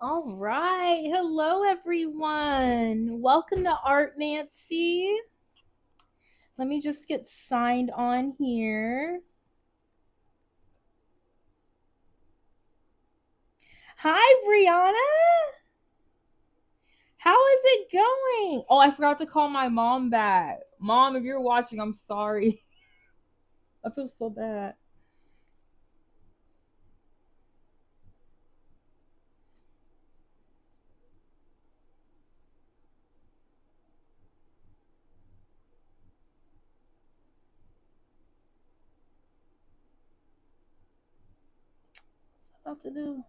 All right. Hello, everyone. Welcome to Artmancy. Let me just get signed on here. Hi, Brianna. How is it going? Oh, I forgot to call my mom back. Mom, if you're watching, I'm sorry. I feel so bad. What's I about to do?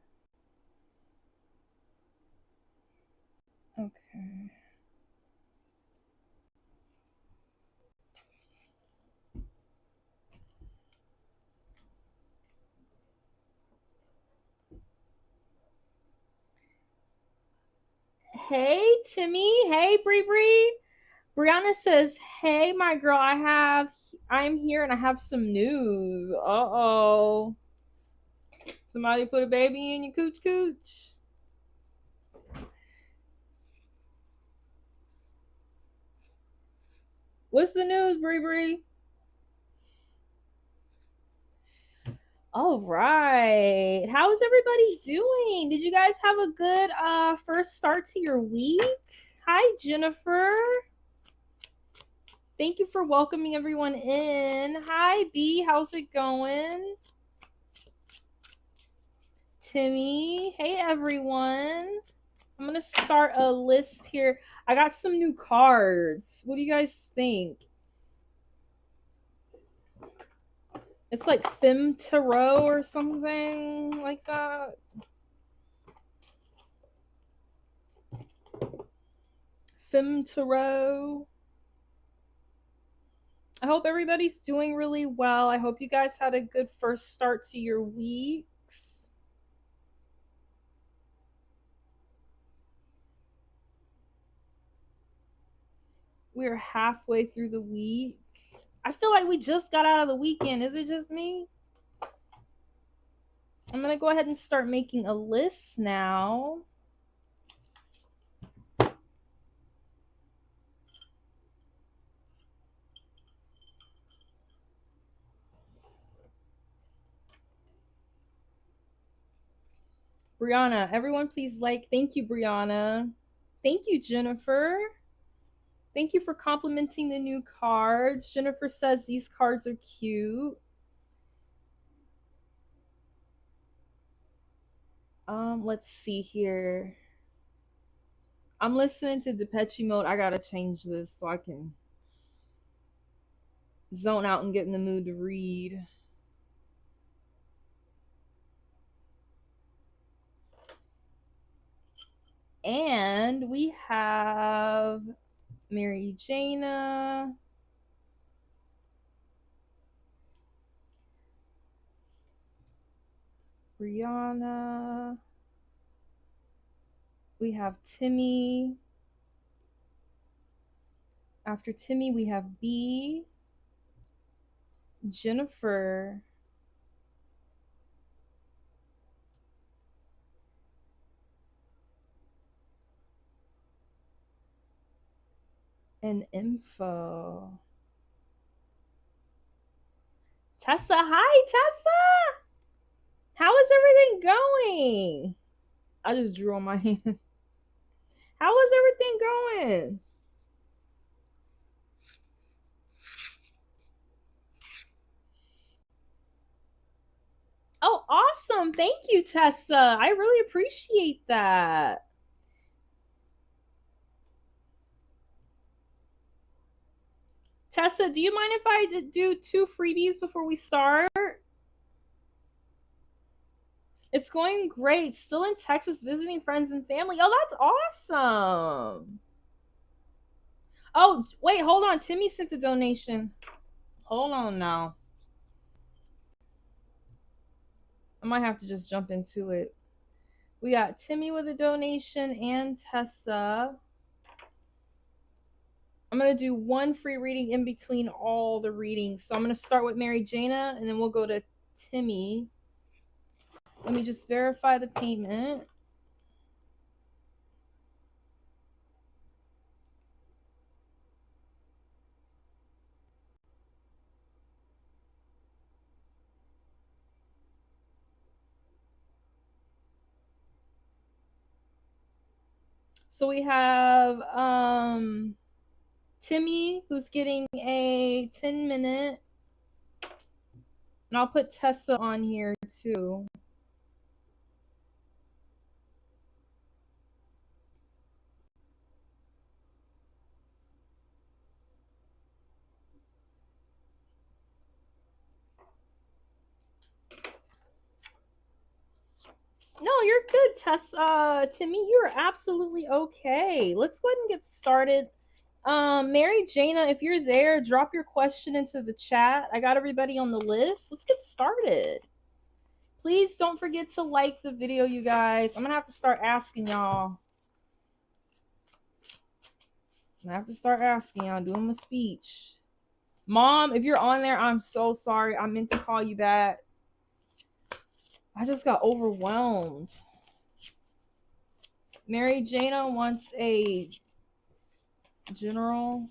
Okay. Hey, Timmy. Hey, Bree Bree. Brianna says, "Hey, my girl, I'm here and I have some news. Uh-oh. Somebody put a baby in your cooch cooch." What's the news, Bree Bree? All right. How is everybody doing? Did you guys have a good first start to your week? Hi, Jennifer. Thank you for welcoming everyone in. Hi, B. How's it going? Timmy. Hey, everyone. I'm going to start a list here. I got some new cards. What do you guys think? It's like Femme Tarot or something like that. Femme Tarot. I hope everybody's doing really well. I hope you guys had a good first start to your weeks. We're halfway through the week. I feel like we just got out of the weekend. Is it just me? I'm going to go ahead and start making a list now. Brianna, everyone please like. Thank you, Brianna. Thank you, Jennifer. Thank you for complimenting the new cards. Jennifer says these cards are cute. Let's see here. I'm listening to Depeche Mode. I gotta change this so I can zone out and get in the mood to read. And we have Mary Jana. Brianna. We have Timmy. After Timmy, we have B. Jennifer. And Info. Tessa. Hi, Tessa. How is everything going? I just drew on my hand. How is everything going? Oh, awesome. Thank you, Tessa. I really appreciate that. Tessa, do you mind if I do 2 freebies before we start? It's going great. Still in Texas visiting friends and family. Oh, that's awesome. Oh, wait, hold on. Timmy sent a donation. Hold on now. I might have to just jump into it. We got Timmy with a donation and Tessa. I'm going to do 1 free reading in between all the readings. So I'm going to start with Mary Jana and then we'll go to Timmy. Let me just verify the payment. So we have Timmy, who's getting a 10-minute. And I'll put Tessa on here too. No, you're good, Timmy. You're absolutely okay. Let's go ahead and get started. Mary Jana, if you're there, drop your question into the chat. I got everybody on the list. Let's get started. Please don't forget to like the video, you guys. I'm gonna have to start asking y'all. I have to start asking y'all, doing my speech. Mom, if you're on there, I'm so sorry. I meant to call you back. I just got overwhelmed. Mary Jana wants a general.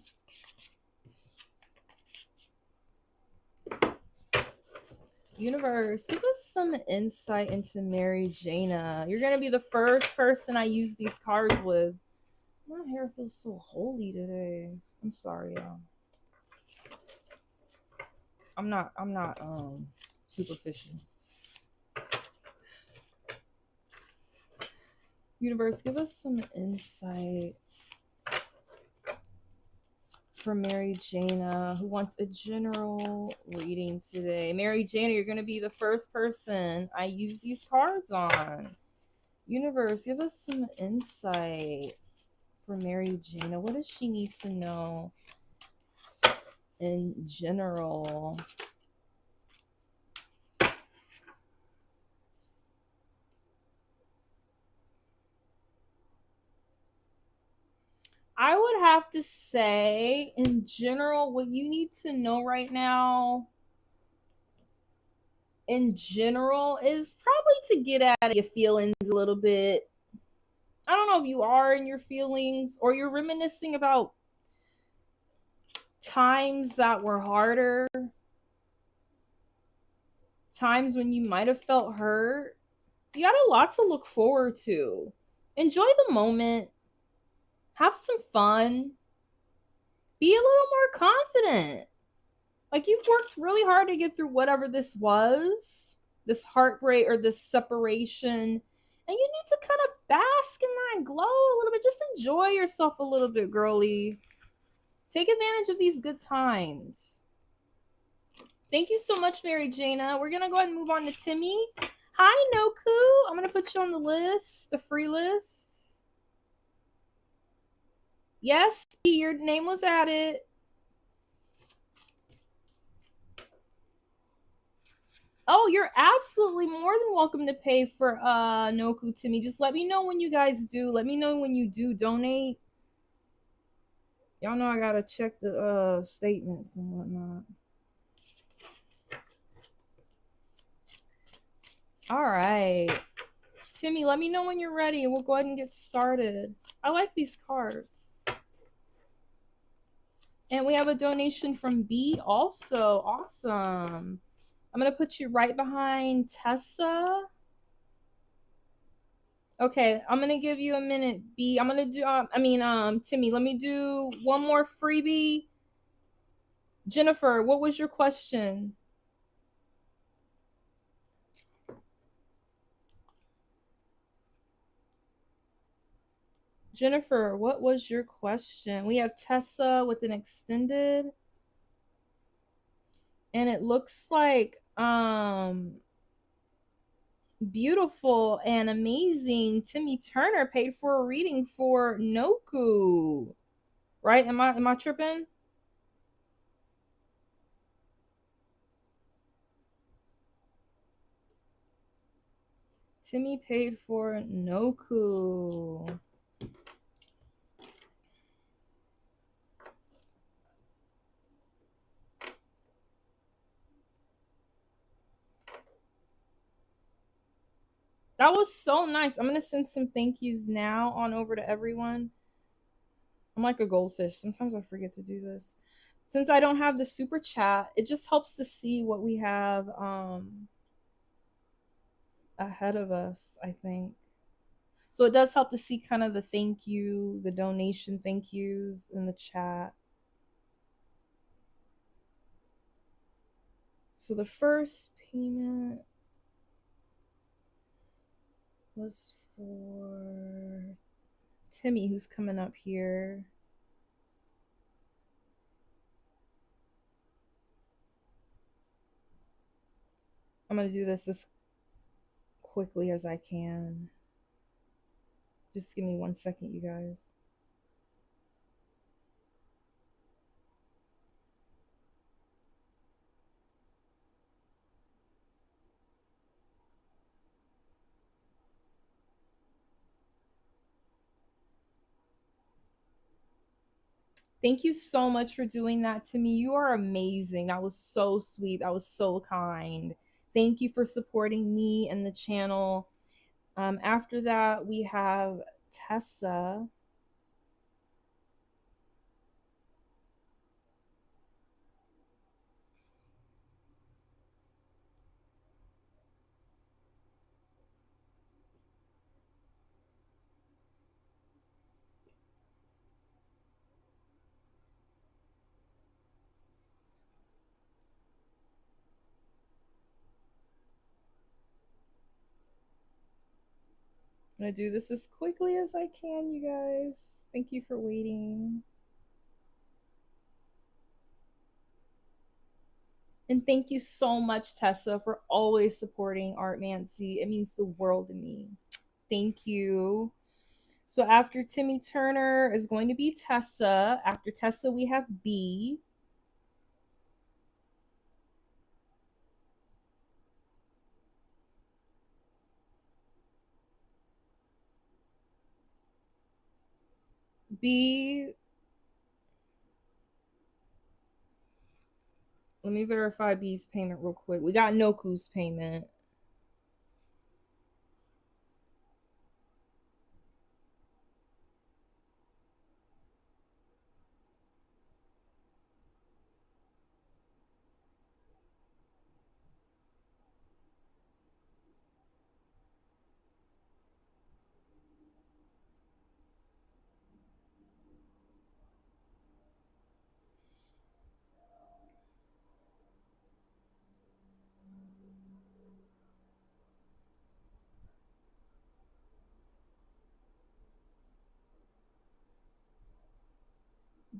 Universe, give us some insight into Mary Jana. You're gonna be the first person I use these cards with. My hair feels so holy today. I'm sorry, y'all. I'm not superficial. Universe, give us some insight for Mary Jana, who wants a general reading today. Mary Jana, you're going to be the first person I use these cards on. Universe, give us some insight for Mary Jana. What does she need to know in general? I would have to say, in general, what you need to know right now, in general, is probably to get out of your feelings a little bit. I don't know if you are in your feelings or you're reminiscing about times that were harder, times when you might have felt hurt. You got a lot to look forward to. Enjoy the moment. Have some fun. Be a little more confident. Like, you've worked really hard to get through whatever this was, this heartbreak or this separation. And you need to kind of bask in that glow a little bit. Just enjoy yourself a little bit, girly. Take advantage of these good times. Thank you so much, Mary Jana. We're going to go ahead and move on to Timmy. Hi, Noku. I'm going to put you on the list, the free list. Yes, your name was added. Oh, you're absolutely more than welcome to pay for Noku, Timmy. Just let me know when you guys do. Let me know when you do donate. Y'all know I gotta check the statements and whatnot. All right. Timmy, let me know when you're ready and we'll go ahead and get started. I like these cards. And we have a donation from B also. Awesome. I'm going to put you right behind Tessa. Okay, I'm going to give you a minute, B. I'm going to do, Timmy, let me do one more freebie. Jennifer, what was your question? Jennifer, what was your question? We have Tessa with an extended. And it looks like beautiful and amazing Timmy Turner paid for a reading for Noku. Right? Am I tripping? Timmy paid for Noku. That was so nice. I'm going to send some thank yous now on over to everyone. I'm like a goldfish. Sometimes I forget to do this. Since I don't have the super chat, it just helps to see what we have ahead of us, I think. So it does help to see kind of the thank you, the donation thank yous in the chat. So the first payment was for Timmy, who's coming up here. I'm going to do this as quickly as I can. Just give me 1 second, you guys. Thank you so much for doing that to me. You are amazing. That was so sweet. That was so kind. Thank you for supporting me and the channel. After that, we have Tessa. I'm going to do this as quickly as I can, you guys. Thank you for waiting. And thank you so much, Tessa, for always supporting Artmancy. It means the world to me. Thank you. So after Timmy Turner is going to be Tessa. After Tessa, we have B. B. Let me verify B's payment real quick. We got Noku's payment.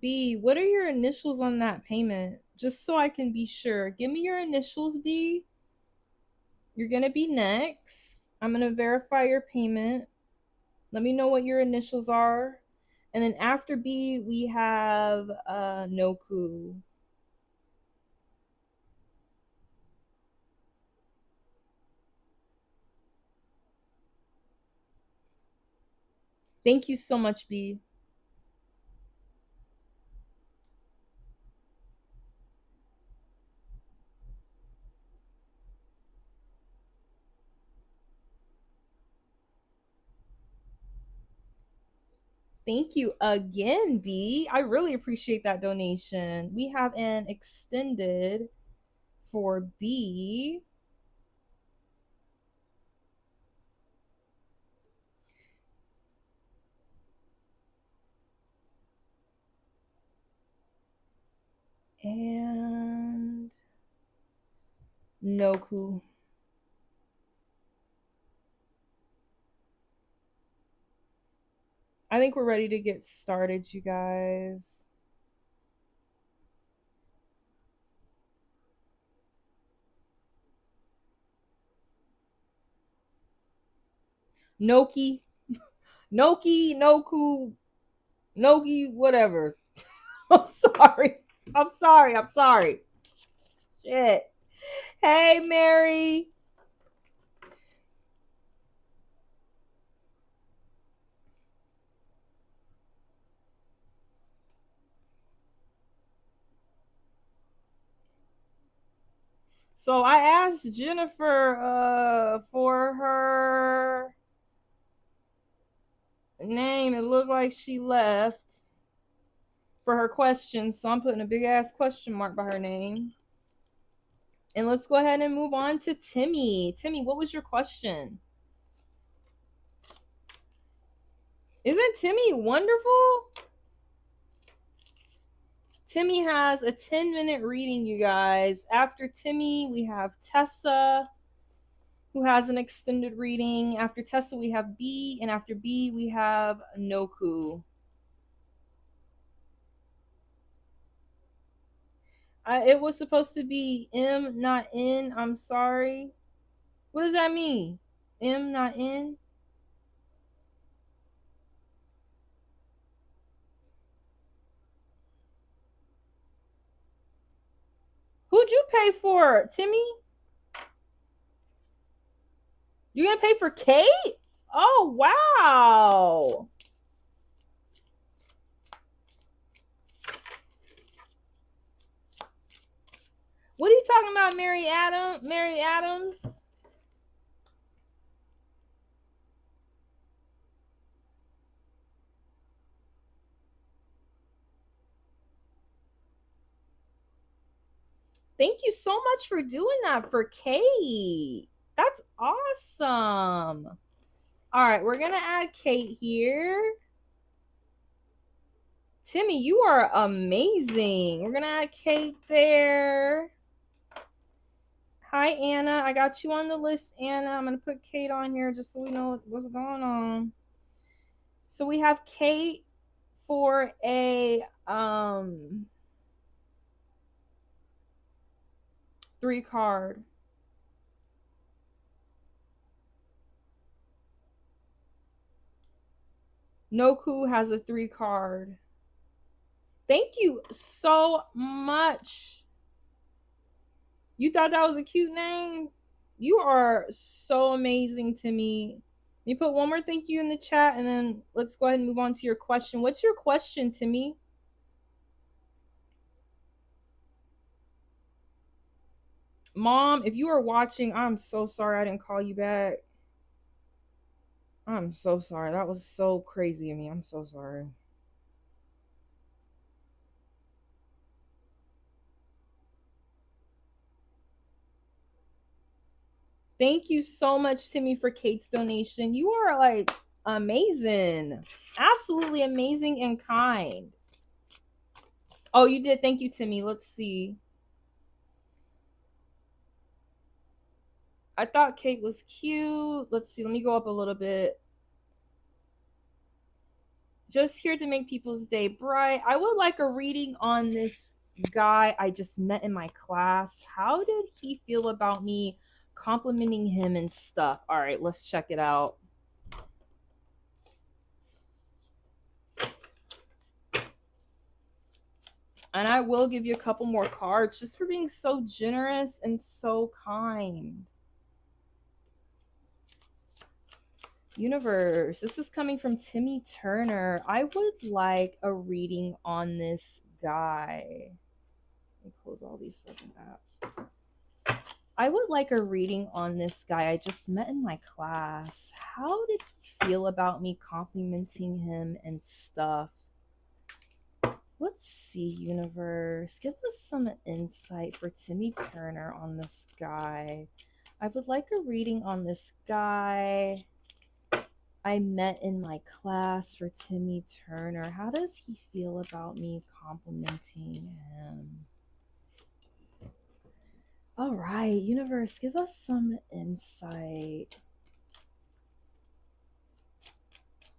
B, what are your initials on that payment? Just so I can be sure. Give me your initials, B. You're going to be next. I'm going to verify your payment. Let me know what your initials are. And then after B, we have Noku. Thank you so much, B. Thank you again, B. I really appreciate that donation. We have an extended for B. And Noku. I think we're ready to get started, you guys. Noki, Noku, Nogi, whatever. I'm sorry. I'm sorry. I'm sorry. Shit. Hey, Mary. So I asked Jennifer for her name. It looked like she left for her question, so I'm putting a big ass question mark by her name. And let's go ahead and move on to Timmy. Timmy, what was your question? Isn't Timmy wonderful? Timmy has a 10-minute reading, you guys. After Timmy, we have Tessa, who has an extended reading. After Tessa, we have B, and after B, we have Noku. It was supposed to be M, not N. I'm sorry. What does that mean? M, not N? Who'd you pay for, Timmy? You gonna pay for Kate? Oh, wow. What are you talking about, Mary Adams? Thank you so much for doing that for Kate. That's awesome. All right, we're gonna add Kate here. Timmy, you are amazing. We're gonna add Kate there. Hi, Anna. I got you on the list, Anna. I'm gonna put Kate on here just so we know what's going on. So we have Kate for a 3 card. Noku has a 3 card. Thank you so much. You thought that was a cute name? You are so amazing to me. Let me put one more thank you in the chat and then let's go ahead and move on to your question. What's your question, Timmy? Mom, if you are watching, I'm so sorry I didn't call you back. I'm so sorry. That was so crazy of me. I'm so sorry. Thank you so much, Timmy, for Kate's donation. You are like amazing. Absolutely amazing and kind. Oh, you did. Thank you, Timmy. Let's see. I thought Kate was cute. Let's see. Let me go up a little bit. Just here to make people's day bright. I would like a reading on this guy I just met in my class. How did he feel about me complimenting him and stuff? All right, let's check it out. And I will give you a couple more cards just for being so generous and so kind. Universe, this is coming from Timmy Turner. I would like a reading on this guy. Let me close all these fucking apps. I would like a reading on this guy I just met in my class. How did he feel about me complimenting him and stuff? Let's see, universe. Give us some insight for Timmy Turner on this guy. I would like a reading on this guy I met in my class for Timmy Turner. How does he feel about me complimenting him? All right, universe, give us some insight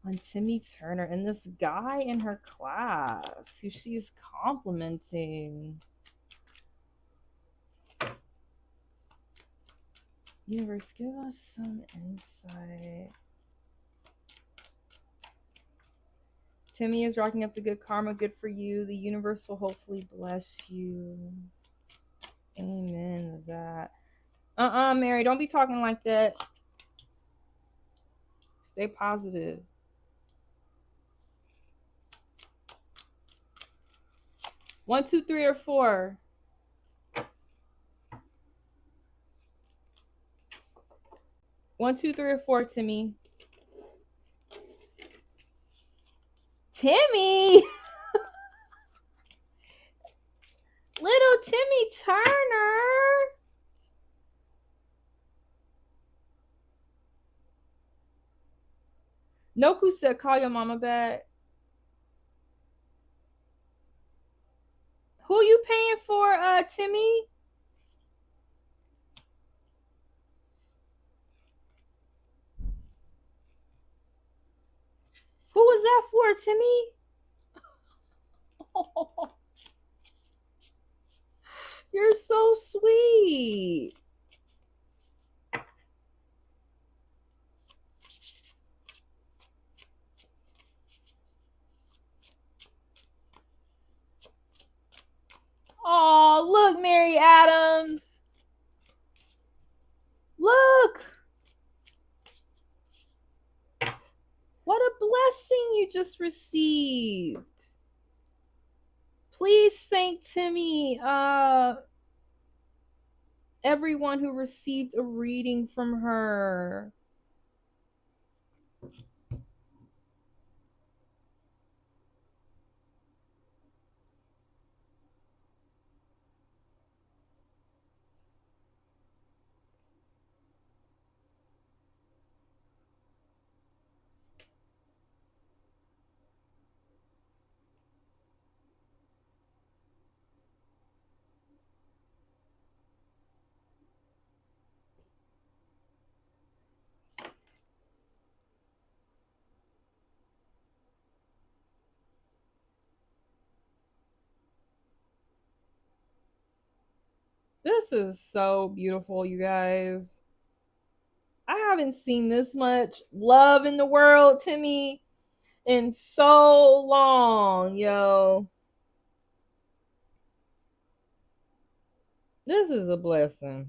on Timmy Turner and this guy in her class who she's complimenting. Universe, give us some insight. Timmy is rocking up the good karma. Good for you. The universe will hopefully bless you. Amen to that. Mary, don't be talking like that. Stay positive. One, two, three, or four. One, two, three, or four, Timmy. Timmy! Little Timmy Turner! Noku said, call your mama back. Who you paying for, Timmy? Who was that for, Timmy? Oh, you're so sweet. Oh, look, Mary Adams. Look. What a blessing you just received. Please thank Timmy, everyone who received a reading from her. This is so beautiful, you guys. I haven't seen this much love in the world, Timmy, in so long, yo. This is a blessing.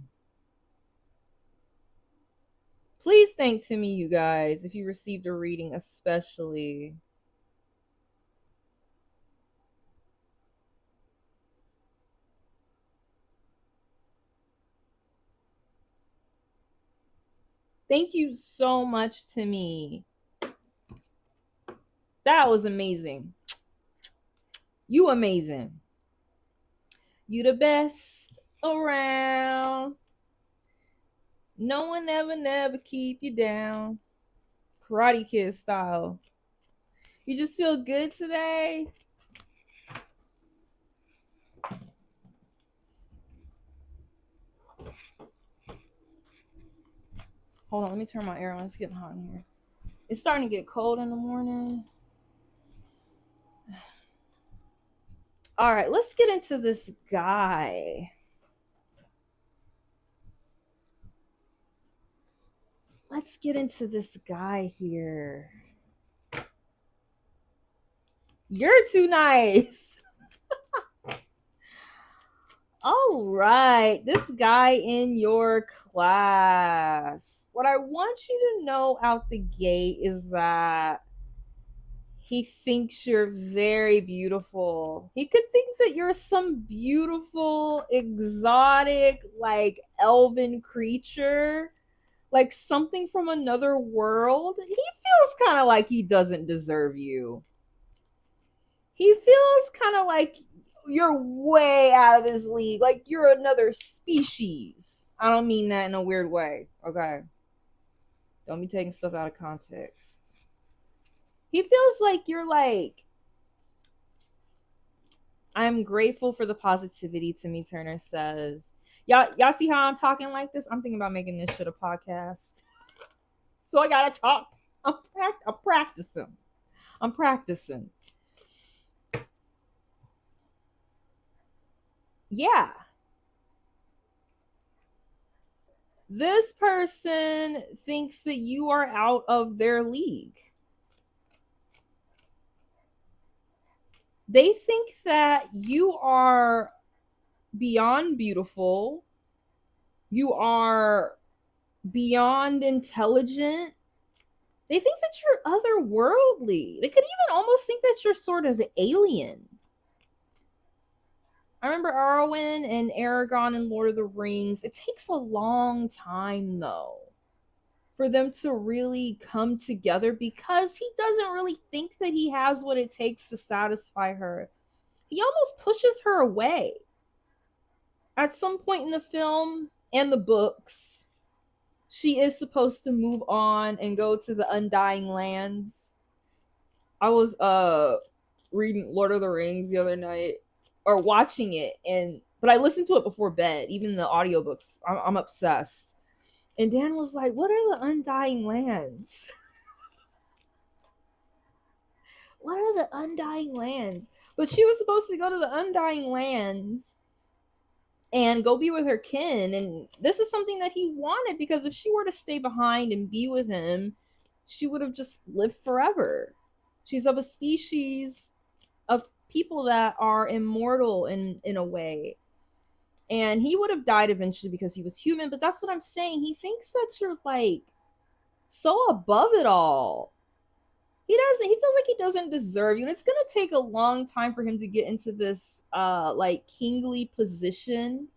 Please thank Timmy, you guys, if you received a reading, especially. Thank you so much, Timmy. That was amazing. You amazing. You the best around. No one ever, never keep you down. Karate Kid style. You just feel good today? Hold on, let me turn my air on. It's getting hot in here. It's starting to get cold in the morning. All right, let's get into this guy. Let's get into this guy here. You're too nice. All right, this guy in your class. What I want you to know out the gate is that he thinks you're very beautiful. He could think that you're some beautiful, exotic, like elven creature, like something from another world. He feels kind of like he doesn't deserve you. He feels kind of like you're way out of his league, like you're another species. I don't mean that in a weird way, okay? Don't be taking stuff out of context. He feels like you're like, I'm grateful for the positivity, Timmy Turner says. Y'all see how I'm talking like this? I'm thinking about making this shit a podcast. So I gotta talk. I'm practicing. I'm practicing. Yeah. This person thinks that you are out of their league. They think that you are beyond beautiful. You are beyond intelligent. They think that you're otherworldly. They could even almost think that you're sort of alien. I remember Arwen and Aragorn in Lord of the Rings. It takes a long time, though, for them to really come together because he doesn't really think that he has what it takes to satisfy her. He almost pushes her away. At some point in the film and the books, she is supposed to move on and go to the Undying Lands. I was reading Lord of the Rings the other night, or watching it, and but I listened to it before bed, even the audiobooks. I'm obsessed. And Dan was like, "What are the Undying Lands?" What are the Undying Lands? But she was supposed to go to the Undying Lands and go be with her kin. And this is something that he wanted, because if she were to stay behind and be with him, she would have just lived forever. She's of a species of people that are immortal in a way. And he would have died eventually because he was human. But that's what I'm saying. He thinks that you're like so above it all. He feels like he doesn't deserve you, and it's gonna take a long time for him to get into this like kingly position.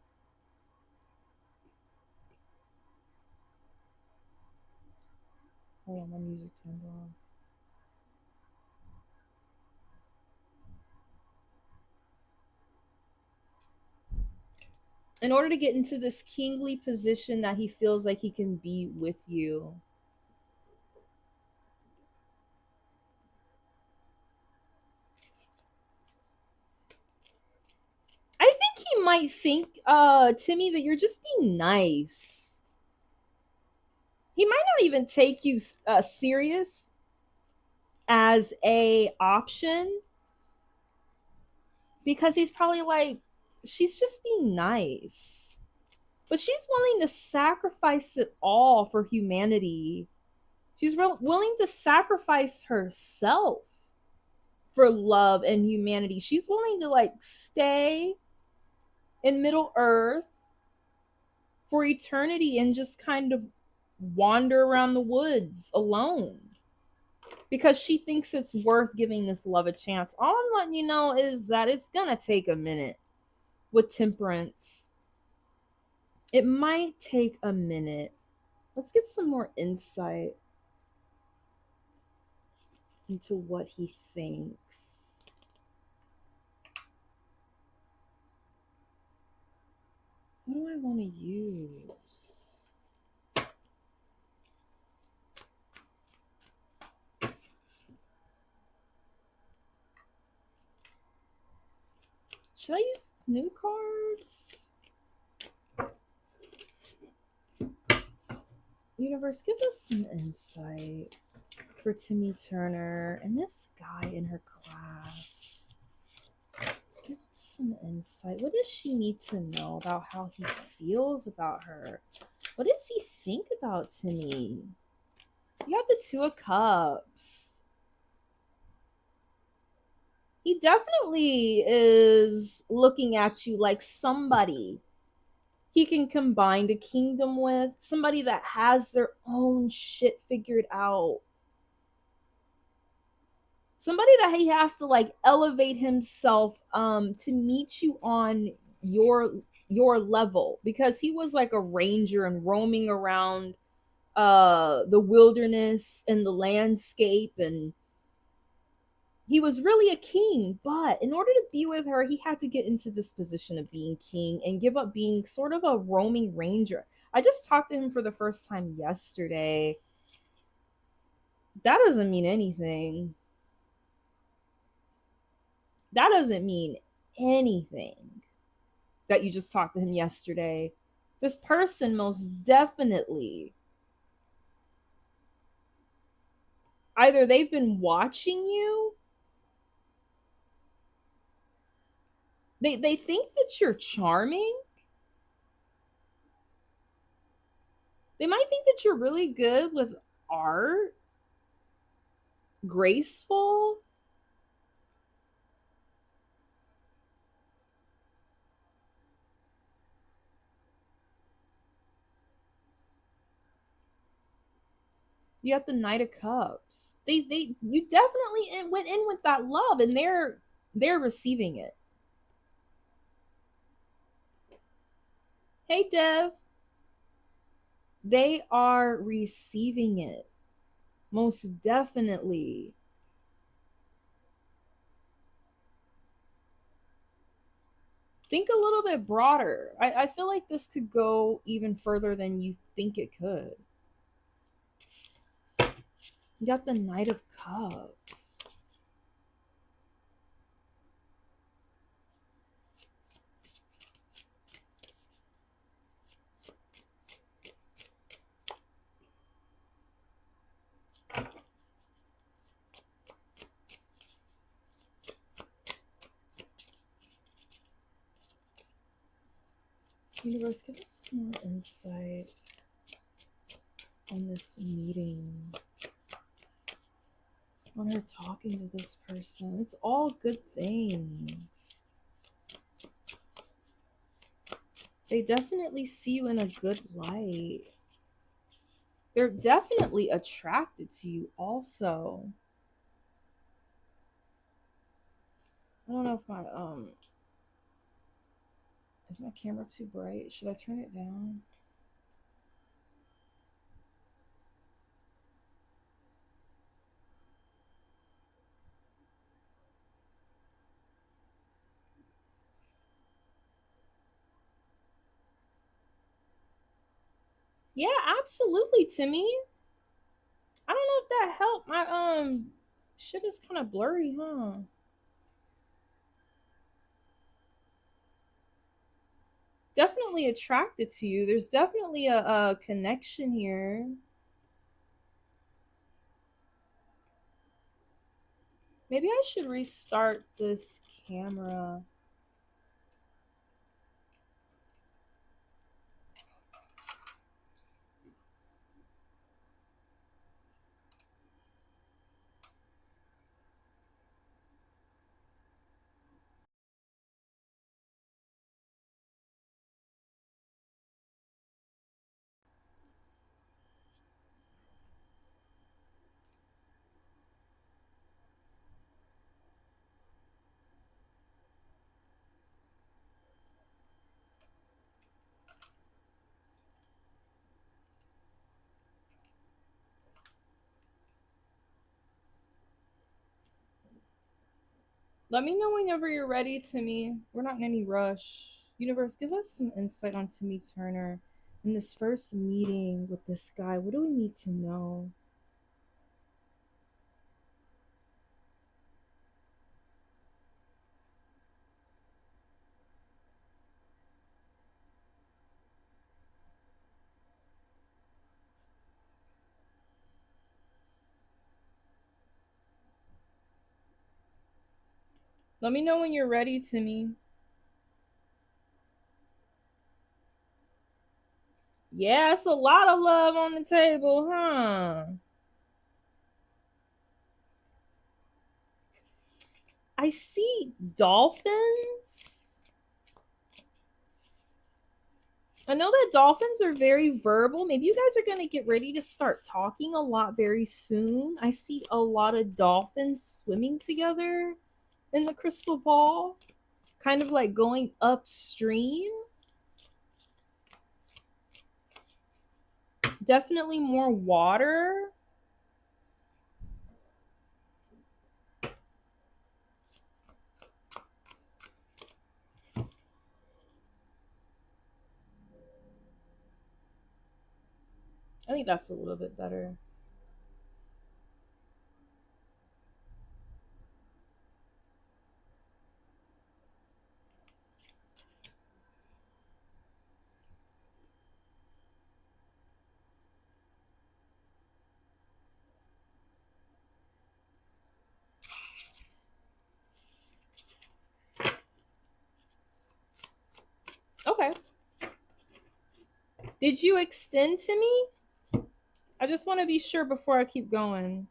Hold on, my music turned off. In order to get into this kingly position that he feels like he can be with you. I think he might think, Timmy, that you're just being nice. He might not even take you serious as a option, because he's probably like, she's just being nice. But she's willing to sacrifice it all for humanity. She's willing to sacrifice herself for love and humanity. She's willing to like stay in Middle Earth for eternity and just kind of wander around the woods alone, because she thinks it's worth giving this love a chance. All I'm letting you know is that it's gonna take a minute with Temperance. It might take a minute. Let's get some more insight into what he thinks. What do I want to use? Should I use these new cards? Universe, give us some insight for Timmy Turner and this guy in her class. Give us some insight. What does she need to know about how he feels about her? What does he think about Timmy? You got the Two of Cups. He definitely is looking at you like somebody he can combine the kingdom with, somebody that has their own shit figured out, somebody that he has to like elevate himself to meet you on your level, because he was like a ranger and roaming around the wilderness and the landscape, and he was really a king. But in order to be with her, he had to get into this position of being king and give up being sort of a roaming ranger. I just talked to him for the first time yesterday. That doesn't mean anything. That doesn't mean anything that you just talked to him yesterday. This person most definitely, either they've been watching you, they think that you're charming. They might think that you're really good with art, graceful. You have the Knight of Cups. You definitely went in with that love, and they're receiving it. Hey, Dev. They are receiving it. Most definitely. Think a little bit broader. I feel like this could go even further than you think it could. You got the Knight of Cups. Universe, give us more insight on this meeting, on her talking to this person. It's all good things. They definitely see you in a good light. They're definitely attracted to you also. I don't know if my is my camera too bright? Should I turn it down? Yeah, absolutely, Timmy. I don't know if that helped. My shit is kind of blurry, huh? Definitely attracted to you. There's definitely a connection here. Maybe I should restart this camera. Let me know whenever you're ready, Timmy. We're not in any rush. Universe, give us some insight on Timmy Turner in this first meeting with this guy. What do we need to know? Let me know when you're ready, Timmy. Yeah, it's a lot of love on the table, huh? I see dolphins. I know that dolphins are very verbal. Maybe you guys are going to get ready to start talking a lot very soon. I see a lot of dolphins swimming together in the crystal ball, kind of like going upstream. Definitely more water. I think that's a little bit better. Okay. Did you extend to me? I just want to be sure before I keep going.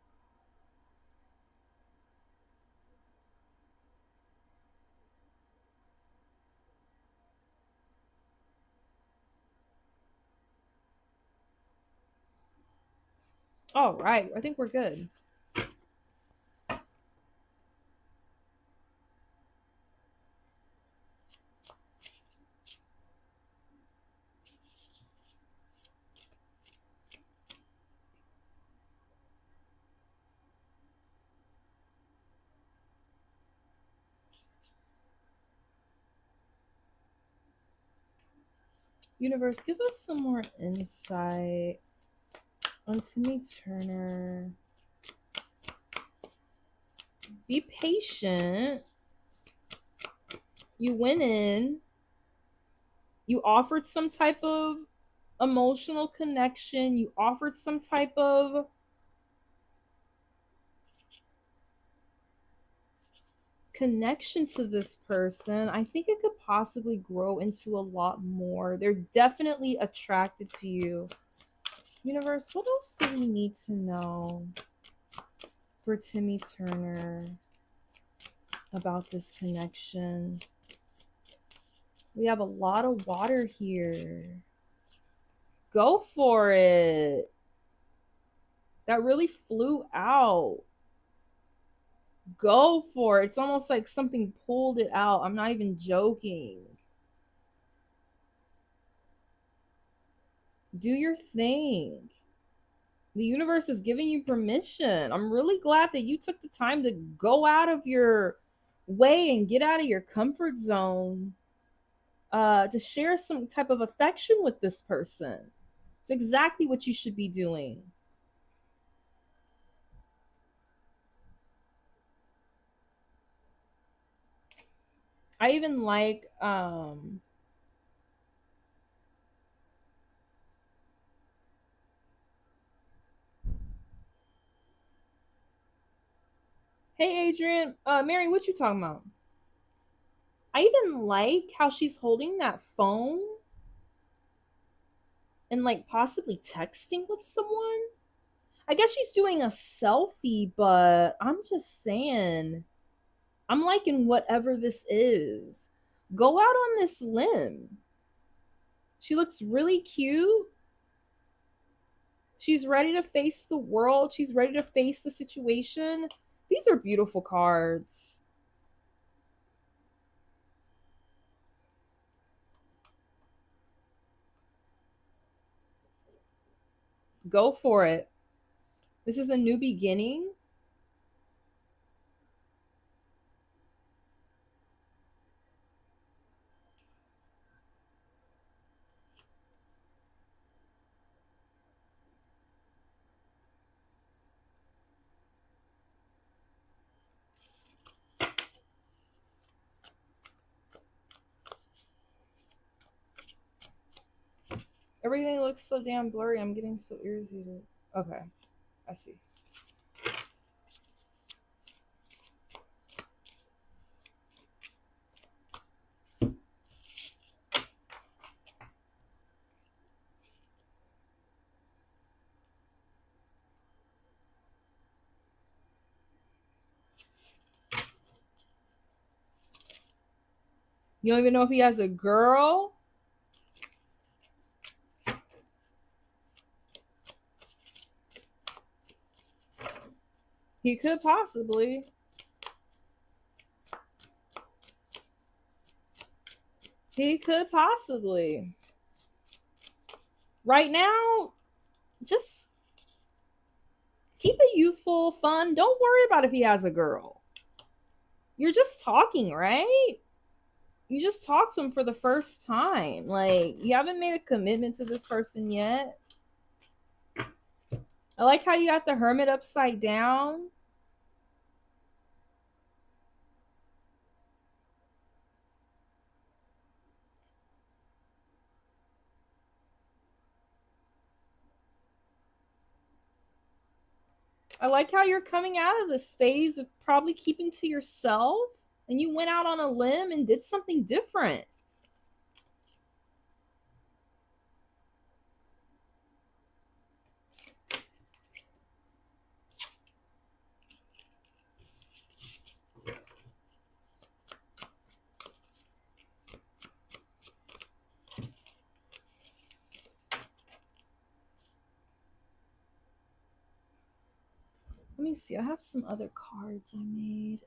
All right. I think we're good. Universe, give us some more insight on Timmy Turner. Be patient. You went in. You offered some type of emotional connection. You offered some type of connection to this person. I think it could possibly grow into a lot more. They're definitely attracted to you. Universe, what else do we need to know for Timmy Turner about this connection? We have a lot of water here. Go for it. That really flew out. Go for it. It's almost like something pulled it out. I'm not even joking. Do your thing. The universe is giving you permission. I'm really glad that you took the time to go out of your way and get out of your comfort zone to share some type of affection with this person. It's exactly what you should be doing. I even like hey Adrian, Mary, what you talking about? I even like how she's holding that phone and like possibly texting with someone. I guess she's doing a selfie, but I'm just saying, I'm liking whatever this is. Go out on this limb. She looks really cute. She's ready to face the world. She's ready to face the situation. These are beautiful cards. Go for it. This is a new beginning. Everything looks so damn blurry. I'm getting so irritated. Okay, I see. You don't even know if he has a girl? He could possibly. He could possibly. Right now, just keep it youthful, fun. Don't worry about if he has a girl. You're just talking, right? You just talked to him for the first time. Like, you haven't made a commitment to this person yet. I like how you got the hermit upside down. I like how you're coming out of this phase of probably keeping to yourself and you went out on a limb and did something different. Let me see. I have some other cards I made.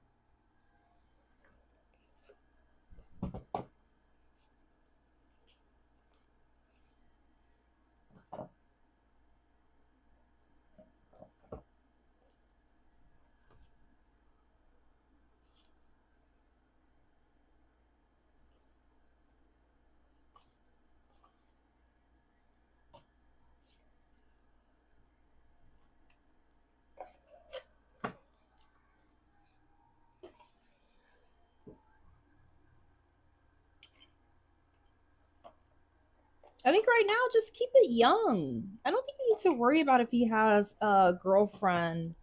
I think right now, just keep it young. I don't think you need to worry about if he has a girlfriend.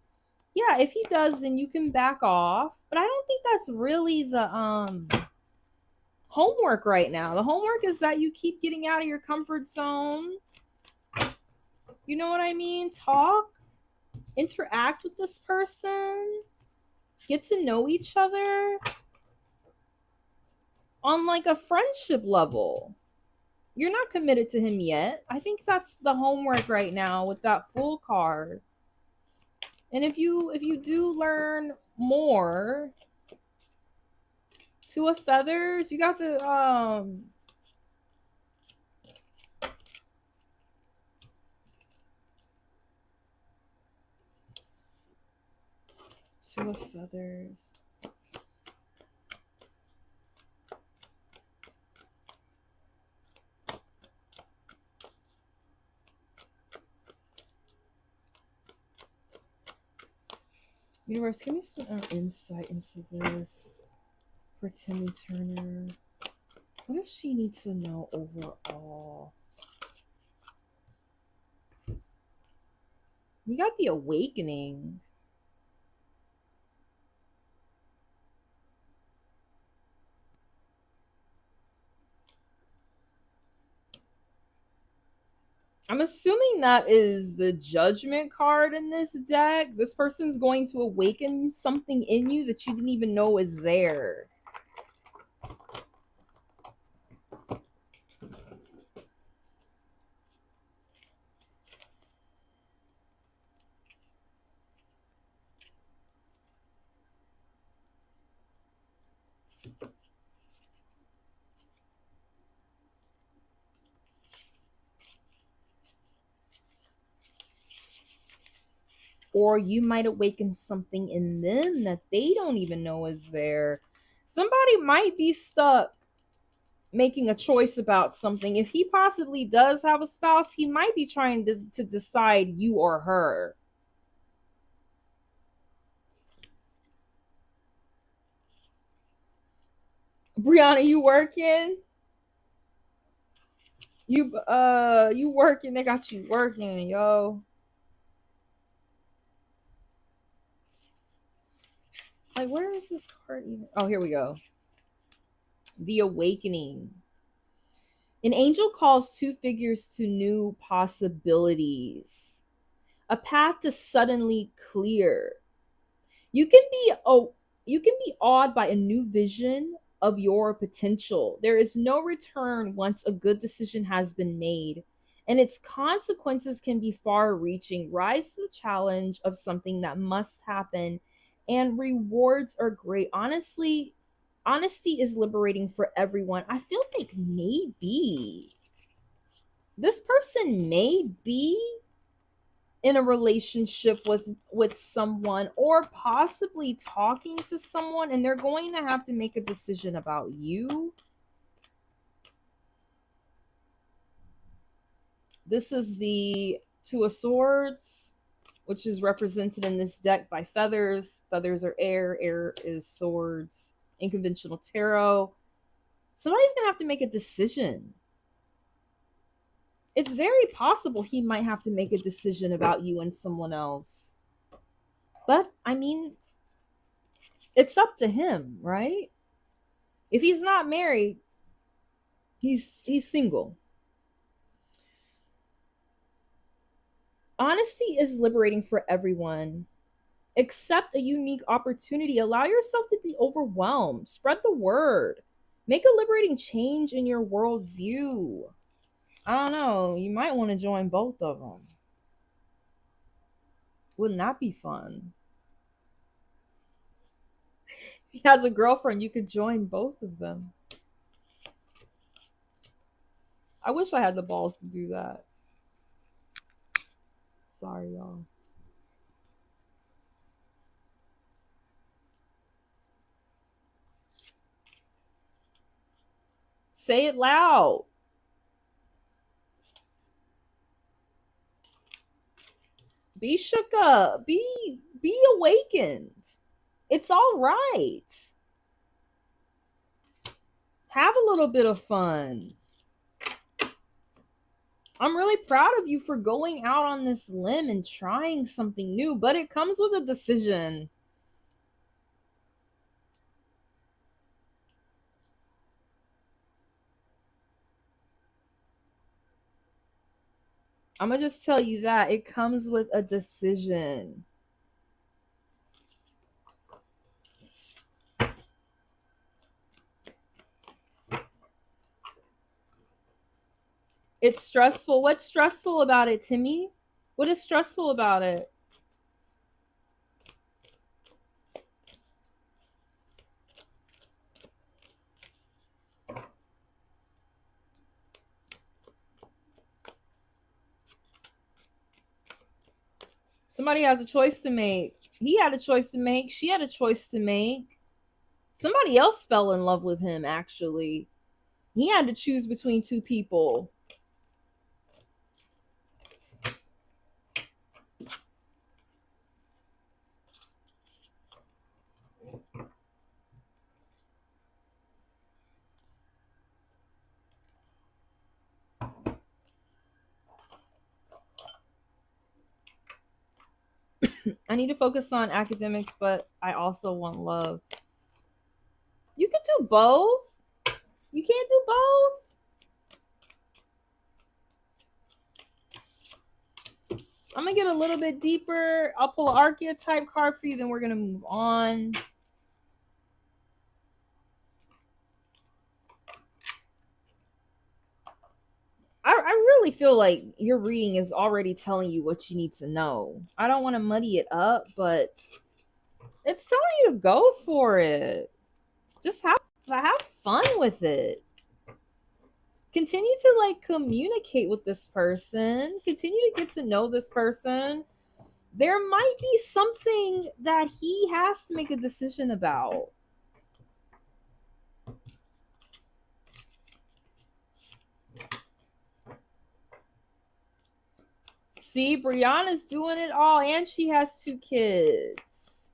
Yeah, if he does, then you can back off. But I don't think that's really the homework right now. The homework is that you keep getting out of your comfort zone. You know what I mean? Talk, interact with this person, get to know each other on like a friendship level. You're not committed to him yet. I think that's the homework right now with that Fool card. And if you do learn more, Two of Feathers, you got the Two of Feathers. Universe, give me some insight into this for Timmy Turner. What does she need to know overall? You got the Awakening. I'm assuming that is the Judgment card in this deck. This person's going to awaken something in you that you didn't even know was there. Or you might awaken something in them that they don't even know is there. Somebody might be stuck making a choice about something. If he possibly does have a spouse, he might be trying to decide you or her. Brianna, you working? You working? They got you working, yo. Like, where is this card even? Oh, here we go. The Awakening. An angel calls two figures to new possibilities. A path to suddenly clear. You can be awed by a new vision of your potential. There is no return once a good decision has been made, and its consequences can be far reaching. Rise to the challenge of something that must happen, and rewards are great. Honestly, honesty is liberating for everyone. I feel like maybe this person may be in a relationship with someone, or possibly talking to someone, and they're going to have to make a decision about you. This is the Two of Swords, which is represented in this deck by feathers. Feathers are air is swords. In conventional tarot, somebody's gonna have to make a decision. It's very possible he might have to make a decision about you and someone else. But I mean, it's up to him, right? If he's not married, he's single. Honesty is liberating for everyone. Accept a unique opportunity. Allow yourself to be overwhelmed. Spread the word. Make a liberating change in your worldview. I don't know. You might want to join both of them. Wouldn't that be fun? He has a girlfriend. You could join both of them. I wish I had the balls to do that. Sorry, y'all. Say it loud. Be shook up. Be awakened. It's all right. Have a little bit of fun. I'm really proud of you for going out on this limb and trying something new, but it comes with a decision. I'm gonna just tell you that it comes with a decision. It's stressful. What's stressful about it, Timmy? What is stressful about it? Somebody has a choice to make. He had a choice to make. She had a choice to make. Somebody else fell in love with him, actually. He had to choose between two people. I need to focus on academics, but I also want love. You could do both. You can't do both. I'm gonna get a little bit deeper. I'll pull an archetype card for you, then we're gonna move on. I really feel like your reading is already telling you what you need to know. I don't want to muddy it up, but it's telling you to go for it. Just have fun with it. Continue to like communicate with this person. Continue to get to know this person. There might be something that he has to make a decision about. See, Brianna's doing it all, and she has 2 kids.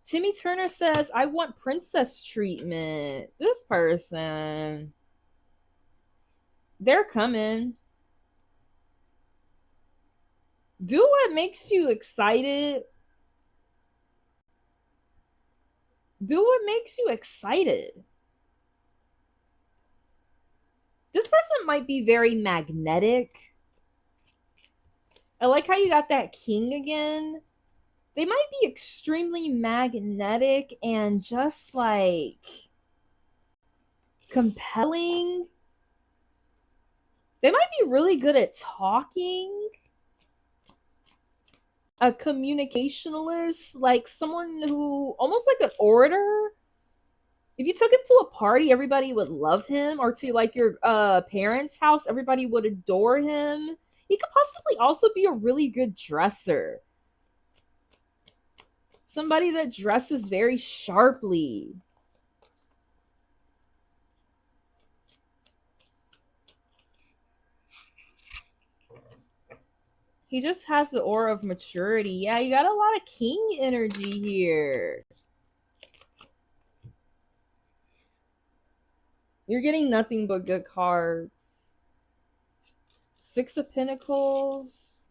Timmy Turner says, I want princess treatment. This person. They're coming. Do what makes you excited. Do what makes you excited. This person might be very magnetic. I like how you got that king again. They might be extremely magnetic and just like compelling. They might be really good at talking. A communicationalist, like someone who almost like an orator. If you took him to a party, everybody would love him, or to like your parents' house, everybody would adore him. He could possibly also be a really good dresser. Somebody that dresses very sharply. He just has the aura of maturity. Yeah, you got a lot of king energy here. You're getting nothing but good cards. 6 of Pentacles.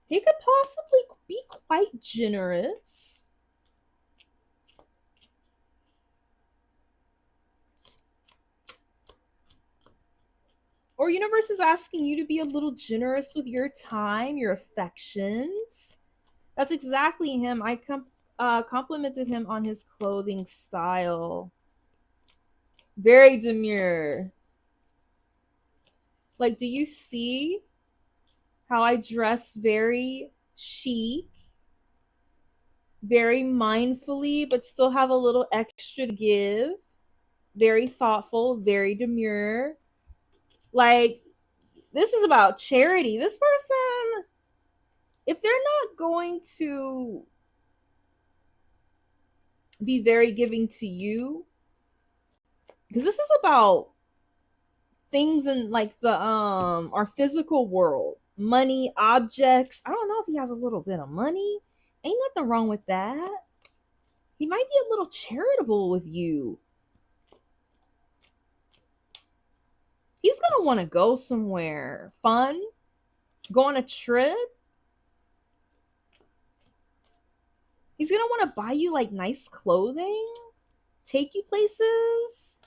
He could possibly be quite generous. Or universe is asking you to be a little generous with your time, your affections. That's exactly him. I complimented him on his clothing style. Very demure. Like, do you see how I dress very chic, very mindfully, but still have a little extra to give? Very thoughtful, very demure. Like, this is about charity. This person, if they're not going to be very giving to you, because this is about things in like the our physical world, money, objects. I don't know if he has a little bit of money. Ain't nothing wrong with that. He might be a little charitable with you. He's going to want to go somewhere fun, go on a trip. He's going to want to buy you like nice clothing, take you places.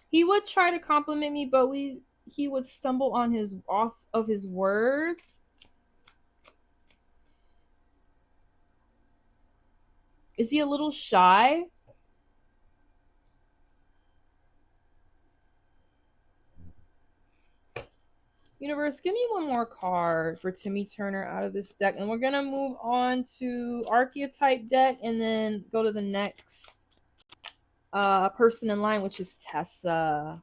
He would try to compliment me, but he would stumble on his off of his words. Is he a little shy? Universe, give me one more card for Timmy Turner out of this deck, and we're gonna move on to Archetype deck and then go to the next person in line, which is Tessa.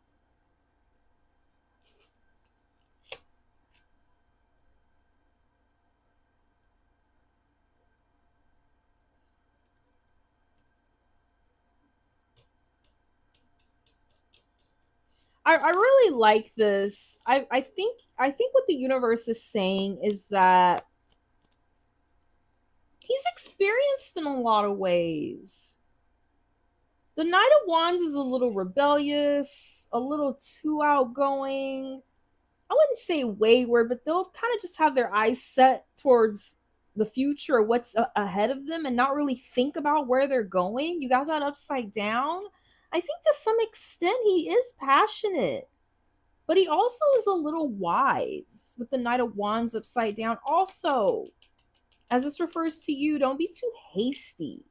I really like this. I think what the universe is saying is that he's experienced in a lot of ways. The Knight of Wands is a little rebellious, a little too outgoing. I wouldn't say wayward, but they'll kind of just have their eyes set towards the future or what's ahead of them and not really think about where they're going. You got that upside down. I think to some extent he is passionate, but he also is a little wise with the Knight of Wands upside down. Also, as this refers to you, don't be too hasty.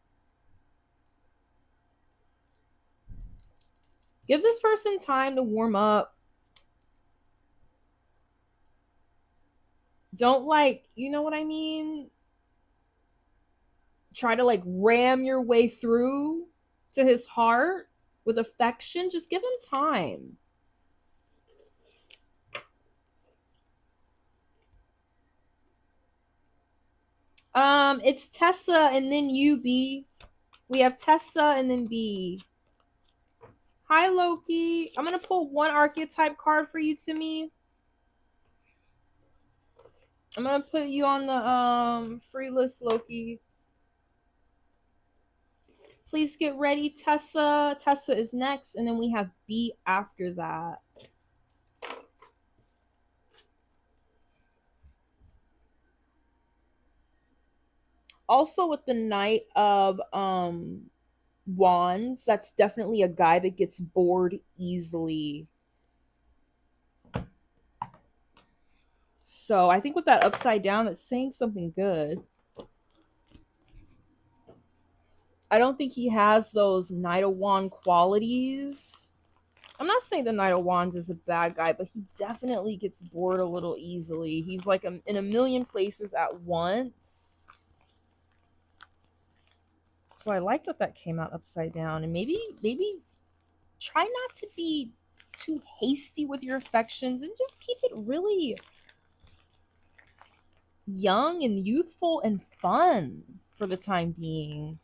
Give this person time to warm up. Don't like, you know what I mean? Try to like ram your way through to his heart with affection. Just give him time. It's Tessa and then you, B. We have Tessa and then B. Hi, Loki. I'm gonna pull one archetype card for you, Timmy. I'm gonna put you on the free list, Loki. Please get ready, Tessa. Tessa is next, and then we have B after that. Also with the Knight of Wands, that's definitely a guy that gets bored easily. So I think with that upside down, that's saying something good. I don't think he has those Knight of Wands qualities. I'm not saying the Knight of Wands is a bad guy, but he definitely gets bored a little easily. He's like in a million places at once. So I like that came out upside down. And maybe try not to be too hasty with your affections and just keep it really young and youthful and fun for the time being.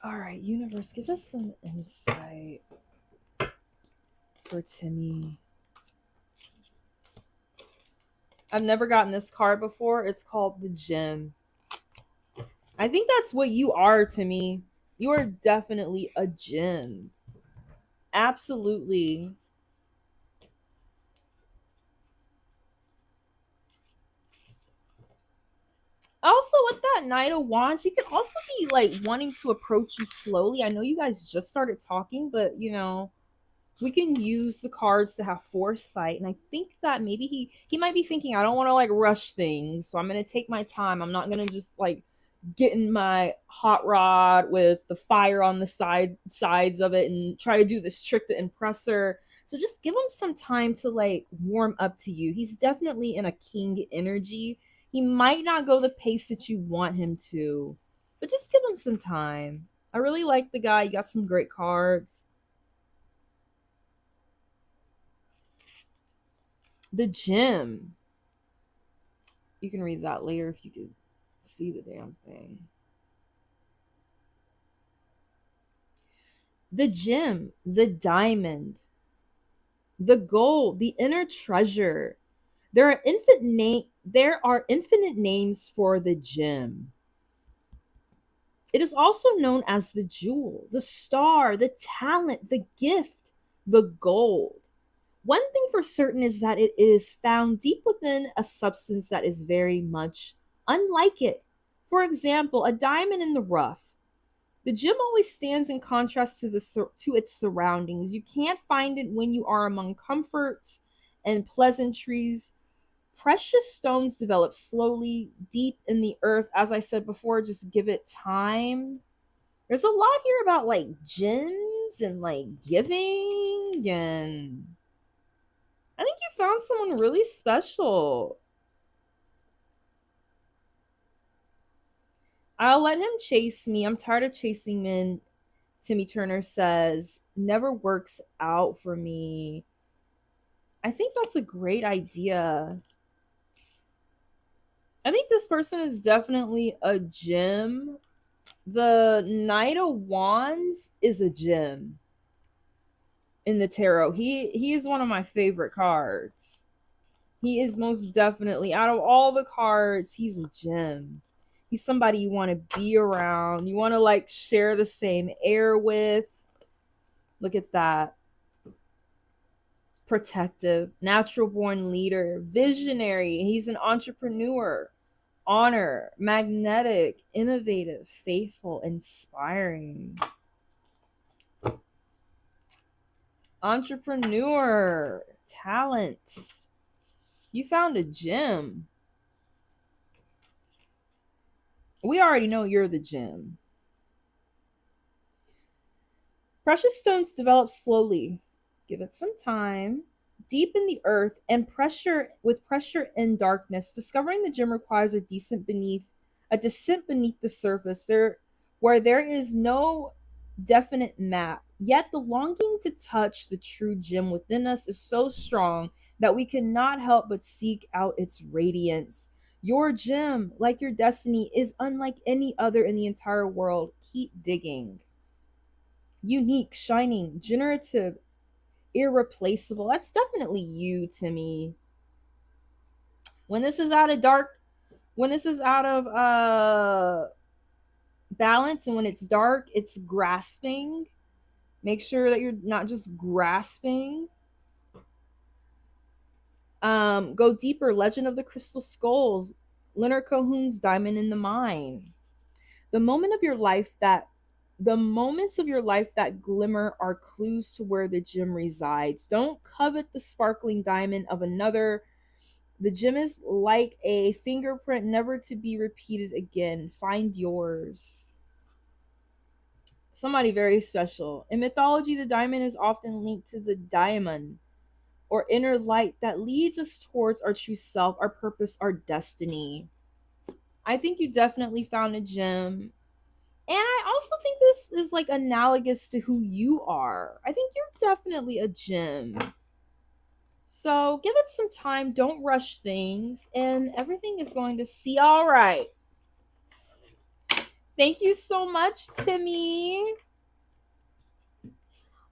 All right, universe, give us some insight for Timmy. I've never gotten this card before. It's called the Gem. I think that's what you are to me. You are definitely a gem. Absolutely. Also, with that Knight of Wands, he could also be like wanting to approach you slowly. I know you guys just started talking, but you know, we can use the cards to have foresight. And I think that maybe he might be thinking, I don't want to like rush things, so I'm gonna take my time. I'm not gonna just like get in my hot rod with the fire on the sides of it and try to do this trick to impress her. So just give him some time to like warm up to you. He's definitely in a king energy. He might not go the pace that you want him to, but just give him some time. I really like the guy. You got some great cards. The Gym. You can read that later if you could see the damn thing. The Gym, the Diamond, The gold, the inner treasure. There are infinite names for the gem. It is also known as the jewel, the star, the talent, the gift, the gold. One thing for certain is that it is found deep within a substance that is very much unlike it. For example, a diamond in the rough. The gem always stands in contrast to its surroundings. You can't find it when you are among comforts and pleasantries. Precious stones develop slowly deep in the earth. As I said before, just give it time. There's a lot here about like gems and like giving, and I think you found someone really special. I'll let him chase me. I'm tired of chasing men. Timmy Turner says, never works out for me. I think that's a great idea. I think this person is definitely a gem. The Knight of Wands is a gem in the tarot. He is one of my favorite cards. He is most definitely, out of all the cards, he's a gem. He's somebody you want to be around. You want to like share the same air with. Look at that. Protective, natural born leader, visionary. He's an entrepreneur. Honor, magnetic, innovative, faithful, inspiring. Entrepreneur, talent. You found a gem. We already know you're the gem. Precious stones develop slowly. Give it some time. Deep in the earth and pressure and darkness. Discovering the gem requires a descent beneath the surface, where there is no definite map. Yet the longing to touch the true gem within us is so strong that we cannot help but seek out its radiance. Your gem, like your destiny, is unlike any other in the entire world. Keep digging. Unique, shining, generative, irreplaceable. That's definitely you, Timmy. When this is out of dark, when this is out of balance, and when it's dark, it's grasping. Make sure that you're not just grasping. Go deeper. Legend of the Crystal Skulls. Leonard Cohen's Diamond in the Mine. The moment of your life that the moments of your life that glimmer are clues to where the gem resides. Don't covet the sparkling diamond of another. The gem is like a fingerprint, never to be repeated again. Find yours. Somebody very special. In mythology, the diamond is often linked to the daimon, or inner light that leads us towards our true self, our purpose, our destiny. I think you definitely found a gem. And I also think this is like analogous to who you are. I think you're definitely a gem. So give it some time. Don't rush things. And everything is going to see all right. Thank you so much, Timmy.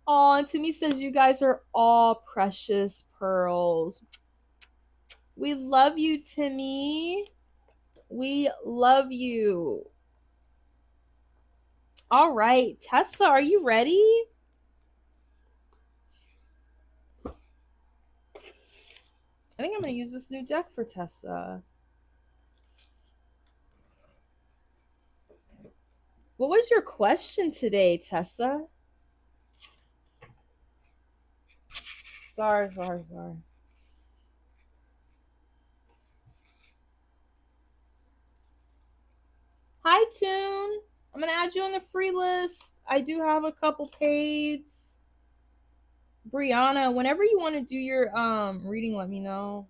Oh, and Timmy says you guys are all precious pearls. We love you, Timmy. We love you. All right, Tessa, are you ready? I think I'm going to use this new deck for Tessa. What was your question today, Tessa? Sorry. Hi, Tune. I'm going to add you on the free list. I do have a couple paids. Brianna, whenever you want to do your reading, let me know.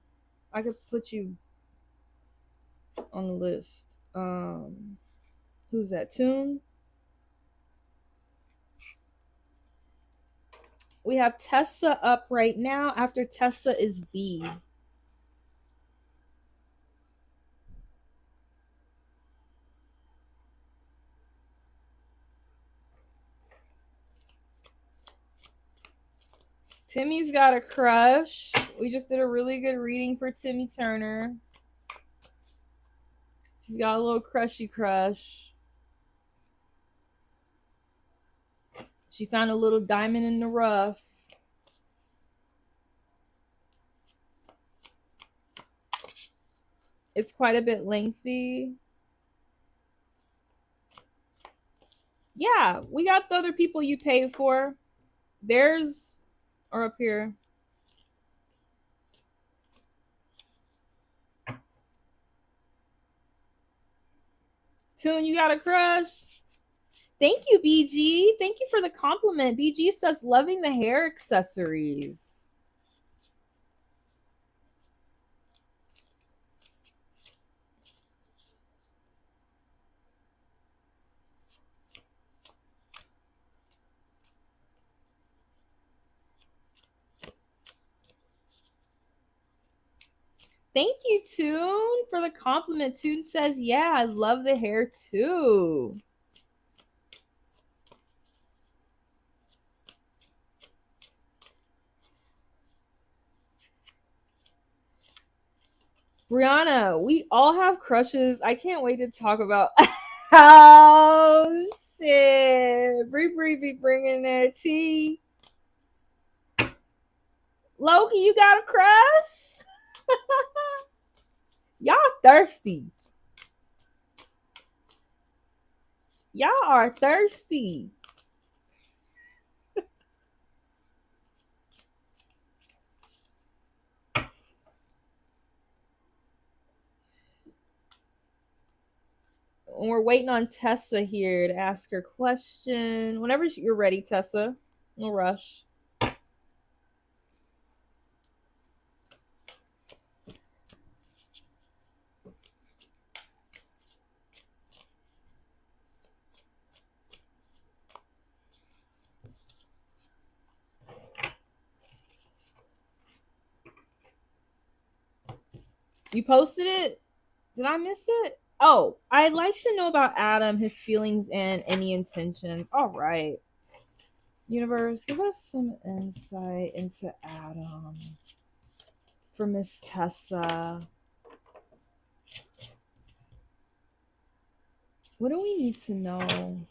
I could put you on the list. Who's that? Tune? We have Tessa up right now. After Tessa is B. Timmy's got a crush. We just did a really good reading for Timmy Turner. She's got a little crushy crush. She found a little diamond in the rough. It's quite a bit lengthy. Yeah, we got the other people you paid for. There's, or up here. Tune, you got a crush? Thank you, BG. Thank you for the compliment. BG says, loving the hair accessories. Thank you, Tune, for the compliment. Tune says, yeah, I love the hair too. Brianna, we all have crushes. I can't wait to talk about. Oh, shit. Bree be bringing that tea. Loki, you got a crush? Y'all thirsty. Y'all are thirsty. We're waiting on Tessa here to ask her question. Whenever you're ready, Tessa. No rush. You posted it? Did I miss it? Oh, I'd like to know about Adam, his feelings, and any intentions. All right. Universe, give us some insight into Adam for Miss Tessa. What do we need to know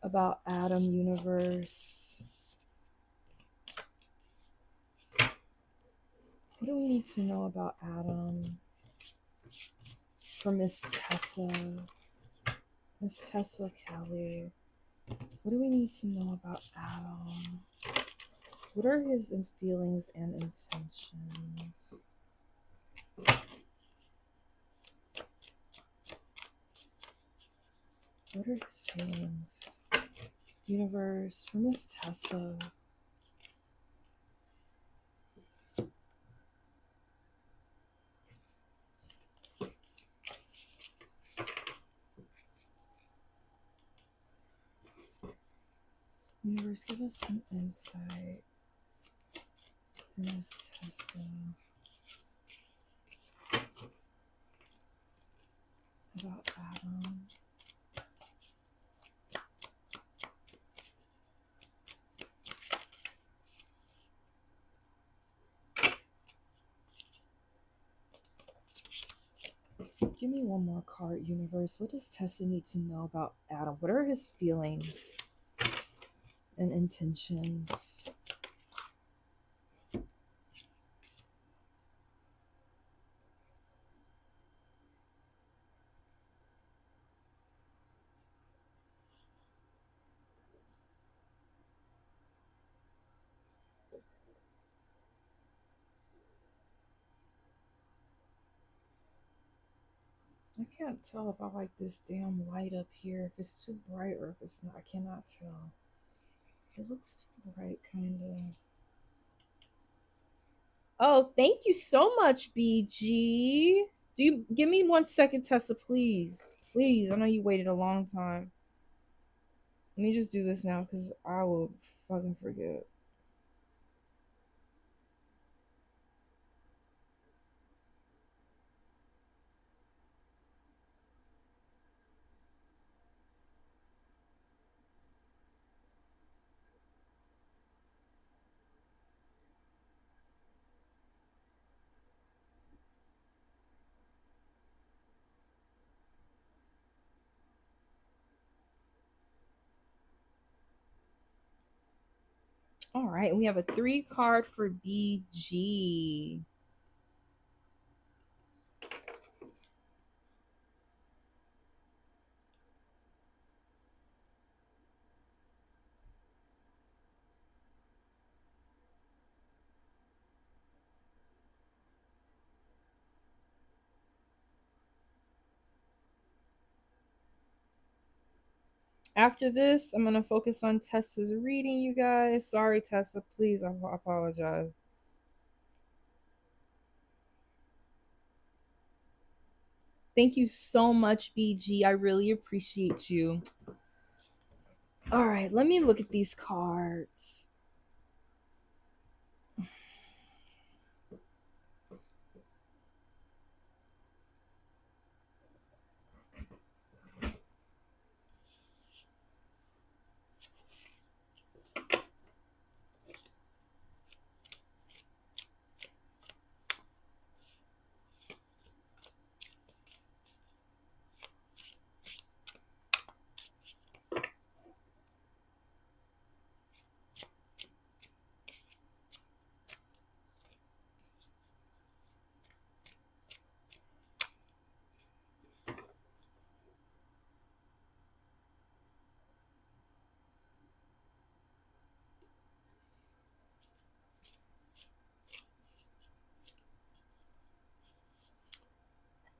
about Adam, Universe? What do we need to know about Adam for Miss Tessa? Miss Tessa Kelly. What do we need to know about Adam? What are his feelings and intentions? What are his feelings? Universe, for Miss Tessa. Universe, give us some insight. Miss Tessa. About Adam. Give me one more card, Universe. What does Tessa need to know about Adam? What are his feelings and intentions? I can't tell if I like this damn light up here, if it's too bright or if it's not. I cannot tell. It looks too bright, kind of. Oh, thank you so much, BG. Do you give me 1 second, Tessa, please? Please, I know you waited a long time. Let me just do this now because I will fucking forget. All right, we have a 3 card for BG. After this, I'm going to focus on Tessa's reading, you guys. Sorry, Tessa. Please, I apologize. Thank you so much, BG. I really appreciate you. All right, let me look at these cards.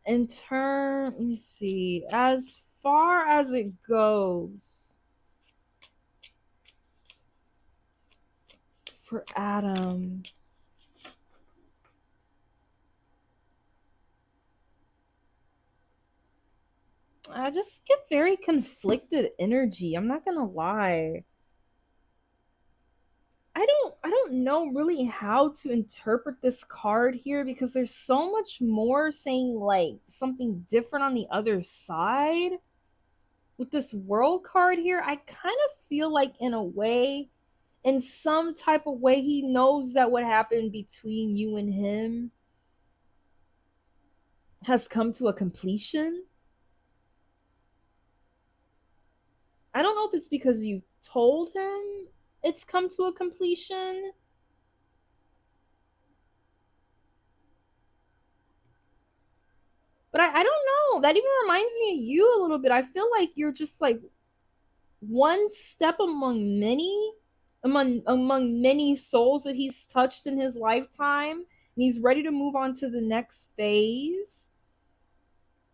In turn, let me see. As far as it goes for Adam, I just get very conflicted energy. I'm not gonna lie. I don't know really how to interpret this card here because there's so much more saying like something different on the other side. With this world card here, I kind of feel like in a way, in some type of way, he knows that what happened between you and him has come to a completion. I don't know if it's because you've told him it's come to a completion. But I don't know. That even reminds me of you a little bit. I feel like you're just like one step among many, among many souls that he's touched in his lifetime, and he's ready to move on to the next phase.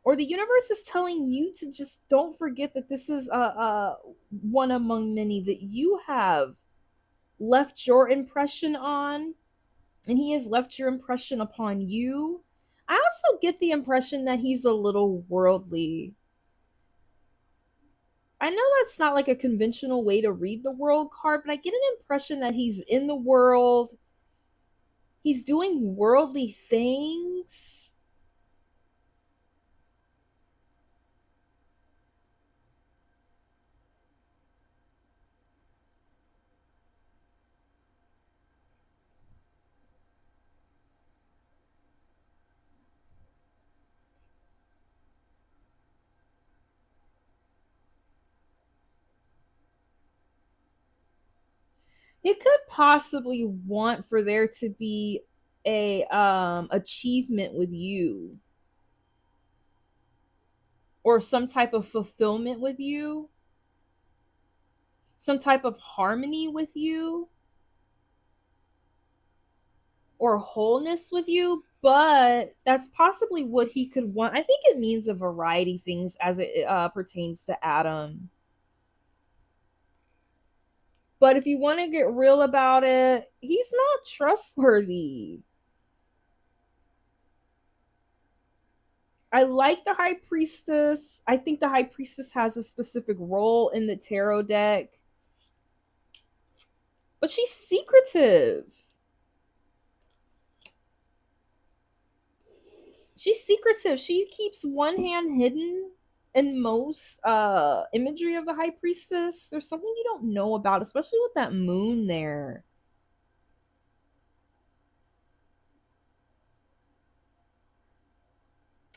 Or the universe is telling you to just don't forget that this is a one among many that you have left your impression on, and he has left your impression upon you. I also get the impression that he's a little worldly. I know that's not like a conventional way to read the world card, but I get an impression that he's in the world. He's doing worldly things. He could possibly want for there to be a achievement with you or some type of fulfillment with you, some type of harmony with you or wholeness with you, but that's possibly what he could want. I think it means a variety of things as it pertains to Adam. But if you want to get real about it, he's not trustworthy. I like the High Priestess. I think the High Priestess has a specific role in the tarot deck. But she's secretive. She's secretive. She keeps one hand hidden in most imagery of the High Priestess. There's something you don't know about, especially with that moon there.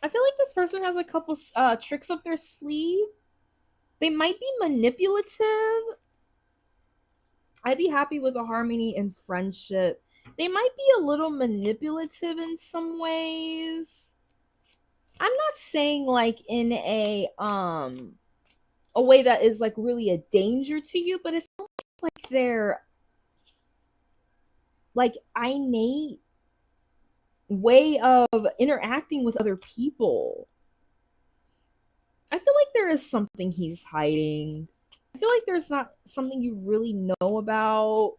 I feel like this person has a couple tricks up their sleeve. They might be manipulative. I'd be happy with a harmony and friendship. They might be a little manipulative in some ways. I'm not saying like in a way that is like really a danger to you, but it's almost like they're like innate way of interacting with other people. I feel like there is something he's hiding. I feel like there's not something you really know about.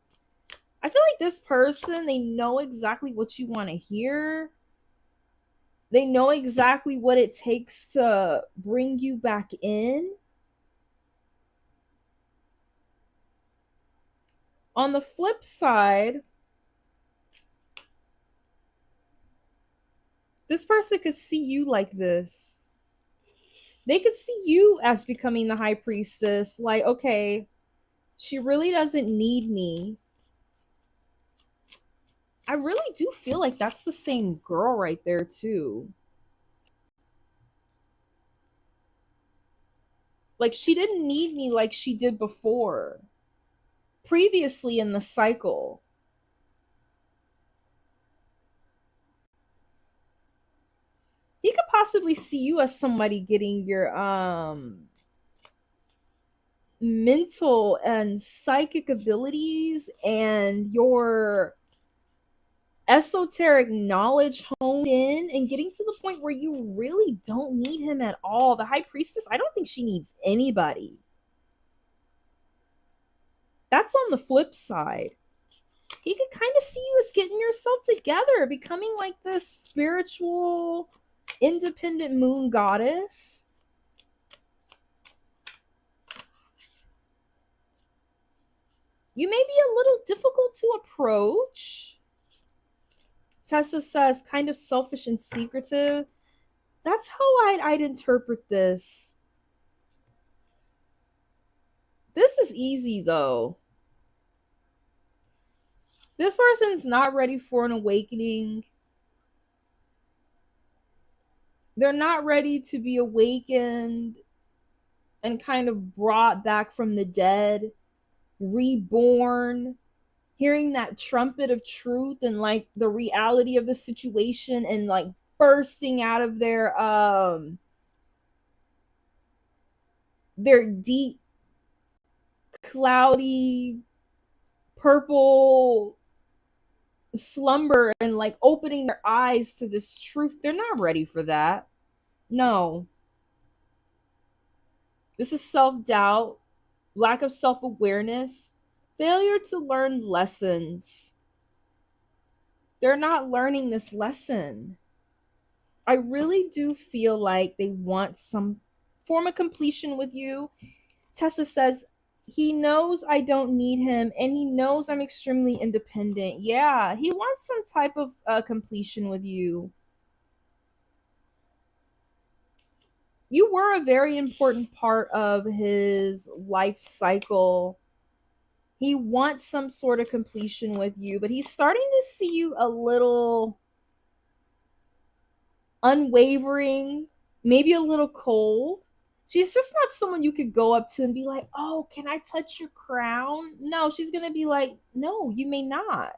I feel like this person, they know exactly what you want to hear. They know exactly what it takes to bring you back in. On the flip side, this person could see you like this. They could see you as becoming the high priestess. Like, okay, she really doesn't need me. I really do feel like that's the same girl right there, too. Like, she didn't need me like she did before, previously in the cycle. He could possibly see you as somebody getting your mental and psychic abilities and your esoteric knowledge honed in and getting to the point where you really don't need him at all. The high priestess, I don't think she needs anybody. That's on the flip side. He could kind of see you as getting yourself together, becoming like this spiritual, independent moon goddess. You may be a little difficult to approach. Tessa says, kind of selfish and secretive. That's how I'd interpret this. This is easy, though. This person's not ready for an awakening. They're not ready to be awakened and kind of brought back from the dead, reborn, hearing that trumpet of truth and like the reality of the situation and like bursting out of their deep cloudy purple slumber and like opening their eyes to this truth. They're not ready for that. No. This is self-doubt, lack of self-awareness, failure to learn lessons. They're not learning this lesson. I really do feel like they want some form of completion with you. Tessa says, he knows I don't need him and he knows I'm extremely independent. Yeah, he wants some type of completion with you. You were a very important part of his life cycle. He wants some sort of completion with you, but he's starting to see you a little unwavering, maybe a little cold. She's just not someone you could go up to and be like, oh, can I touch your crown? No, she's going to be like, no, you may not.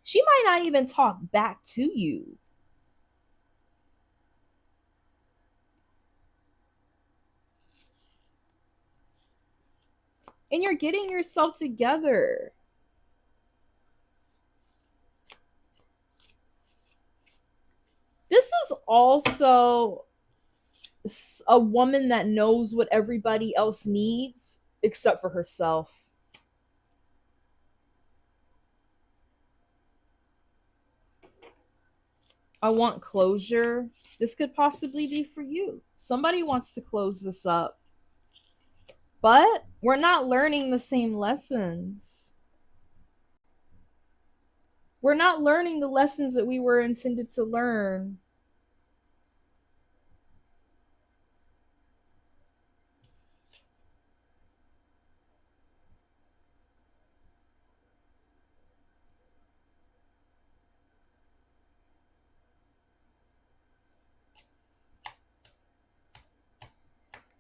She might not even talk back to you. And you're getting yourself together. This is also a woman that knows what everybody else needs except for herself. I want closure. This could possibly be for you. Somebody wants to close this up. But we're not learning the same lessons. We're not learning the lessons that we were intended to learn.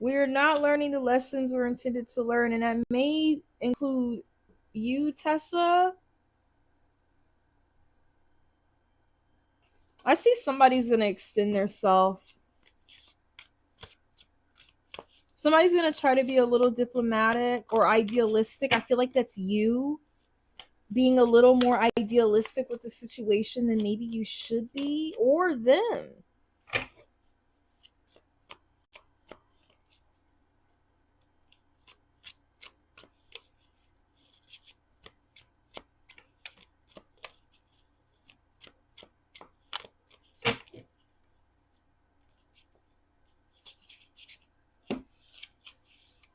We're not learning the lessons we're intended to learn, and that may include you, Tessa, I see somebody's going to extend their self. Somebody's going to try to be a little diplomatic or idealistic. I feel like that's you being a little more idealistic with the situation than maybe you should be, or them.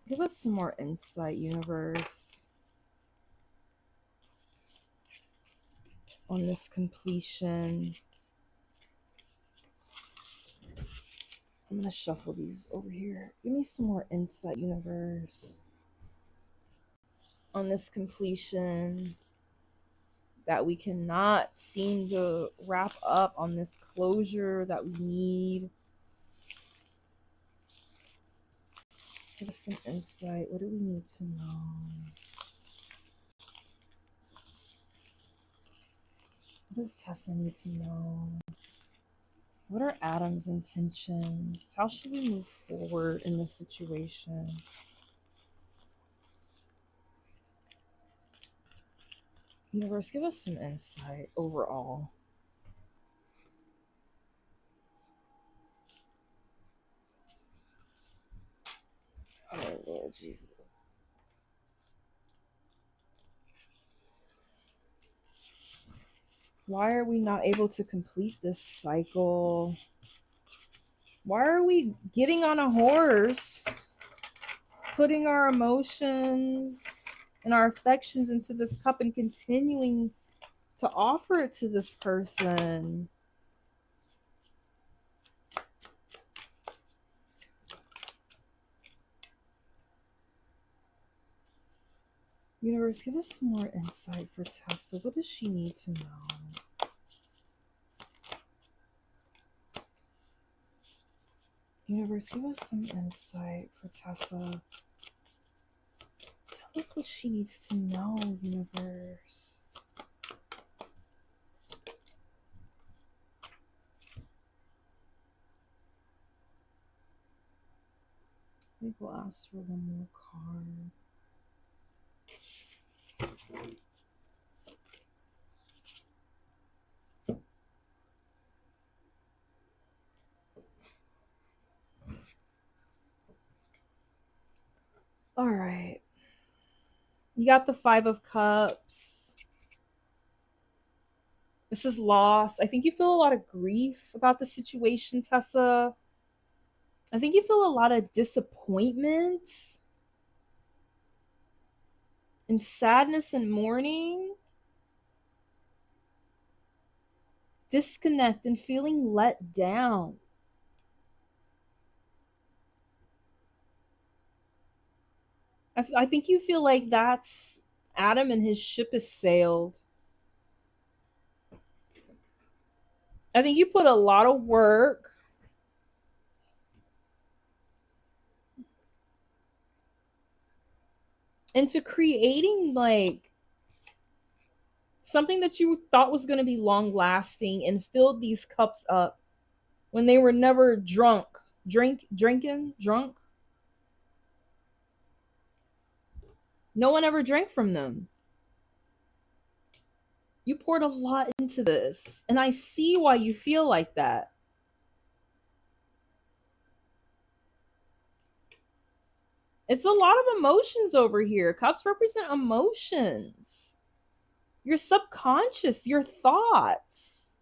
Give us some more insight, universe, on this completion. I'm going to shuffle these over here. Give me some more insight, universe, on this completion that we cannot seem to wrap up, on this closure that we need. Give us some insight. What do we need to know? What does Tessa need to know? What are Adam's intentions? How should we move forward in this situation? Universe, give us some insight overall. Oh, Lord Jesus. Why are we not able to complete this cycle? Why are we getting on a horse, putting our emotions and our affections into this cup and continuing to offer it to this person? Universe, give us some more insight for Tessa. What does she need to know? Universe, give us some insight for Tessa. Tell us what she needs to know, universe. I think we'll ask for one more card. All right. You got the Five of Cups. This is loss. I think you feel a lot of grief about the situation, Tessa. I think you feel a lot of disappointment and sadness and mourning. Disconnect and feeling let down. I think you feel like that's Adam and his ship has sailed. I think you put a lot of work into creating like something that you thought was going to be long lasting and filled these cups up when they were never drunk. Drunk. No one ever drank from them. You poured a lot into this, and I see why you feel like that. It's a lot of emotions over here. Cups represent emotions. Your subconscious, your thoughts.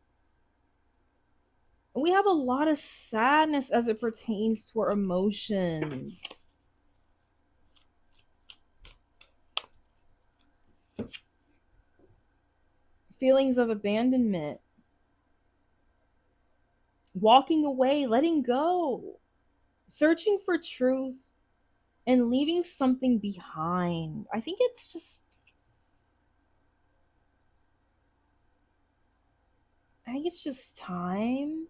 And we have a lot of sadness as it pertains to our emotions. Feelings of abandonment. Walking away, letting go. Searching for truth and leaving something behind. I think it's just time.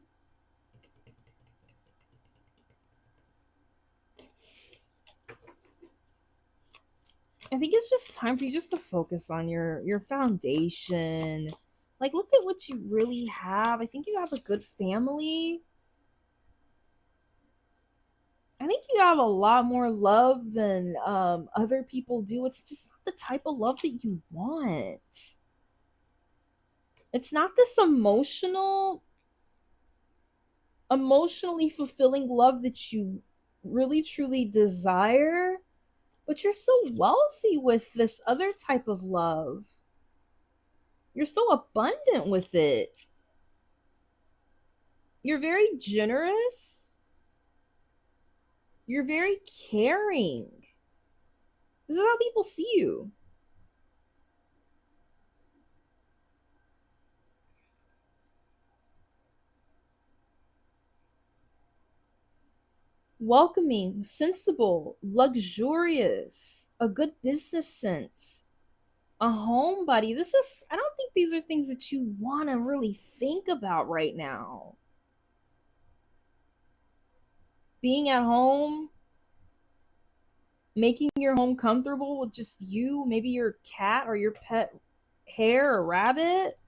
I think it's just time for you just to focus on your foundation. Like, look at what you really have. I think you have a good family. I think you have a lot more love than other people do. It's just not the type of love that you want. It's not this emotionally fulfilling love that you really truly desire, but you're so wealthy with this other type of love. You're so abundant with it. You're very generous. You're very caring. This is how people see you. Welcoming, sensible, luxurious, a good business sense, a homebody. I don't think these are things that you want to really think about right now. Being at home, making your home comfortable with just you, maybe your cat or your pet hare or rabbit.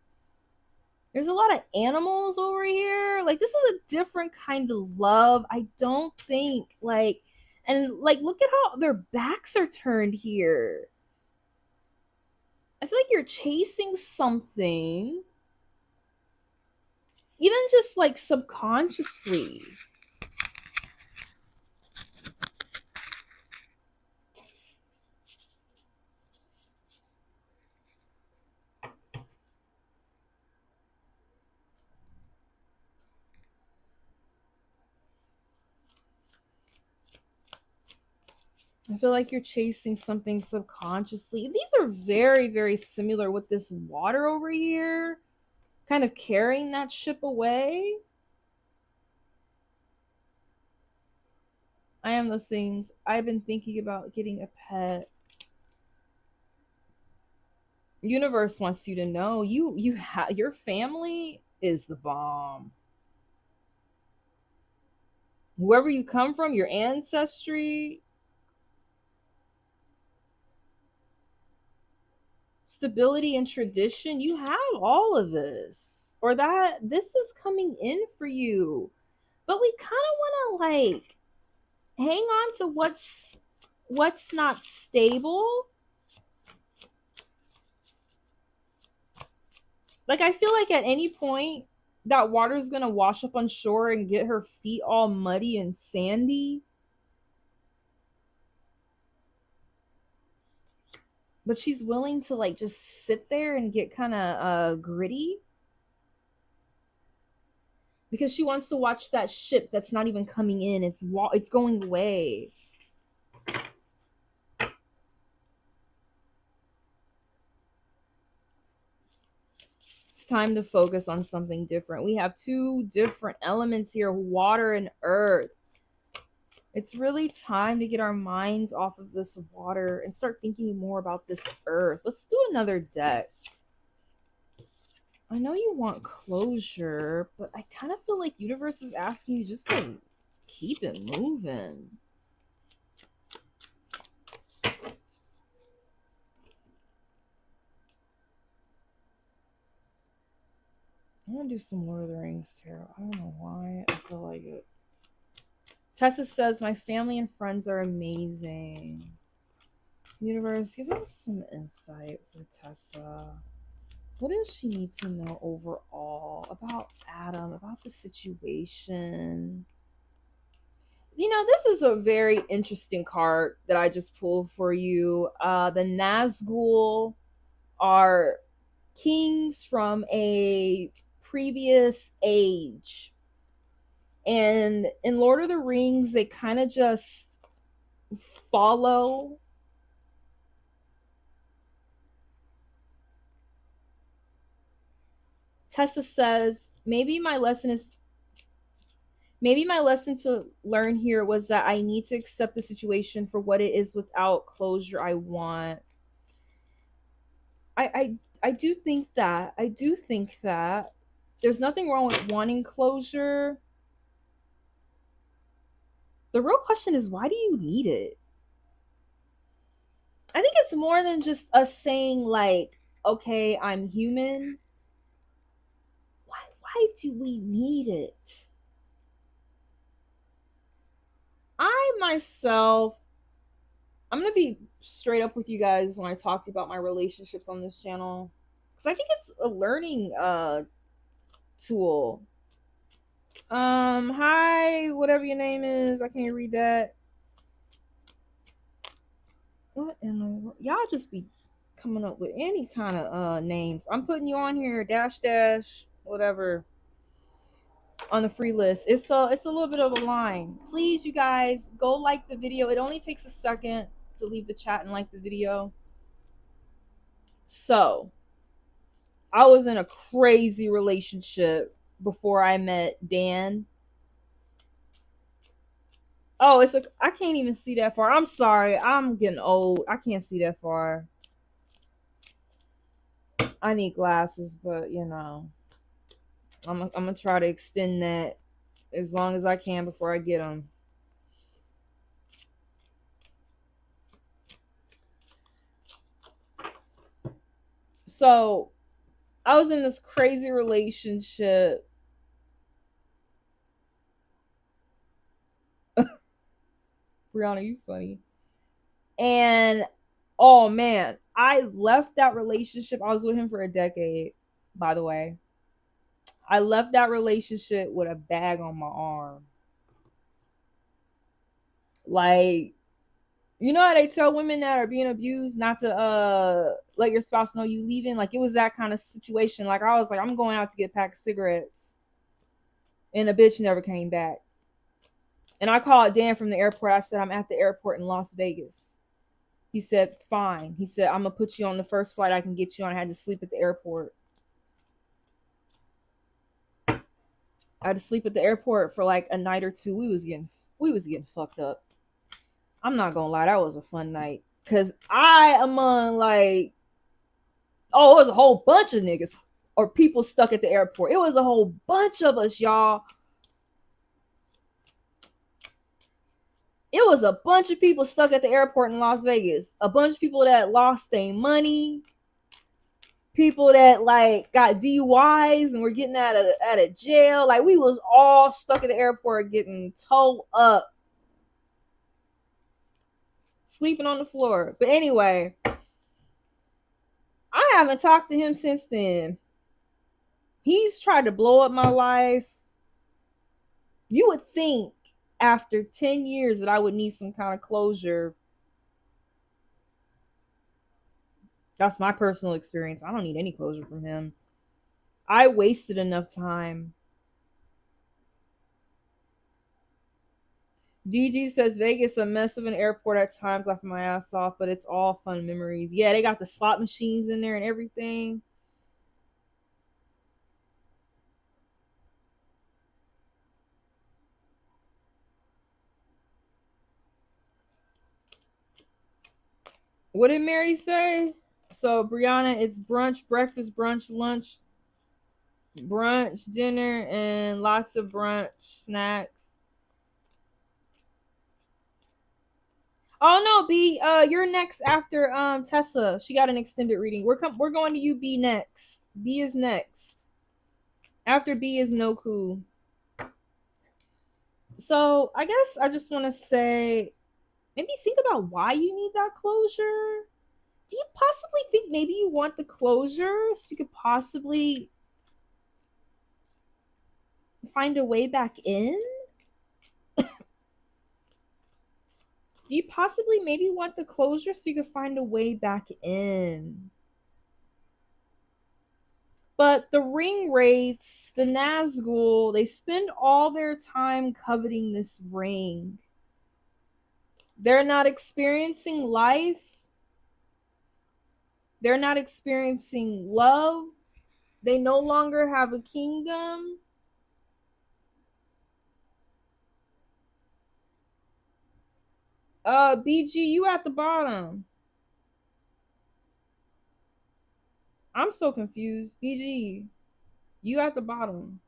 There's a lot of animals over here. Like, this is a different kind of love. I don't think, like, and like, look at how their backs are turned here. I feel like you're chasing something, even just like subconsciously. I feel like you're chasing something subconsciously. These are very, very similar with this water over here, kind of carrying that ship away. I am those things. I've been thinking about getting a pet. Universe wants you to know your family is the bomb. Wherever you come from, your ancestry, stability and tradition, you have all of this. Or that this is coming in for you. But we kind of want to like hang on to what's not stable. Like, I feel like at any point that water's gonna wash up on shore and get her feet all muddy and sandy. But she's willing to like just sit there and get kind of gritty because she wants to watch that ship that's not even coming in. It's going away. It's time to focus on something different. We have two different elements here, water and earth. It's really time to get our minds off of this water and start thinking more about this earth. Let's do another deck. I know you want closure, but I kind of feel like universe is asking you just to keep it moving. I'm gonna do some Lord of the Rings tarot. I don't know why. I feel like it. Tessa says, my family and friends are amazing. Universe, give us some insight for Tessa. What does she need to know overall about Adam, about the situation? You know, this is a very interesting card that I just pulled for you. The Nazgul are kings from a previous age. And in Lord of the Rings, they kind of just follow. Tessa says, maybe my lesson to learn here was that I need to accept the situation for what it is without closure I want. I do think that. I do think that there's nothing wrong with wanting closure. The real question is, why do you need it? I think it's more than just us saying like, okay, I'm human. Why do we need it? I myself, I'm gonna be straight up with you guys when I talked about my relationships on this channel. Because I think it's a learning tool. Hi, whatever your name is. I can't read that. What in the world? Y'all just be coming up with any kind of names. I'm putting you on here, dash dash, whatever, on the free list. It's a little bit of a line. Please, you guys, go like the video. It only takes a second to leave the chat and like the video. So, I was in a crazy relationship before I met Dan. Oh, I can't even see that far. I'm sorry. I'm getting old. I can't see that far. I need glasses, but you know, I'm gonna try to extend that as long as I can before I get them. So, I was in this crazy relationship. Brianna, you funny. And oh man, I left that relationship. I was with him for a decade, by the way. I left that relationship with a bag on my arm. Like, you know how they tell women that are being abused not to let your spouse know you leaving? Like, it was that kind of situation. Like, I was like, I'm going out to get a pack of cigarettes. And the bitch never came back. And I called Dan from the airport. I said, I'm at the airport in Las Vegas. He said, fine. He said, I'm going to put you on the first flight I can get you on. I had to sleep at the airport. I had to sleep at the airport for like a night or two. We was getting fucked up. I'm not gonna lie, that was a fun night. Cause I among like, oh, it was a whole bunch of niggas or people stuck at the airport. It was a whole bunch of us, y'all. It was a bunch of people stuck at the airport in Las Vegas. A bunch of people that lost their money. People that like got DUIs and were getting out of jail. Like, we was all stuck at the airport getting towed up, sleeping on the floor. But anyway, I haven't talked to him since then. He's tried to blow up my life. You would think after 10 years that I would need some kind of closure. That's my personal experience. I don't need any closure from him. I wasted enough time. DG says Vegas a mess of an airport at times. Laughing my ass off, but it's all fun memories. Yeah, they got the slot machines in there and everything. What did Mary say? So, Brianna, it's brunch, breakfast, brunch, lunch, brunch, dinner, and lots of brunch snacks. Oh no, B, you're next after Tessa. She got an extended reading. We're going to you, B, next. B is next. After B is Noku. So I guess I just want to say, maybe think about why you need that closure. Do you possibly think maybe you want the closure so you could possibly find a way back in? Do you possibly maybe want the closure so you could find a way back in? But the ring wraiths, the Nazgul, they spend all their time coveting this ring. They're not experiencing life. They're not experiencing love. They no longer have a kingdom. BG, you at the bottom. I'm so confused. BG, you at the bottom.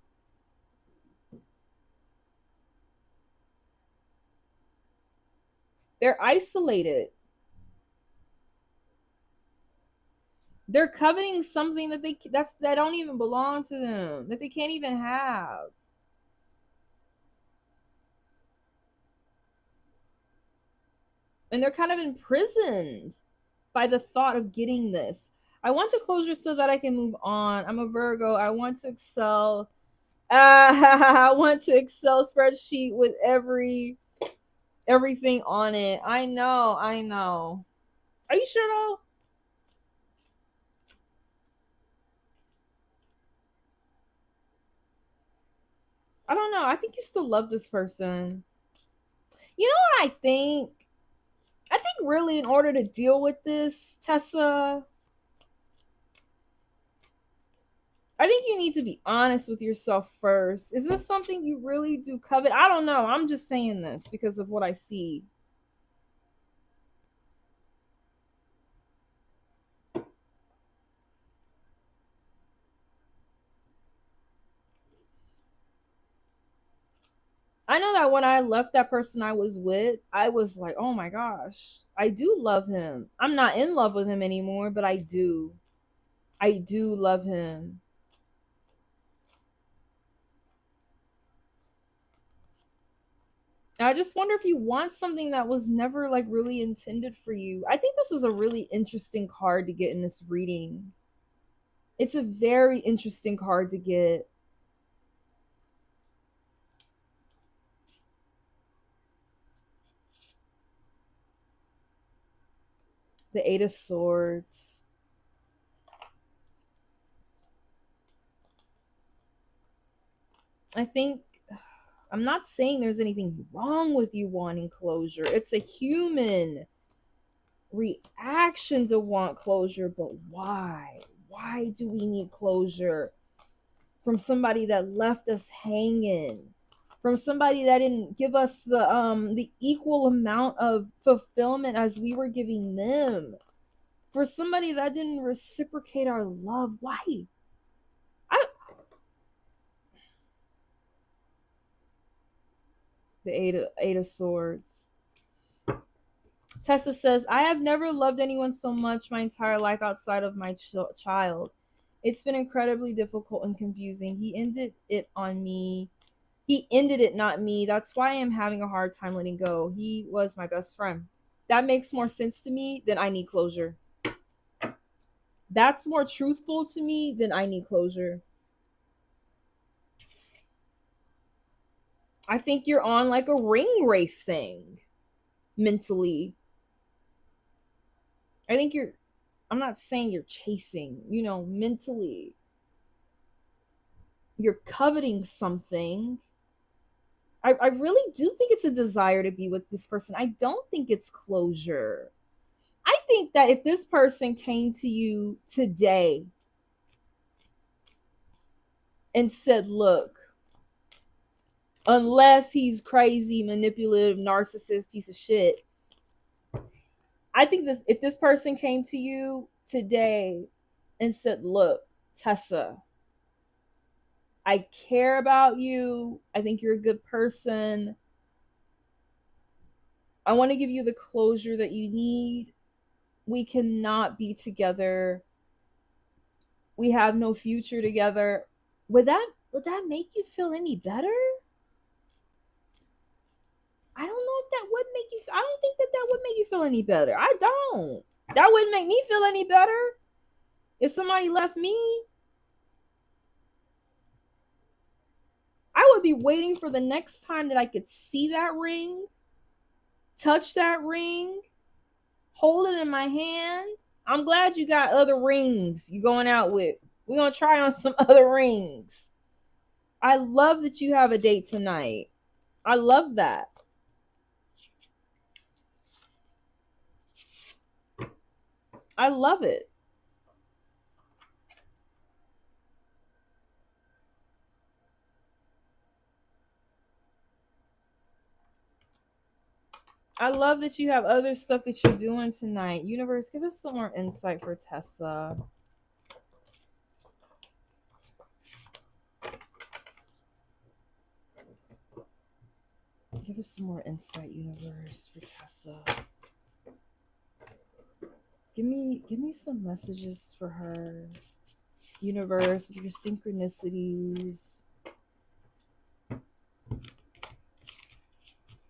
They're isolated. They're coveting something that that don't even belong to them, that they can't even have. And they're kind of imprisoned by the thought of getting this. I want the closure so that I can move on. I'm a Virgo. I want to excel. I want to Excel spreadsheet with everything on it. I know. I know. Are you sure though? I don't know. I think you still love this person. You know what I think? I think really in order to deal with this, Tessa, I think you need to be honest with yourself first. Is this something you really do covet? I don't know. I'm just saying this because of what I see. I know that when I left that person I was with, I was like, oh my gosh, I do love him. I'm not in love with him anymore, but I do. I do love him. I just wonder if you want something that was never like really intended for you. I think this is a really interesting card to get in this reading. It's a very interesting card to get. The Eight of Swords. I think I'm not saying there's anything wrong with you wanting closure. It's a human reaction to want closure, but why? Why do we need closure from somebody that left us hanging? From somebody that didn't give us the equal amount of fulfillment as we were giving them. For somebody that didn't reciprocate our love. Why? I the eight of swords. Tessa says, I have never loved anyone so much my entire life outside of my child. It's been incredibly difficult and confusing. He ended it on me. He ended it, not me. That's why I'm having a hard time letting go. He was my best friend. That makes more sense to me than I need closure. That's more truthful to me than I need closure. I think you're on like a ring wraith thing mentally. I think I'm not saying you're chasing, mentally. You're coveting something. I really do think it's a desire to be with this person. I don't think it's closure. I think that if this person came to you today and said, look, unless he's crazy, manipulative, narcissist, piece of shit, I think this if this person came to you today and said, look, Tessa, I care about you. I think you're a good person. I want to give you the closure that you need. We cannot be together. We have no future together. Would that make you feel any better? I don't know if that would make you. I don't think that would make you feel any better. I don't. That wouldn't make me feel any better. If somebody left me, I would be waiting for the next time that I could see that ring, touch that ring, hold it in my hand. I'm glad you got other rings you going out with. We're going to try on some other rings. I love that you have a date tonight. I love that. I love it. I love that you have other stuff that you're doing tonight. Universe, give us some more insight for Tessa. Give us some more insight, universe, for Tessa. Give me some messages for her. Universe, your synchronicities and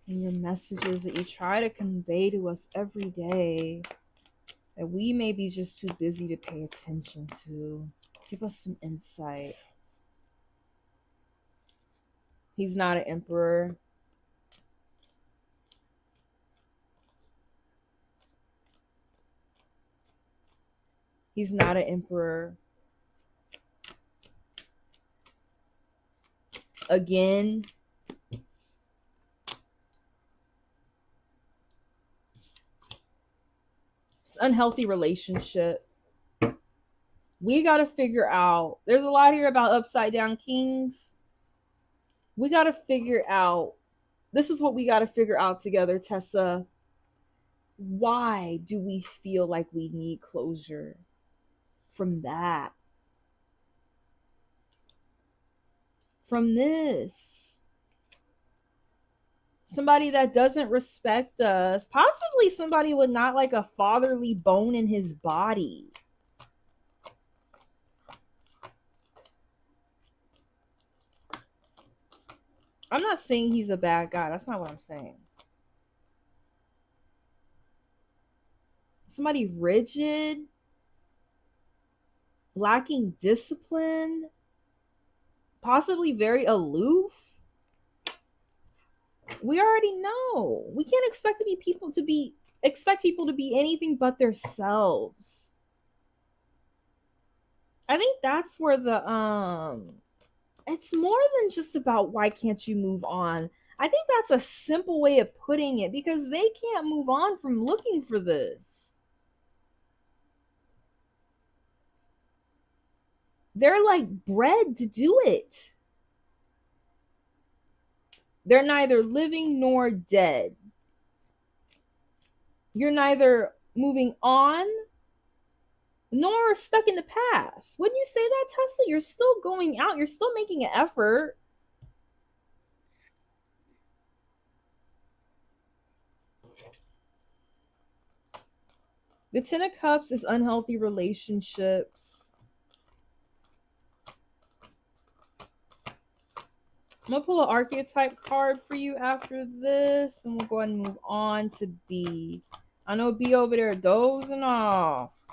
your messages that you try to convey to us every day that we may be just too busy to pay attention to. Give us some insight. He's not an emperor. He's not an emperor. Again, it's an unhealthy relationship. We got to figure out, there's a lot here about upside down kings. We got to figure out, this is what we got to figure out together, Tessa. Why do we feel like we need closure from that? From this? Somebody that doesn't respect us, possibly somebody with not like a fatherly bone in his body. I'm not saying he's a bad guy. That's not what I'm saying. Somebody rigid, lacking discipline, possibly very aloof. We already know. We can't expect people to be anything but themselves. I think that's where it's more than just about why can't you move on. I think that's a simple way of putting it, because they can't move on from looking for this. They're like bred to do it. They're neither living nor dead. You're neither moving on nor stuck in the past. Wouldn't you say that, Tesla? You're still going out. You're still making an effort. The Ten of Cups is unhealthy relationships. I'm going to pull an archetype card for you after this, and we'll go ahead and move on to B. I know B over there dozing off.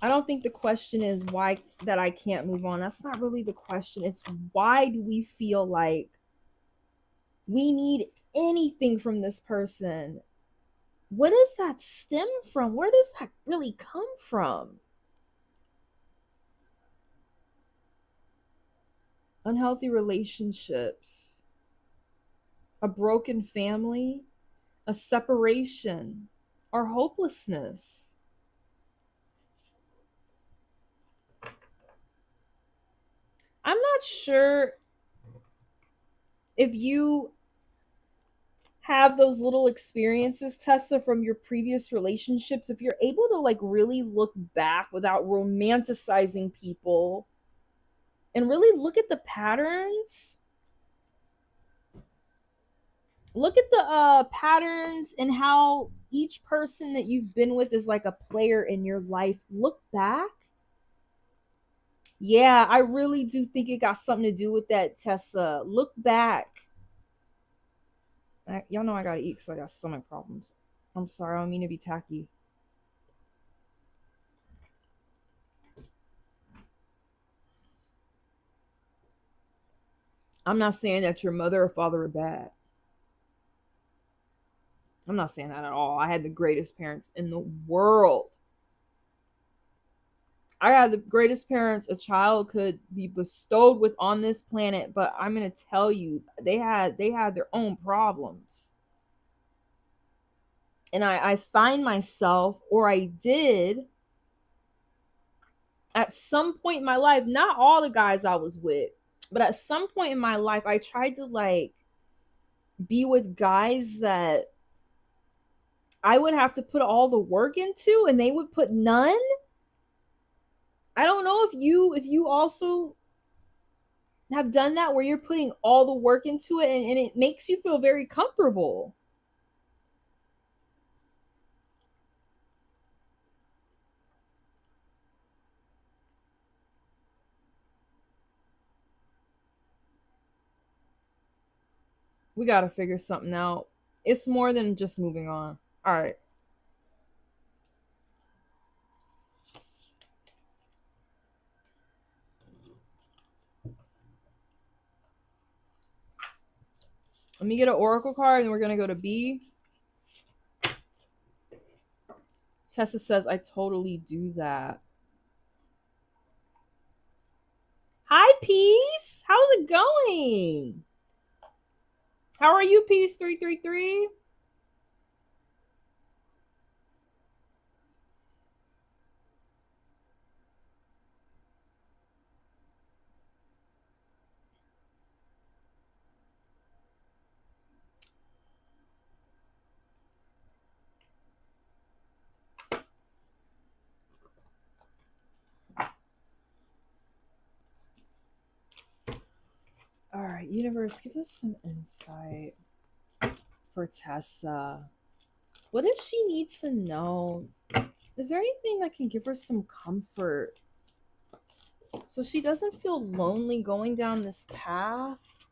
I don't think the question is why that I can't move on. That's not really the question. It's why do we feel like we need anything from this person? What does that stem from? Where does that really come from? Unhealthy relationships, a broken family, a separation, or hopelessness. I'm not sure if you have those little experiences, Tessa, from your previous relationships, if you're able to like really look back without romanticizing people and really look at the patterns. Look at the patterns and how each person that you've been with is like a player in your life. Look back. Yeah, I really do think it got something to do with that, Tessa. Look back. Y'all know I gotta eat because I got stomach problems. I'm sorry, I don't mean to be tacky. I'm not saying that your mother or father are bad. I'm not saying that at all. I had the greatest parents in the world. I had the greatest parents a child could be bestowed with on this planet, but I'm gonna tell you, they had their own problems. And I find myself, or I did, at some point in my life, not all the guys I was with, but at some point in my life, I tried to like be with guys that I would have to put all the work into and they would put none. I don't know if you also have done that, where you're putting all the work into it and it makes you feel very comfortable. We gotta figure something out. It's more than just moving on. All right. Let me get an oracle card and we're gonna go to B. Tessa says, I totally do that. Hi, Peace. How's it going? How are you, Peace 333? All right, universe, give us some insight for Tessa. What does she need to know? Is there anything that can give her some comfort so she doesn't feel lonely going down this path?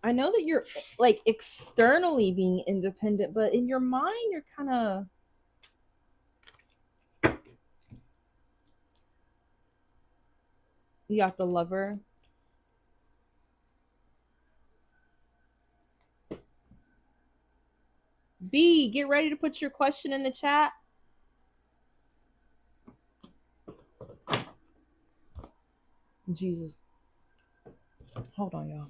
I know that you're like externally being independent, but in your mind, you're kind of. You got the Lover. B, get ready to put your question in the chat. Jesus. Hold on, y'all.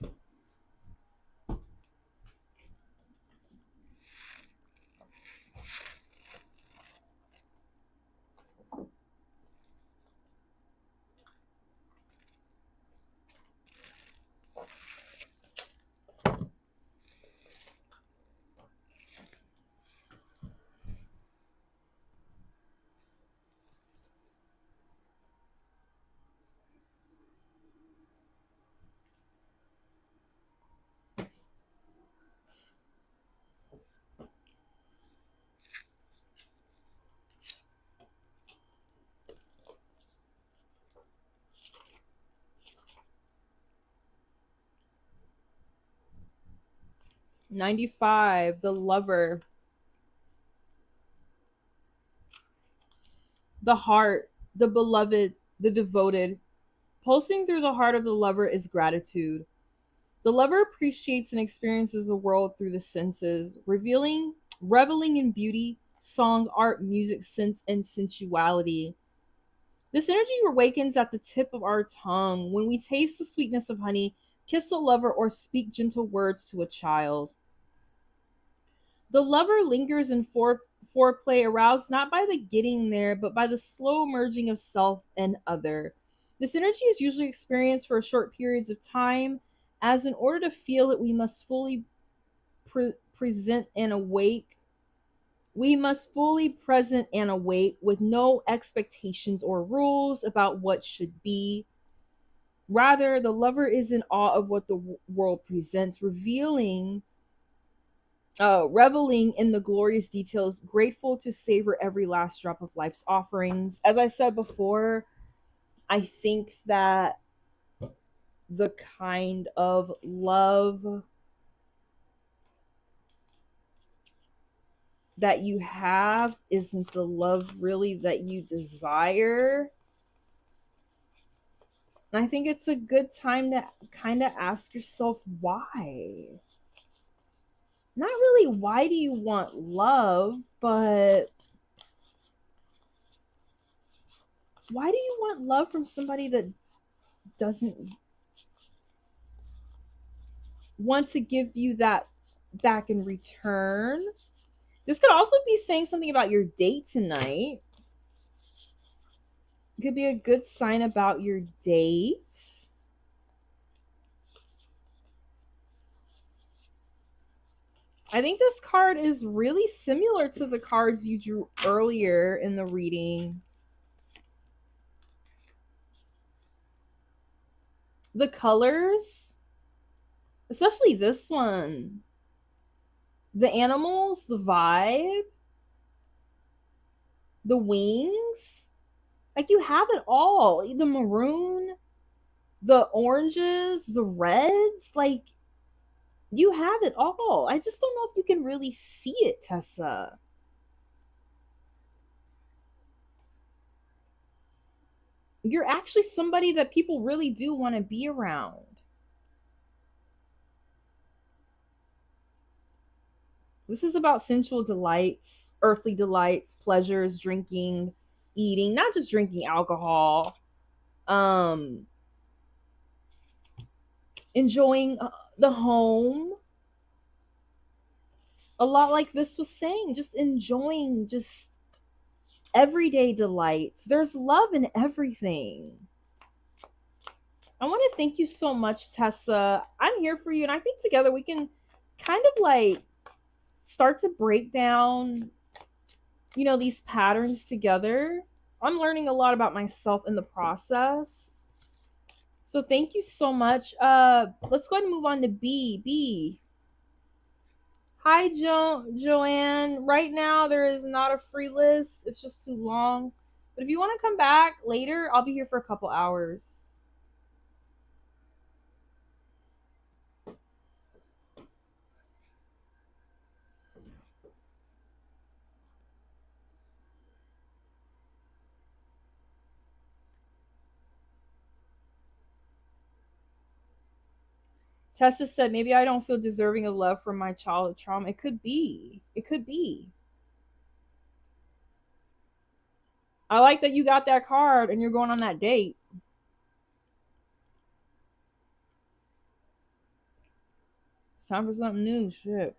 $95, the Lover. The heart, the beloved, the devoted. Pulsing through the heart of the Lover is gratitude. The Lover appreciates and experiences the world through the senses, reveling in beauty, song, art, music, sense, and sensuality. This energy awakens at the tip of our tongue when we taste the sweetness of honey, kiss a lover, or speak gentle words to a child. The Lover lingers in foreplay, aroused not by the getting there, but by the slow merging of self and other. This energy is usually experienced for short periods of time, as in order to feel it, we must fully present and awake. We must fully present and awake with no expectations or rules about what should be. Rather, the Lover is in awe of what the world presents, reveling in the glorious details, grateful to savor every last drop of life's offerings. As I said before, I think that the kind of love that you have isn't the love really that you desire. And I think it's a good time to kind of ask yourself why. Not really why do you want love, but why do you want love from somebody that doesn't want to give you that back in return? This could also be saying something about your date tonight. It could be a good sign about your date. I think this card is really similar to the cards you drew earlier in the reading. The colors, especially this one. The animals, the vibe, the wings. Like you have it all. The maroon, the oranges, the reds, like you have it all. I just don't know if you can really see it, Tessa. You're actually somebody that people really do want to be around. This is about sensual delights, earthly delights, pleasures, drinking, eating, not just drinking alcohol. Um enjoying the home. A lot like this was saying, just enjoying just everyday delights. There's love in everything. I want to thank you so much, Tessa. I'm here for you, and I think together we can kind of like start to break down, these patterns together. I'm learning a lot about myself in the process. So thank you so much. Let's go ahead and move on to B. B. Hi, Joanne. Right now, there is not a free list. It's just too long. But if you want to come back later, I'll be here for a couple hours. Tessa said, maybe I don't feel deserving of love from my childhood trauma. It could be. It could be. I like that you got that card and you're going on that date. It's time for something new. Shit.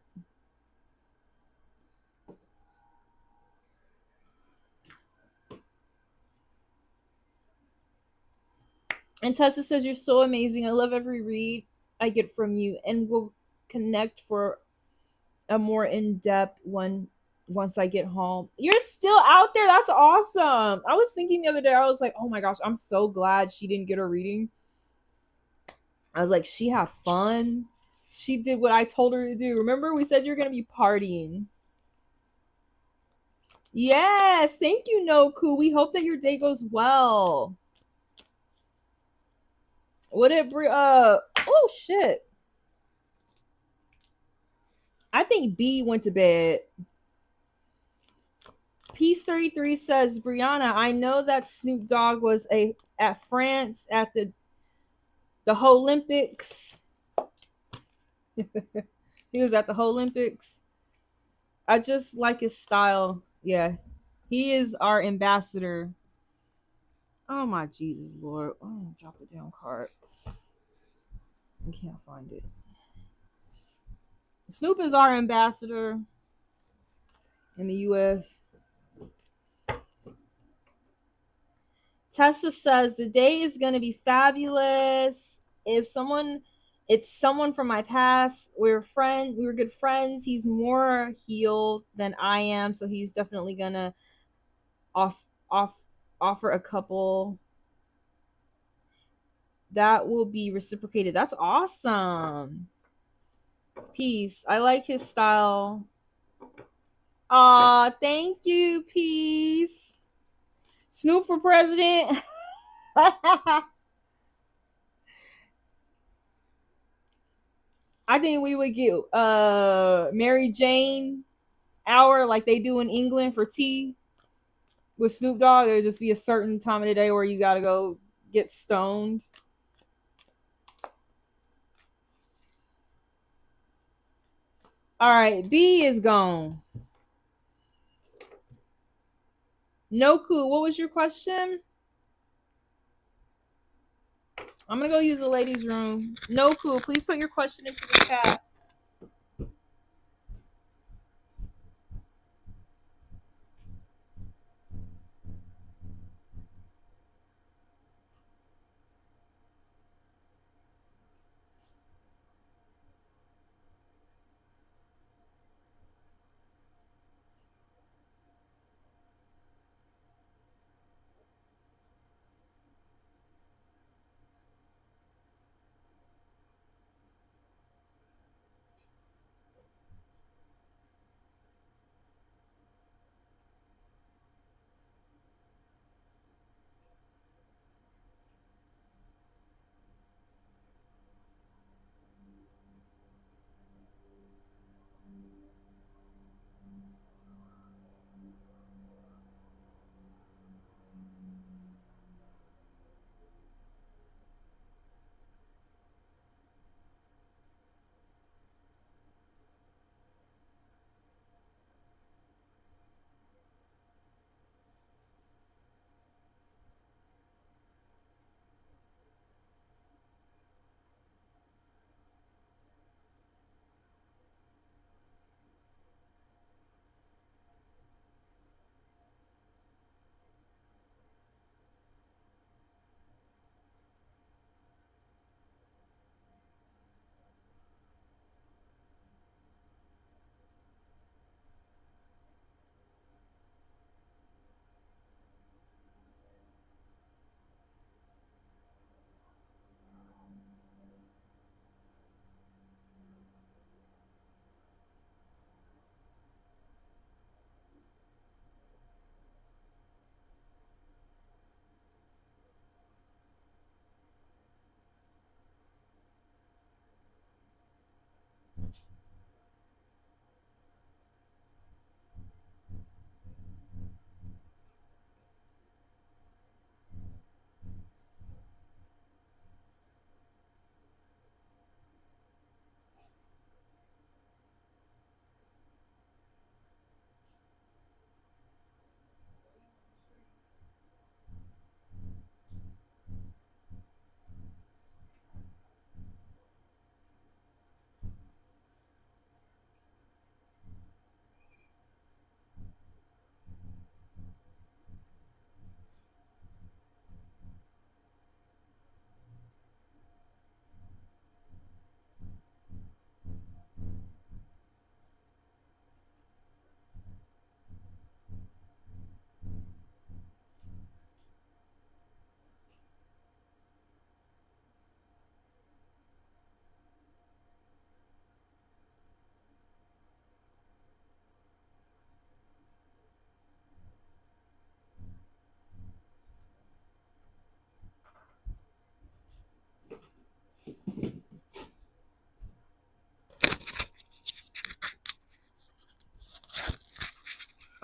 And Tessa says, you're so amazing. I love every read I get from you, and we'll connect for a more in-depth one once I get home. You're still out there. That's awesome. I was thinking the other day, I was like, oh my gosh, I'm so glad she didn't get a reading. I was like, she had fun. She did what I told her to do. Remember, we said you're going to be partying. Yes, thank you, Noku. We hope that your day goes well. What it oh shit. I think B went to bed. Piece 33 says, Brianna, I know that Snoop Dogg was at France at the Olympics. He was at the Olympics. I just like his style. Yeah. He is our ambassador. Oh my Jesus Lord. Oh, drop it down card. I can't find it. Snoop is our ambassador in the US. Tessa says the day is going to be fabulous. It's someone from my past. We were good friends. He's more healed than I am, so he's definitely going to offer a couple that will be reciprocated. That's awesome. Peace. I like his style. Aw, thank you, Peace. Snoop for president. I think we would get Mary Jane hour like they do in England for tea with Snoop Dogg. There'd just be a certain time of the day where you gotta go get stoned. All right, B is gone. Noku, what was your question? I'm gonna go use the ladies' room. Noku, please put your question into the chat.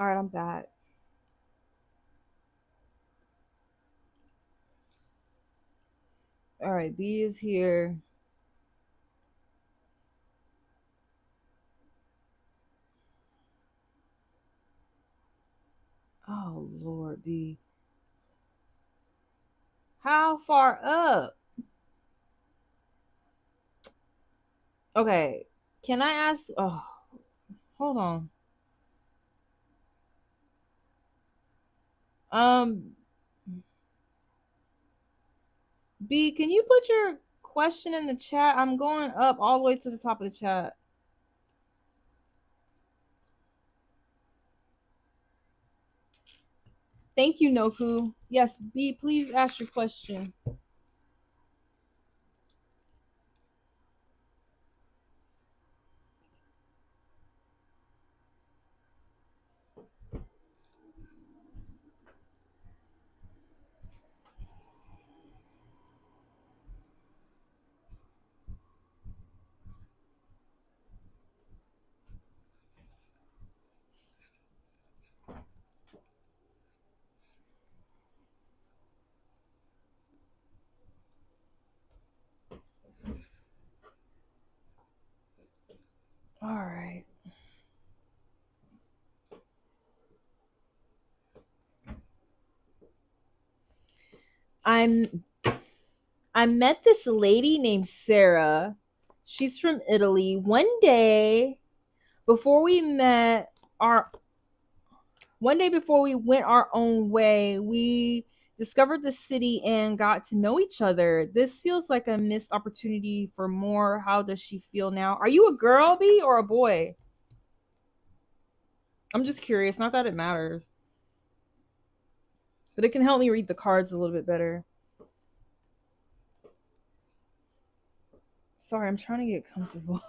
All right, I'm back. All right, B is here. Oh, Lord, B. How far up? Okay, can I ask? Oh, hold on. Um, B, can you put your question in the chat? I'm going up all the way to the top of the chat. Thank you, Noku. Yes, B, please ask your question. All right. I met this lady named Sarah. She's from Italy. Before we met our one day before we went our own way, we discovered the city and got to know each other. This feels like a missed opportunity for more. How does she feel now? Are you a girl, B, or a boy? I'm just curious. Not that it matters, but it can help me read the cards a little bit better. Sorry, I'm trying to get comfortable.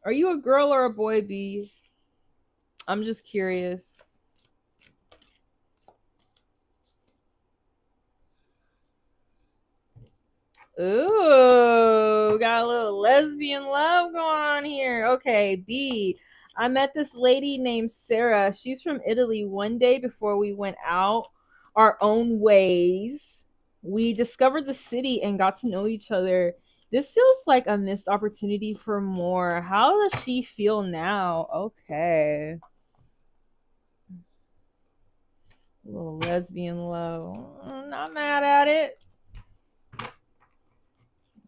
Are you a girl or a boy, B? I'm just curious. Ooh, got a little lesbian love going on here. Okay, B. I met this lady named Sarah. She's from Italy. One day before we went out our own ways, we discovered the city and got to know each other. This feels like a missed opportunity for more. How does she feel now? Okay. A little lesbian love. I'm not mad at it.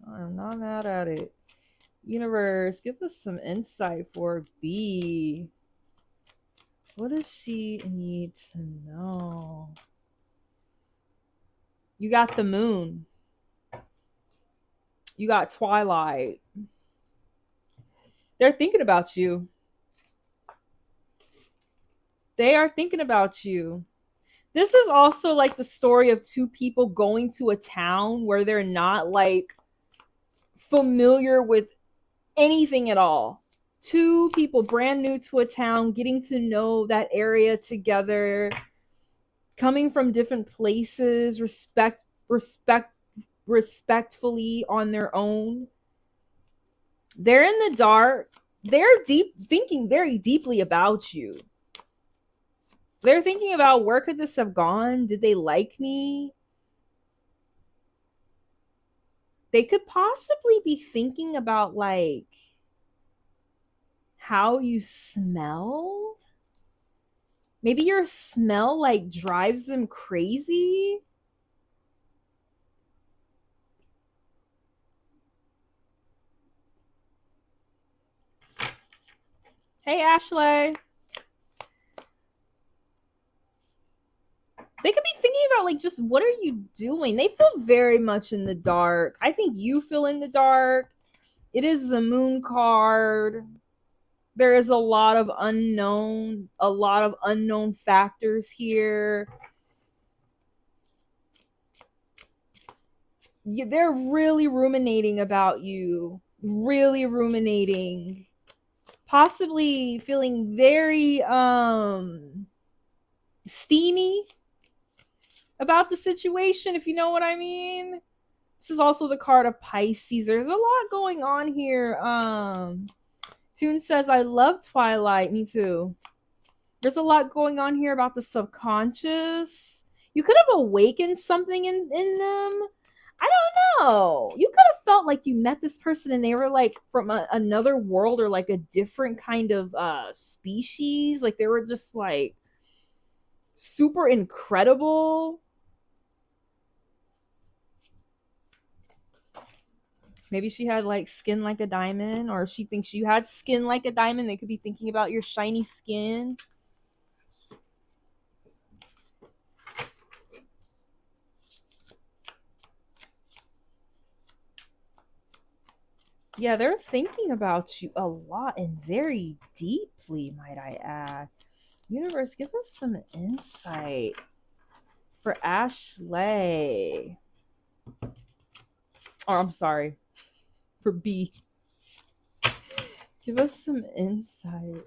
I'm not mad at it. Universe, give us some insight for B. What does she need to know? You got the moon. You got Twilight. They're thinking about you. They are thinking about you. This is also like the story of two people going to a town where they're not like familiar with anything at all. Two people brand new to a town, getting to know that area together, coming from different places, respectfully on their own. They're in the dark. They're thinking very deeply about you. They're thinking about, where could this have gone? Did they like me? They could possibly be thinking about like how you smelled. Maybe your smell like drives them crazy. Hey, Ashley. They could be thinking about like, just what are you doing? They feel very much in the dark. I think you feel in the dark. It is the moon card. There is a lot of unknown factors here. They're really ruminating about you. Really ruminating. Possibly feeling very steamy about the situation, if you know what I mean. This is also the card of Pisces. There's a lot going on here. Tune says, I love Twilight. Me too. There's a lot going on here about the subconscious. You could have awakened something in them. I don't know. You could have felt like you met this person and they were like from another world or like a different kind of species. Like they were just like super incredible. Maybe she had like skin like a diamond, or she thinks you had skin like a diamond. They could be thinking about your shiny skin. Yeah, they're thinking about you a lot and very deeply, might I add. Universe, give us some insight for Ashley. Or I'm sorry, for B. Give us some insight.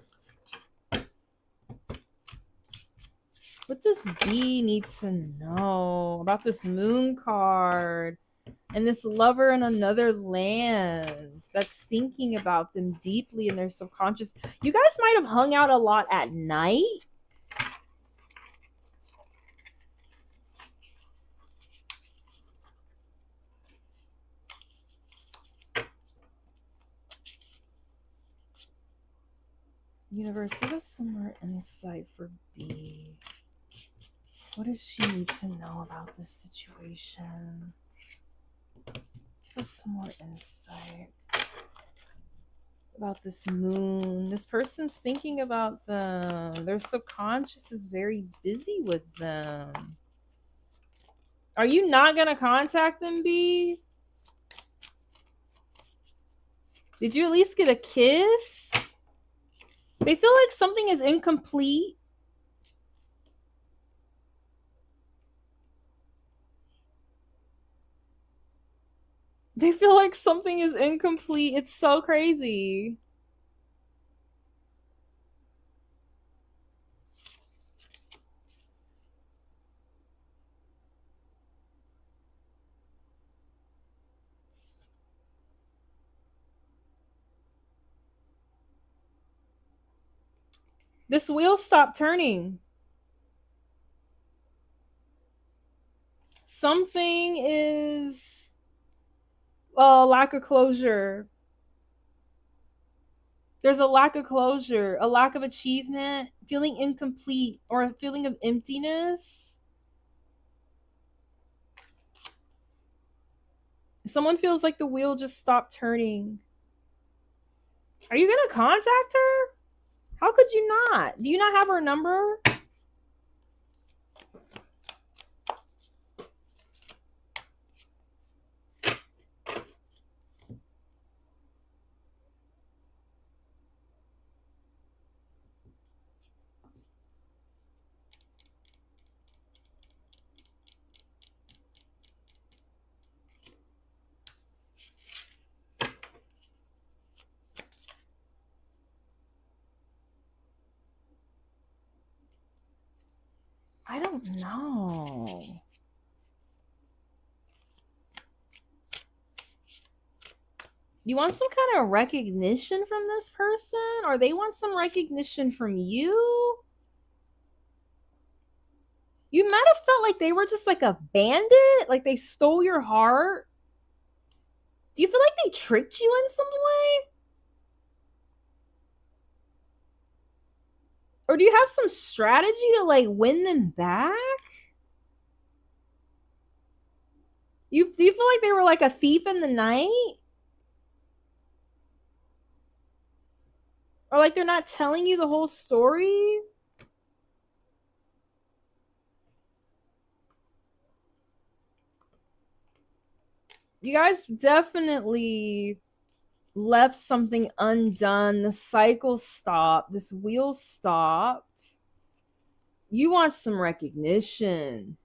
What does B need to know about this moon card and this lover in another land that's thinking about them deeply in their subconscious? You guys might have hung out a lot at night. Universe, give us some more insight for B. What does she need to know about this situation? Give us some more insight about this moon. This person's thinking about them. Their subconscious is very busy with them. Are you not going to contact them, B? Did you at least get a kiss? They feel like something is incomplete. They feel like something is incomplete. It's so crazy. This wheel stopped turning. Something is lack of closure. There's a lack of closure, a lack of achievement, feeling incomplete, or a feeling of emptiness. Someone feels like the wheel just stopped turning. Are you going to contact her? How could you not? Do you not have her number? I don't know. You want some kind of recognition from this person, or they want some recognition from you? You might have felt like they were just like a bandit, like they stole your heart. Do you feel like they tricked you in some way? Or do you have some strategy to like win them back? Do you feel like they were like a thief in the night? Or like they're not telling you the whole story? You guys definitely left something undone. The cycle stopped. This wheel stopped. You want some recognition.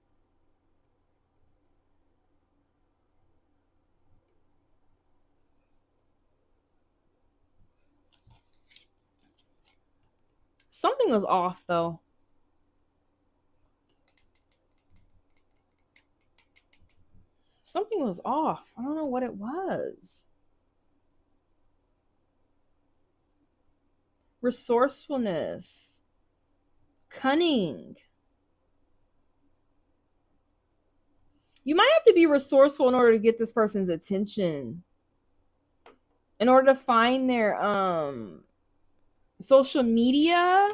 Something was off, though. Something was off. I don't know what it was. Resourcefulness. Cunning. You might have to be resourceful in order to get this person's attention. In order to find their social media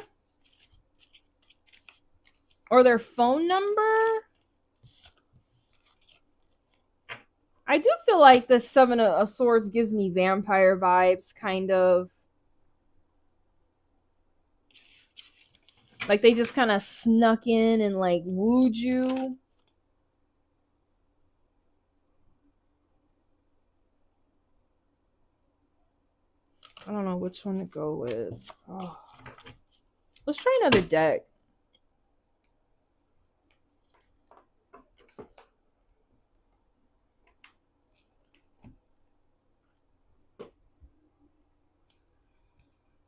or their phone number. I do feel like the Seven of Swords gives me vampire vibes, kind of. Like they just kind of snuck in and like wooed you. I don't know which one to go with. Oh. Let's try another deck.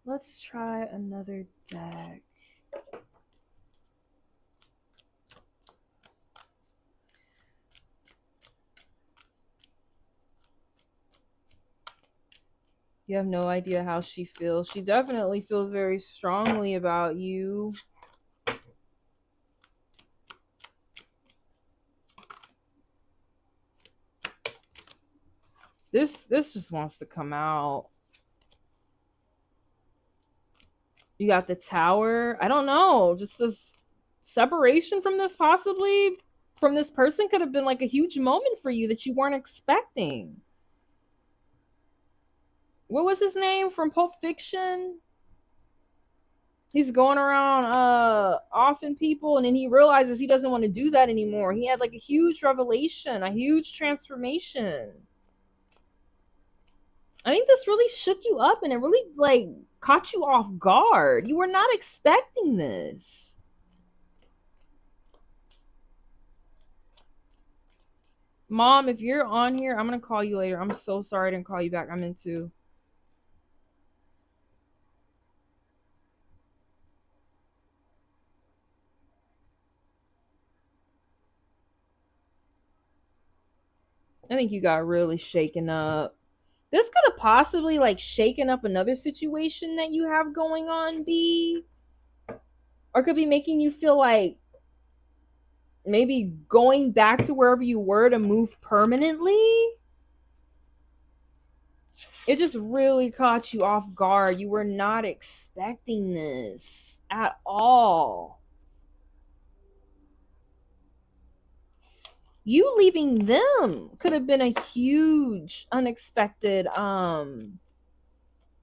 Let's try another deck. You have no idea how she feels. She definitely feels very strongly about you. This just wants to come out. You got the Tower. I don't know. Just this separation from this, possibly from this person, could have been like a huge moment for you that you weren't expecting. What was his name from Pulp Fiction? He's going around offing people, and then he realizes he doesn't want to do that anymore. He had like a huge revelation, a huge transformation. I think this really shook you up, and it really like caught you off guard. You were not expecting this. Mom, if you're on here, I'm gonna call you later. I'm so sorry I didn't call you back. I'm into. I think you got really shaken up. This could have possibly like shaken up another situation that you have going on, B. Or could be making you feel like maybe going back to wherever you were to move permanently. It just really caught you off guard. You were not expecting this at all. You leaving them could have been a huge unexpected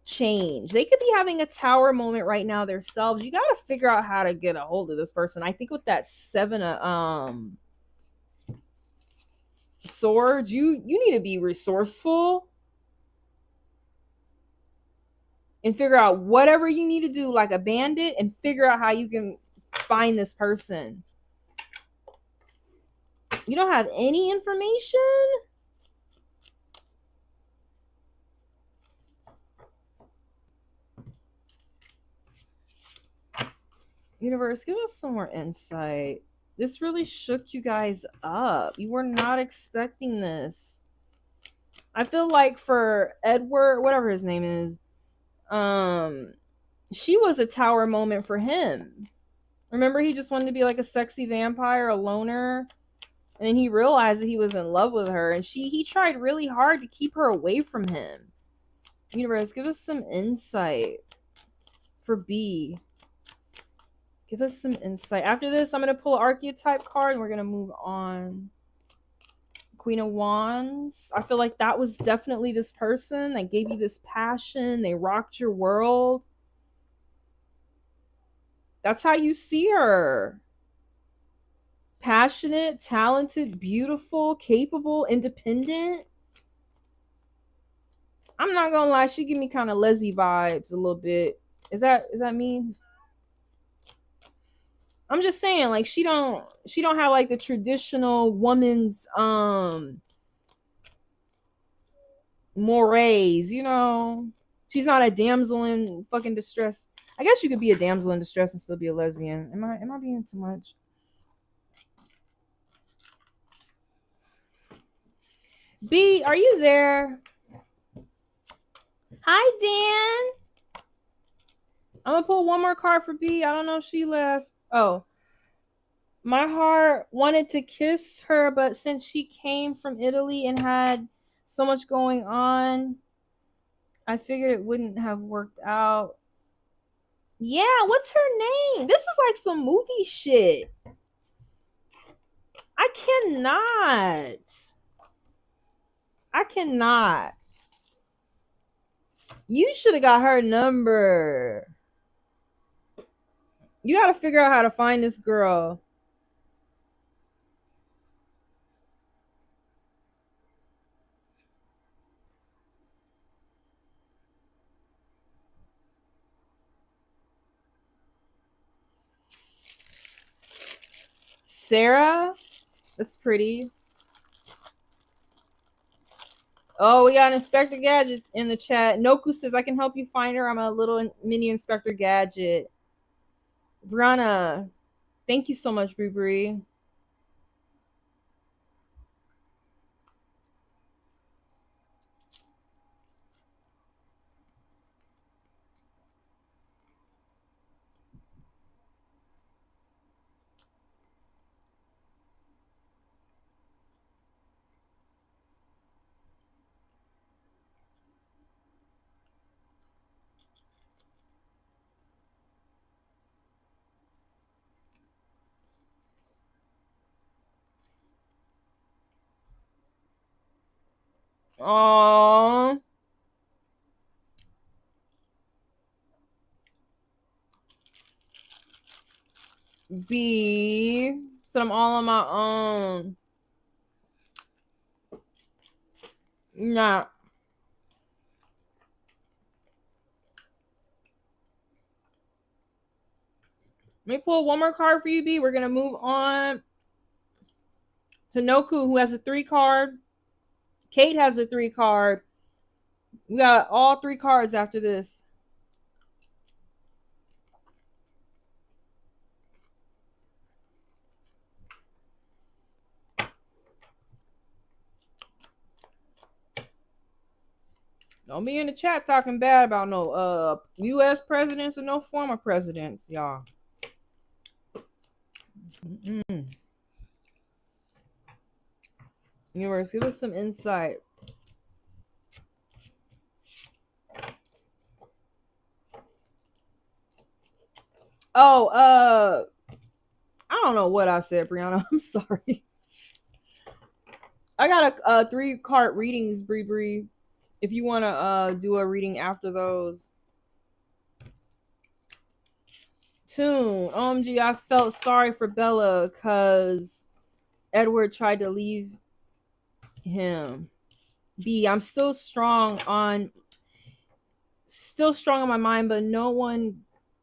change. They could be having a Tower moment right now themselves. You got to figure out how to get a hold of this person. I think with that Seven of Swords, you need to be resourceful and figure out whatever you need to do like a bandit and figure out how you can find this person. You don't have any information? Universe, give us some more insight. This really shook you guys up. You were not expecting this. I feel like for Edward, whatever his name is, she was a Tower moment for him. Remember, he just wanted to be like a sexy vampire, a loner, and then he realized that he was in love with her, and he tried really hard to keep her away from him. Universe, give us some insight for B. Give us some insight. After this, I'm going to pull an archetype card, and we're going to move on. Queen of Wands. I feel like that was definitely this person that gave you this passion. They rocked your world. That's how you see her. Passionate, talented, beautiful, capable, independent. I'm not gonna lie, she give me kind of Leslie vibes a little bit. Is that mean? I'm just saying, like, she don't have like the traditional woman's mores, you know. She's not a damsel in fucking distress. I guess you could be a damsel in distress and still be a lesbian. Am I being too much? B, are you there? Hi, Dan. I'm gonna pull one more card for B. I don't know if she left. Oh. My heart wanted to kiss her, but since she came from Italy and had so much going on, I figured it wouldn't have worked out. Yeah, what's her name? This is like some movie shit. I cannot. I cannot. You should have got her number. You got to figure out how to find this girl. Sarah? That's pretty. Oh, we got an Inspector Gadget in the chat. Noku says, I can help you find her. I'm a little mini Inspector Gadget. Brianna, thank you so much, Bree Bree. Aww. B. So I'm all on my own. Nah. Let me pull one more card for you, B. We're gonna move on to Noku, who has a 3 card. Kate has a 3 card. We got all 3 cards after this. Don't be in the chat talking bad about no U.S. presidents or no former presidents, y'all. Universe, give us some insight. Oh, I don't know what I said, Brianna. I'm sorry. I got a 3 card readings, Bree Bree. If you want to do a reading after those. Tune. OMG, I felt sorry for Bella because Edward tried to leave him. B, I'm still strong on my mind, but no one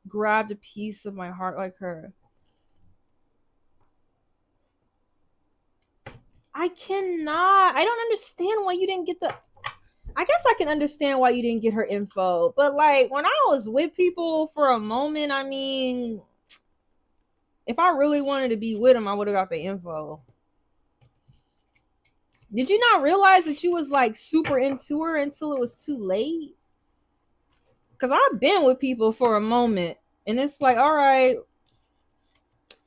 grabbed a piece of my heart like her. I cannot. I don't understand why you didn't get the... I guess I can understand why you didn't get her info. But like when I was with people for a moment, I mean, if I really wanted to be with them, I would have got the info. Did you not realize that you was like super into her until it was too late? Because I've been with people for a moment and it's like, all right,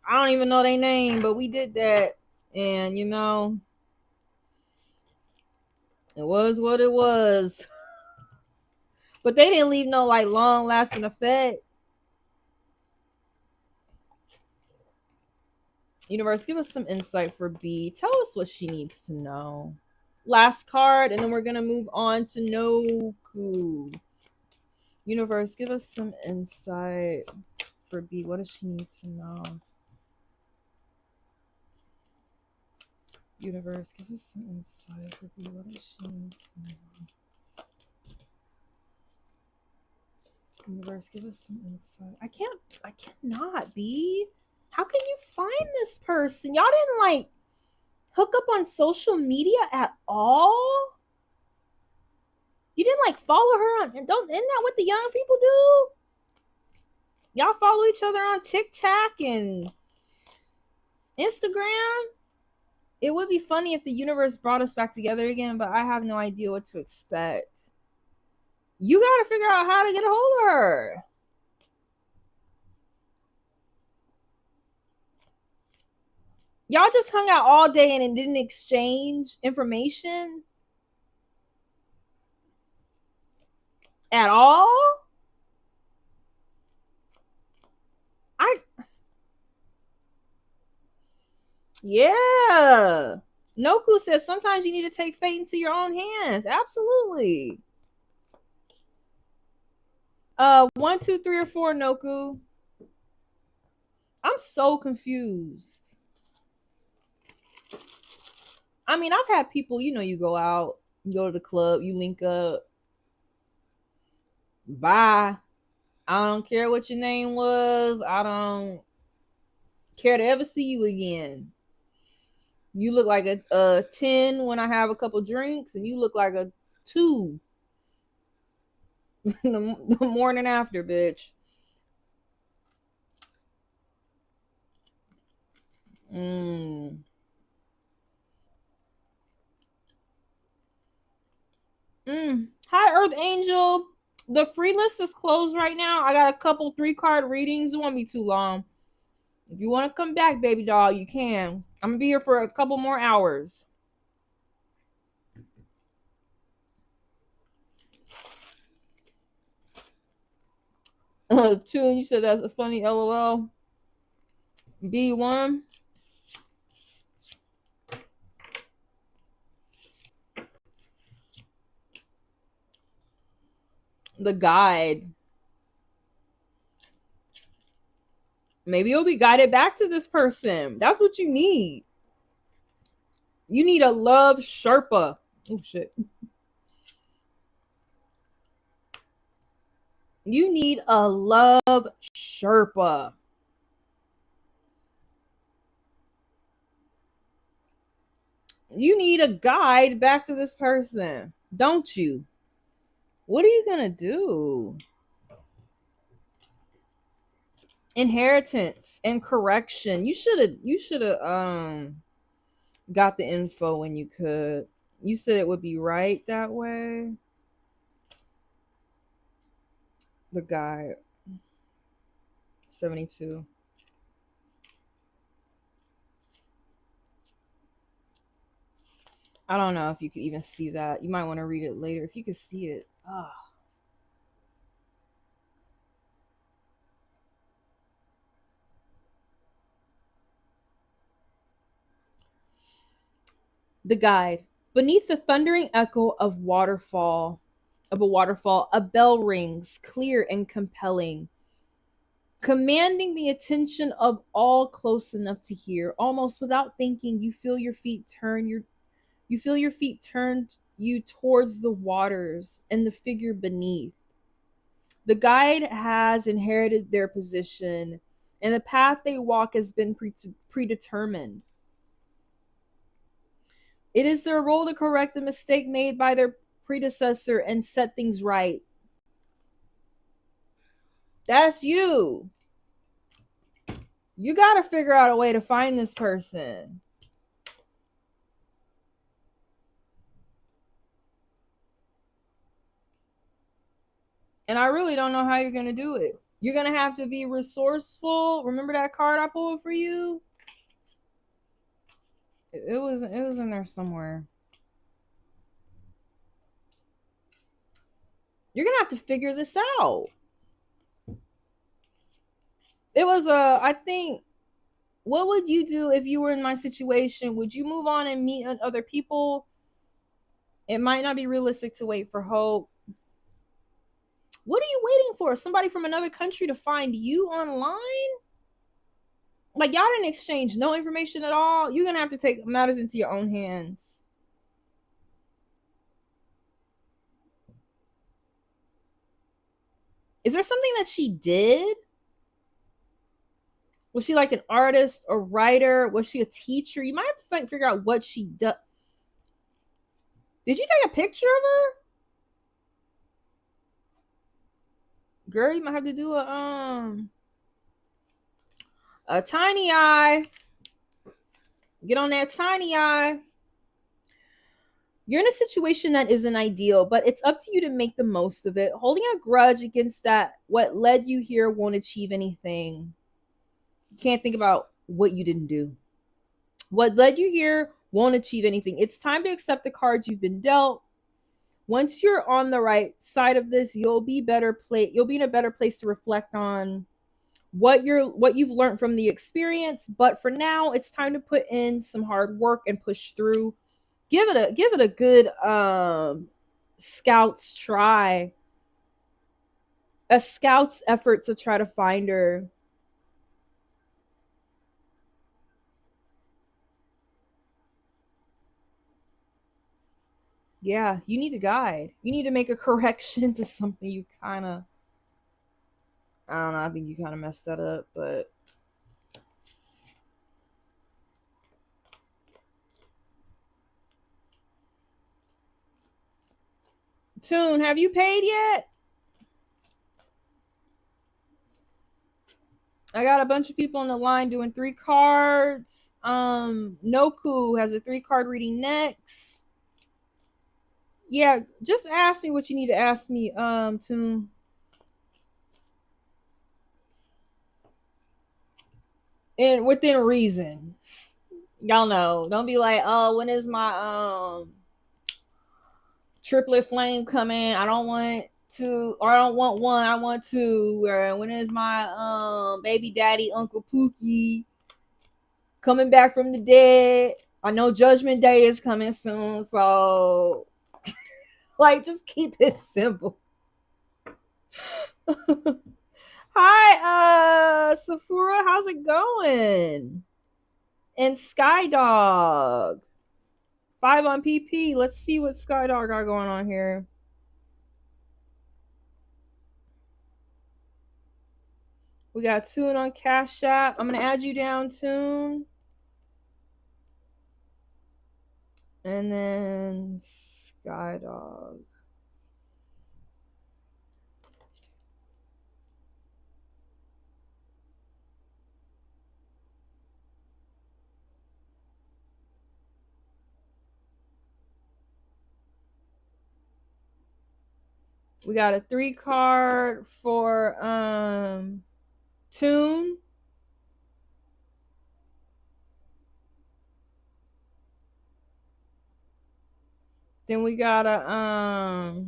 I don't even know their name, but we did that. And, you know, it was what it was. But they didn't leave no like long lasting effect. Universe, give us some insight for B. Tell us what she needs to know. Last card, and then we're going to move on to Noku. Universe, give us some insight for B. What does she need to know? Universe, give us some insight for B. What does she need to know? Universe, give us some insight. I cannot, B. How can you find this person? Y'all didn't like hook up on social media at all? You didn't like follow her on, and isn't that what the young people do? Y'all follow each other on TikTok and Instagram? It would be funny if the universe brought us back together again, but I have no idea what to expect. You gotta figure out how to get a hold of her. Y'all just hung out all day and didn't exchange information at all? Yeah. Noku says sometimes you need to take fate into your own hands. Absolutely. 1, 2, 3, or 4, Noku. I'm so confused. I mean, I've had people, you go out, you go to the club, you link up. Bye. I don't care what your name was. I don't care to ever see you again. You look like a 10 when I have a couple drinks, and you look like a 2 the morning after, bitch. Hi, Earth Angel. The free list is closed right now. I got a couple 3-card readings. It won't be too long. If you want to come back, baby doll, you can. I'm gonna be here for a couple more hours. Tune, you said that's a funny LOL. B1. The guide. Maybe you'll be guided back to this person. That's what you need. You need a love Sherpa. Oh, shit. You need a love Sherpa. You need a guide back to this person, don't you? What are you gonna do? Inheritance and correction. You should have got the info when you could. You said it would be right that way. The guy 72. I don't know if you could even see that. You might want to read it later. If you could see it. The guide. Beneath the thundering echo of a waterfall, a bell rings, clear and compelling, commanding the attention of all close enough to hear. Almost without thinking, you feel your feet turn you towards the waters and the figure beneath. The guide has inherited their position, and the path they walk has been predetermined. It is their role to correct the mistake made by their predecessor and set things right. That's you. You got to figure out a way to find this person. And I really don't know how you're going to do it. You're going to have to be resourceful. Remember that card I pulled for you? It was in there somewhere. You're going to have to figure this out. It was I think, what would you do if you were in my situation? Would you move on and meet other people? It might not be realistic to wait for hope. What are you waiting for? Somebody from another country to find you online? Like, y'all didn't exchange no information at all. You're gonna have to take matters into your own hands. Is there something that she did? Was she like an artist, a writer? Was she a teacher? You might have to figure out what she does. Did you take a picture of her? Girl, you might have to do a tiny eye Get on that tiny eye. You're in a situation that isn't ideal, but it's up to you to make the most of it. Holding a grudge against that, what led you here, won't achieve anything. You can't think about what you didn't do. What led you here won't achieve anything. It's time to accept the cards you've been dealt. Once you're on the right side of this, you'll be in a better place to reflect on what you've learned from the experience. But for now, it's time to put in some hard work and push through. Give it a good scout's try. A scout's effort to try to find her. Yeah, you need a guide. You need to make a correction to something you kind of, I don't know, I think you kind of messed that up, but Tune, have you paid yet? I got a bunch of people on the line doing 3 cards. Noku has a 3-card reading next. Yeah, just ask me what you need to ask me, Tune. And within reason. Y'all know. Don't be like, oh, when is my triplet flame coming? I don't want to, or I don't want one, I want two. Or when is my baby daddy Uncle Pookie coming back from the dead? I know Judgment Day is coming soon, so like just keep it simple. Hi, Safura, how's it going? And Skydog. 5 on PP. Let's see what Skydog got going on here. We got Tune on Cash App. I'm gonna add you down, Tune. And then Skydog. We got a 3 card for Tune. Then we got a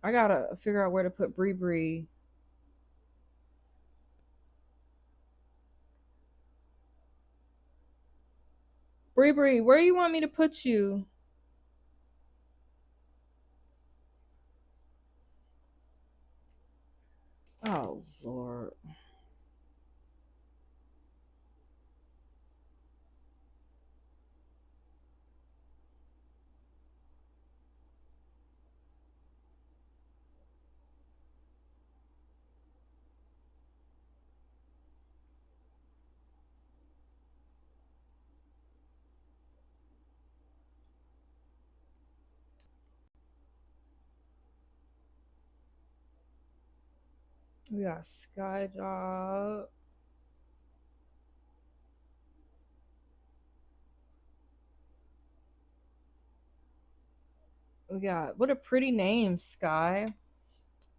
I gotta figure out where to put Bree Bree. Bree Bree, where you want me to put you? Oh Lord. We got Skydog. We got, what a pretty name, Sky.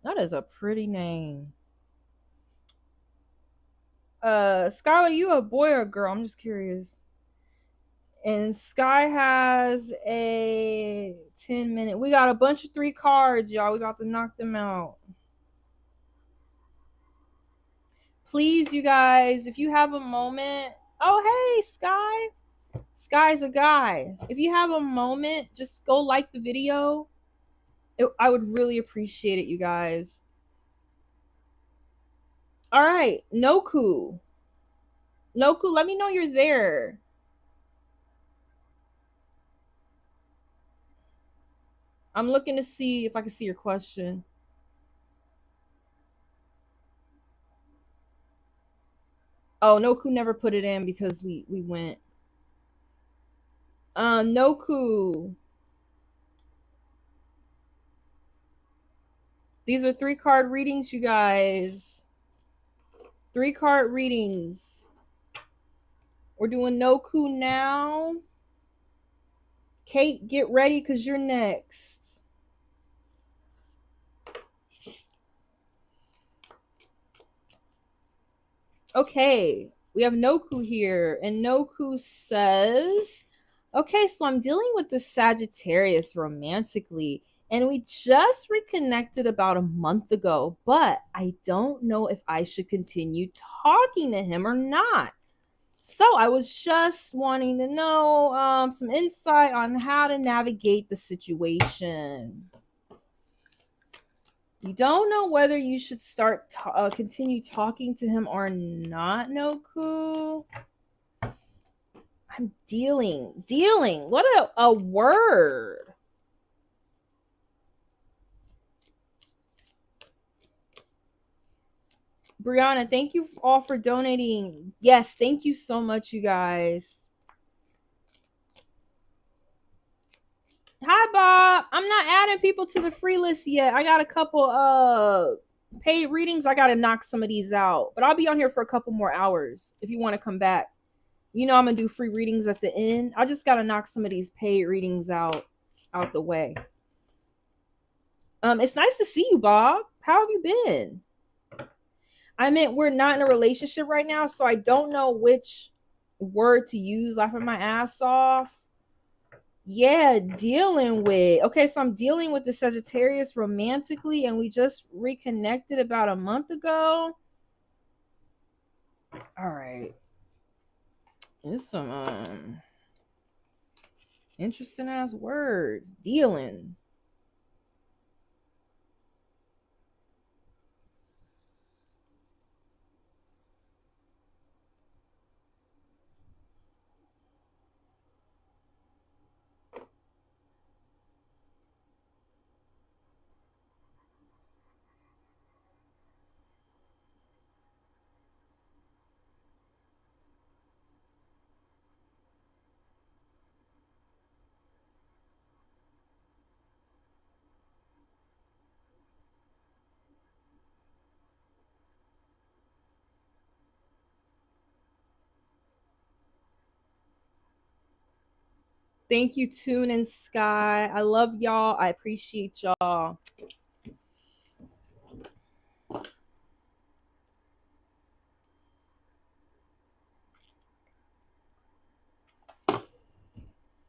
That is a pretty name. Skylar, you a boy or a girl? I'm just curious. And Sky has a 10-minute. We got a bunch of 3 cards, y'all. We about to knock them out. Please, you guys, if you have a moment. Oh, hey, Sky. Sky's a guy. If you have a moment, just go like the video. I would really appreciate it, you guys. All right, Noku. Noku, let me know you're there. I'm looking to see if I can see your question. Oh, Noku never put it in because we went. Noku. These are 3 card readings, you guys. 3 card readings. We're doing no coup now. Kate, get ready because you're next. Okay, we have Noku here, and Noku says, okay, so I'm dealing with the Sagittarius romantically, and we just reconnected about a month ago, but I don't know if I should continue talking to him or not. So I was just wanting to know some insight on how to navigate the situation. You don't know whether you should continue talking to him or not, Noku. I'm dealing. What a word. Brianna, thank you all for donating. Yes, thank you so much, you guys. Hi, Bob. I'm not adding people to the free list yet. I got a couple paid readings. I gotta knock some of these out. But I'll be on here for a couple more hours if you want to come back. You know I'm gonna do free readings at the end. I just gotta knock some of these paid readings out the way. It's nice to see you, Bob. How have you been? I meant we're not in a relationship right now, so I don't know which word to use, laughing my ass off. Yeah, dealing with. Okay, so I'm dealing with the Sagittarius romantically, and we just reconnected about a month ago. All right. There's some interesting ass words. Dealing. Thank you, Tune and Sky. I love y'all. I appreciate y'all.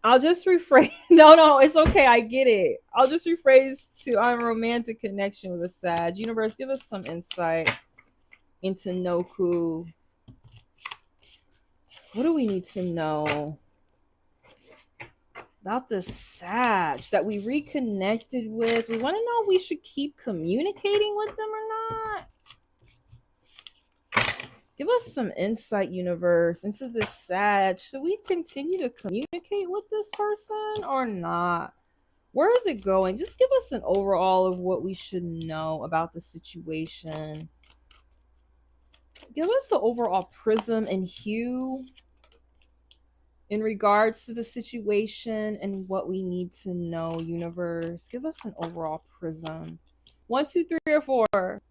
I'll just rephrase. No, it's okay. I get it. I'll just rephrase to I'm a romantic connection with a Sag. Universe, give us some insight into Noku. What do we need to know about the Sag that we reconnected with? We want to know if we should keep communicating with them or not. Give us some insight, universe, into this Sag. Should we continue to communicate with this person or not? Where is it going? Just give us an overall of what we should know about the situation. Give us an overall prism and hue in regards to the situation and what we need to know, universe. Give us an overall prism. 1, 2, 3, or 4.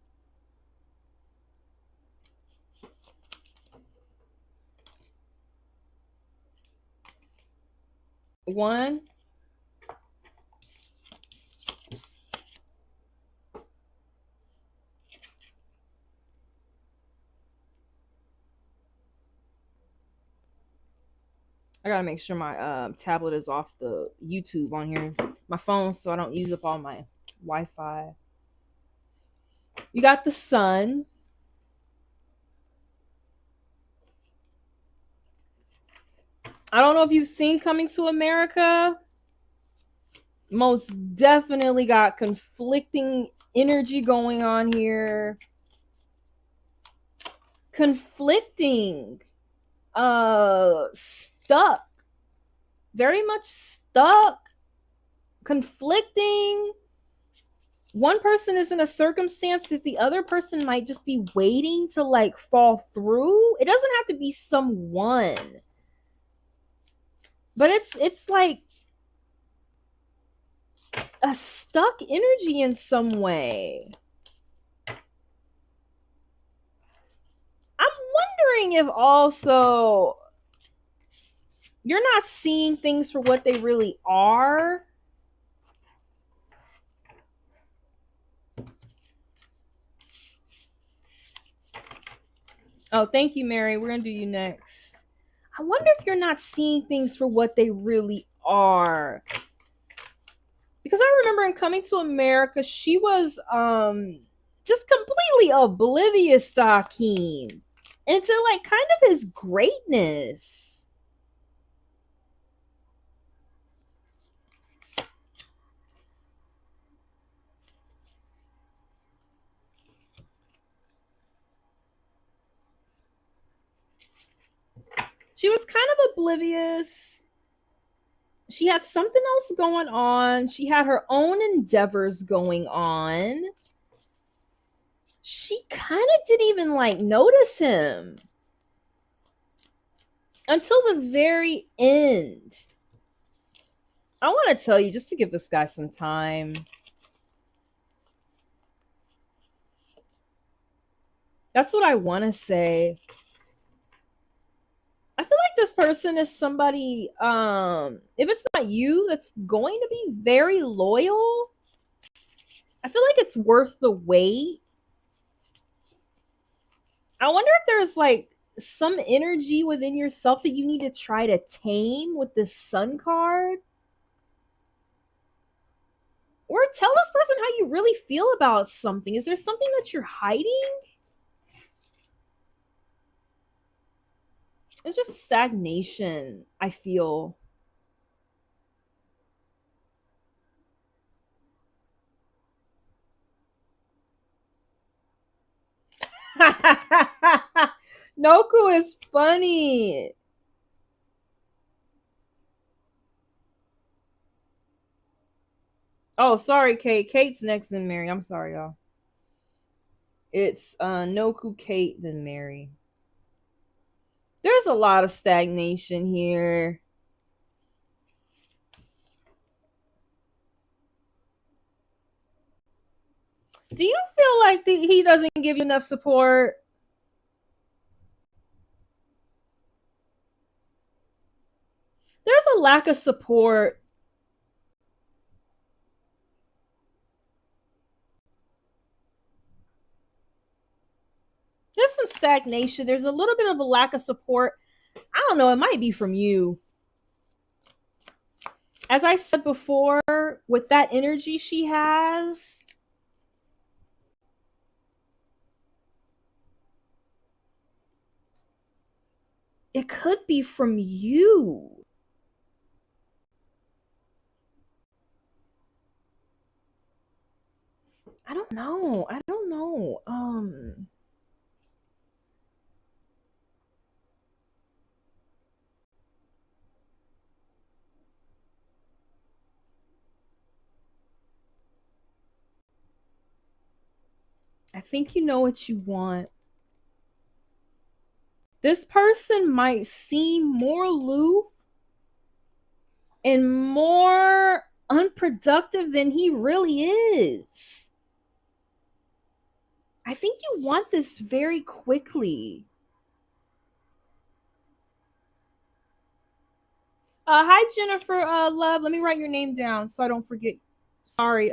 One. I gotta make sure my tablet is off the YouTube on here. My phone, so I don't use up all my Wi-Fi. You got the sun. I don't know if you've seen Coming to America. Most definitely got conflicting energy going on here. Conflicting. Stuck. Very much stuck. Conflicting. One person is in a circumstance that the other person might just be waiting to like fall through. It doesn't have to be someone. But it's like a stuck energy in some way. I'm wondering if also You're not seeing things for what they really are. Oh, thank you, Mary. We're going to do you next. I wonder if you're not seeing things for what they really are. Because I remember in Coming to America, she was just completely oblivious to Hakeem and to like kind of his greatness. She was kind of oblivious. She had something else going on. She had her own endeavors going on. She kind of didn't even like notice him until the very end. I want to tell you, just to give this guy some time. That's what I want to say. I feel like this person is somebody, if it's not you, that's going to be very loyal. I feel like it's worth the wait. I wonder if there's like some energy within yourself that you need to try to tame with this Sun card. Or tell this person how you really feel about something. Is there something that you're hiding? It's just stagnation, I feel. Noku is funny. Oh, sorry, Kate. Kate's next, then Mary. I'm sorry, y'all. It's Noku, Kate, then Mary. There's a lot of stagnation here. Do you feel like he doesn't give you enough support? There's a lack of support. There's some stagnation. There's a little bit of a lack of support. I don't know. It might be from you. As I said before, with that energy she has, it could be from you. I don't know. I don't know. I think you know what you want. This person might seem more aloof and more unproductive than he really is. I think you want this very quickly. Hi Jennifer, love. Let me write your name down so I don't forget. Sorry,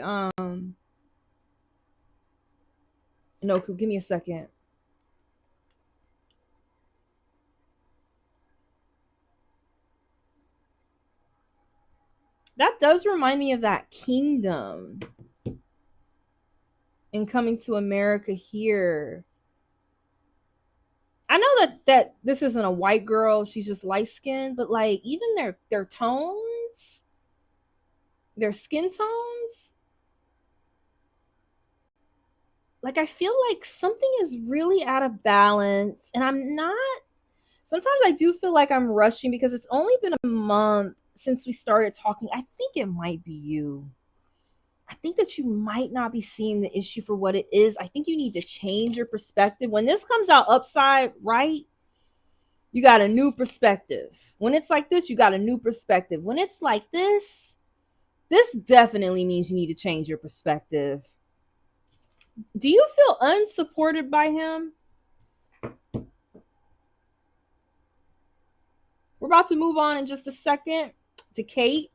Noku, give me a second. That does remind me of that kingdom in Coming to America here. I know that this isn't a white girl, she's just light skinned, but like even their tones, their skin tones, like I feel like something is really out of balance. And I'm not, sometimes I do feel like I'm rushing because it's only been a month since we started talking. I think it might be you. I think that you might not be seeing the issue for what it is. I think you need to change your perspective. When this comes out upside right, you got a new perspective. When it's like this, you got a new perspective. When it's like this definitely means you need to change your perspective. Do you feel unsupported by him? We're about to move on in just a second to Kate.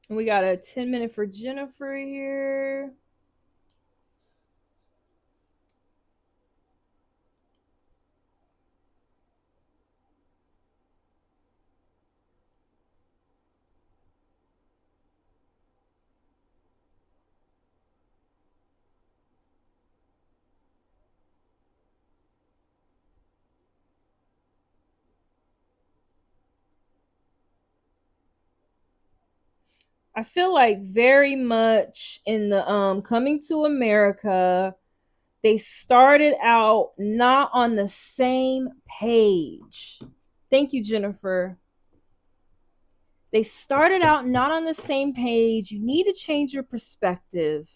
And we got a 10-minute for Jennifer here. I feel like very much in the Coming to America, they started out not on the same page. Thank you, Jennifer. They started out not on the same page. You need to change your perspective.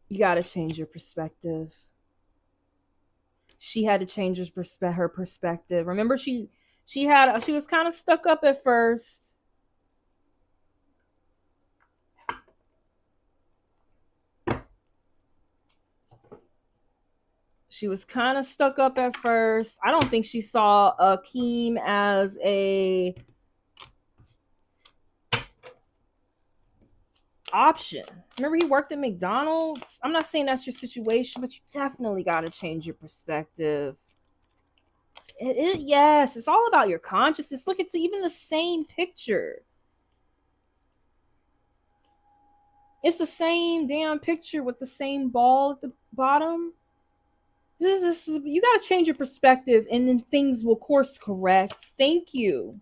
You got to change your perspective. She had to change her perspective. Remember, she was kind of stuck up at first. She was kind of stuck up at first. I don't think she saw Akeem as a option. Remember, he worked at McDonald's. I'm not saying that's your situation, but you definitely got to change your perspective. Yes, it's all about your consciousness. Look, it's even the same picture. It's the same damn picture with the same ball at the bottom. This is you got to change your perspective, and then things will course correct. Thank you.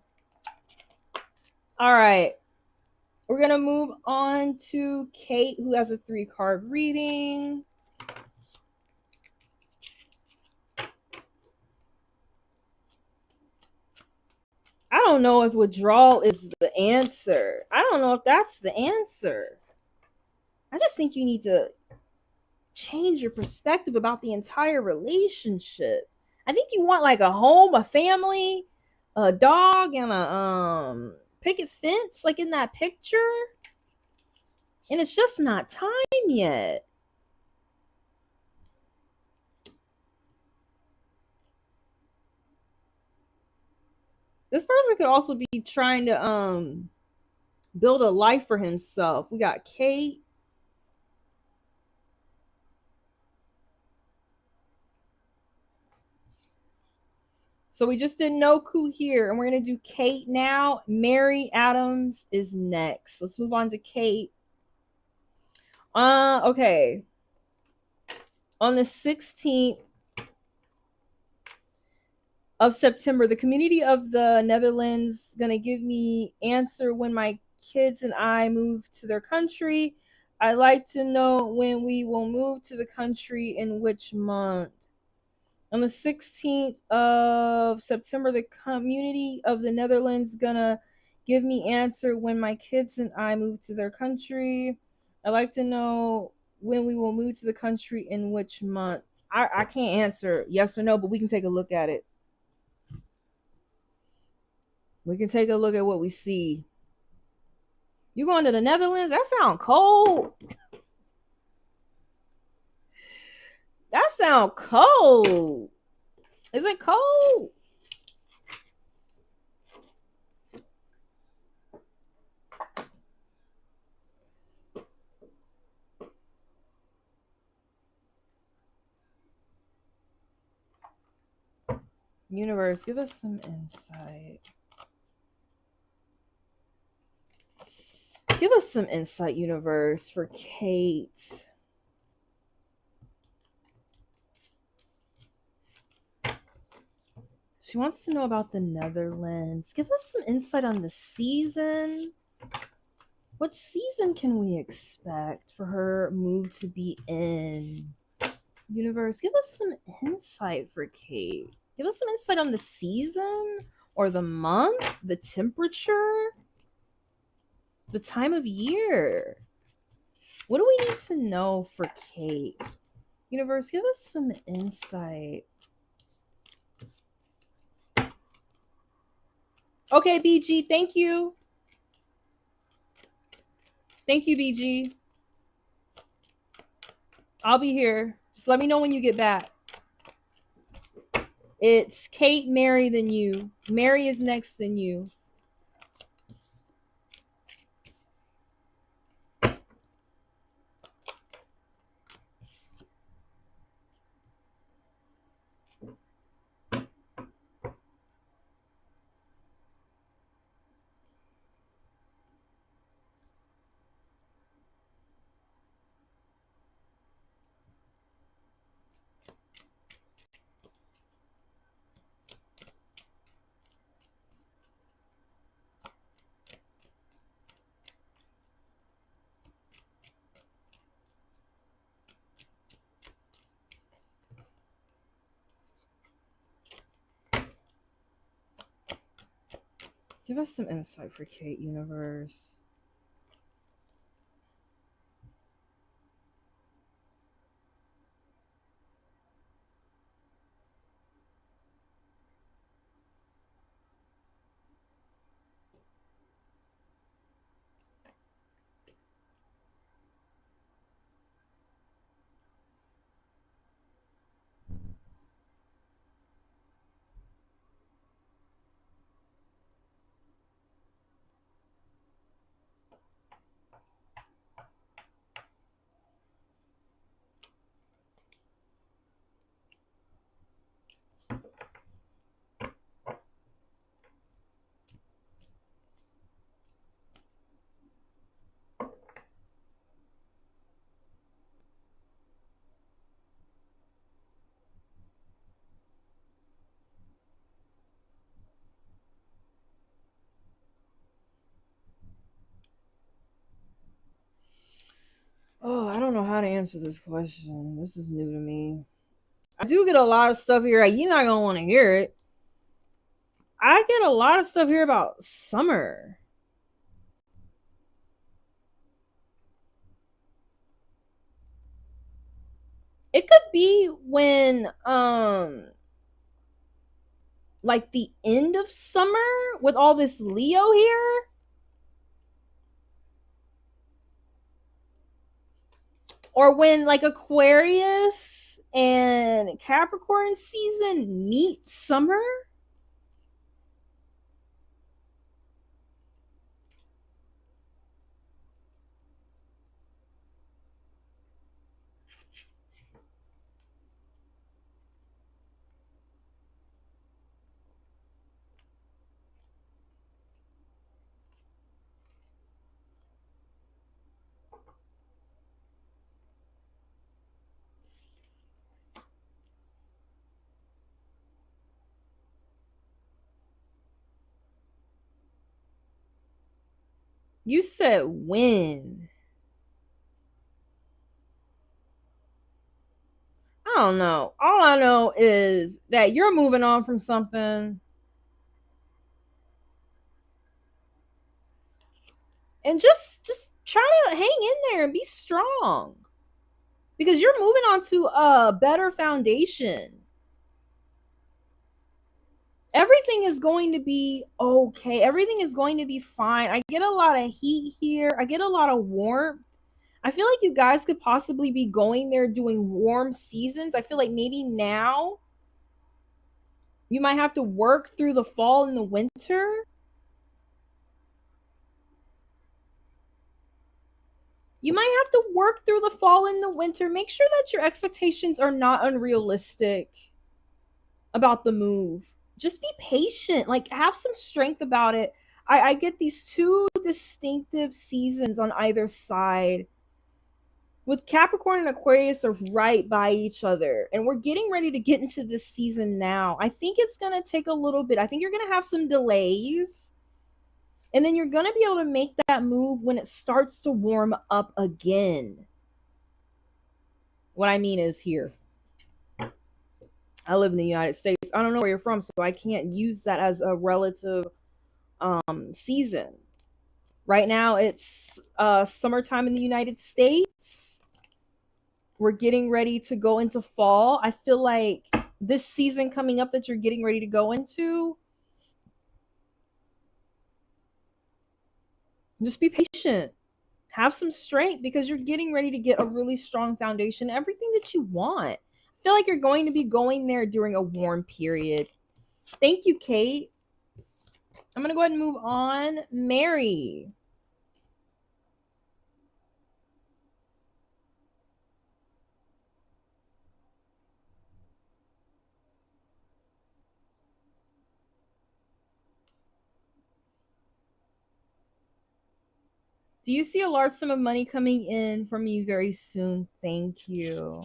All right. We're going to move on to Kate, who has a 3-card reading. I don't know if withdrawal is the answer. I don't know if that's the answer. I just think you need to change your perspective about the entire relationship. I think you want like a home, a family, a dog, and a picket fence, like in that picture. And it's just not time yet. This person could also be trying to build a life for himself. We got Kate. So we just did Noku here, and we're going to do Kate now. Mary Adams is next. Let's move on to Kate. Okay. On the 16th of September, the community of the Netherlands going to give me answer when my kids and I move to their country. I'd like to know when we will move to the country in which month. On the 16th of September, the community of the Netherlands gonna give me answer when my kids and I move to their country. I'd like to know when we will move to the country in which month. I can't answer yes or no, but we can take a look at it. We can take a look at what we see. You going to the Netherlands? That sound cold. That sound cold. Is it cold? Universe, give us some insight. Give us some insight, universe, for Kate. She wants to know about the Netherlands. Give us some insight on the season. What season can we expect for her move to be in? Universe, give us some insight for Kate. Give us some insight on the season or the month, the temperature, the time of year. What do we need to know for Kate? Universe, give us some insight. Okay, BG, thank you. Thank you, BG. I'll be here. Just let me know when you get back. It's Kate, Mary, then you. Mary is next, then you. Give us some insight for Kate, Universe. Oh, I don't know how to answer this question. This is new to me. I do get a lot of stuff here. You're not gonna want to hear it. I get a lot of stuff here about summer. It could be when like the end of summer with all this Leo here. Or when like Aquarius and Capricorn season meet summer. You said when. I don't know. All I know is that you're moving on from something. And just try to hang in there and be strong. Because you're moving on to a better foundation. Everything is going to be okay. Everything is going to be fine. I get a lot of heat here. I get a lot of warmth. I feel like you guys could possibly be going there doing warm seasons. I feel like maybe now you might have to work through the fall and the winter. You might have to work through the fall and the winter. Make sure that your expectations are not unrealistic about the move. Just be patient. Like, have some strength about it. I get these two distinctive seasons on either side. With Capricorn and Aquarius are right by each other, and we're getting ready to get into this season now. I think it's going to take a little bit. I think you're going to have some delays And then you're going to be able to make that move when it starts to warm up again. What I mean is here. I live in the United States. I don't know where you're from, so I can't use that as a relative season. Right now, it's summertime in the United States. We're getting ready to go into fall. I feel like this season coming up that you're getting ready to go into, just be patient. Have some strength because you're getting ready to get a really strong foundation, everything that you want. I feel like you're going to be going there during a warm period. Thank you, Kate. I'm going to go ahead and move on. Mary. Do you see a large sum of money coming in from me very soon? Thank you.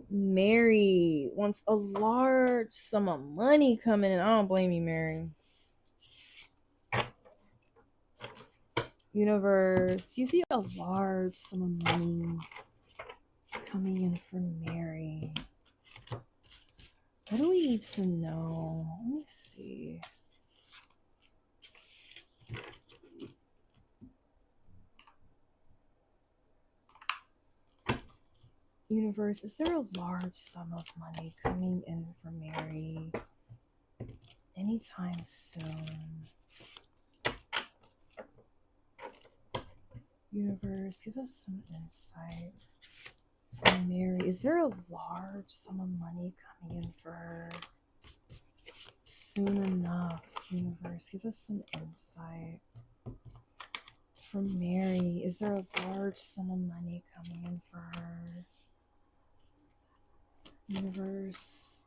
Mary wants a large sum of money coming in. I don't blame you, Mary. Universe, do you see a large sum of money coming in from Mary? What do we need to know? Let me see. Universe, is there a large sum of money coming in for Mary anytime soon? Universe, give us some insight for Mary. Is there a large sum of money coming in for her soon enough? Universe, give us some insight for Mary. Is there a large sum of money coming in for her? Universe.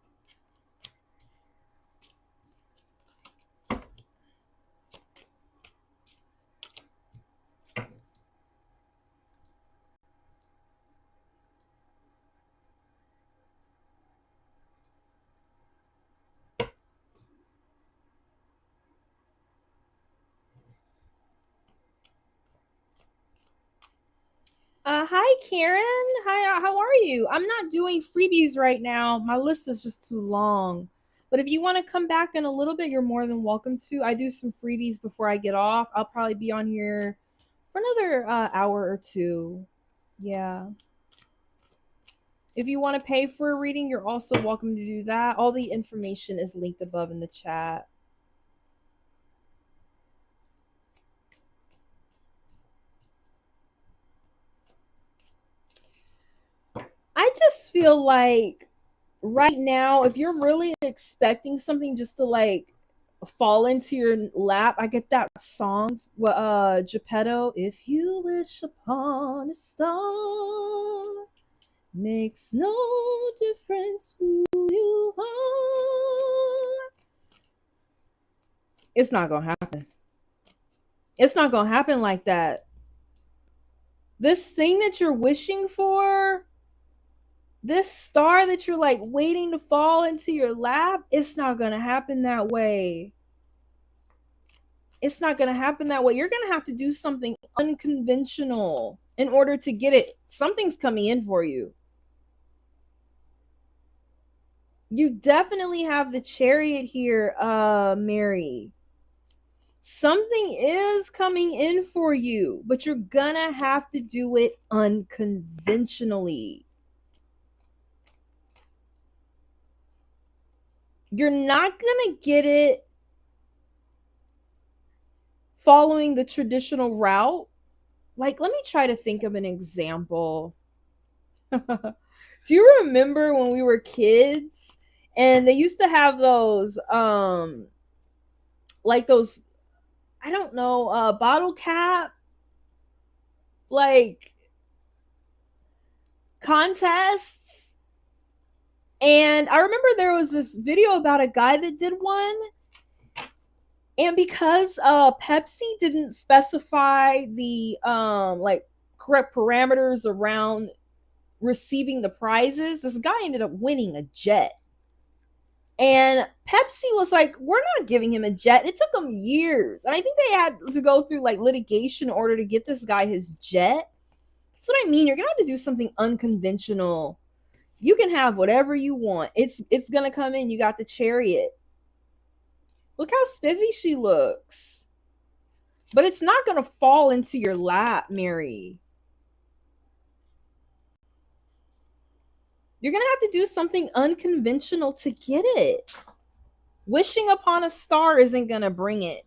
Hi, Karen. Hi, how are you? I'm not doing freebies right now. My list is just too long. But if you want to come back in a little bit, you're more than welcome to. I do some freebies before I get off. I'll probably be on here for another hour or two. Yeah. If you want to pay for a reading, you're also welcome to do that. All the information is linked above in the chat. I just feel like right now, if you're really expecting something just to like fall into your lap, I get that song, Geppetto, if you wish upon a star, makes no difference who you are. It's not gonna happen. It's not gonna happen like that. This thing that you're wishing for, this star that you're like waiting to fall into your lap, it's not gonna happen that way. It's not gonna happen that way. You're gonna have to do something unconventional in order to get it. Something's coming in for you. You definitely have the Chariot here, Mary. Something is coming in for you, but you're gonna have to do it unconventionally. You're not gonna get it following the traditional route. Like, let me try to think of an example. Do you remember when we were kids and they used to have those like those, I don't know, bottle cap like contests? And I remember there was this video about a guy that did one, and because Pepsi didn't specify the like correct parameters around receiving the prizes, this guy ended up winning a jet. And Pepsi was like, we're not giving him a jet. It took them years. And I think they had to go through like litigation in order to get this guy his jet. That's what I mean. You're going to have to do something unconventional. You can have whatever you want. It's going to come in. You got the chariot. Look how spiffy she looks. But it's not going to fall into your lap, Mary. You're going to have to do something unconventional to get it. Wishing upon a star isn't going to bring it.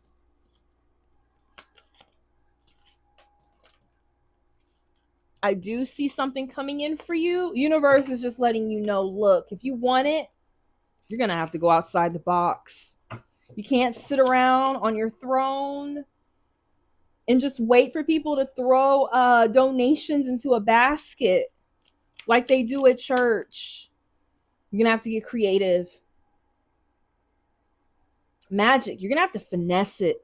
I do see something coming in for you. Universe is just letting you know, look, if you want it, you're going to have to go outside the box. You can't sit around on your throne and just wait for people to throw donations into a basket like they do at church. You're going to have to get creative. Magic. You're going to have to finesse it.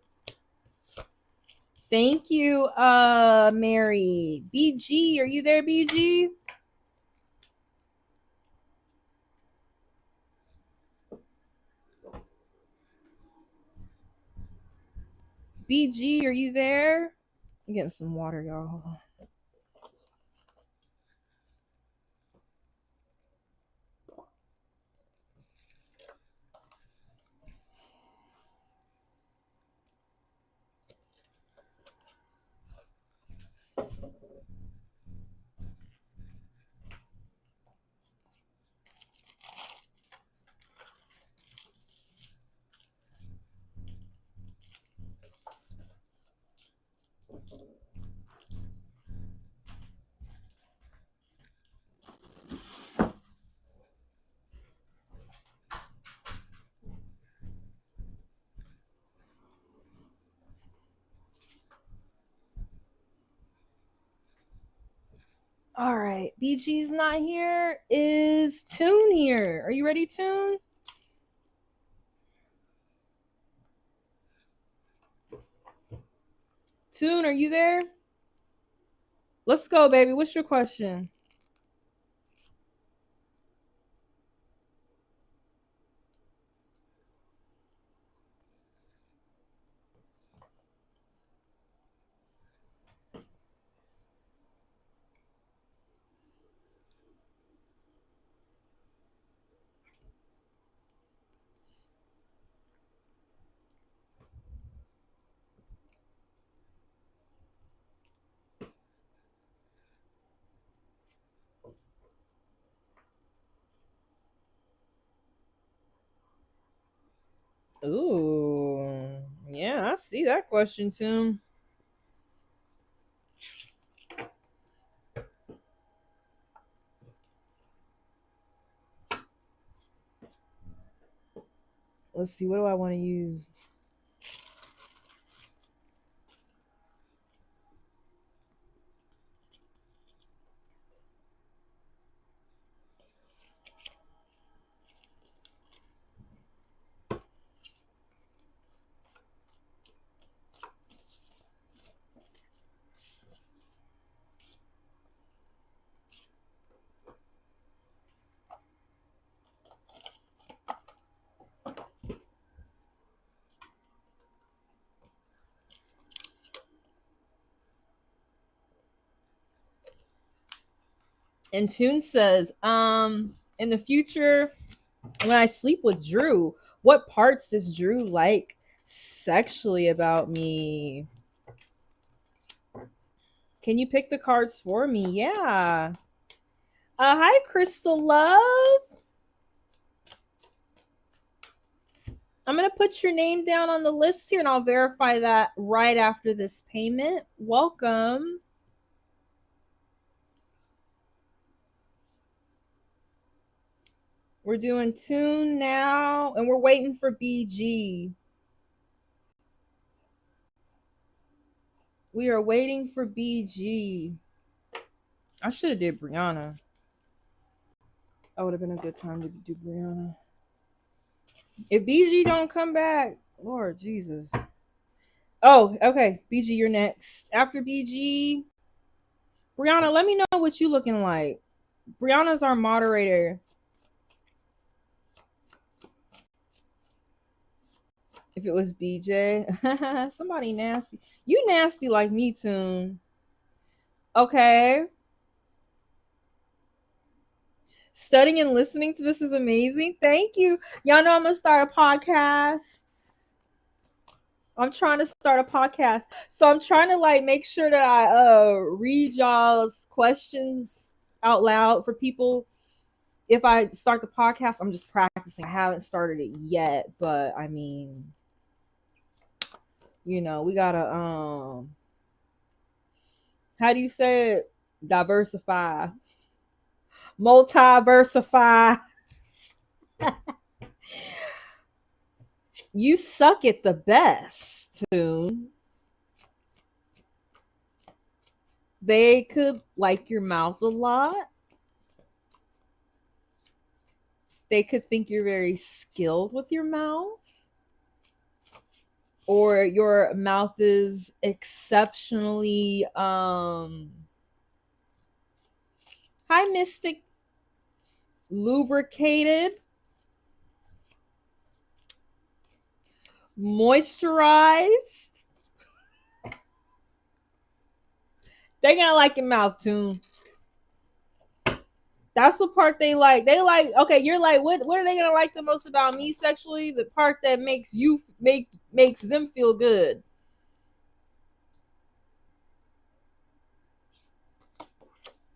Thank you, Mary. BG, are you there, BG? BG, are you there? I'm getting some water, y'all. All right, BG's not here. Is Tune here? Are you ready, Tune? Tune, are you there? Let's go, baby. What's your question? Ooh, yeah, I see that question, Tune. Let's see. What do I want to use? And Tune says, in the future, when I sleep with Drew, what parts does Drew like sexually about me? Can you pick the cards for me? Yeah. Hi, Crystal Love. I'm going to put your name down on the list here and I'll verify that right after this payment. Welcome. We're doing Tune now and we're waiting for BG. We are waiting for BG. I should have did Brianna. That would have been a good time to do Brianna. If BG don't come back, Lord Jesus. Oh, okay. BG, you're next. After BG, Brianna, let me know what you looking like. Brianna's our moderator. If it was BJ. Somebody nasty. You nasty like me, Tune. Okay. Studying and listening to this is amazing. Thank you. Y'all know I'm gonna start a podcast. I'm trying to start a podcast. So I'm trying to like make sure that I read y'all's questions out loud for people. If I start the podcast, I'm just practicing. I haven't started it yet, but I mean, you know, we gotta how do you say it? Diversify. Multiversify. You suck at the best, Tune. They could like your mouth a lot. They could think you're very skilled with your mouth. Or your mouth is exceptionally hi Mystic, lubricated, moisturized. They're gonna like your mouth, Tune. That's the part they like. They like, okay, you're like, what are they gonna like the most about me sexually? The part that makes them feel good.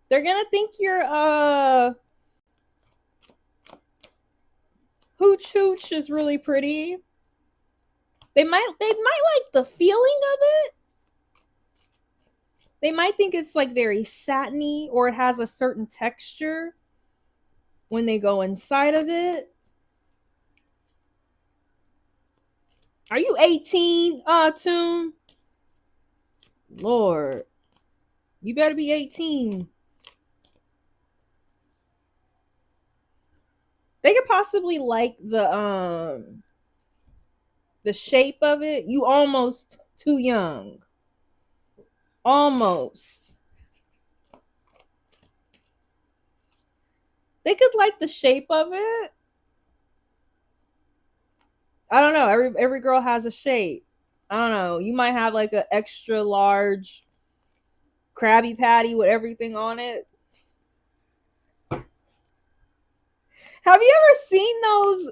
They're gonna think you're hooch hooch is really pretty. They might like the feeling of it. They might think it's like very satiny or it has a certain texture when they go inside of it. Are you 18, Tune? Lord. You better be 18. They could possibly like the shape of it. You almost too young. Almost. They could like the shape of it. I don't know. Every girl has a shape. I don't know. You might have like an extra large Krabby Patty with everything on it. Have you ever seen those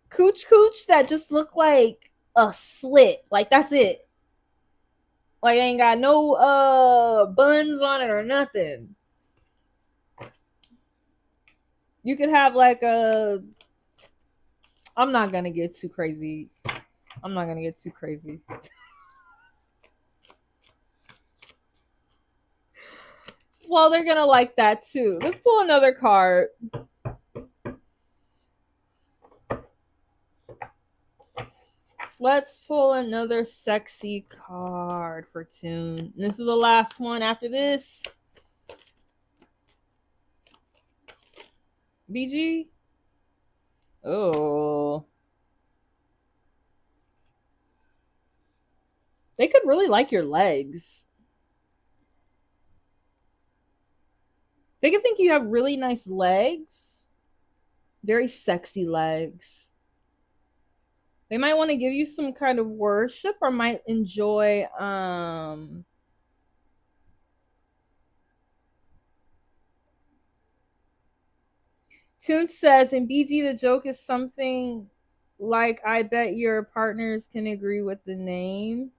cooch that just look like a slit? Like that's it. Like ain't got no buns on it or nothing. You could have like a I'm not gonna get too crazy. Well, they're gonna like that too. Let's pull another card. Let's pull another sexy card for Tune. This is the last one after this. BG? Oh. They could really like your legs. They could think you have really nice legs. Very sexy legs. They might want to give you some kind of worship or might enjoy Tune says in BG the joke is something like I bet your partners can agree with the name.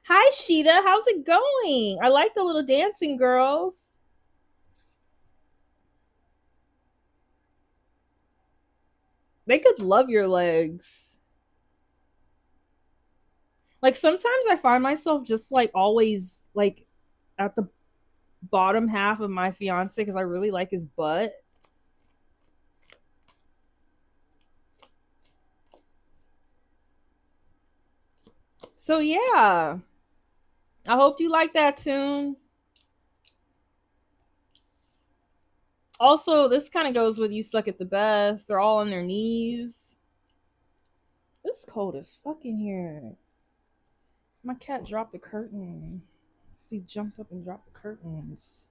Hi Sheeta, how's it going? I like the little dancing girls. They could love your legs. Like sometimes I find myself just like always like at the bottom half of my fiance because I really like his butt. So yeah. I hope you like that Tune. Also, this kind of goes with you suck at the best. They're all on their knees. It's cold as fucking here. My cat dropped the curtain. He jumped up and dropped the curtains.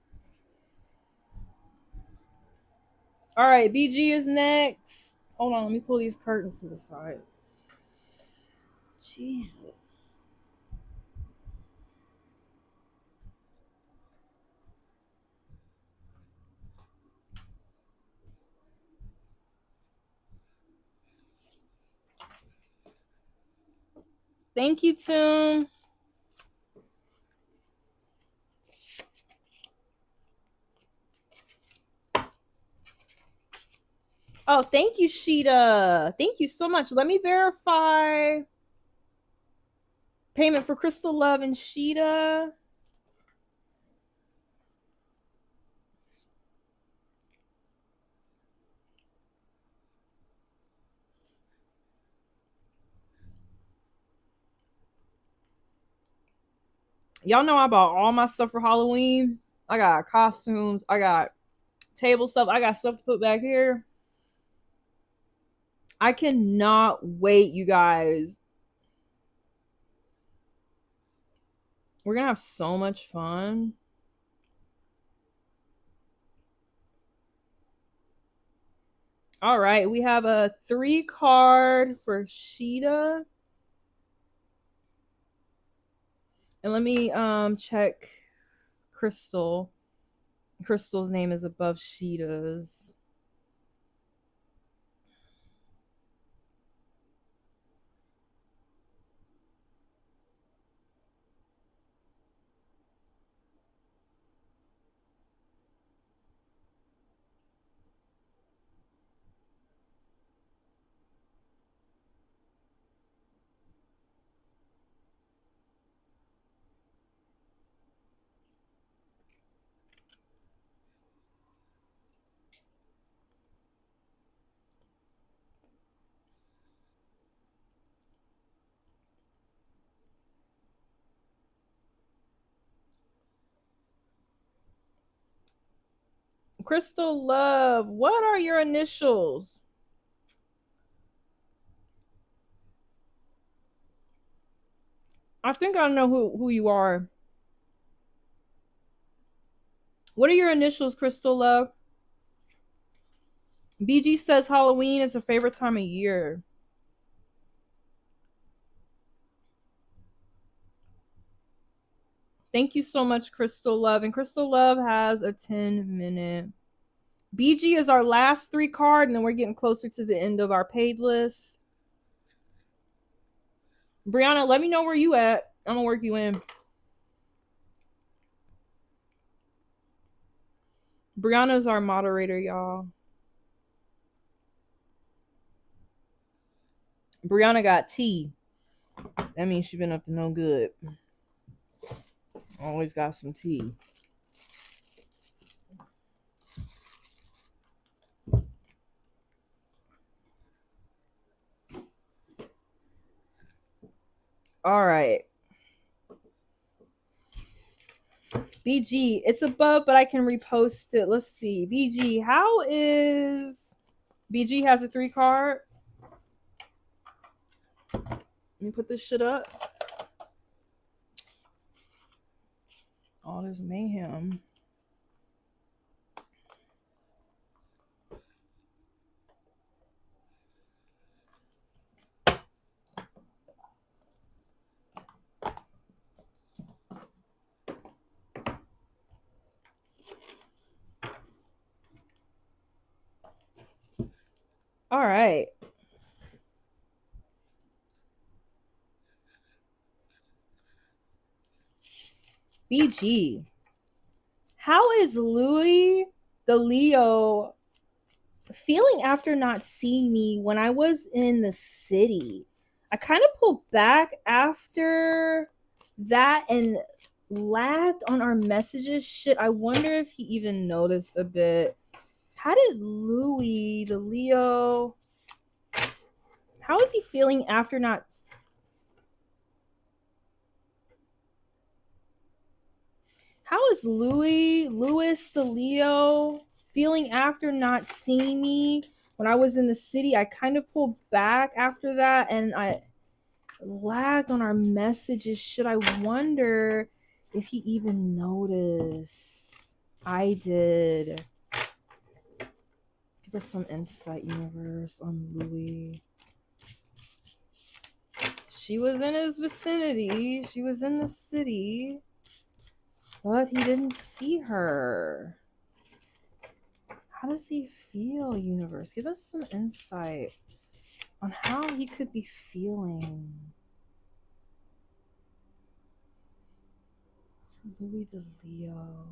All right, BG is next. Hold on, let me pull these curtains to the side. Jesus. Thank you, Toon. Oh, thank you, Sheeta. Thank you so much. Let me verify payment for Crystal Love and Sheeta. Y'all know I bought all my stuff for Halloween. I got costumes. I got table stuff. I got stuff to put back here. I cannot wait, you guys. We're gonna have so much fun. All right, we have a 3 card for Sheeta. And let me check Crystal. Crystal's name is above Sheeta's. Crystal Love, what are your initials? I think I know who you are. What are your initials, Crystal Love? BG says Halloween is her favorite time of year. Thank you so much, Crystal Love. And Crystal Love has a 10-minute. BG is our last 3 card, and then we're getting closer to the end of our paid list. Brianna, let me know where you at. I'm gonna work you in. Brianna's our moderator, y'all. Brianna got tea. That means she's been up to no good. Always got some tea. All right. BG, it's above, but I can repost it. Let's see. BG, how is... BG has a 3 card. Let me put this shit up. All this mayhem. All right. BG. How is Louis the Leo feeling after not seeing me when I was in the city? I kind of pulled back after that and lagged on our messages. Shit, I wonder if he even noticed a bit. How did Louis the Leo... How is he feeling after not... How is Louis the Leo feeling after not seeing me when I was in the city? I kind of pulled back after that and I lagged on our messages. Should I wonder if he even noticed? I did. If Give us some insight, universe, on Louis. She was in his vicinity. She was in the city. But he didn't see her. How does he feel, universe? Give us some insight on how he could be feeling. Louis the Leo.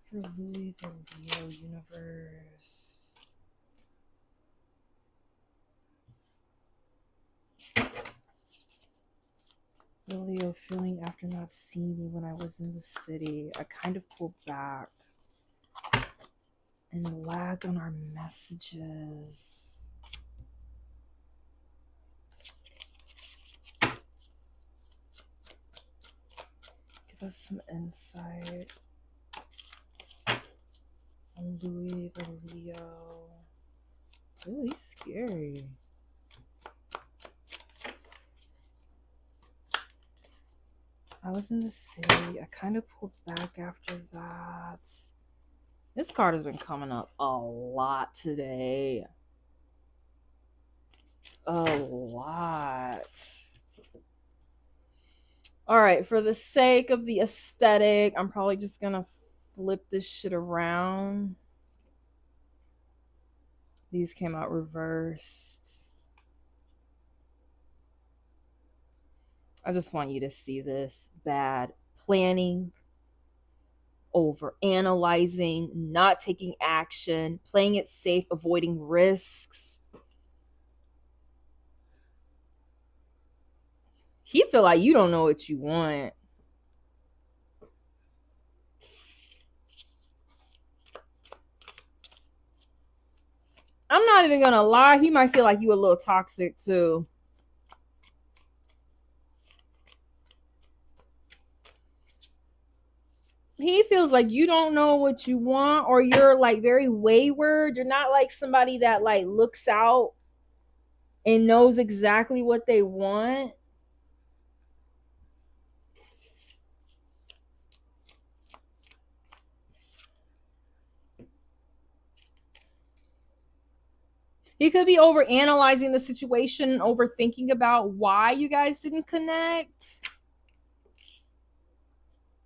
For Louis the Leo, universe. The Leo feeling after not seeing me when I was in the city. I kind of pulled back and lagged on our messages. Give us some insight on Louis the Leo. Ooh, he's scary. I was in the city. I kind of pulled back after that. This card has been coming up a lot today. A lot. All right, for the sake of the aesthetic, I'm probably just going to flip this shit around. These came out reversed. I just want you to see this. Bad planning, over analyzing, not taking action, playing it safe, avoiding risks. You feel like you don't know what you want. I'm not even gonna lie, he might feel like you a little toxic too. He feels like you don't know what you want, or you're like very wayward. You're not like somebody that like looks out and knows exactly what they want. He could be over analyzing the situation and overthinking about why you guys didn't connect.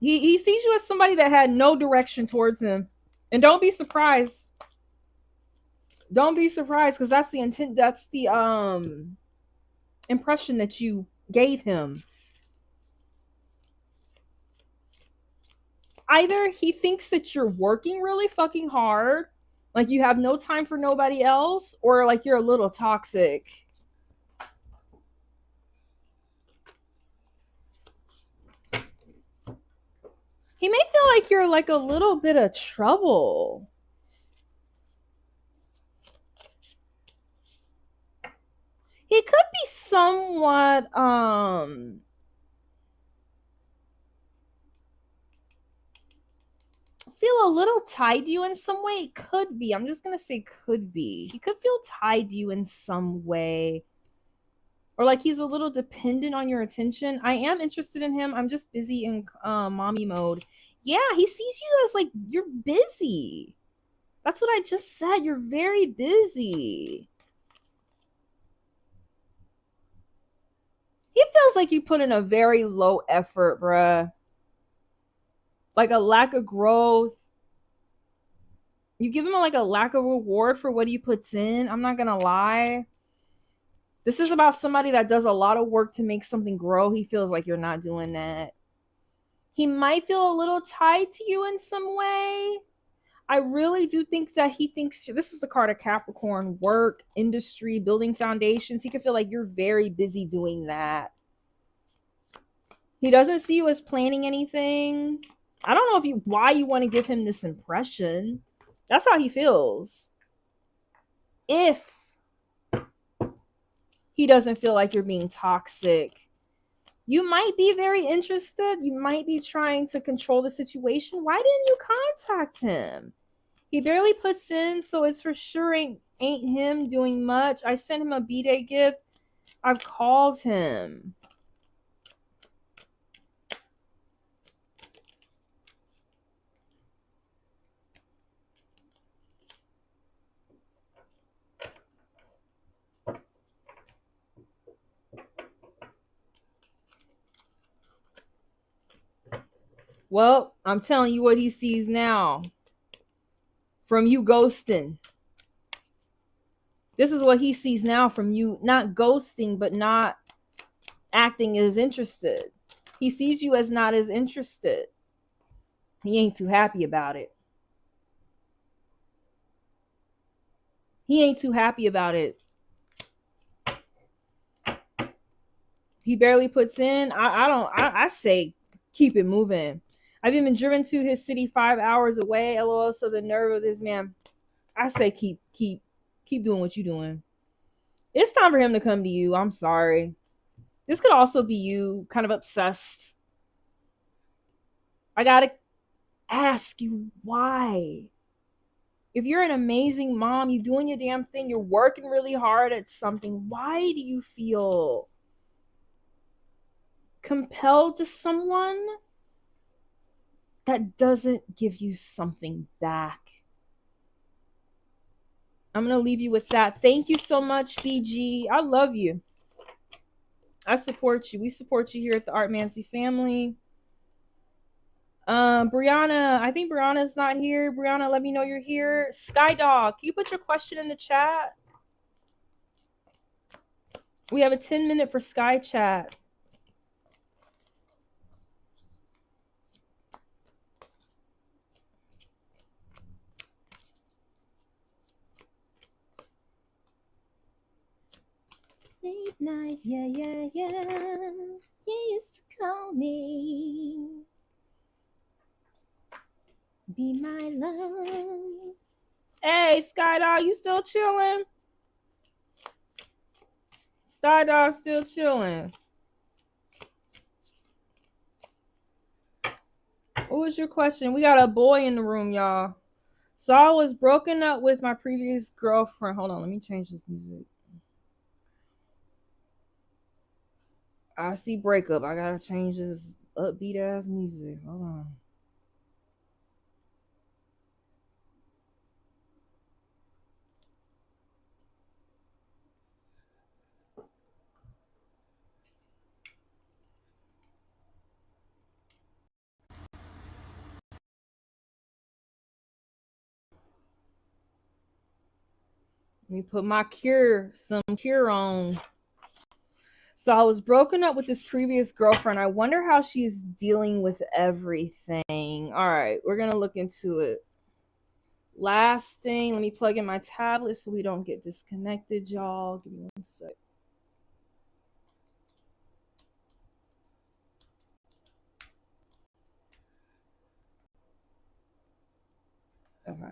He sees you as somebody that had no direction towards him. And don't be surprised. Don't be surprised, because that's the intent. That's the impression that you gave him. Either he thinks that you're working really fucking hard, like you have no time for nobody else, or like you're a little toxic. He may feel like you're like a little bit of trouble. He could be somewhat feel a little tied to you in some way. It could be. I'm just gonna say could be. He could feel tied to you in some way. Or like he's a little dependent on your attention. I am interested in him. I'm just busy in mommy mode. Yeah, he sees you as like you're busy. That's what I just said. You're very busy. He feels like you put in a very low effort, bruh. Like a lack of growth. You give him like a lack of reward for what he puts in. I'm not gonna lie. This is about somebody that does a lot of work to make something grow. He feels like you're not doing that. He might feel a little tied to you in some way. I really do think that he thinks, this is the card of Capricorn, work, industry, building foundations. He could feel like you're very busy doing that. He doesn't see you as planning anything. I don't know why you want to give him this impression. That's how he feels. If he doesn't feel like you're being toxic, you might be very interested. You might be trying to control the situation. Why didn't you contact him? He barely puts in, so it's for sure ain't him doing much. I sent him a B-Day gift. I've called him. Well, I'm telling you what he sees now from you ghosting. This is what he sees now from you not ghosting, but not acting as interested. He sees you as not as interested. He ain't too happy about it. He ain't too happy about it. He barely puts in. I say keep it moving. I've even driven to his city 5 hours away. LOL. So the nerve of this man. I say keep doing what you're doing. It's time for him to come to you. I'm sorry. This could also be you kind of obsessed. I gotta ask you why. If you're an amazing mom, you're doing your damn thing, you're working really hard at something, why do you feel compelled to someone that doesn't give you something back? I'm going to leave you with that. Thank you so much, BG. I love you. I support you. We support you here at the Artmancy family. Brianna, I think Brianna's not here. Brianna, let me know you're here. Skydog, can you put your question in the chat? We have a 10-minute for Sky Chat. Late night, yeah. You used to call me. Be my love. Hey, Skydog, you still chilling? Skydog still chilling. What was your question? We got a boy in the room, y'all. So I was broken up with my previous girlfriend. Hold on, let me change this music. I see breakup. I gotta change this upbeat ass music. Hold on. Let me put my some cure on. So I was broken up with this previous girlfriend. I wonder how she's dealing with everything. All right, we're gonna look into it. Last thing, let me plug in my tablet so we don't get disconnected, y'all. Give me 1 sec. Okay.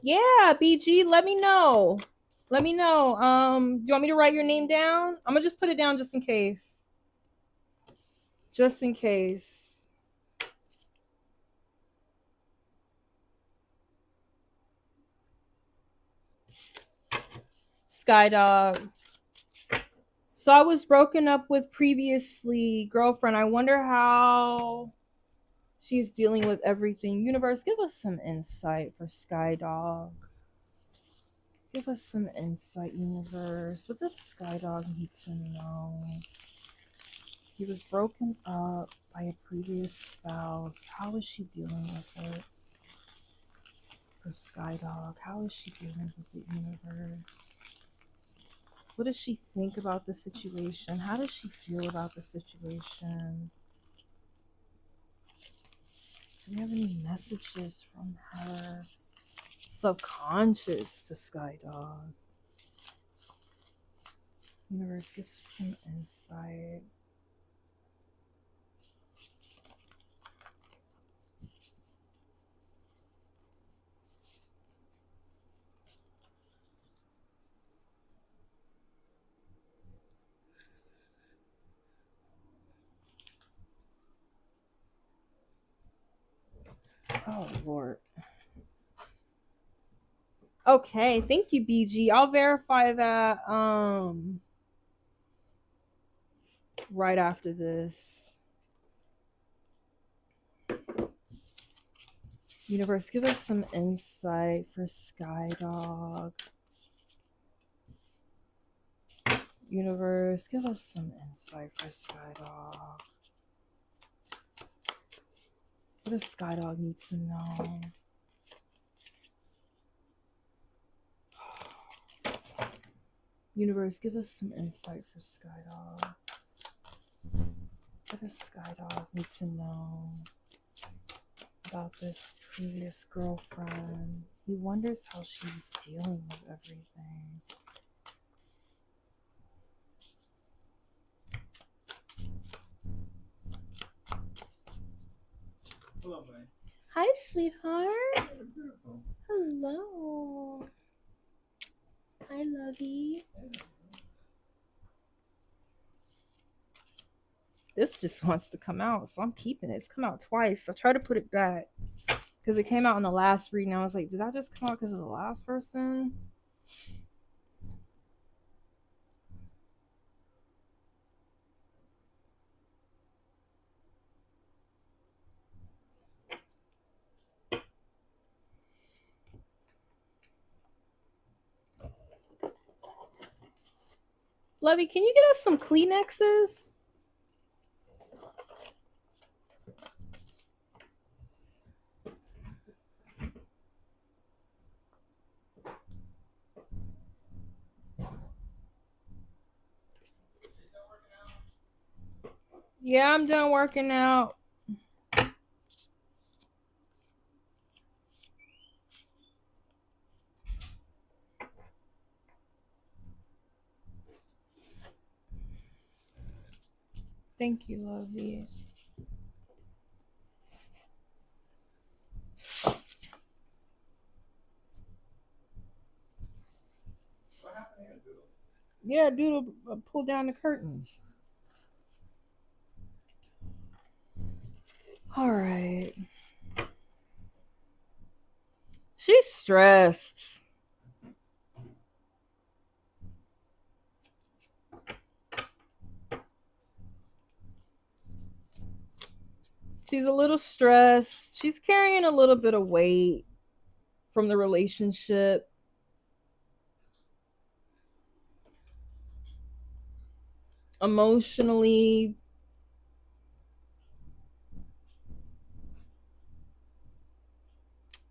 Yeah, BG, let me know. Let me know. Do you want me to write your name down? I'm gonna just put it down just in case. Just in case. Skydog. So I was broken up with previously girlfriend. I wonder how she's dealing with everything. Universe, give us some insight for Skydog. Give us some insight, universe. What does Skydog need to know? He was broken up by a previous spouse. How is she dealing with it? For Skydog, how is she dealing with the universe? What does she think about the situation? How does she feel about the situation? Do we have any messages from her subconscious to Skydog? Universe, give us some insight. Oh, Lord. Okay, thank you, BG. I'll verify that right after this. Universe, give us some insight for Skydog. Universe, give us some insight for Skydog. What does Skydog need to know? Universe, give us some insight for Skydog. What does Skydog need to know about this previous girlfriend? He wonders how she's dealing with everything. Hello, buddy. Hi, sweetheart. Hello. Hi, lovey. This just wants to come out, so I'm keeping it. It's come out twice. I tried to put it back because it came out in the last reading. I was like, did that just come out because of the last person? Lovey, can you get us some Kleenexes? Yeah, I'm done working out. Thank you, lovey. What happened here, Doodle? Yeah, Doodle, pull down the curtains. All right. She's stressed. She's a little stressed. She's carrying a little bit of weight from the relationship. Emotionally,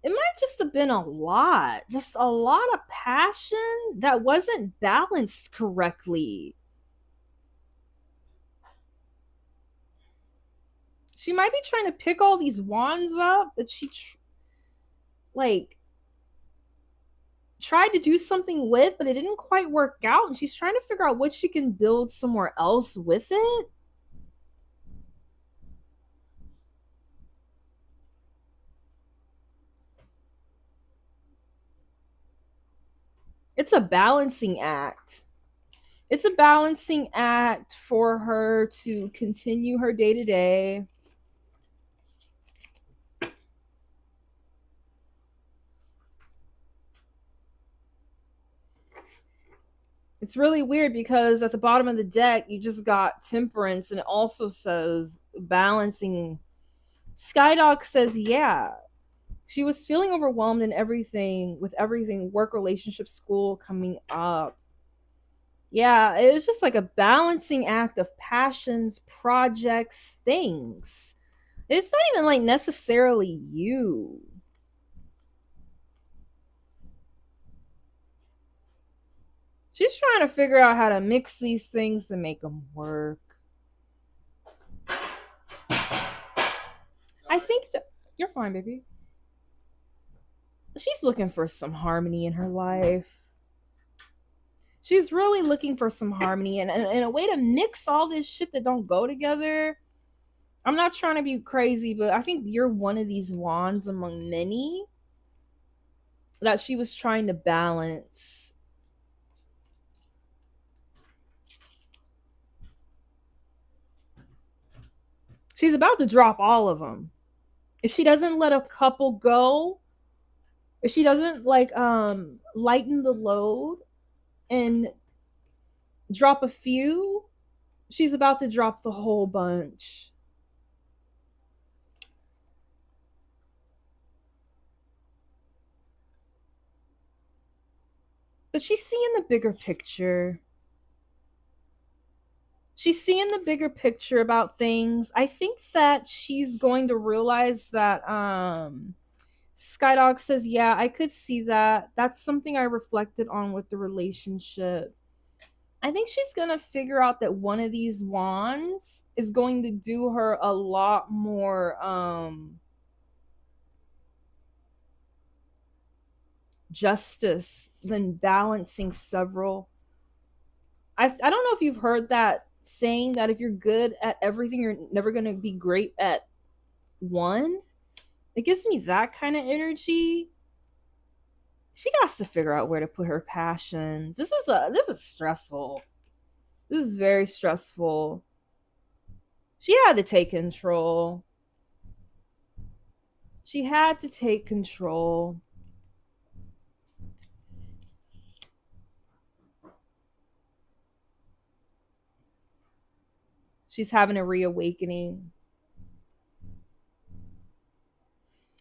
it might just have been a lot. Just a lot of passion that wasn't balanced correctly. She might be trying to pick all these wands up that she like tried to do something with, but it didn't quite work out, and she's trying to figure out what she can build somewhere else with it. It's a balancing act. It's a balancing act for her to continue her day to day. It's really weird because at the bottom of the deck, you just got temperance, and it also says balancing. Skydog says, yeah, she was feeling overwhelmed in everything, with everything, work, relationship, school coming up. Yeah, it was just like a balancing act of passions, projects, things. It's not even like necessarily you. She's trying to figure out how to mix these things to make them work. I think that you're fine, baby. She's looking for some harmony in her life. She's really looking for some harmony and a way to mix all this shit that don't go together. I'm not trying to be crazy, but I think you're one of these wands among many that she was trying to balance. She's about to drop all of them. If she doesn't let a couple go, if she doesn't like lighten the load and drop a few, she's about to drop the whole bunch. But she's seeing the bigger picture. She's seeing the bigger picture about things. I think that she's going to realize that Skydog says, yeah, I could see that. That's something I reflected on with the relationship. I think she's going to figure out that one of these wands is going to do her a lot more justice than balancing several. I don't know if you've heard that saying that if you're good at everything, you're never going to be great at one. It gives me that kind of energy. She has to figure out where to put her passions. This is stressful. This is very stressful. She had to take control. She had to take control. She's having a reawakening.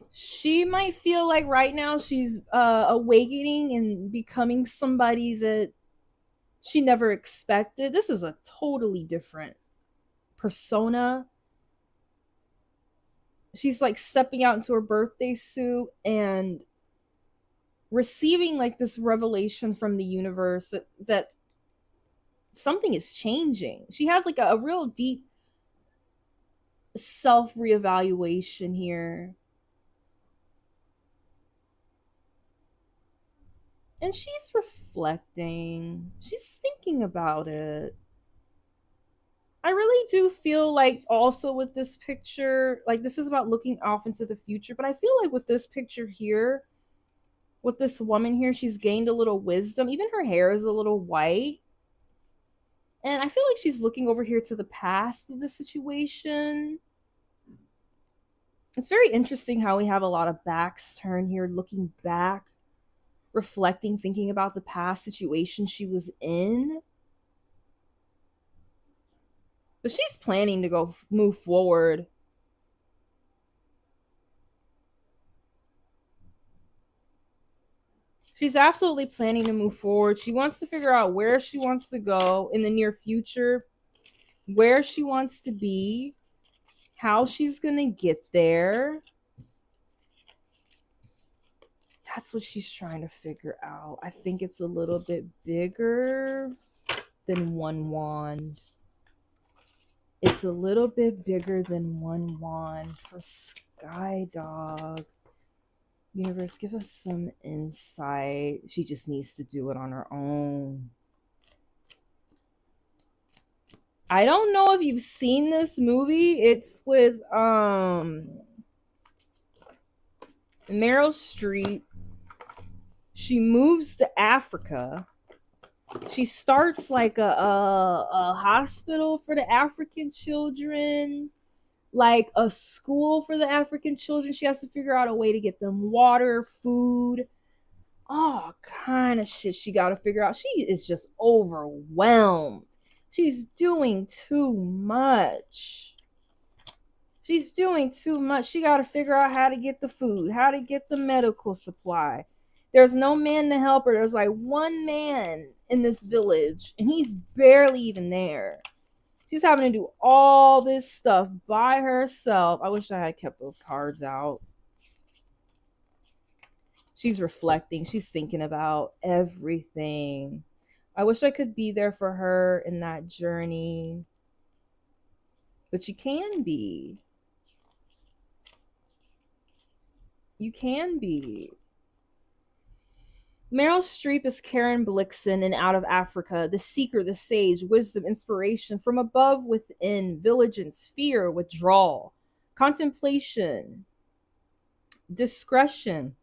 She might feel like right now she's awakening and becoming somebody that she never expected. This is a totally different persona. She's like stepping out into her birthday suit and receiving like this revelation from the universe that something is changing. She has like a real deep self reevaluation here. And she's reflecting. She's thinking about it. I really do feel like also with this picture, like this is about looking off into the future, but I feel like with this picture here, with this woman here, she's gained a little wisdom. Even her hair is a little white. And I feel like she's looking over here to the past of the situation. It's very interesting how we have a lot of backs turned here, looking back, reflecting, thinking about the past situation she was in. But she's planning to go move forward. She's absolutely planning to move forward. She wants to figure out where she wants to go in the near future, where she wants to be, how she's going to get there. That's what she's trying to figure out. I think it's a little bit bigger than one wand. It's a little bit bigger than one wand for Skydog. Universe, give us some insight. She just needs to do it on her own. I don't know if you've seen this movie. It's with Meryl Streep. She moves to Africa. She starts like a hospital for the African children, like a school for the African children. She has to figure out a way to get them water, food, all kind of shit she got to figure out. She is just overwhelmed. She's doing too much. She's doing too much. She got to figure out how to get the food, how to get the medical supply. There's no man to help her. There's like one man in this village, and he's barely even there. She's having to do all this stuff by herself. I wish I had kept those cards out. She's reflecting. She's thinking about everything. I wish I could be there for her in that journey. But you can be. You can be. Meryl Streep is Karen Blixen in Out of Africa, the seeker, the sage, wisdom, inspiration from above, within, vigilance, fear, withdrawal, contemplation, discretion,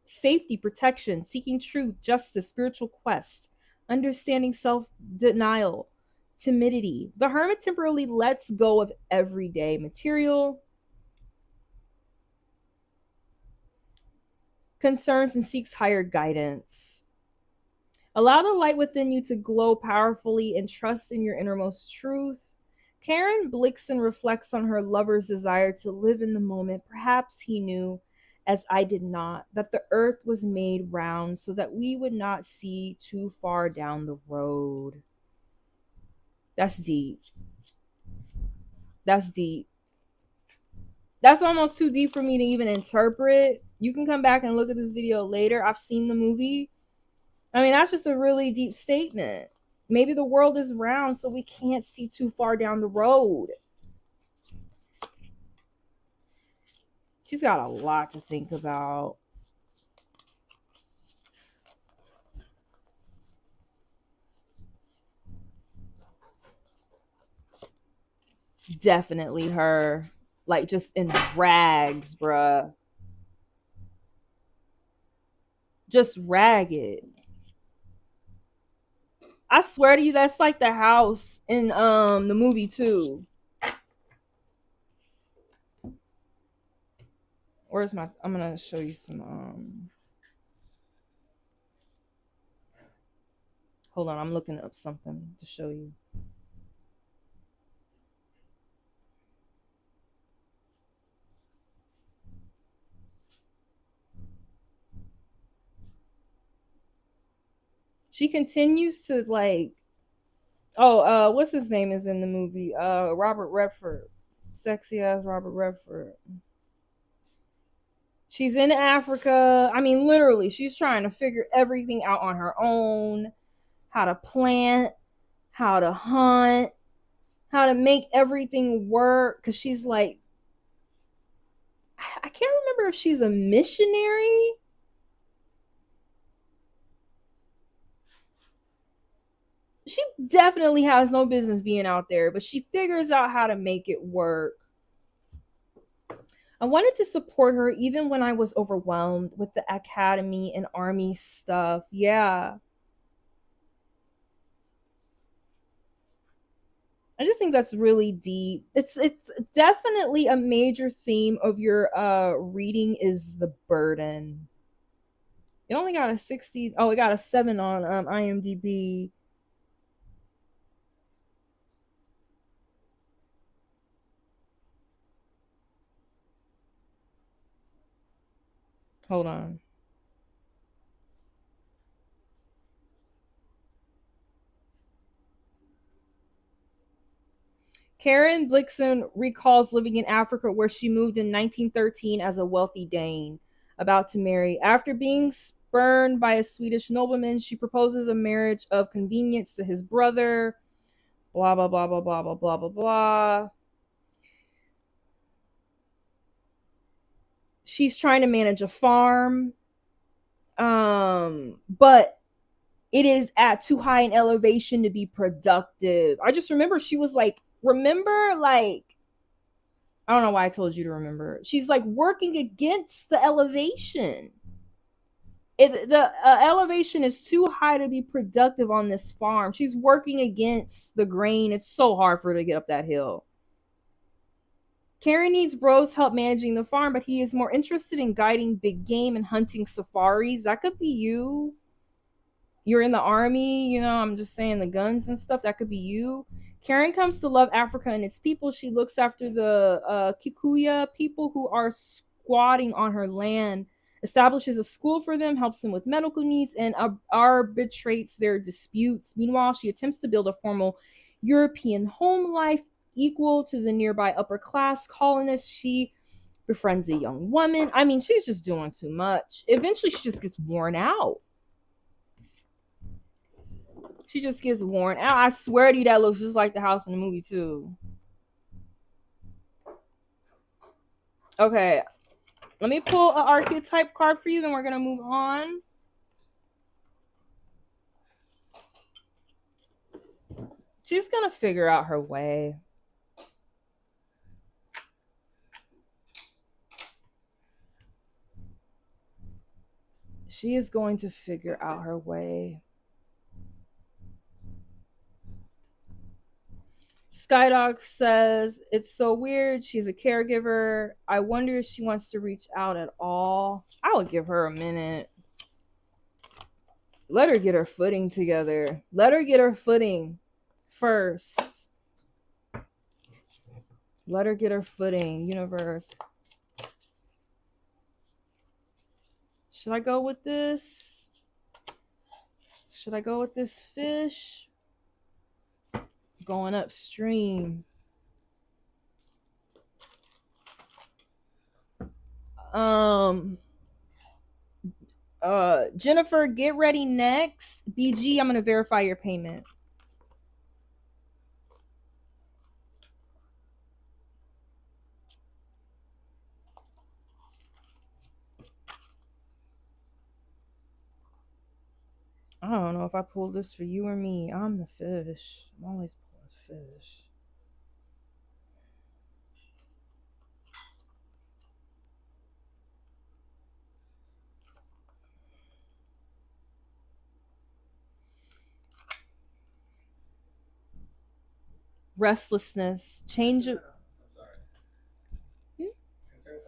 safety, protection, seeking truth, justice, spiritual quest, understanding self-denial, timidity. The hermit temporarily lets go of everyday material concerns and seeks higher guidance. Allow the light within you to glow powerfully and trust in your innermost truth. Karen Blixen reflects on her lover's desire to live in the moment. Perhaps he knew, as I did not, that the earth was made round so that we would not see too far down the road. That's deep. That's deep. That's almost too deep for me to even interpret. You can come back and look at this video later. I've seen the movie. I mean, that's just a really deep statement. Maybe the world is round so we can't see too far down the road. She's got a lot to think about. Definitely her. Like, just in rags, bruh. Just ragged. I swear to you, that's like the house in the movie too. Where's my? I'm gonna show you some. Hold on, I'm looking up something to show you. She continues to like. Oh, what's his name is in the movie? Robert Redford, sexy ass Robert Redford. She's in Africa. I mean, literally, she's trying to figure everything out on her own. How to plant, how to hunt, how to make everything work. Cause she's like, I can't remember if she's a missionary. She definitely has no business being out there, but she figures out how to make it work. I wanted to support her even when I was overwhelmed with the academy and army stuff. Yeah. I just think that's really deep. It's definitely a major theme of your reading is the burden. It only got a 60. Oh, it got a 7 on IMDb. Hold on. Karen Blixen recalls living in Africa where she moved in 1913 as a wealthy Dane about to marry. After being spurned by a Swedish nobleman, she proposes a marriage of convenience to his brother. Blah, blah, blah, blah, blah, blah, blah, blah, blah. She's trying to manage a farm. But it is at too high an elevation to be productive. I just remember she was like, I don't know why I told you to remember. She's like working against the elevation. The elevation is too high to be productive on this farm. She's working against the grain. It's so hard for her to get up that hill. Karen needs Bro's help managing the farm, but he is more interested in guiding big game and hunting safaris. That could be you. You're in the army, you know, I'm just saying the guns and stuff, that could be you. Karen comes to love Africa and its people. She looks after the Kikuya people who are squatting on her land, establishes a school for them, helps them with medical needs, and arbitrates their disputes. Meanwhile, she attempts to build a formal European home life equal to the nearby upper class colonists. She befriends a young woman. I mean, she's just doing too much. Eventually, she just gets worn out. She just gets worn out. I swear to you, that looks just like the house in the movie, too. Okay. Let me pull an archetype card for you, then we're going to move on. She's going to figure out her way. She is going to figure out her way. Skydog says it's so weird. She's a caregiver. I wonder if she wants to reach out at all. I would give her a minute. Let her get her footing together. Let her get her footing first. Let her get her footing, universe. Should I go with this? Should I go with this fish? Going upstream. Jennifer, get ready next. BG, I'm gonna verify your payment. I don't know if I pulled this for you or me. I'm the fish. I'm always pulling fish. Restlessness. Change of.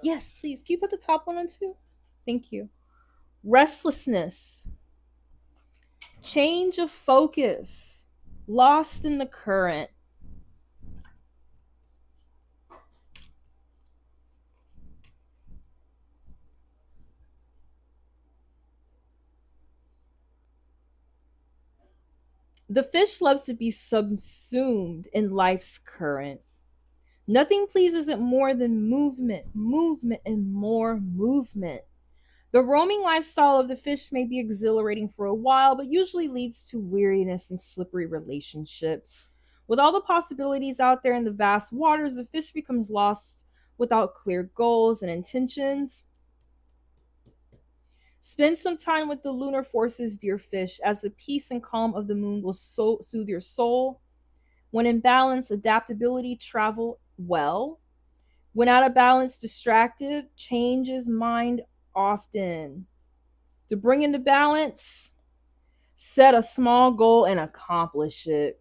Yes, please. Can you put the top one on too? Thank you. Restlessness. Change of focus. Lost in the current. The fish loves to be subsumed in life's current. Nothing pleases it more than movement, movement, and more movement. The roaming lifestyle of the fish may be exhilarating for a while, but usually leads to weariness and slippery relationships. With all the possibilities out there in the vast waters, the fish becomes lost without clear goals and intentions. Spend some time with the lunar forces, dear fish, as the peace and calm of the moon will soothe your soul. When in balance, adaptability, travel well. When out of balance, distracted, changes mind often. To bring into balance, set a small goal and accomplish it.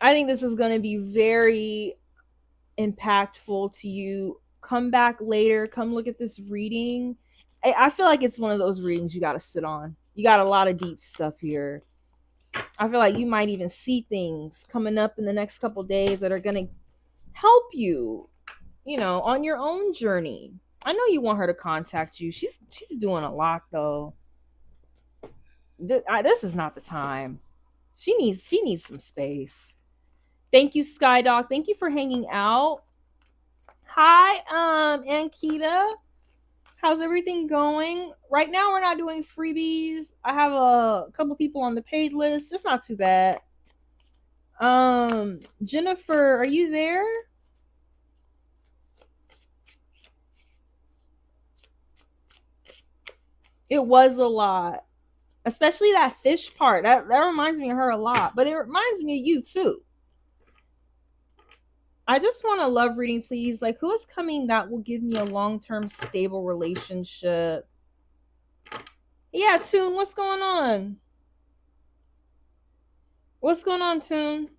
I think this is going to be very impactful to you. Come back later. Come look at this reading. I feel like it's one of those readings you got to sit on. You got a lot of deep stuff here. I feel like you might even see things coming up in the next couple days that are going to help you, on your own journey. I know you want her to contact you. She's doing a lot though. This is not the time. She needs some space. Thank you, Skydog. Thank you for hanging out. Hi, Ankita. How's everything going? Right now, we're not doing freebies. I have a couple people on the paid list. It's not too bad. Jennifer, are you there? It was a lot, especially that fish part. That reminds me of her a lot, but it reminds me of you too. I just want a love reading, please. Like, who is coming that will give me a long-term stable relationship? Yeah, Toon, what's going on? What's going on, Toon?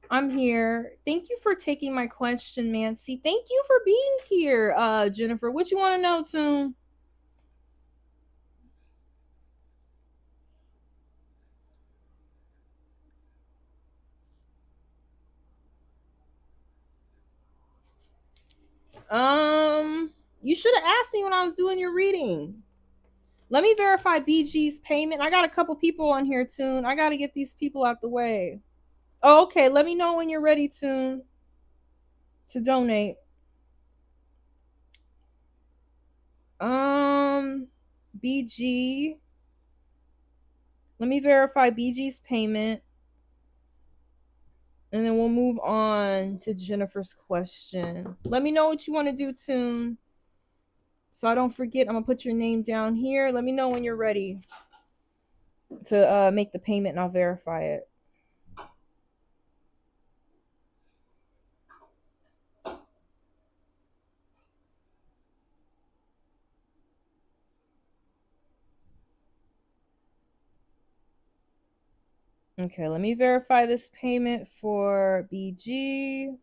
I'm here. Thank you for taking my question, Nancy. Thank you for being here, Jennifer. What you want to know, Toon? You should have asked me when I was doing your reading. Let me verify BG's payment. I got a couple people on here, Toon. I got to get these people out the way. Oh, okay. Let me know when you're ready, Toon, to donate. BG. Let me verify BG's payment. And then we'll move on to Jennifer's question. Let me know what you want to do, Toon. So I don't forget, I'm going to put your name down here. Let me know when you're ready to make the payment and I'll verify it. Okay, let me verify this payment for BG.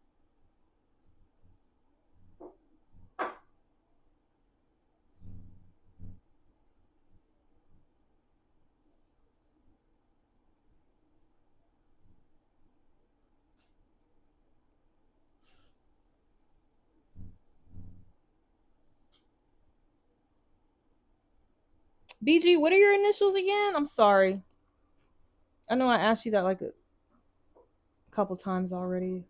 BG, what are your initials again? I'm sorry. I know I asked you that like a couple times already.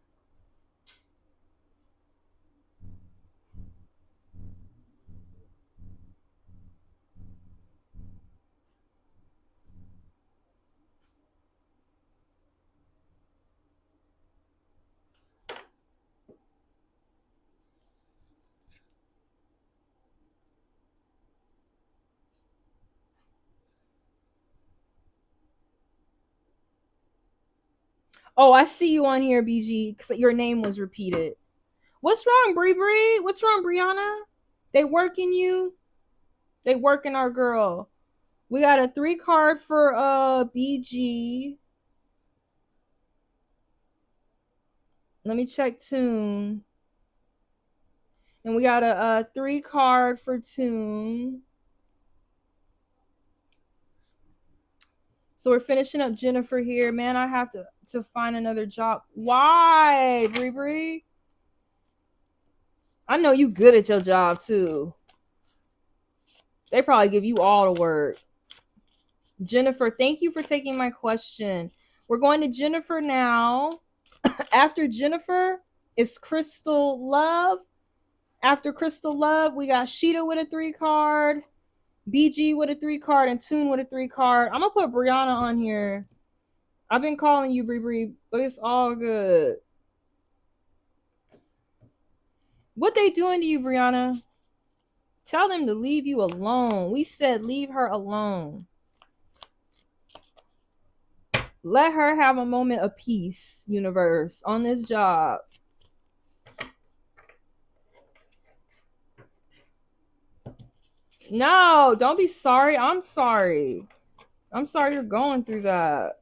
Oh, I see you on here, BG, because your name was repeated. What's wrong, Bree Bree? What's wrong, Brianna? They working you? They working our girl. We got a 3 card for BG. Let me check Tune. And we got a 3 card for Tune. So we're finishing up Jennifer here. Man, I have to find another job. Why, Bree Bree? I know you good at your job too. They probably give you all the work. Jennifer, thank you for taking my question. We're going to Jennifer now. After Jennifer is Crystal Love. After Crystal Love, we got Sheeta with a 3 card, BG with a 3 card, and Tune with a 3 card. I'm gonna put Brianna on here. I've been calling you, Bree Bree, but it's all good. What they doing to you, Brianna? Tell them to leave you alone. We said leave her alone. Let her have a moment of peace, universe, on this job. No, don't be sorry. I'm sorry. I'm sorry you're going through that.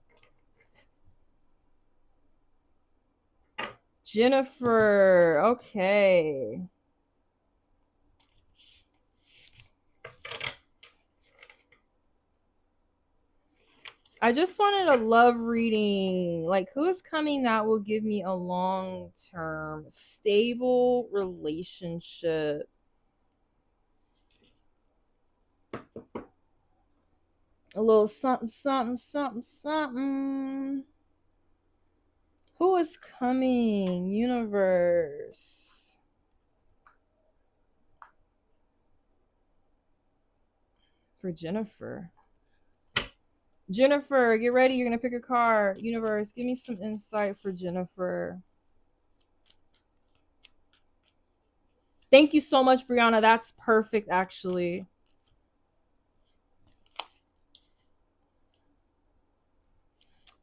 Jennifer, okay. I just wanted a love reading. Like, who is coming that will give me a long-term, stable relationship? A little something, something, something, something. Who is coming, universe? For Jennifer. Jennifer, get ready. You're going to pick a card. Universe, give me some insight for Jennifer. Thank you so much, Brianna. That's perfect, actually.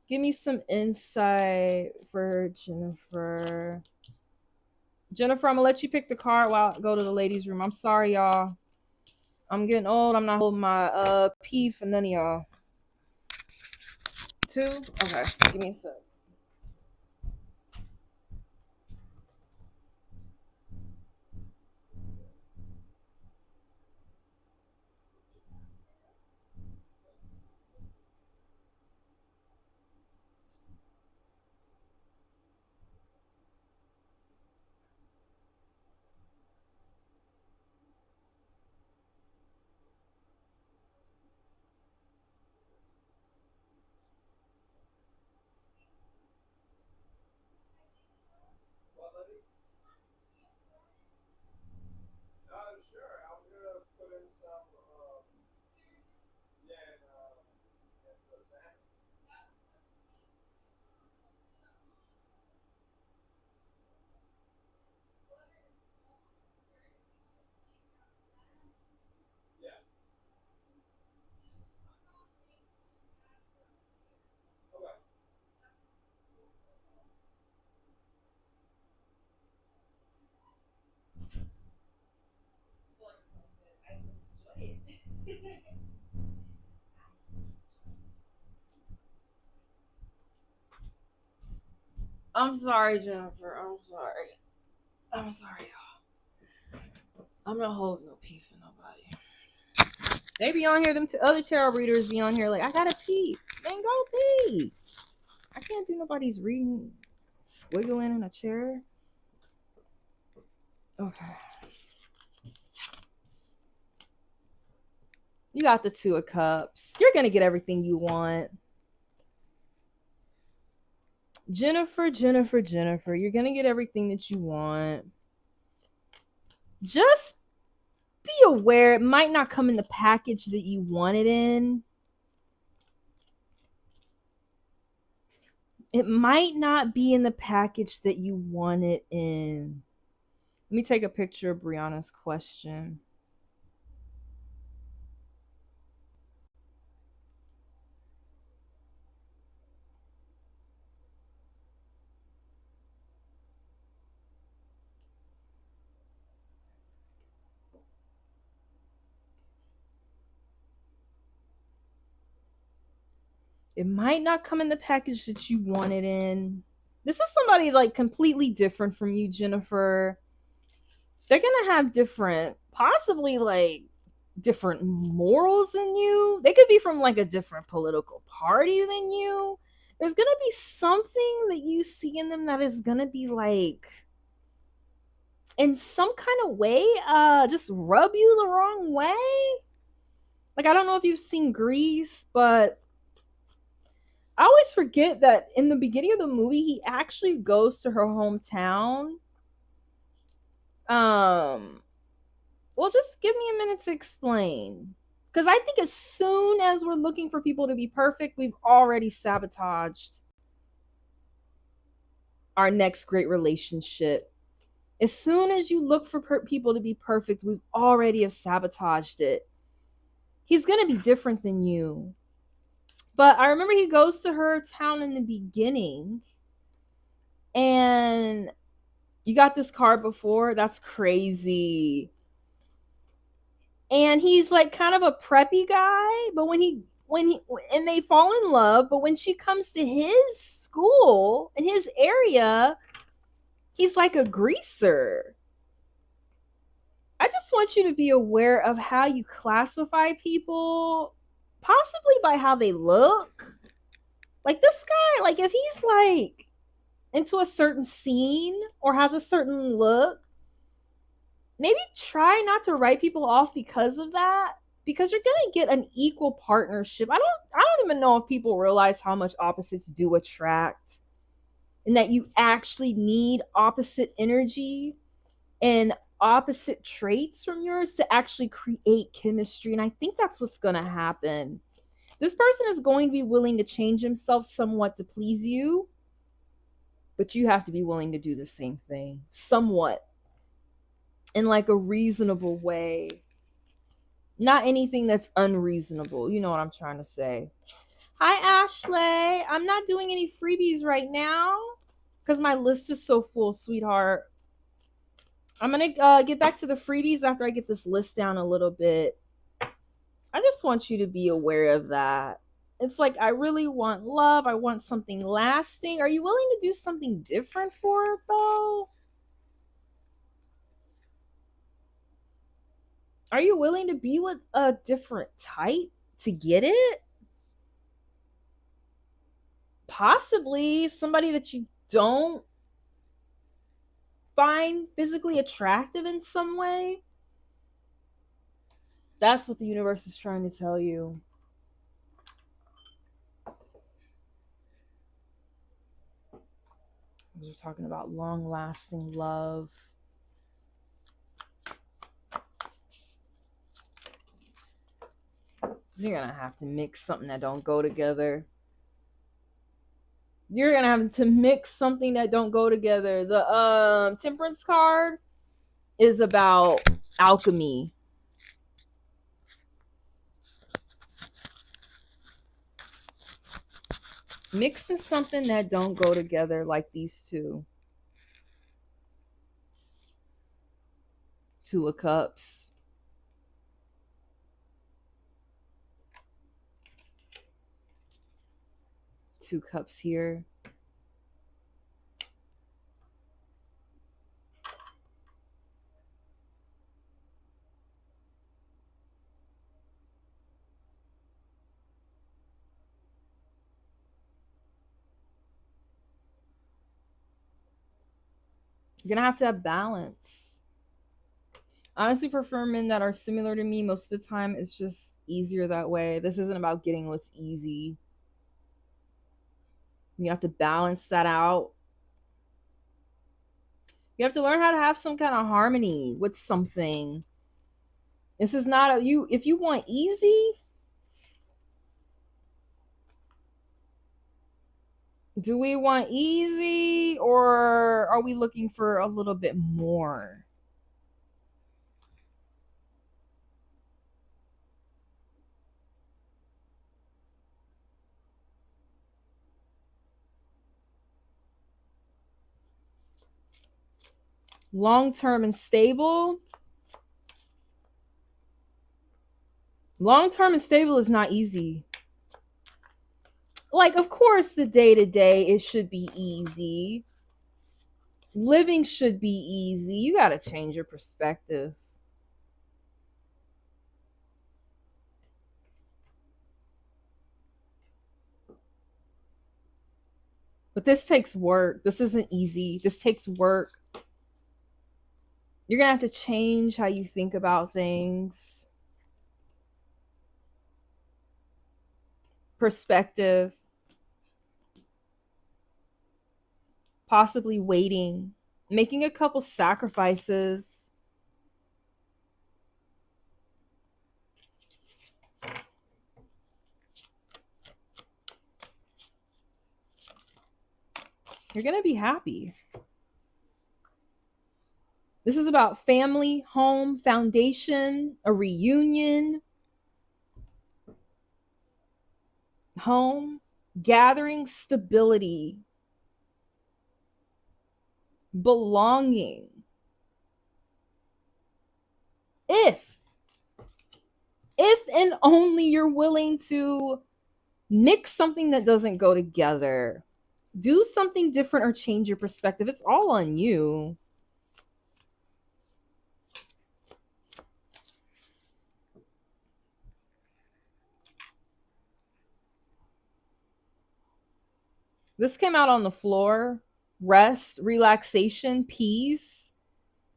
Give me some insight for Jennifer. Jennifer, I'm going to let you pick the card while I go to the ladies' room. I'm sorry, y'all. I'm getting old. I'm not holding my pee for none of y'all. 2? Okay. Give me a sec. I'm sorry, Jennifer. I'm sorry. I'm not holding no pee for nobody. They be on here. Them other tarot readers be on here like, I gotta pee. Then go pee. I can't do nobody's reading squiggling in a chair. Okay. You got the Two of Cups. You're gonna get everything you want. Jennifer, you're gonna get everything that you want. Just be aware it might not come in the package that you want it in. It might not be in the package that you want it in. Let me take a picture of Brianna's question. It might not come in the package that you want it in. This is somebody like completely different from you, Jennifer. They're gonna have different, possibly like different morals than you. They could be from like a different political party than you. There's gonna be something that you see in them that is gonna be like, in some kind of way, just rub you the wrong way. Like, I don't know if you've seen Grease, but I always forget that in the beginning of the movie, he actually goes to her hometown. Well, just give me a minute to explain. Because I think as soon as we're looking for people to be perfect, we've already sabotaged our next great relationship. As soon as you look for people to be perfect, we've already have sabotaged it. He's going to be different than you. But I remember he goes to her town in the beginning. And you got this card before? That's crazy. And he's like kind of a preppy guy, but when they fall in love, but when she comes to his school in his area, he's like a greaser. I just want you to be aware of how you classify people, possibly by how they look. Like this guy, like if he's like into a certain scene or has a certain look, maybe try not to write people off because of that, because you're going to get an equal partnership. I don't even know if people realize how much opposites do attract, and that you actually need opposite energy and opposite traits from yours to actually create chemistry. And I think that's what's going to happen. This person is going to be willing to change himself somewhat to please you, but you have to be willing to do the same thing somewhat, in like a reasonable way. Not anything that's unreasonable. You know what I'm trying to say. Hi, Ashley. I'm not doing any freebies right now because my list is so full, sweetheart. I'm going to get back to the freebies after I get this list down a little bit. I just want you to be aware of that. It's like, I really want love. I want something lasting. Are you willing to do something different for it, though? Are you willing to be with a different type to get it? Possibly somebody that you don't find physically attractive in some way. That's what the universe is trying to tell you. We're talking about long-lasting love. You're gonna have to mix something that don't go together. You're gonna have to mix something that don't go together. The Temperance card is about alchemy. Mixing something that don't go together, like these two. Two of Cups. Two Cups here. You're gonna have to have balance. I honestly prefer men that are similar to me. Most of the time, it's just easier that way. This isn't about getting what's easy. You have to balance that out. You have to learn how to have some kind of harmony with something. This is not a you. If you want easy, do we want easy or are we looking for a little bit more? Long term and stable. Long term and stable is not easy. Like, of course, the day to day, it should be easy. Living should be easy. You got to change your perspective. But this takes work. This isn't easy. This takes work. You're going to have to change how you think about things. Perspective. Possibly waiting. Making a couple sacrifices. You're going to be happy. This is about family, home, foundation, a reunion, home, gathering, stability, belonging. If and only you're willing to mix something that doesn't go together, do something different or change your perspective. It's all on you. This came out on the floor. Rest, relaxation, peace,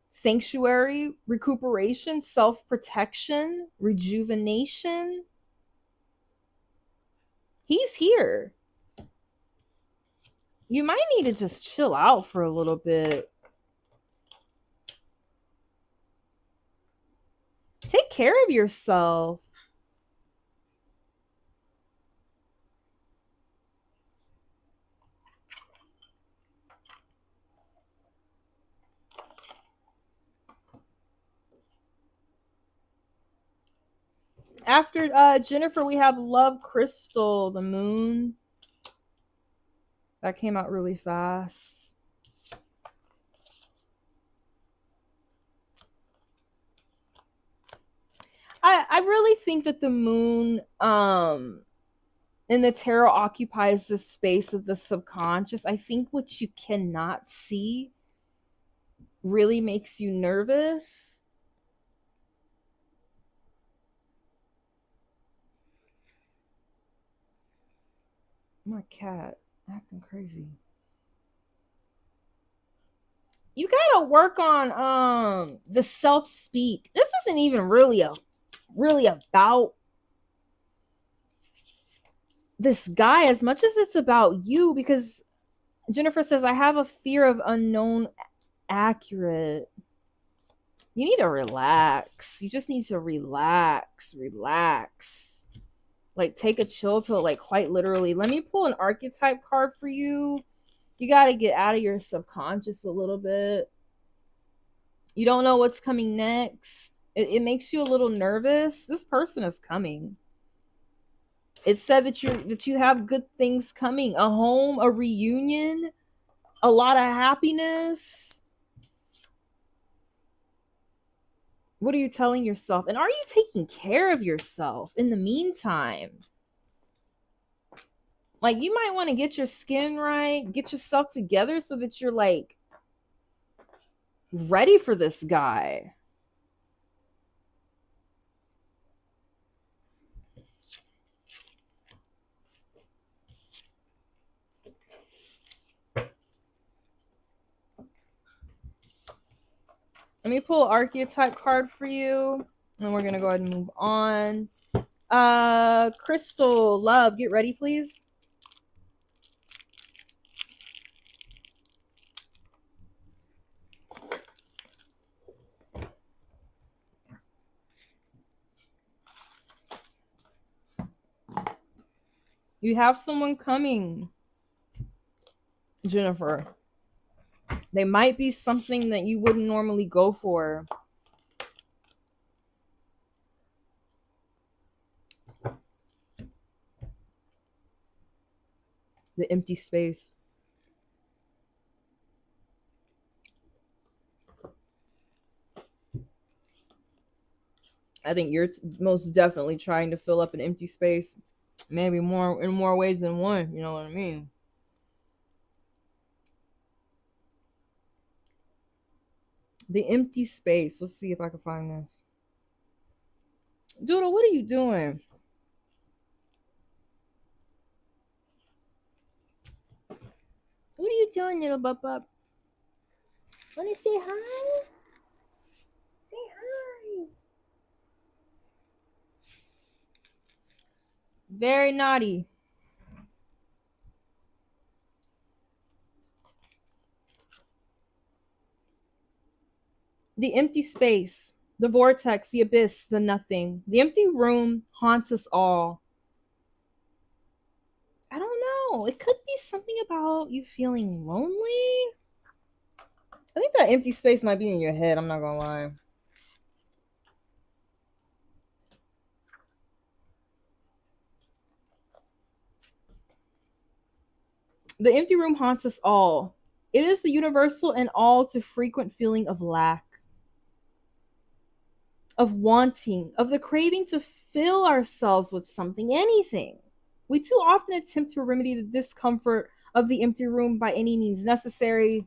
sanctuary, recuperation, self-protection, rejuvenation. He's here. You might need to just chill out for a little bit. Take care of yourself. After Jennifer, we have Love Crystal, the moon. That came out really fast. I really think that the moon in the tarot occupies the space of the subconscious. I think what you cannot see really makes you nervous. My cat acting crazy. You gotta work on the self-speak. This isn't even really about this guy as much as it's about you, because Jennifer says, I have a fear of unknown accurate. You need to relax. You just need to relax. Like, take a chill pill, like, quite literally. Let me pull an archetype card for you. You got to get out of your subconscious a little bit. You don't know what's coming next. It makes you a little nervous. This person is coming. It said that you have good things coming. A home, a reunion, a lot of happiness. What are you telling yourself? And are you taking care of yourself in the meantime? Like, you might want to get your skin right, get yourself together so that you're like ready for this guy. Let me pull an archetype card for you, and we're gonna go ahead and move on. Crystal, love, get ready, please. You have someone coming, Jennifer. They might be something that you wouldn't normally go for. The empty space. I think you're most definitely trying to fill up an empty space. Maybe more in more ways than one. You know what I mean? The empty space. Let's see if I can find this. Doodle, what are you doing? What are you doing, little bub? Want to say hi? Say hi. Very naughty. The empty space, the vortex, the abyss, the nothing. The empty room haunts us all. I don't know. It could be something about you feeling lonely. I think that empty space might be in your head. I'm not gonna lie. The empty room haunts us all. It is the universal and all too frequent feeling of lack, of wanting, of the craving to fill ourselves with something, anything. We too often attempt to remedy the discomfort of the empty room by any means necessary.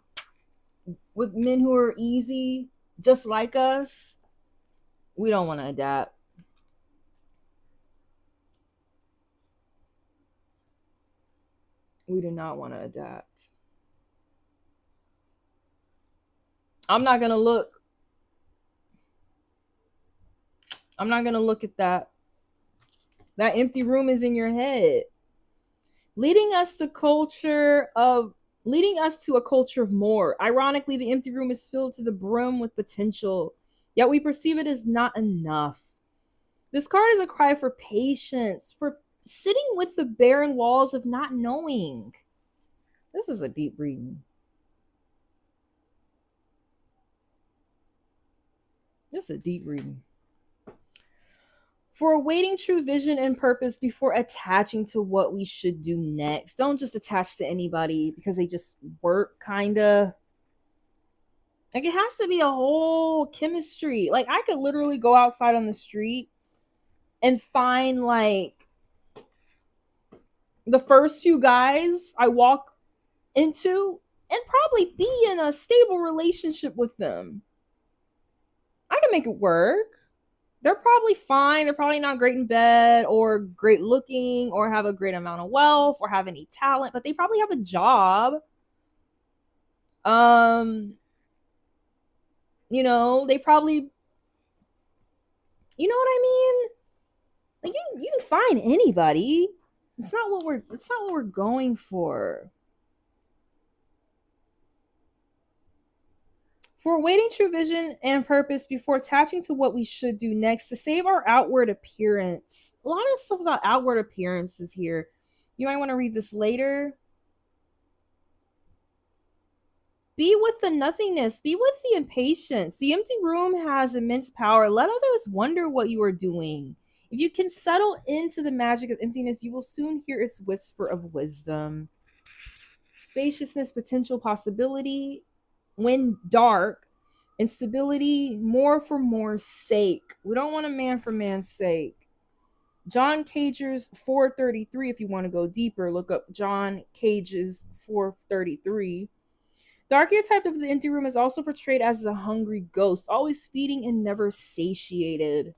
With men who are easy, just like us, we don't want to adapt. We do not want to adapt. I'm not going to look. I'm not going to look at that. That empty room is in your head. Leading us to a culture of more. Ironically, the empty room is filled to the brim with potential, yet we perceive it as not enough. This card is a cry for patience, for sitting with the barren walls of not knowing. This is a deep reading. This is a deep reading. For awaiting true vision and purpose before attaching to what we should do next. Don't just attach to anybody because they just work, kinda. Like, it has to be a whole chemistry. Like, I could literally go outside on the street and find, like, the first few guys I walk into and probably be in a stable relationship with them. I can make it work. They're probably fine. They're probably not great in bed or great looking or have a great amount of wealth or have any talent, but they probably have a job. They probably, you know what I mean? Like, you can find anybody. It's not what we're going for. For awaiting true vision and purpose before attaching to what we should do next to save our outward appearance. A lot of stuff about outward appearances here. You might want to read this later. Be with the nothingness. Be with the impatience. The empty room has immense power. Let others wonder what you are doing. If you can settle into the magic of emptiness, you will soon hear its whisper of wisdom. Spaciousness, potential, possibility. When dark, instability, more for more's sake. We don't want a man for man's sake. John Cage's 433, if you want to go deeper, look up John Cage's 433. The archetype of the empty room is also portrayed as the hungry ghost, always feeding and never satiated.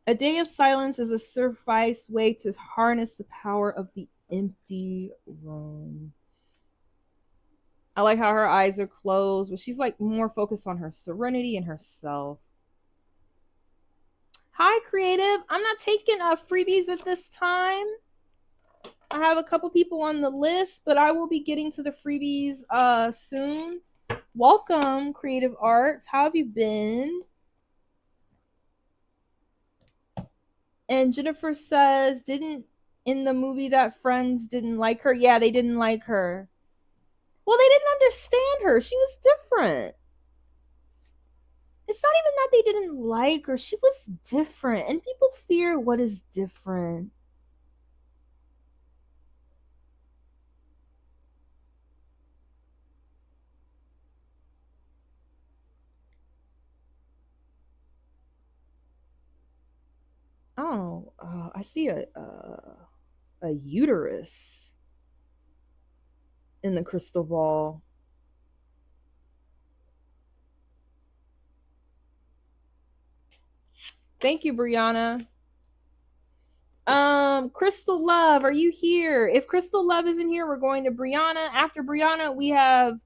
A day of silence is a suffice way to harness the power of the empty room. I like how her eyes are closed, but she's like more focused on her serenity and herself. Hi, creative. I'm not taking freebies at this time. I have a couple people on the list, but I will be getting to the freebies soon. Welcome, Creative Arts. How have you been? And Jennifer says, didn't in the movie that friends didn't like her? Yeah, they didn't like her. Well, they didn't understand her. She was different. It's not even that they didn't like her. She was different. And people fear what is different. Oh, I see a uterus in the crystal ball. Thank you, Brianna. Crystal Love, are you here? If Crystal Love isn't here, we're going to Brianna. After Brianna, we have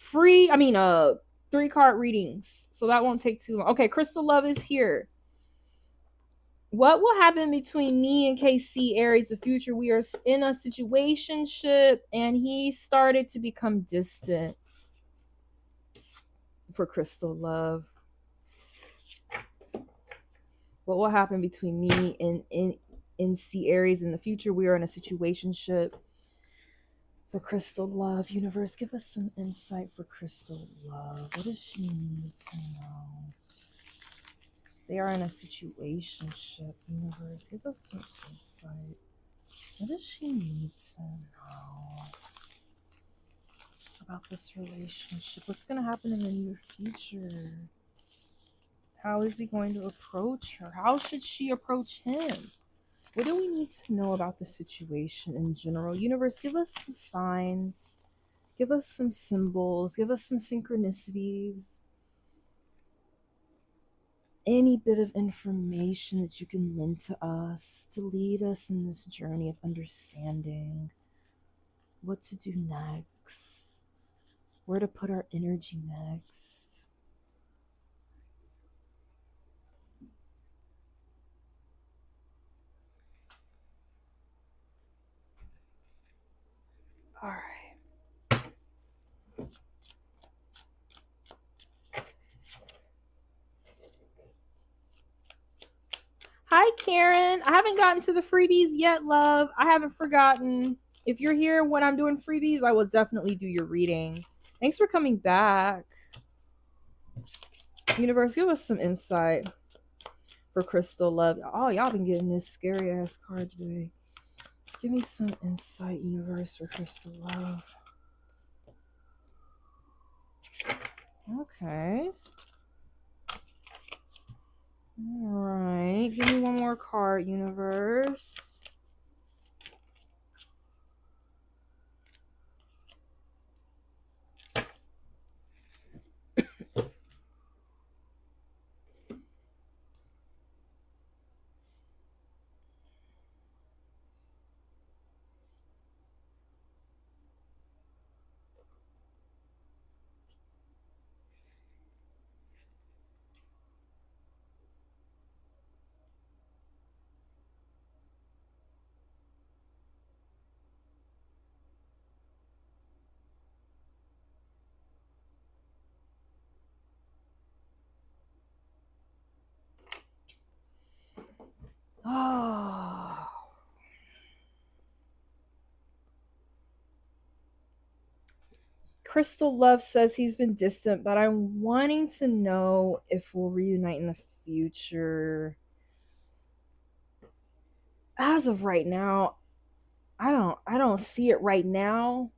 3-card readings. So that won't take too long. Okay, Crystal Love is here. What will happen between me and KC Aries the future? We are in a situationship and he started to become distant for Crystal Love. What will happen between me and NC Aries in the future? We are in a situationship for Crystal Love. Universe, give us some insight for Crystal Love. What does she need to know? They are in a situationship. Universe, give us some insight. What does she need to know about this relationship? What's going to happen in the near future? How is he going to approach her? How should she approach him? What do we need to know about the situation in general? Universe, give us some signs. Give us some symbols. Give us some synchronicities. Any bit of information that you can lend to us to lead us in this journey of understanding what to do next, where to put our energy next. All right. Hi, Karen. I haven't gotten to the freebies yet, love. I haven't forgotten. If you're here when I'm doing freebies, I will definitely do your reading. Thanks for coming back. Universe, give us some insight for Crystal Love. Oh, y'all been getting this scary ass card today. Give me some insight, Universe, for Crystal Love. Okay. All right. Give me one more card, Universe. Oh. Crystal Love says he's been distant, but I'm wanting to know if we'll reunite in the future. As of right now, I don't see it right now.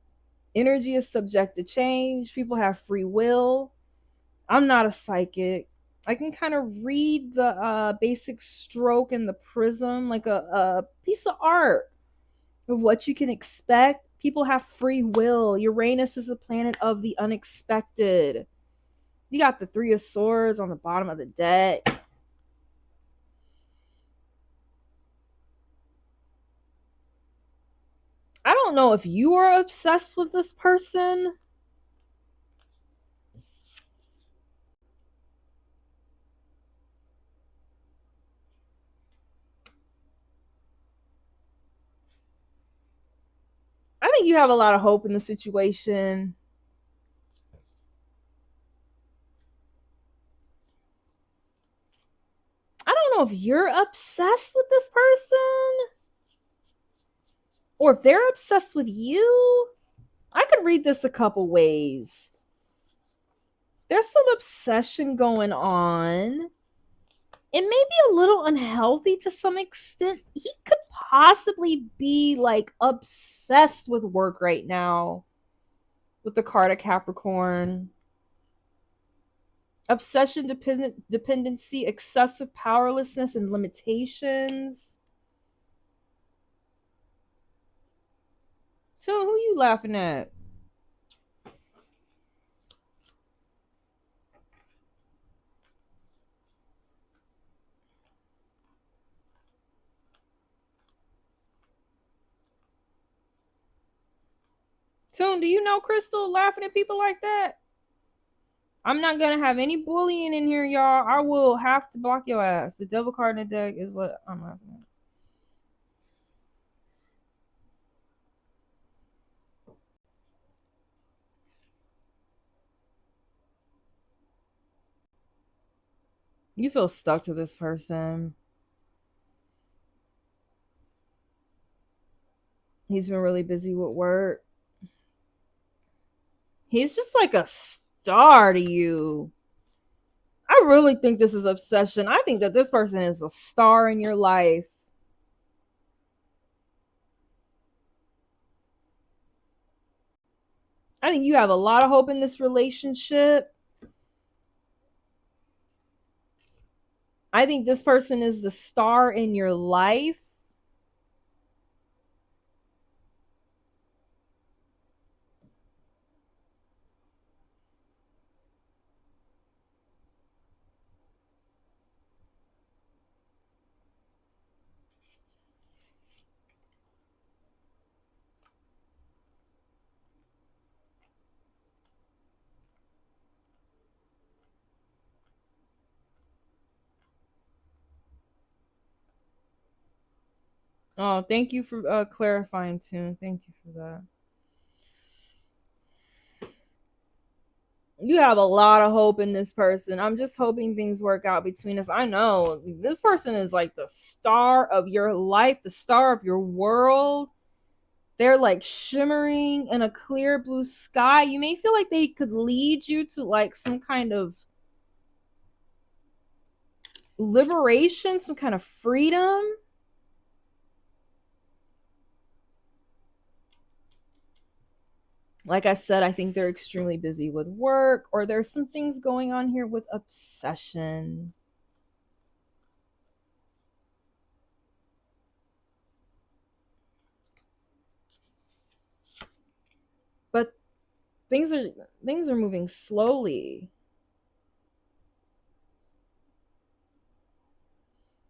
Energy is subject to change. People have free will. I'm not a psychic. I can kind of read the basic stroke and the prism like a piece of art of what you can expect. People have free will. Uranus is a planet of the unexpected. You got the Three of Swords on the bottom of the deck. I don't know if you are obsessed with this person, think you have a lot of hope in the situation. I don't know if you're obsessed with this person or if they're obsessed with you. I could read this a couple ways. There's some obsession going on. It may be a little unhealthy to some extent. He could possibly be like obsessed with work right now with the card of Capricorn. Obsession, dependency, excessive powerlessness, and limitations. So, who you laughing at? Tune, do you know Crystal laughing at people like that? I'm not gonna have any bullying in here, y'all. I will have to block your ass. The devil card in the deck is what I'm laughing at. You feel stuck to this person. He's been really busy with work. He's just like a star to you. I really think this is obsession. I think that this person is a star in your life. I think you have a lot of hope in this relationship. I think this person is the star in your life. Oh, thank you for clarifying, Tune. Thank you for that. You have a lot of hope in this person. I'm just hoping things work out between us. I know this person is like the star of your life, the star of your world. They're like shimmering in a clear blue sky. You may feel like they could lead you to like some kind of liberation, some kind of freedom. Like I said, I think they're extremely busy with work, or there's some things going on here with obsession. But things are moving slowly.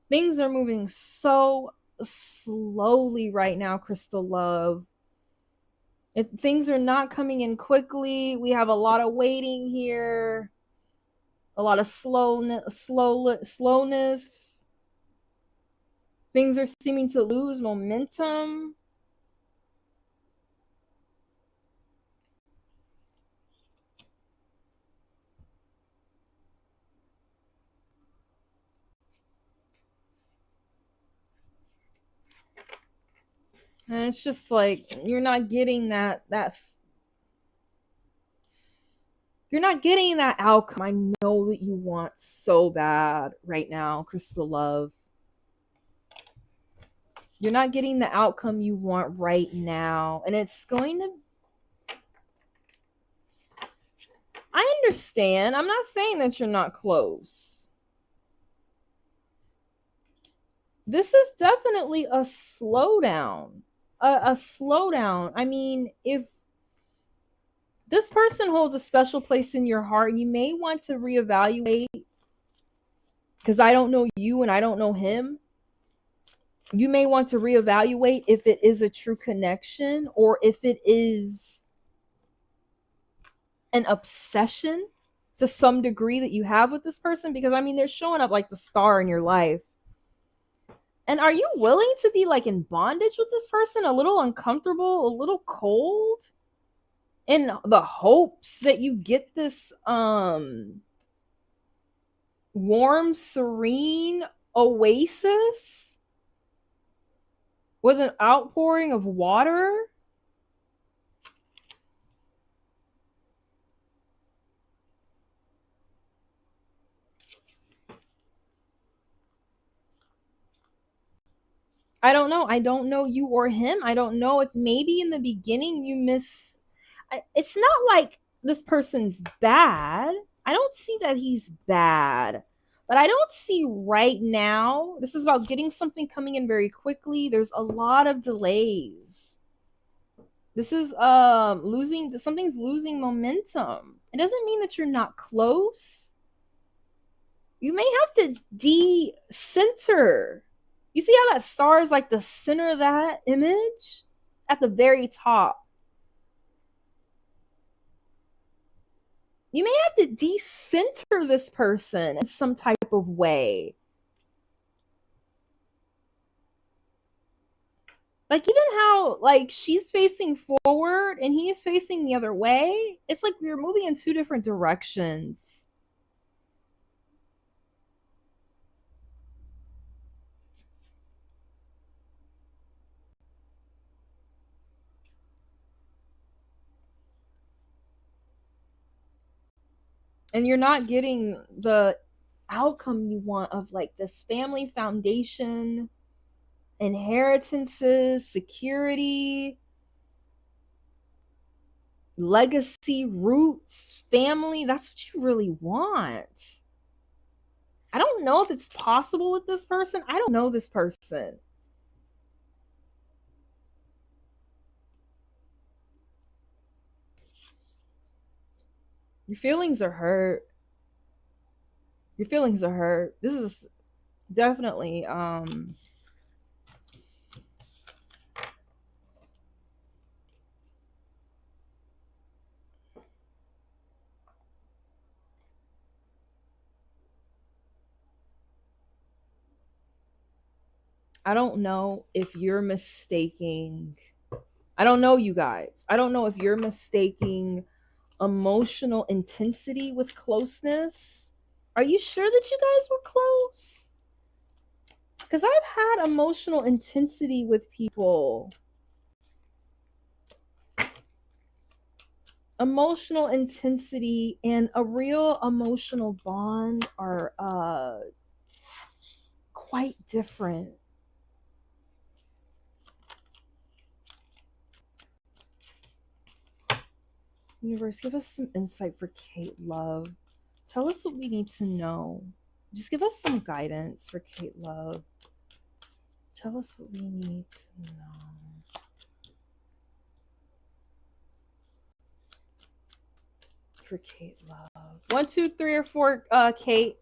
Things are moving so slowly right now, Crystal Love. Things are not coming in quickly. We have a lot of waiting here, a lot of slowness. Things are seeming to lose momentum. And it's just like you're not getting that you're not getting that outcome I know that you want so bad right now, Crystal Love. You're not getting the outcome you want right now. And it's going to. I understand. I'm not saying that you're not close. This is definitely a slowdown. A slowdown. I mean, if this person holds a special place in your heart, you may want to reevaluate, because I don't know you and I don't know him. You may want to reevaluate if it is a true connection or if it is an obsession to some degree that you have with this person, because I mean, they're showing up like the star in your life. And are you willing to be like in bondage with this person? A little uncomfortable, a little cold? In the hopes that you get this warm, serene oasis with an outpouring of water? I don't know. I don't know you or him. I don't know if maybe in the beginning you it's not like this person's bad. I don't see that he's bad. But I don't see right now. This is about getting something coming in very quickly. There's a lot of delays. This is losing, something's losing momentum. It doesn't mean that you're not close. You may have to de-center. You see how that star is like the center of that image at the very top? You may have to de-center this person in some type of way. Like even how like she's facing forward and he's facing the other way. It's like we're moving in two different directions. And you're not getting the outcome you want of like this family foundation, inheritances, security, legacy, roots, family. That's what you really want. I don't know if it's possible with this person. I don't know this person. Your feelings are hurt. Your feelings are hurt. This is definitely I don't know if you're mistaking. I don't know you guys. I don't know if you're mistaking emotional intensity with closeness. Are you sure that you guys were close? Because I've had emotional intensity with people. Emotional intensity and a real emotional bond are quite different. Universe, give us some insight for Kate Love. Tell us what we need to know. Just give us some guidance for Kate Love. Tell us what we need to know. For Kate Love. 1, 2, 3, or 4, Kate.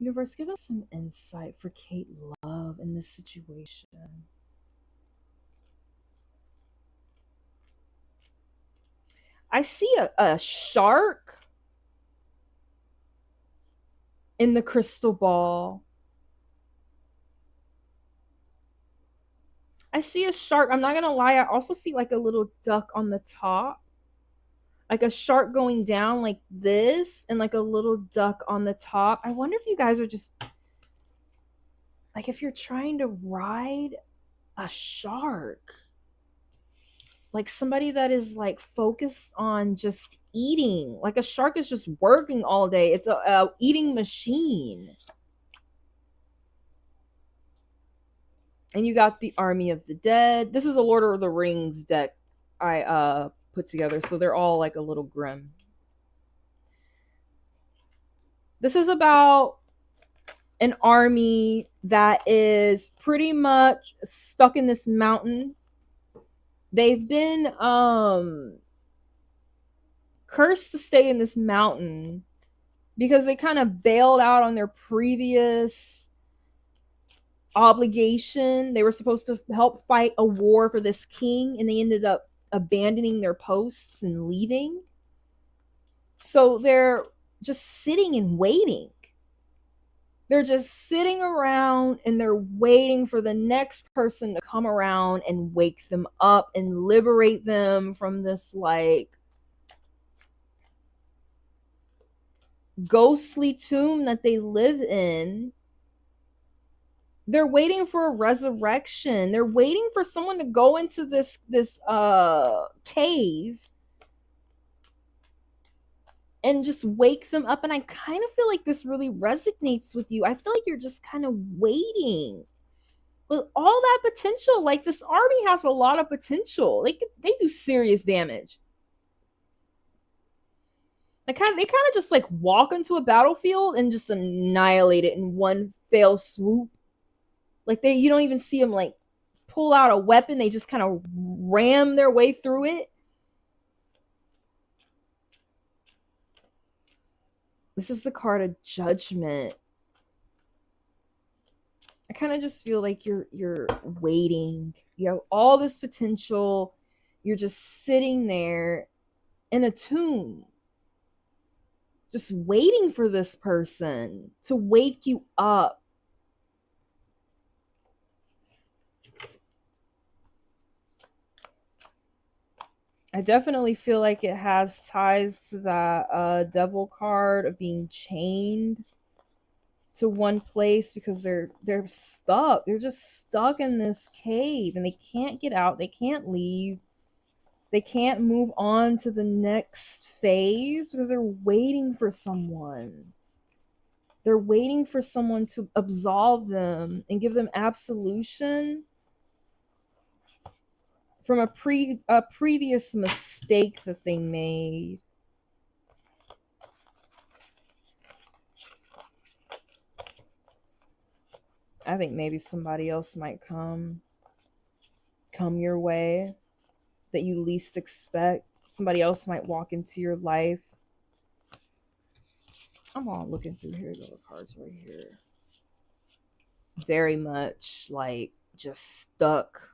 Universe, give us some insight for Kate Love in this situation. I see a shark in the crystal ball. I see a shark. I'm not going to lie. I also see like a little duck on the top. Like a shark going down like this and like a little duck on the top. I wonder if you guys are just like if you're trying to ride a shark. Like somebody that is like focused on just eating. Like a shark is just working all day. It's a eating machine. And you got the Army of the Dead. This is a Lord of the Rings deck I put together, so they're all like a little grim. This is about an army that is pretty much stuck in this mountain. They've been cursed to stay in this mountain because they kind of bailed out on their previous obligation. They were supposed to help fight a war for this king, and they ended up abandoning their posts and leaving. So they're just sitting and waiting. They're just sitting around and they're waiting for the next person to come around and wake them up and liberate them from this like ghostly tomb that they live in. They're waiting for a resurrection. They're waiting for someone to go into this cave and just wake them up. And I kind of feel like this really resonates with you. I feel like you're just kind of waiting with all that potential. Like this army has a lot of potential. They do serious damage. They kind of just like walk into a battlefield and just annihilate it in one fell swoop. Like you don't even see them like pull out a weapon. They just kind of ram their way through it. This is the card of Judgment. I kind of just feel like you're waiting. You have all this potential. You're just sitting there in a tomb, just waiting for this person to wake you up. I definitely feel like it has ties to that devil card of being chained to one place because they're stuck. They're just stuck in this cave and they can't get out. They can't leave. They can't move on to the next phase because they're waiting for someone. They're waiting for someone to absolve them and give them absolution from a previous mistake that they made. I think maybe somebody else might come your way that you least expect. Somebody else might walk into your life. I'm all looking through here. Little cards right here. Very much like just stuck.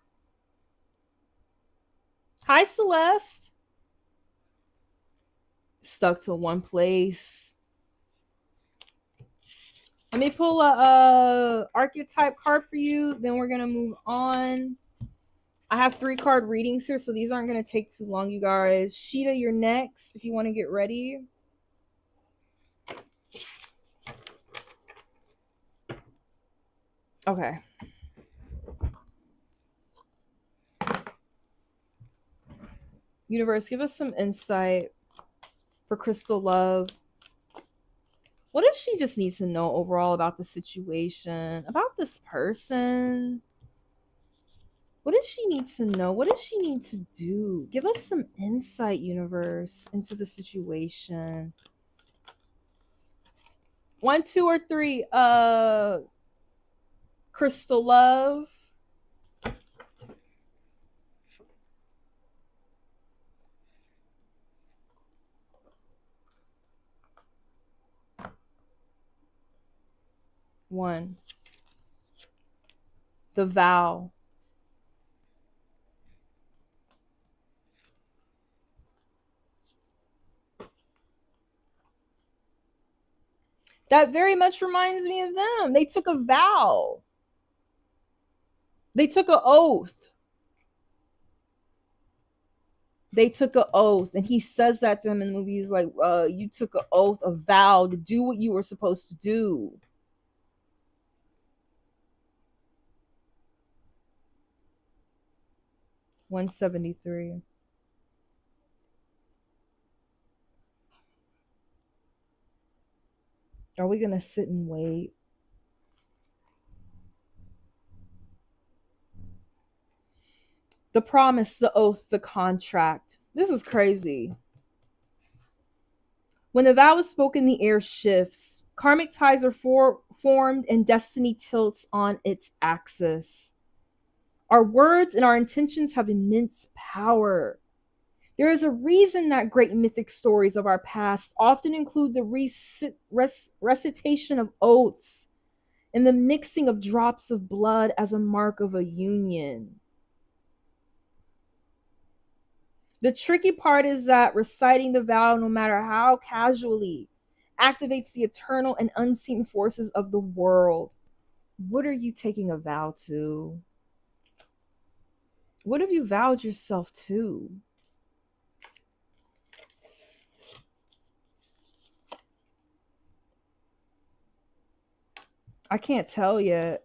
Hi, Celeste. Stuck to one place. Let me pull a archetype card for you. Then we're gonna move on. I have 3 card readings here, so these aren't gonna take too long, you guys. Sheeta, you're next if you want to get ready. Okay. Universe, give us some insight for Crystal Love. What does she just need to know overall about the situation, about this person? What does she need to know? What does she need to do? Give us some insight, universe, into the situation. 1, 2, or 3. Crystal Love. One. The vow. That very much reminds me of them. They took a vow. They took an oath. They took an oath. And he says that to him in the movie. He's like, you took an oath, a vow to do what you were supposed to do. $173. Are we gonna sit and wait? The promise, the oath, the contract. This is crazy. When the vow is spoken, the air shifts. Karmic ties are formed and destiny tilts on its axis. Our words and our intentions have immense power. There is a reason that great mythic stories of our past often include the recitation of oaths and the mixing of drops of blood as a mark of a union. The tricky part is that reciting the vow, no matter how casually, activates the eternal and unseen forces of the world. What are you taking a vow to? What have you vowed yourself to? I can't tell yet.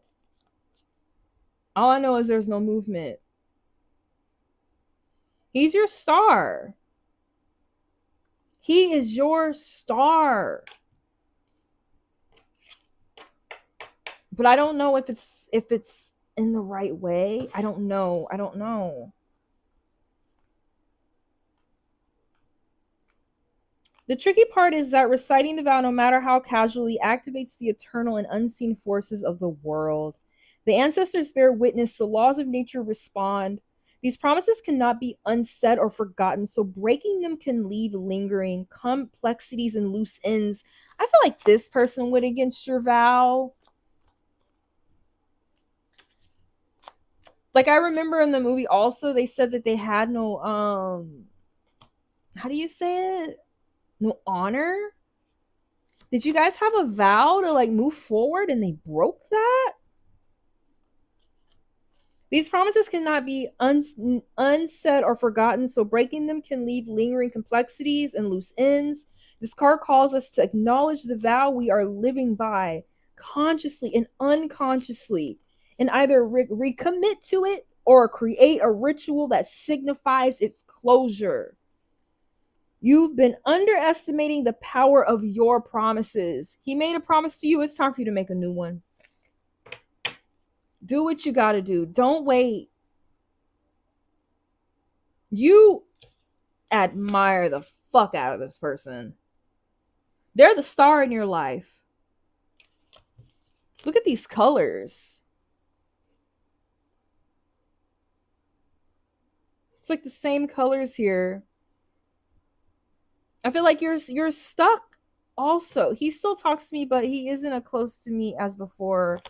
All I know is there's no movement. He's your star. He is your star. But I don't know if it's in the right way. I don't know. The tricky part is that reciting the vow, no matter how casually, activates the eternal and unseen forces of the world. The ancestors bear witness, the laws of nature respond. These promises cannot be unsaid or forgotten, so breaking them can leave lingering complexities and loose ends. I feel like this person went against your vow. Like, I remember in the movie also, they said that they had no, how do you say it? No honor? Did you guys have a vow to like move forward and they broke that? These promises cannot be unsaid or forgotten, so breaking them can leave lingering complexities and loose ends. This card calls us to acknowledge the vow we are living by, consciously and unconsciously, and either recommit to it or create a ritual that signifies its closure. You've been underestimating the power of your promises. He made a promise to you. It's time for you to make a new one. Do what you got to do. Don't wait. You admire the fuck out of this person. They're the star in your life. Look at these colors. It's like the same colors here. I feel like you're stuck also. He still talks to me, but he isn't as close to me as before.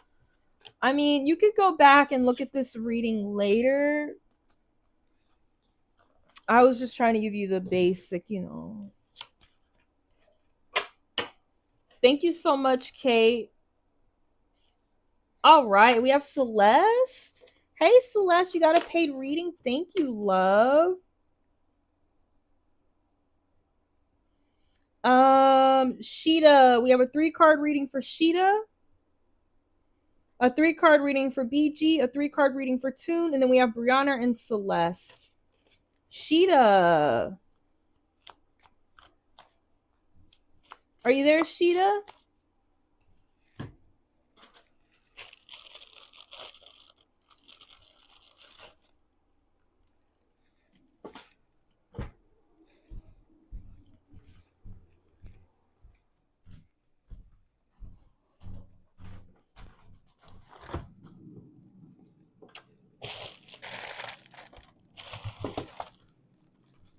I mean, you could go back and look at this reading later. I was just trying to give you the basic, Thank you so much, Kate. All right, we have Celeste. Hey, Celeste, you got a paid reading. Thank you, love. Sheeta. We have a 3-card reading for Sheeta, a 3-card reading for BG, a 3-card reading for Toon, and then we have Brianna and Celeste. Sheeta. Are you there, Sheeta?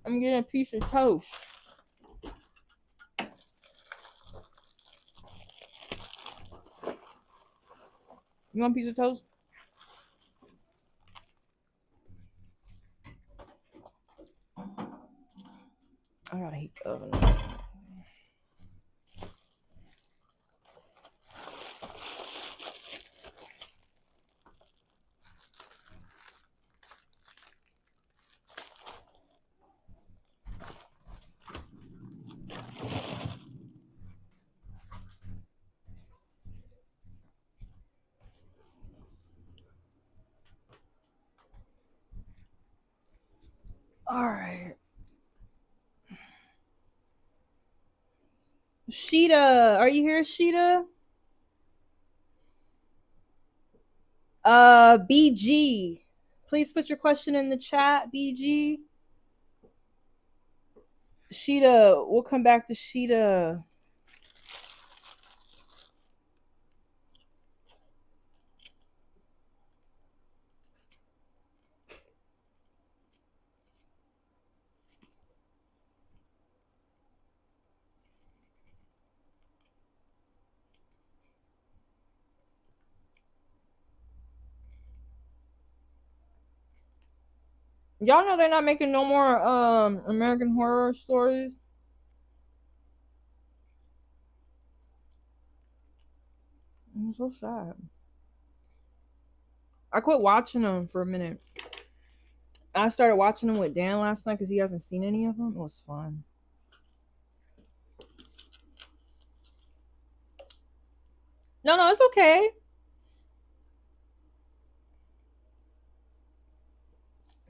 I'm getting a piece of toast. You want a piece of toast? I gotta heat the oven. All right. Sheeta, are you here, Sheeta? BG. Please put your question in the chat, BG. Sheeta, we'll come back to Sheeta. Y'all know they're not making no more American Horror Stories. I'm so sad. I quit watching them for a minute. I started watching them with Dan last night because he hasn't seen any of them. It was fun. No, it's okay.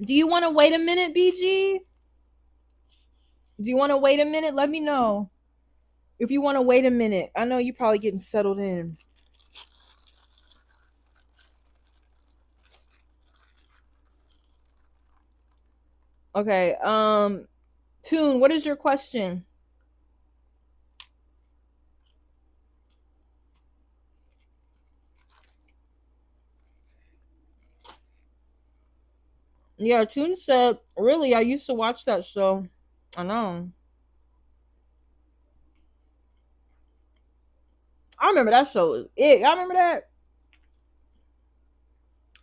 Do you want to wait a minute, BG? Do you want to wait a minute? Let me know if you want to wait a minute. I know you're probably getting settled in. Okay. Tune, what is your question? Yeah, Tune said, really, I used to watch that show. I know. I remember that show was it. I remember that.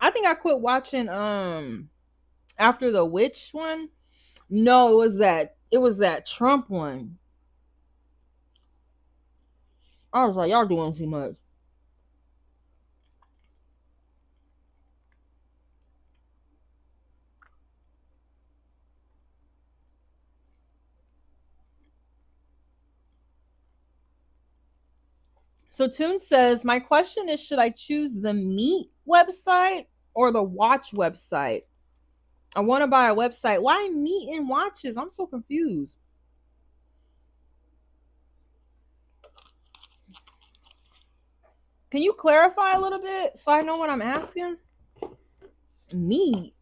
I think I quit watching after the witch one. No, it was that Trump one. I was like, y'all doing too much. So Tune says, my question is, should I choose the Meet website or the Watch website? I want to buy a website. Why Meet and Watches? I'm so confused. Can you clarify a little bit so I know what I'm asking? Meet.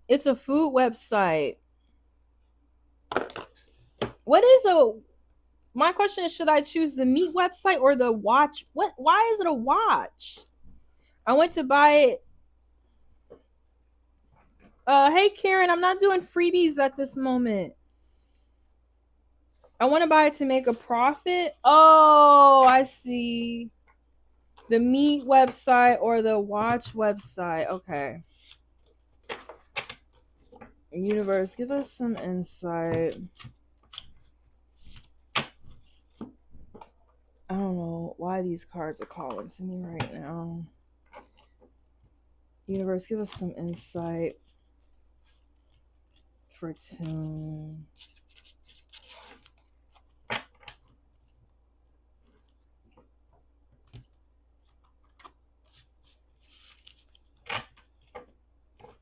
It's a food website. What is a My question is, should I choose the Meet website or the Watch? Why is it a watch? I went to buy it. Hey Karen, I'm not doing freebies at this moment. I want to buy it to make a profit. Oh, I see. The Meet website or the Watch website. Okay. Universe, give us some insight. I don't know why these cards are calling to me right now. Universe, give us some insight for Tune.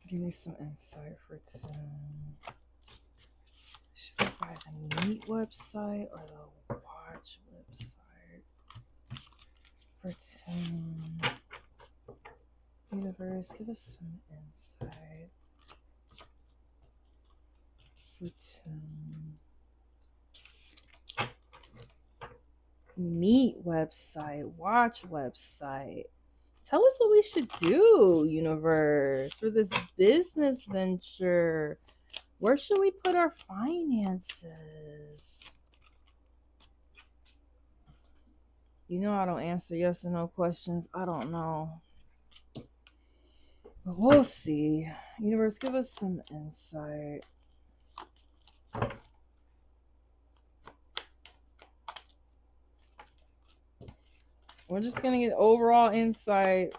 Give me some insight for Tune. Should we buy the Meet website or the Watch website for Tune? Universe, give us some insight for Tune. Meet website, Watch website. Tell us what we should do, Universe, for this business venture. Where should we put our finances? You know I don't answer yes or no questions. I don't know. But we'll see. Universe, give us some insight. We're just going to get overall insight.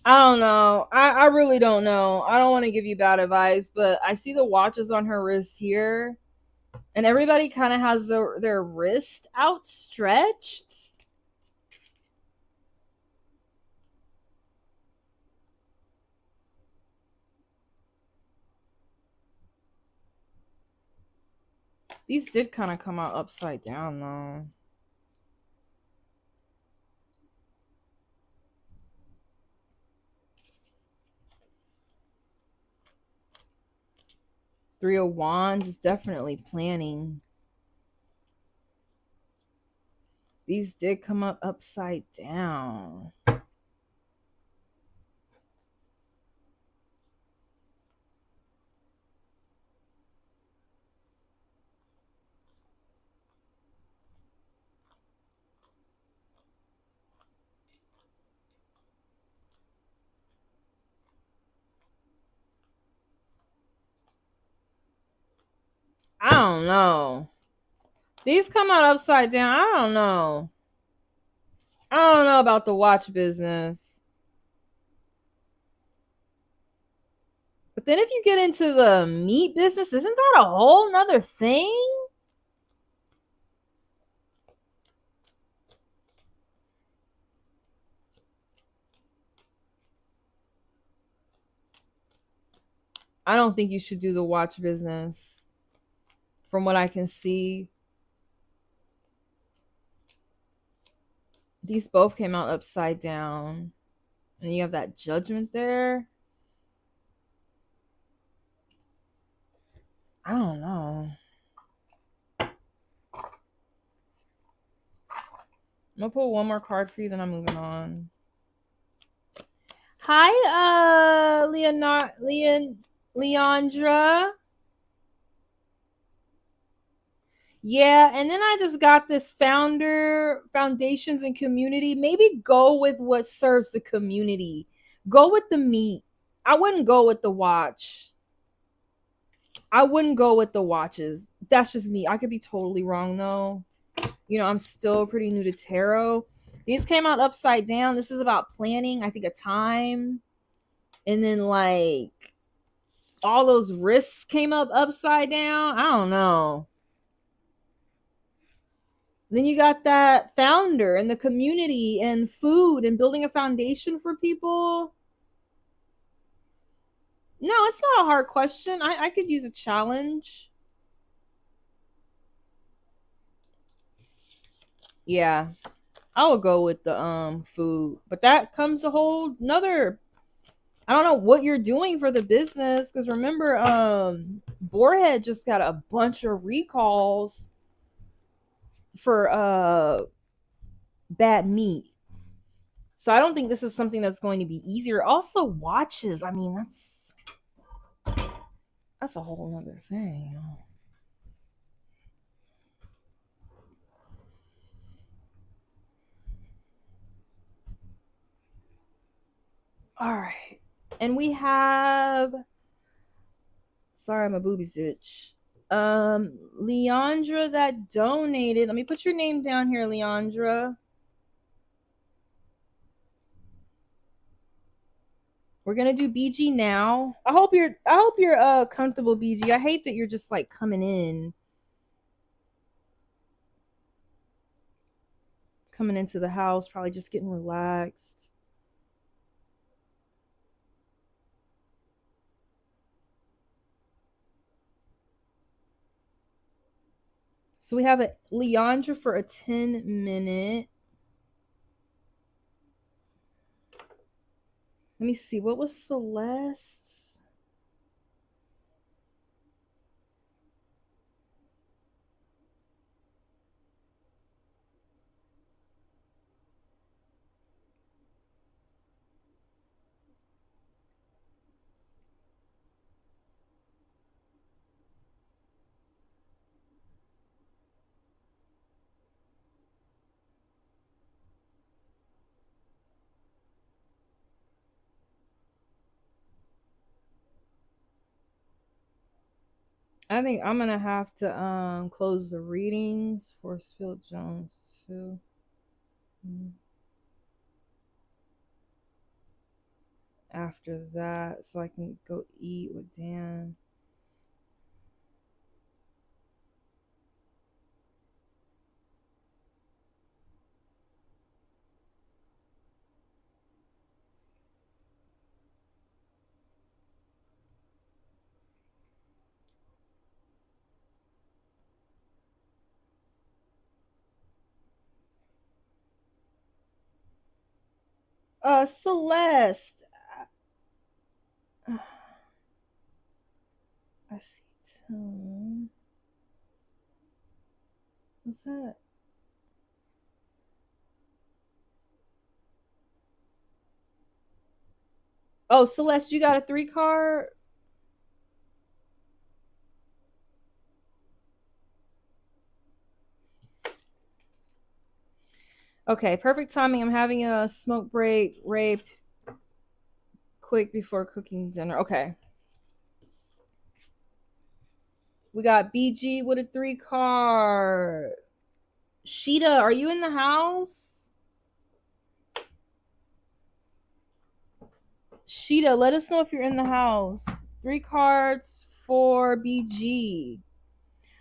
I don't know. I really don't know. I don't want to give you bad advice, but I see the watches on her wrist here, and everybody kind of has their wrist outstretched. These did kind of come out upside down though. Three of Wands is definitely planning. These did come up upside down. I don't know. These come out upside down. I don't know. I don't know about the watch business. But then if you get into the meat business, isn't that a whole nother thing? I don't think you should do the watch business from what I can see. These both came out upside down. And you have that judgment there. I don't know. I'm gonna pull one more card for you, then I'm moving on. Hi, Leandra. Yeah, and then I just got this foundations and community. Maybe go with what serves the community. Go with the meat. I wouldn't go with the watch. I wouldn't go with the watches. That's just me. I could be totally wrong though. You know, I'm still pretty new to tarot. These came out upside down. This is about planning, I think, a time. And then like all those risks came up upside down. I don't know. Then you got that founder and the community and food and building a foundation for people. No, it's not a hard question. I could use a challenge. Yeah, I will go with the food. But that comes a whole another. I don't know what you're doing for the business because remember, Boarhead just got a bunch of recalls for bad meat. So I don't think this is something that's going to be easier. Also, watches. I mean, that's a whole other thing. All right. And we have sorry, my boobies itch. Leandra that donated. Let me put your name down here, Leandra. We're gonna do BG now. I hope you're comfortable, BG. I hate that you're just like coming into the house, probably just getting relaxed. So we have a Leandra for a 10-minute. Let me see. What was Celeste's? I think I'm gonna have to close the readings for Phil Jones too. after that so I can go eat with Dan. Celeste. I see tone. What's that? Oh, Celeste, you got a 3 card? Okay, perfect timing. I'm having a smoke break, rape, quick before cooking dinner. Okay. We got BG with a 3 card. Sheeta, are you in the house? Sheeta, let us know if you're in the house. 3 cards for BG.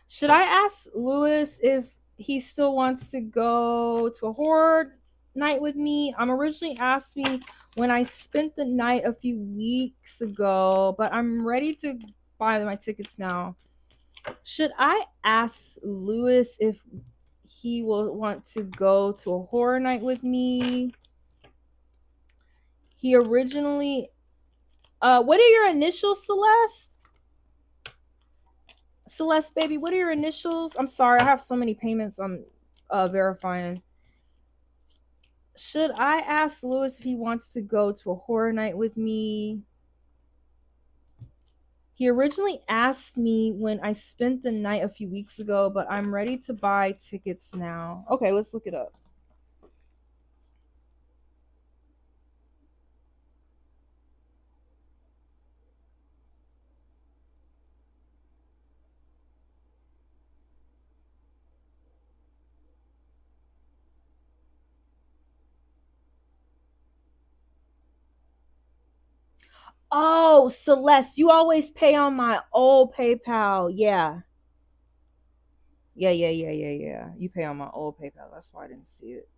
Should I ask Lewis if he still wants to go to a horror night with me? I'm originally asked me when I spent the night a few weeks ago, but I'm ready to buy my tickets now. Should I ask Lewis if he will want to go to a horror night with me? He originally what are your initials, Celeste? Celeste, baby, what are your initials? I'm sorry, I have so many payments I'm verifying. Should I ask Lewis if he wants to go to a horror night with me? He originally asked me when I spent the night a few weeks ago, but I'm ready to buy tickets now. Okay, let's look it up. Oh, Celeste, you always pay on my old PayPal. Yeah. Yeah. You pay on my old PayPal. That's why I didn't see it.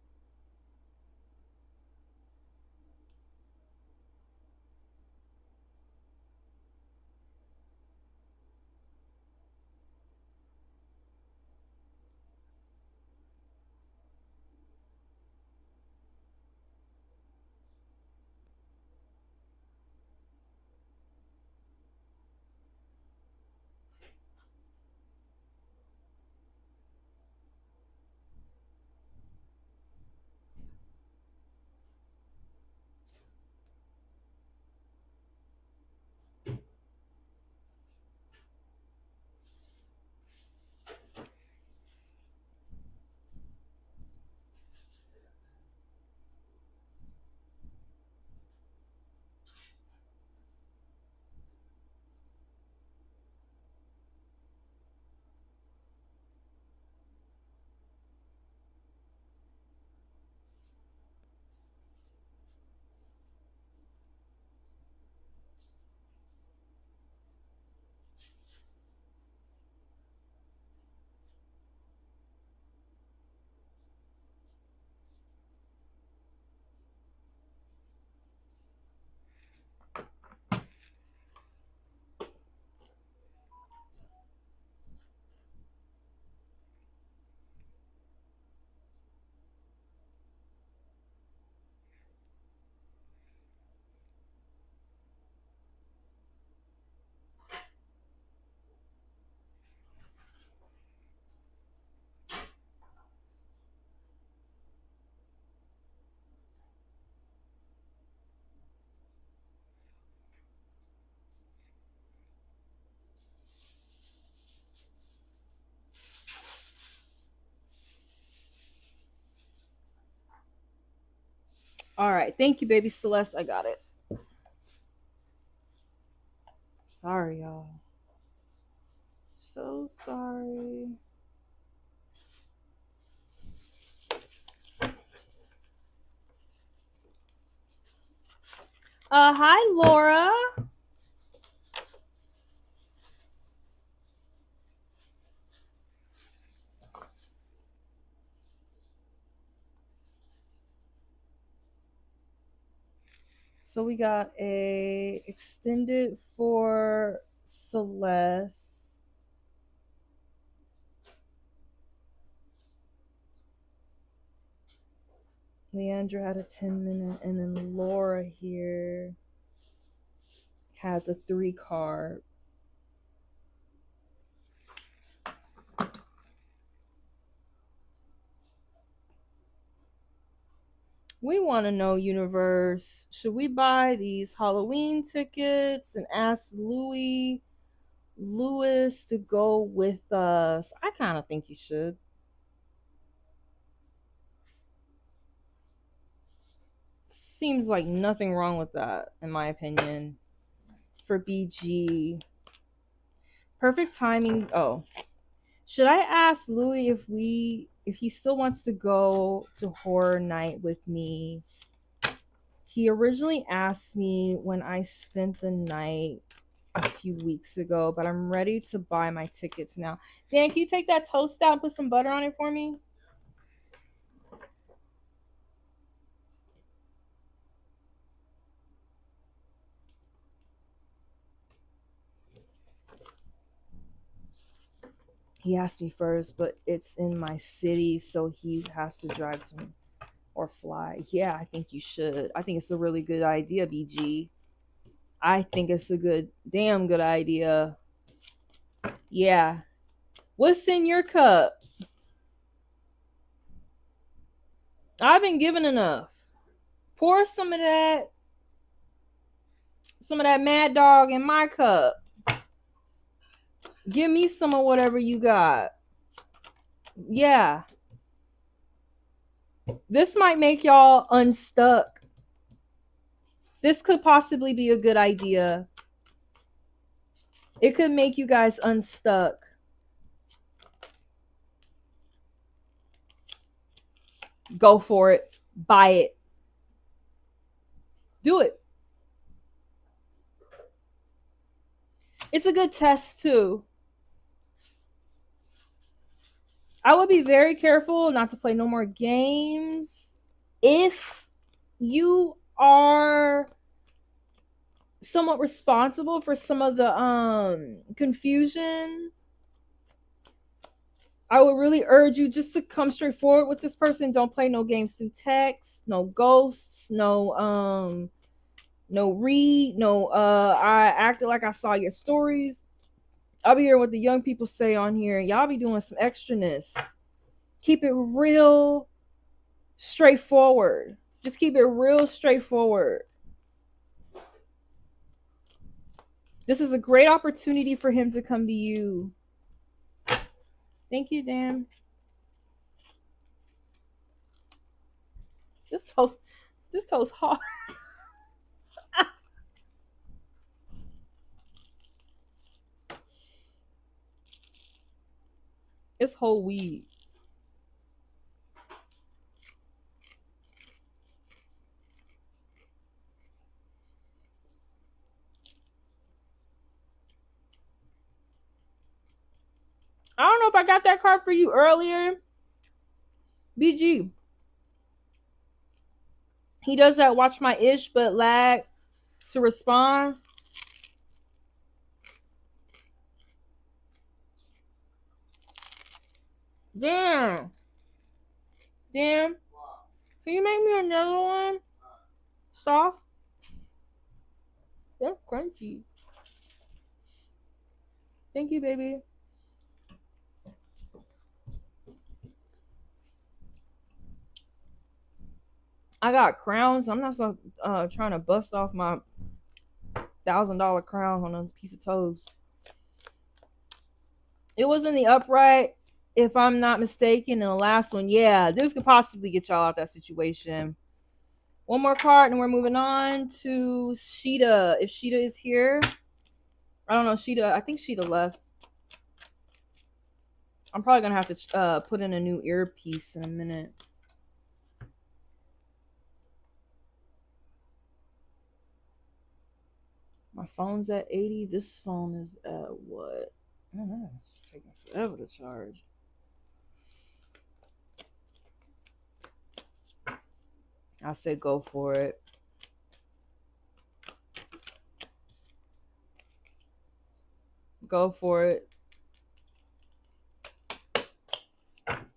All right. Thank you, baby Celeste. I got it. Sorry, y'all. So sorry. Hi, Laura. So we got a extended for Celeste. Leandra had a 10-minute, and then Laura here has a 3 card. We want to know, universe, should we buy these Halloween tickets and ask Louis to go with us? I kind of think you should. Seems like nothing wrong with that, in my opinion. For BG. Perfect timing. Oh. Should I ask Louis if he still wants to go to horror night with me? He originally asked me when I spent the night a few weeks ago, but I'm ready to buy my tickets now. Dan, can you take that toast out and put some butter on it for me? He asked me first, but it's in my city, so he has to drive to me or fly. Yeah, I think you should. I think it's a really good idea, BG. I think it's a damn good idea. Yeah. What's in your cup? I've been given enough. Pour some of that Mad Dog in my cup. Give me some of whatever you got. Yeah. This might make y'all unstuck. This could possibly be a good idea. It could make you guys unstuck. Go for it. Buy it. Do it. It's a good test too. I would be very careful not to play no more games. If you are somewhat responsible for some of the confusion, I would really urge you just to come straight forward with this person. Don't play no games through text, no ghosts, no read, no I acted like I saw your stories. I'll be hearing what the young people say on here. Y'all be doing some extraness. Keep it real straightforward. Just keep it real straightforward. This is a great opportunity for him to come to you. Thank you, Dan. This toast hard. It's whole wheat. I don't know if I got that card for you earlier. BG. He does that watch my ish but lag to respond. Damn. Damn. Can you make me another one? Soft? They're crunchy. Thank you, baby. I got crowns. I'm not so trying to bust off my $1,000 crown on a piece of toast. It was in the upright, if I'm not mistaken, in the last one. Yeah, this could possibly get y'all out that situation. One more card, and we're moving on to Sheeta. If Sheeta is here, I don't know. Sheeta, I think Sheeta left. I'm probably gonna have to put in a new earpiece in a minute. phone's at 80. This phone is at what? I don't know. It's taking forever to charge. I said go for it. Go for it.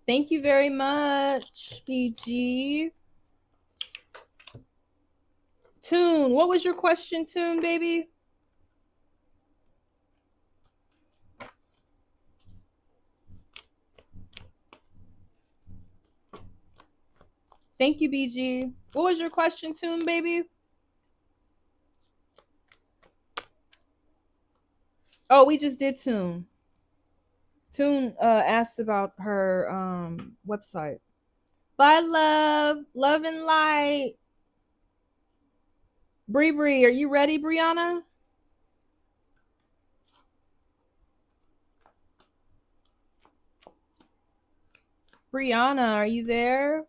Thank you very much, BG. Tune, what was your question, Tune, baby? Thank you, BG. What was your question, Tune, baby? Oh, we just did Tune. Tune asked about her website. Bye, love. Love and light. Bree, are you ready, Brianna? Brianna, are you there?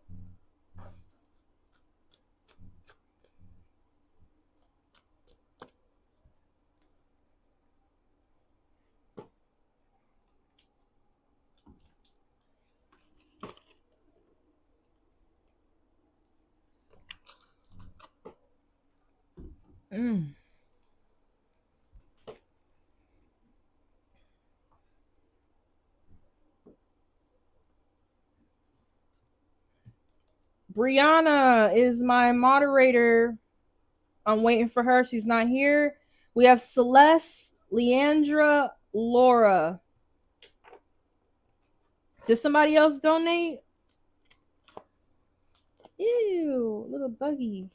Brianna is my moderator. I'm waiting for her. She's not here. We have Celeste, Leandra, Laura. Did somebody else donate? Ew, little buggy.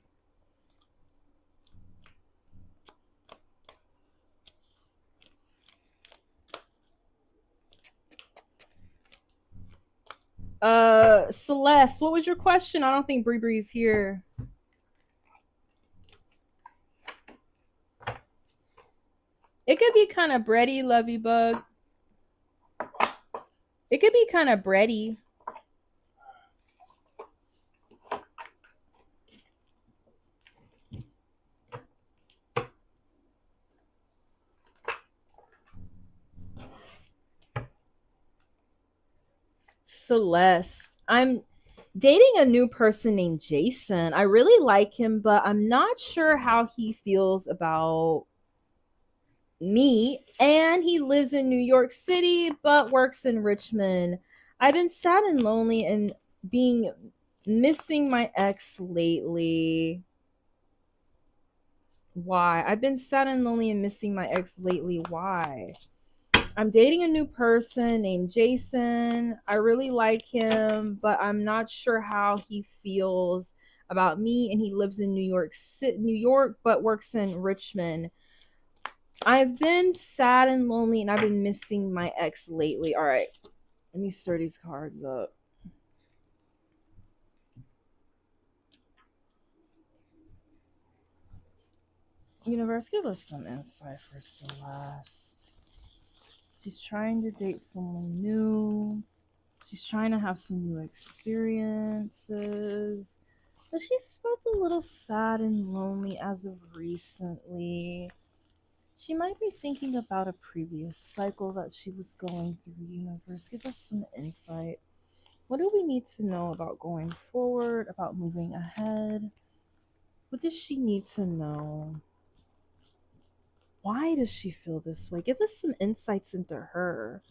Celeste, what was your question? I don't think Bree's here. It could be kind of bready, Lovey Bug. It could be kind of bready. Celeste, I'm dating a new person named Jason. I really like him, but I'm not sure how he feels about me. And he lives in New York City, but works in Richmond. I've been sad and lonely and missing my ex lately. Why? I've been sad and lonely and missing my ex lately. Why? I'm dating a new person named Jason. I really like him, but I'm not sure how he feels about me. And he lives in New York, but works in Richmond. I've been sad and lonely, and I've been missing my ex lately. All right, let me stir these cards up. Universe, give us some insight for Celeste. She's trying to date someone new. She's trying to have some new experiences. But she's felt a little sad and lonely as of recently. She might be thinking about a previous cycle that she was going through. Universe, give us some insight. What do we need to know about going forward, about moving ahead? What does she need to know? Why does she feel this way? Give us some insights into her,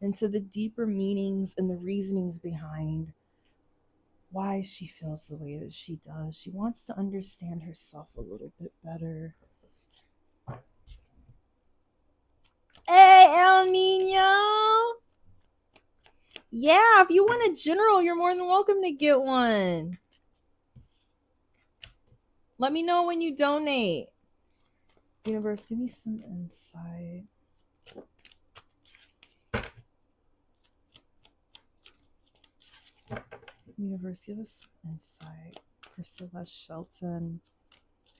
into the deeper meanings and the reasonings behind why she feels the way that she does. She wants to understand herself a little bit better. Hey, El Nino! Yeah, if you want a general, you're more than welcome to get one. Let me know when you donate. Universe, give me some insight. Universe, give us some insight for Celeste Shelton.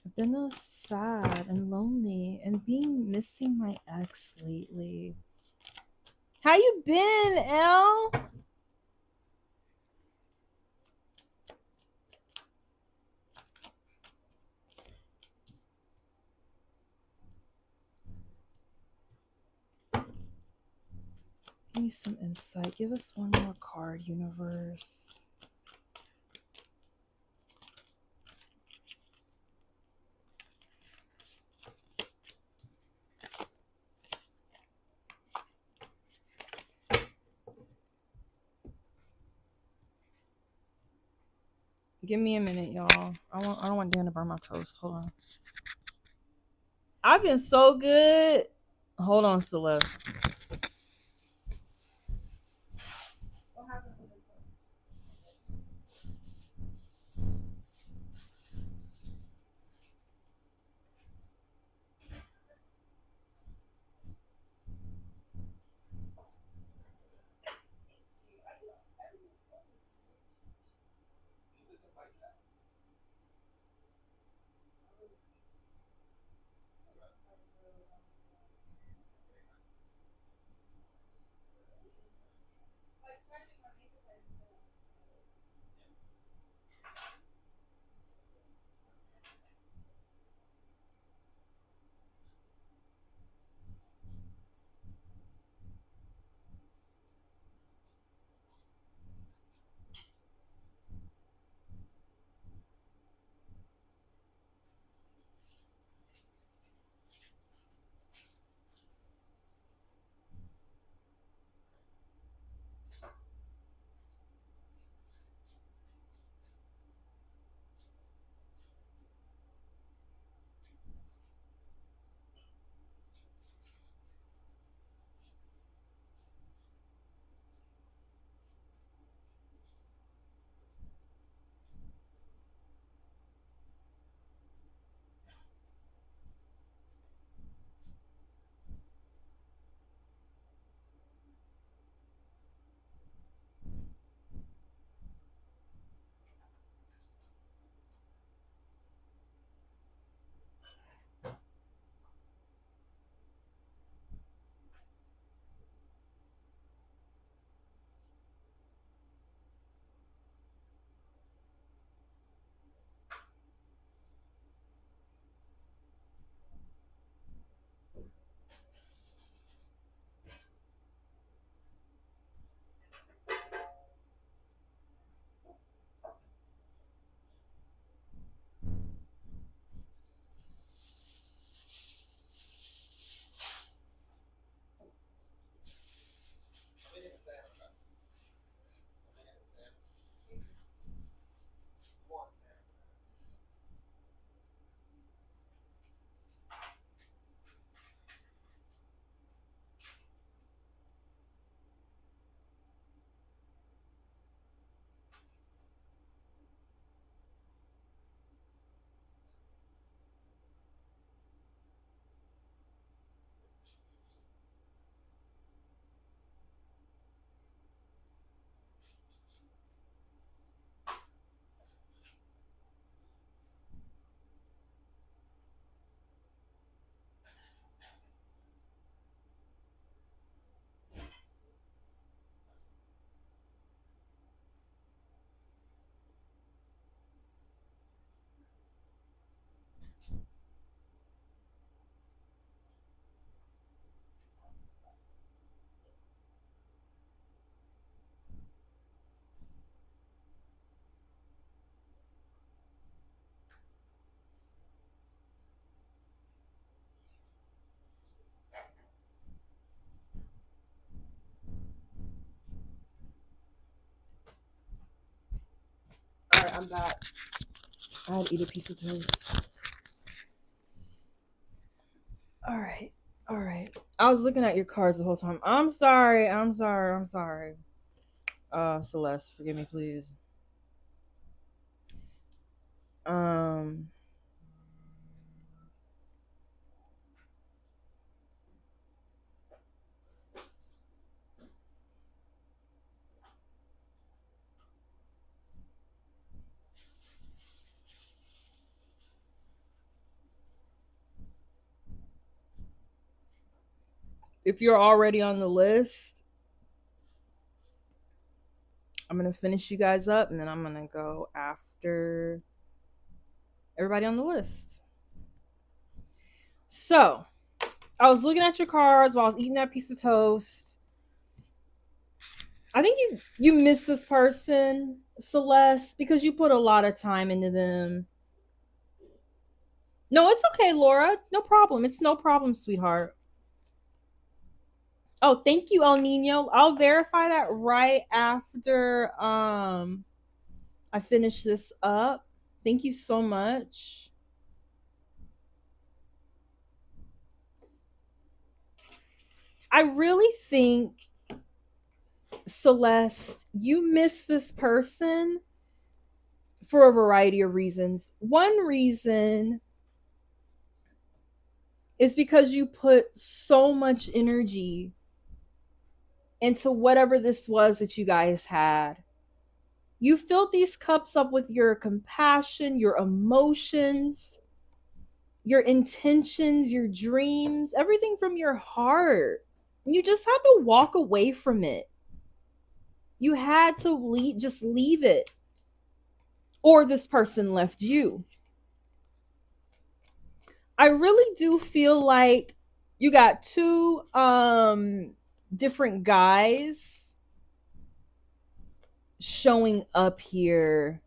I've been sad and lonely and missing my ex lately. How you been, Elle? Give me some insight. Give us one more card, universe. Give me a minute, y'all. I don't want Dan to burn my toast. Hold on. I've been so good. Hold on, Celeste. All right, I'm back. I had to eat a piece of toast. All right. All right. I was looking at your cards the whole time. I'm sorry. Celeste, forgive me, please. Um if you're already on the list, I'm gonna finish you guys up and then I'm gonna go after everybody on the list. So I was looking at your cards while I was eating that piece of toast. I think you miss this person, Celeste, because you put a lot of time into them. No, it's okay, Laura. No problem. It's no problem, sweetheart. Oh, thank you, El Nino. I'll verify that right after I finish this up. Thank you so much. I really think, Celeste, you miss this person for a variety of reasons. One reason is because you put so much energy into whatever this was that you guys had. You filled these cups up with your compassion, your emotions, your intentions, your dreams, everything from your heart. You just had to walk away from it. You had to just leave it. Or this person left you. I really do feel like you got two different guys showing up here.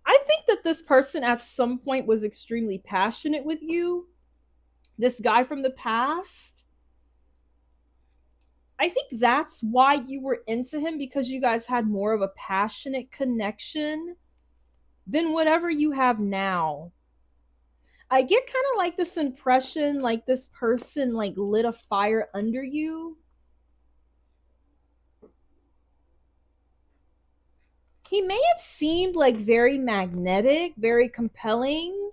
I think that this person at some point was extremely passionate with you. This guy from the past. I think that's why you were into him, because you guys had more of a passionate connection than whatever you have now. I get kind of like this impression like this person like lit a fire under you. He may have seemed like very magnetic, very compelling,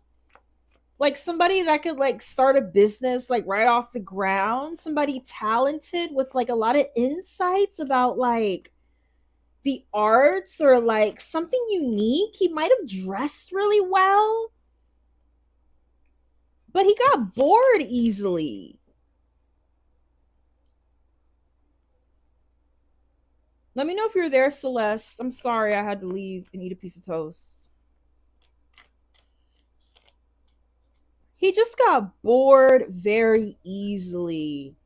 like somebody that could like start a business like right off the ground, somebody talented with like a lot of insights about like the arts or like something unique. He might have dressed really well, but he got bored easily. Let me know if you're there, Celeste. I'm sorry I had to leave and eat a piece of toast. He just got bored very easily.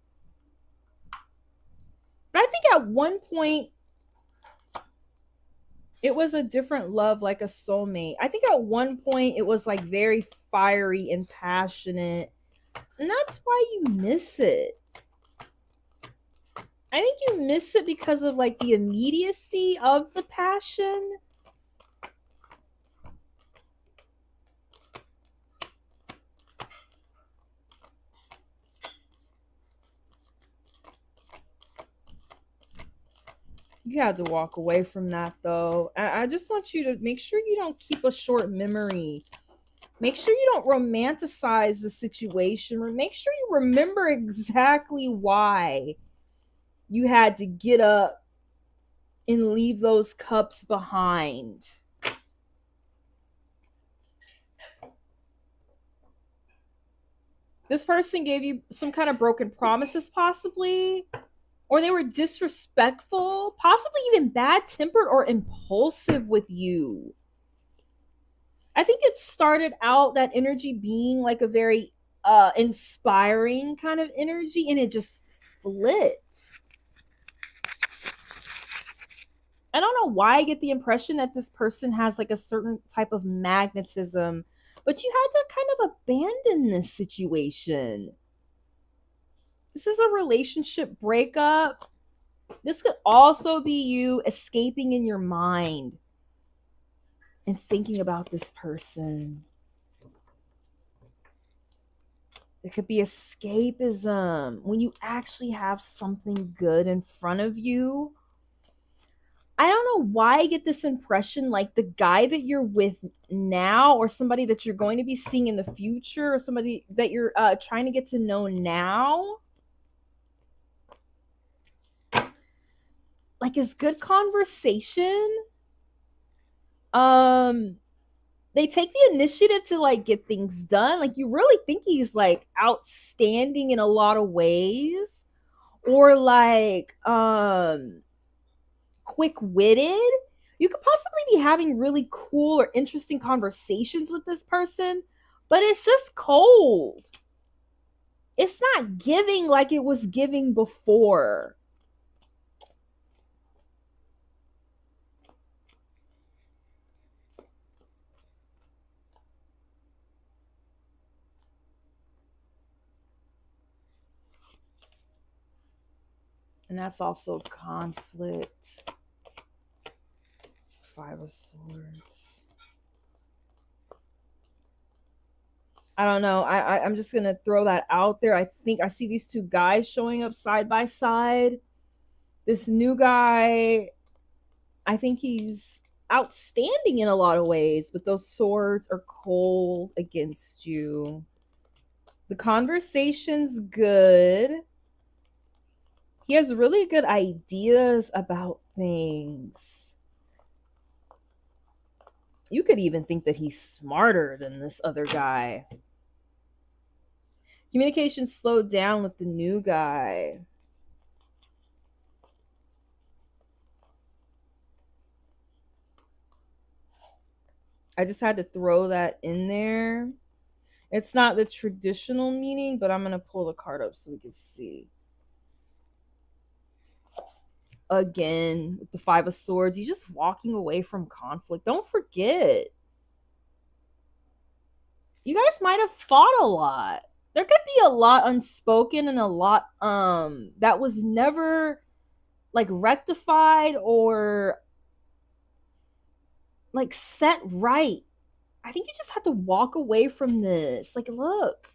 But I think at one point it was a different love, like a soulmate. I think at one point it was like very fiery and passionate. And that's why you miss it. I think you miss it because of like the immediacy of the passion. You had to walk away from that though. I just want you to make sure you don't keep a short memory. Make sure you don't romanticize the situation. Make sure you remember exactly why you had to get up and leave those cups behind. This person gave you some kind of broken promises, possibly, or they were disrespectful, possibly even bad tempered or impulsive with you. I think it started out that energy being like a very inspiring kind of energy, and it just flipped. I don't know why I get the impression that this person has like a certain type of magnetism, but you had to kind of abandon this situation. This is a relationship breakup. This could also be you escaping in your mind and thinking about this person. It could be escapism when you actually have something good in front of you. I don't know why I get this impression like the guy that you're with now, or somebody that you're going to be seeing in the future, or somebody that you're trying to get to know now, like, is good conversation. They take the initiative to like get things done. Like, you really think he's like outstanding in a lot of ways, or like quick-witted. You could possibly be having really cool or interesting conversations with this person, but it's just cold. It's not giving like it was giving before. And that's also conflict. Five of Swords. I don't know. I'm just gonna throw that out there. I think I see these two guys showing up side by side. This new guy, I think he's outstanding in a lot of ways, but those swords are cold against you. The conversation's good. He has really good ideas about things. You could even think that he's smarter than this other guy. Communication slowed down with the new guy. I just had to throw that in there. It's not the traditional meaning, but I'm going to pull the card up so we can see. Again, with the Five of Swords, you're just walking away from conflict. Don't forget. You guys might have fought a lot. There could be a lot unspoken and a lot that was never like rectified or like set right. I think you just have to walk away from this. Like, look.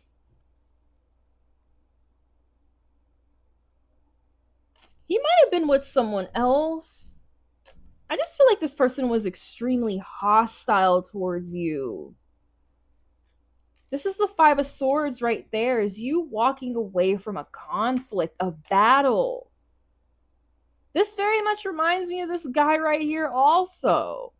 He might have been with someone else. I just feel like this person was extremely hostile towards you. This is the Five of Swords right there. Is you walking away from a conflict, a battle. This very much reminds me of this guy right here also.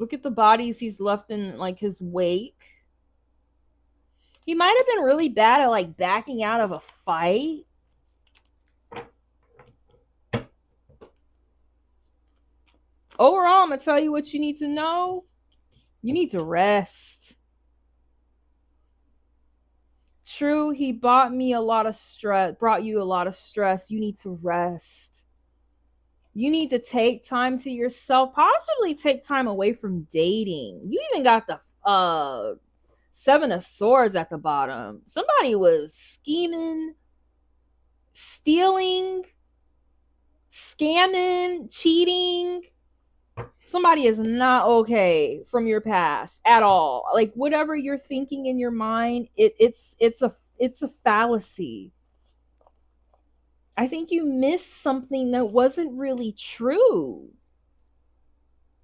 Look at the bodies he's left in like his wake. He might have been really bad at like backing out of a fight. Overall, I'm gonna tell you what you need to know. You need to rest. True, he brought me a lot of stress, brought you a lot of stress. You need to rest. You need to take time to yourself, possibly take time away from dating. You even got the Seven of Swords at the bottom. Somebody was scheming, stealing, scamming, cheating. Somebody is not okay from your past at all. Like whatever you're thinking in your mind, it's a fallacy. I think you missed something that wasn't really true.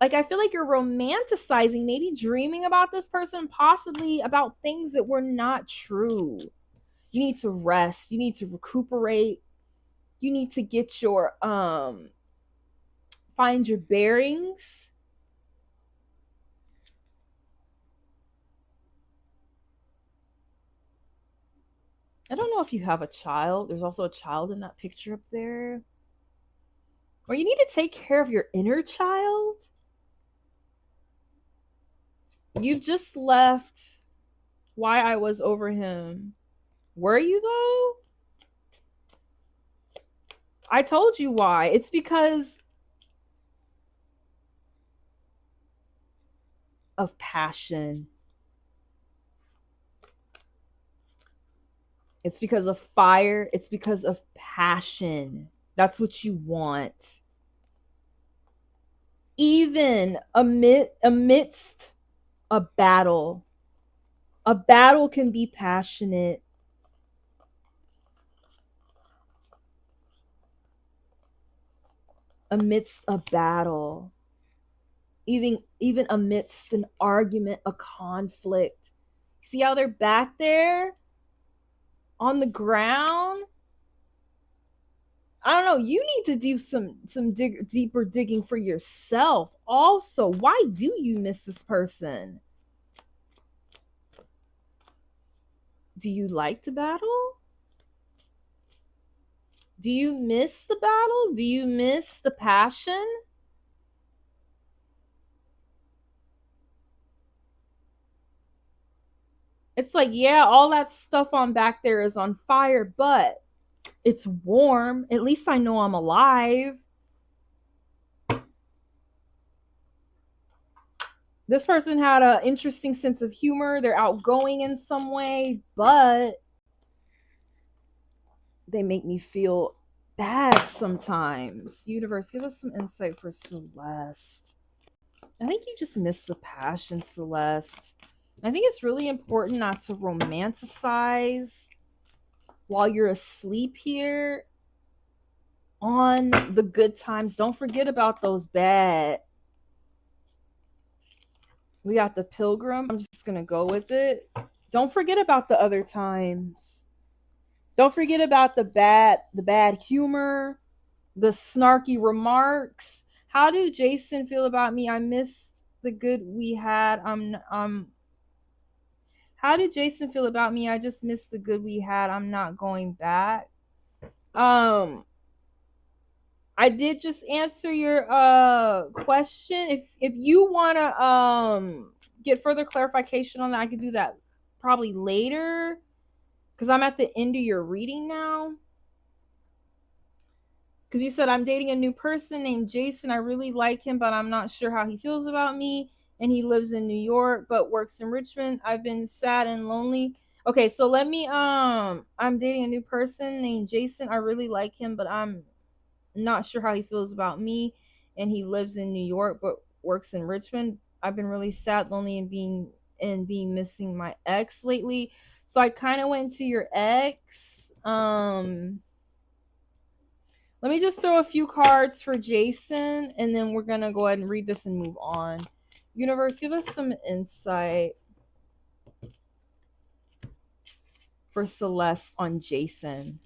Like I feel like you're romanticizing, maybe dreaming about this person, possibly about things that were not true. You need to rest. You need to recuperate. You need to get your find your bearings. I don't know if you have a child. There's also a child in that picture up there. Or you need to take care of your inner child. You've just left why I was over him. Were you though? I told you why. It's because of passion. It's because of fire. It's because of passion. That's what you want. Even amidst a battle can be passionate. Amidst a battle, even amidst an argument, a conflict. See how they're back there on the ground? I don't know. You need to do some deeper digging for yourself. Also, why do you miss this person? Do you like to battle? Do you miss the battle? Do you miss the passion? It's like, yeah, all that stuff on back there is on fire, but it's warm. At least I know I'm alive. This person had an interesting sense of humor. They're outgoing in some way, but they make me feel bad sometimes. Universe, give us some insight for Celeste. I think you just miss the passion, Celeste. I think it's really important not to romanticize while you're asleep here on the good times. Don't forget about those bad. We got the Pilgrim. I'm just going to go with it. Don't forget about the other times. Don't forget about the bad humor, the snarky remarks. How do Jason feel about me? I missed the good we had. How did Jason feel about me? I just missed the good we had. I'm not going back. I did just answer your question. If you want to get further clarification on that, I could do that probably later cuz I'm at the end of your reading now. Cuz you said I'm dating a new person named Jason. I really like him, but I'm not sure how he feels about me, and he lives in New York but works in Richmond. I've been sad and lonely. Okay, so let me I'm dating a new person named Jason. I really like him, but I'm not sure how he feels about me, and he lives in New York but works in Richmond. I've been really sad, lonely, and being missing my ex lately. So I kind of went to your ex. Let me just throw a few cards for Jason, and then we're gonna go ahead and read this and move on. Universe, give us some insight for Celeste on Jason.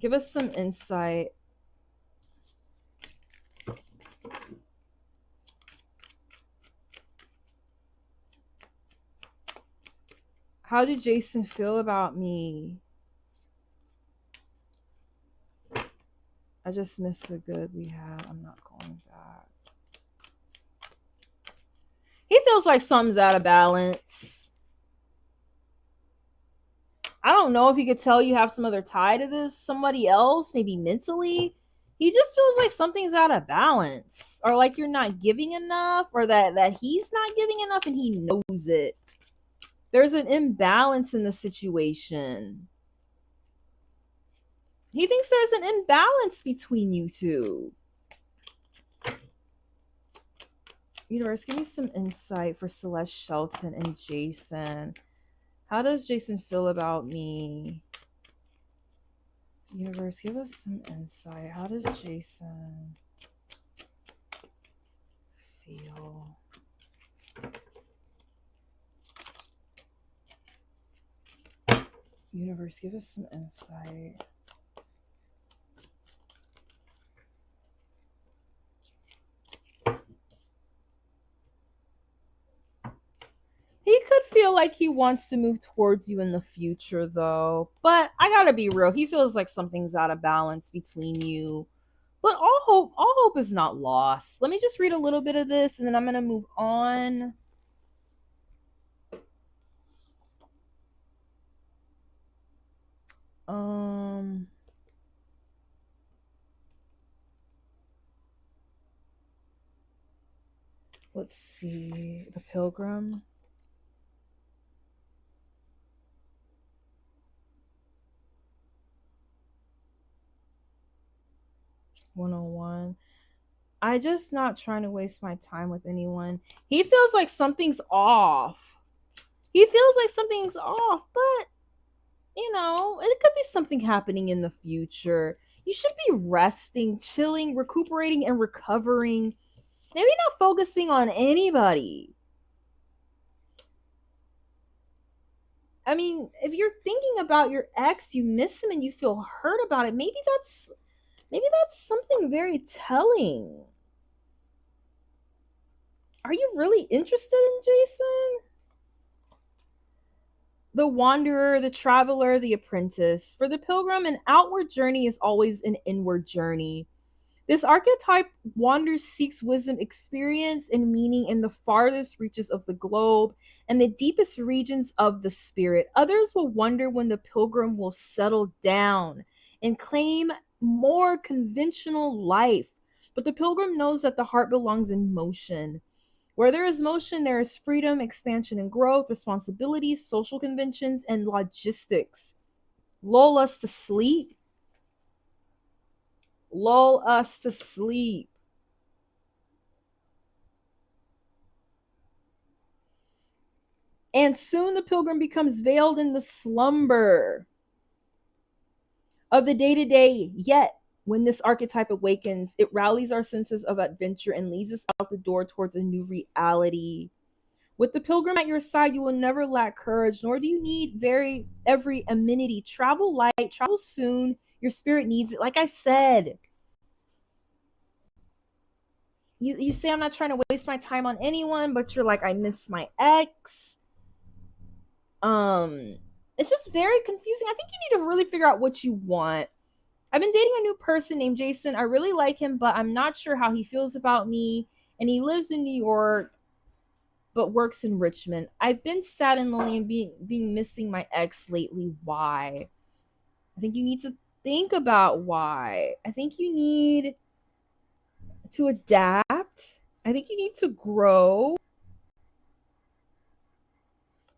Give us some insight. How did Jason feel about me? I just missed the good we had. I'm not going back. He feels like something's out of balance. I don't know if he could tell you have some other tie to this, somebody else, maybe mentally. He just feels like something's out of balance, or like you're not giving enough, or that he's not giving enough and he knows it. There's an imbalance in the situation. He thinks there's an imbalance between you two. Universe, give me some insight for Celeste Shelton and Jason. How does Jason feel about me? Universe, give us some insight. How does Jason feel? Universe, give us some insight. He could feel like he wants to move towards you in the future, though. But I gotta be real. He feels like something's out of balance between you. But all hope is not lost. Let me just read a little bit of this, and then I'm gonna move on. Let's see. The Pilgrim. $101. I just not trying to waste my time with anyone. He feels like something's off. He feels like something's off, but you know, it could be something happening in the future. You should be resting, chilling, recuperating, and recovering. Maybe not focusing on anybody. I mean, if you're thinking about your ex, you miss him and you feel hurt about it, maybe that's something very telling. Are you really interested in Jason? the wanderer, the traveler, the apprentice. For the pilgrim, an outward journey is always an inward journey. This archetype wanders, seeks wisdom, experience, and meaning in the farthest reaches of the globe and the deepest regions of the spirit. Others will wonder when the pilgrim will settle down and claim more conventional life. But the pilgrim knows that the heart belongs in motion. Where there is motion, there is freedom, expansion and growth, responsibilities, social conventions, and logistics. Lull us to sleep. Lull us to sleep. And soon the pilgrim becomes veiled in the slumber of the day to day. Yet, when this archetype awakens, it rallies our senses of adventure and leads us out the door towards a new reality. With the pilgrim at your side, you will never lack courage, nor do you need every amenity. Travel light, travel soon. Your spirit needs it. Like I said, you say I'm not trying to waste my time on anyone, but you're like, I miss my ex. It's just very confusing. I think you need to really figure out what you want. I've been dating a new person named Jason. I really like him, but I'm not sure how he feels about me. And he lives in New York, but works in Richmond. I've been sad and lonely and being missing my ex lately. Why? I think you need to think about why. I think you need to adapt. I think you need to grow.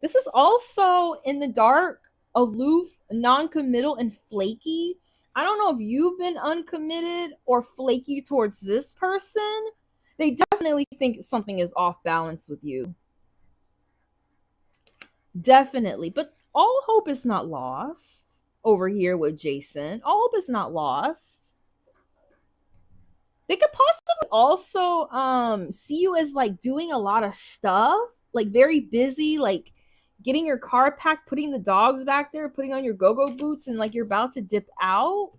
This is also in the dark, aloof, non-committal, and flaky. I don't know if you've been uncommitted or flaky towards this person. They definitely think something is off balance with you. Definitely. But all hope is not lost over here with Jason. All hope is not lost. They could possibly also see you as like doing a lot of stuff, like very busy, like getting your car packed, putting the dogs back there, putting on your go-go boots, and like you're about to dip out.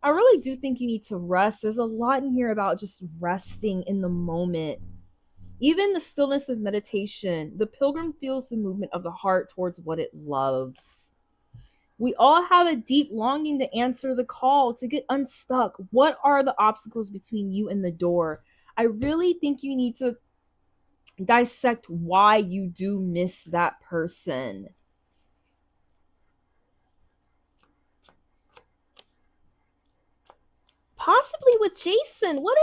I really do think you need to rest. There's a lot in here about just resting in the moment. Even the stillness of meditation, the pilgrim feels the movement of the heart towards what it loves. We all have a deep longing to answer the call, to get unstuck. What are the obstacles between you and the door? I really think you need to dissect why you do miss that person. Possibly with Jason. What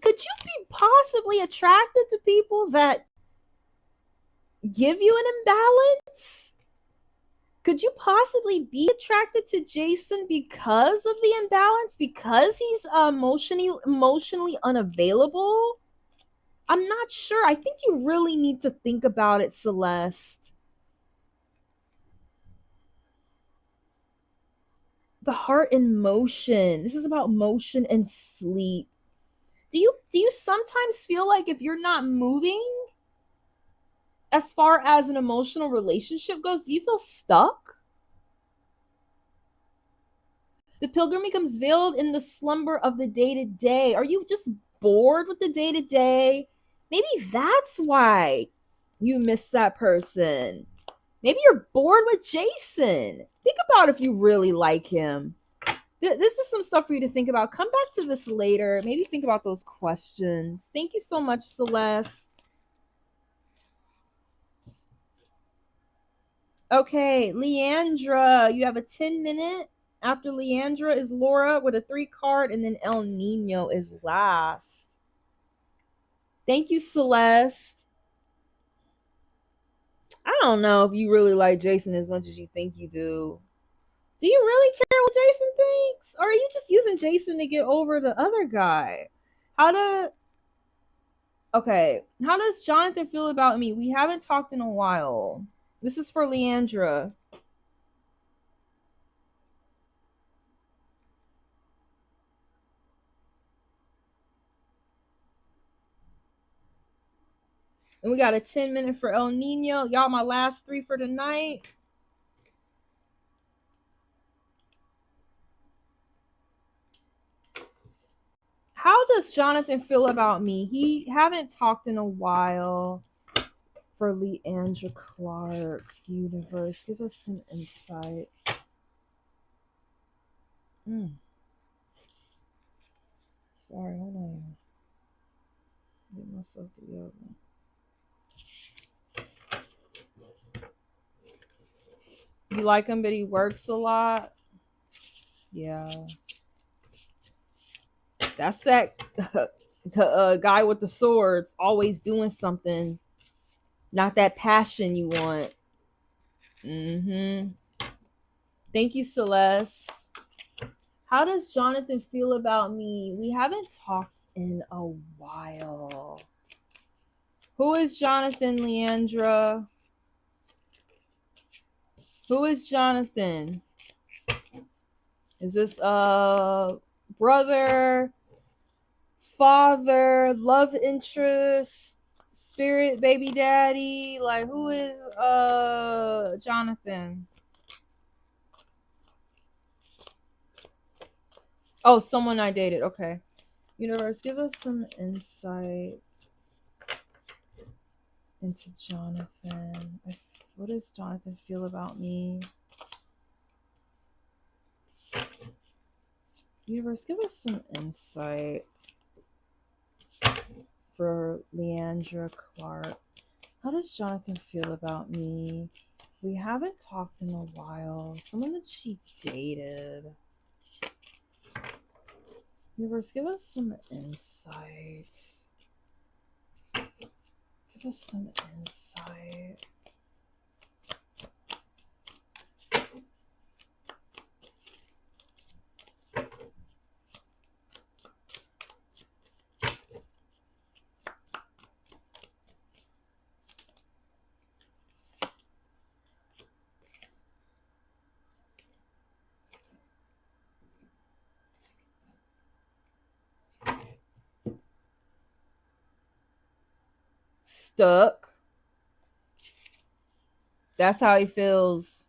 could you be possibly attracted to people that give you an imbalance? Could you possibly be attracted to Jason because of the imbalance? Because he's emotionally unavailable? I'm not sure. I think you really need to think about it, Celeste. The heart in motion. This is about motion and sleep. Do you sometimes feel like if you're not moving as far as an emotional relationship goes, do you feel stuck? The pilgrim becomes veiled in the slumber of the day to day. Are you just bored with the day to day? Maybe that's why you miss that person. Maybe you're bored with Jason. Think about if you really like him. This is some stuff for you to think about. Come back to this later. Maybe think about those questions. Thank you so much, Celeste. Okay, Leandra, you have a 10-minute. After Leandra is Laura with a 3 card, and then El Nino is last. Thank you, Celeste. I don't know if you really like Jason as much as you think you do. Do you really care what Jason thinks? Or are you just using Jason to get over the other guy? Okay, how does Jonathan feel about me? We haven't talked in a while. This is for Leandra. And we got a 10-minute for El Nino. Y'all, my last 3 for tonight. How does Jonathan feel about me? He haven't talked in a while. For Leandra Clark, universe, give us some insight. Sorry, hold on. Get myself together. You like him, but he works a lot. Yeah. That's that the guy with the swords, always doing something. Not that passion you want. Thank you, Celeste. How does Jonathan feel about me? We haven't talked in a while. Who is Jonathan, Leandra? Who is Jonathan? Is this brother, father, love interest, spirit baby daddy? Like, who is Jonathan? Oh, someone I dated. Okay. Universe, give us some insight into Jonathan. What does Jonathan feel about me? Universe, give us some insight for Leandra Clark. How does Jonathan feel about me? We haven't talked in a while. Someone that she dated. Universe, give us some insight. Give us some insight. Stuck. That's how he feels.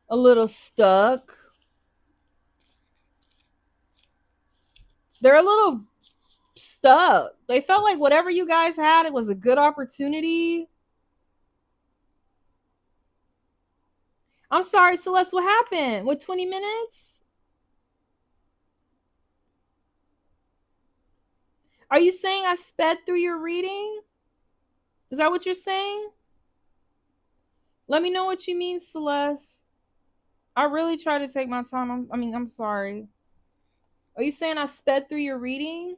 A little stuck. They're a little stuck. They felt like whatever you guys had, it was a good opportunity. I'm sorry, Celeste, what happened? With 20 minutes? Are you saying I sped through your reading? Is that what you're saying? Let me know what you mean, Celeste. I really try to take my time. I'm sorry. Are you saying I sped through your reading?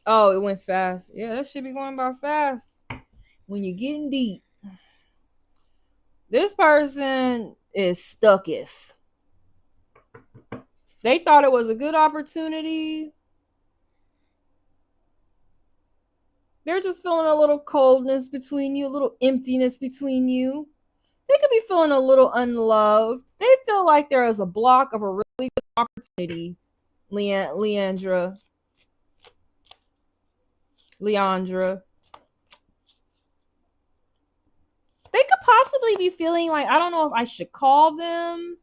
Oh, it went fast. Yeah, that should be going by fast when you're getting deep. This person is stuck if. They thought it was a good opportunity. They're just feeling a little coldness between you, a little emptiness between you. They could be feeling a little unloved. They feel like there is a block of a really good opportunity, Leandra. They could possibly be feeling like, I don't know if I should call them.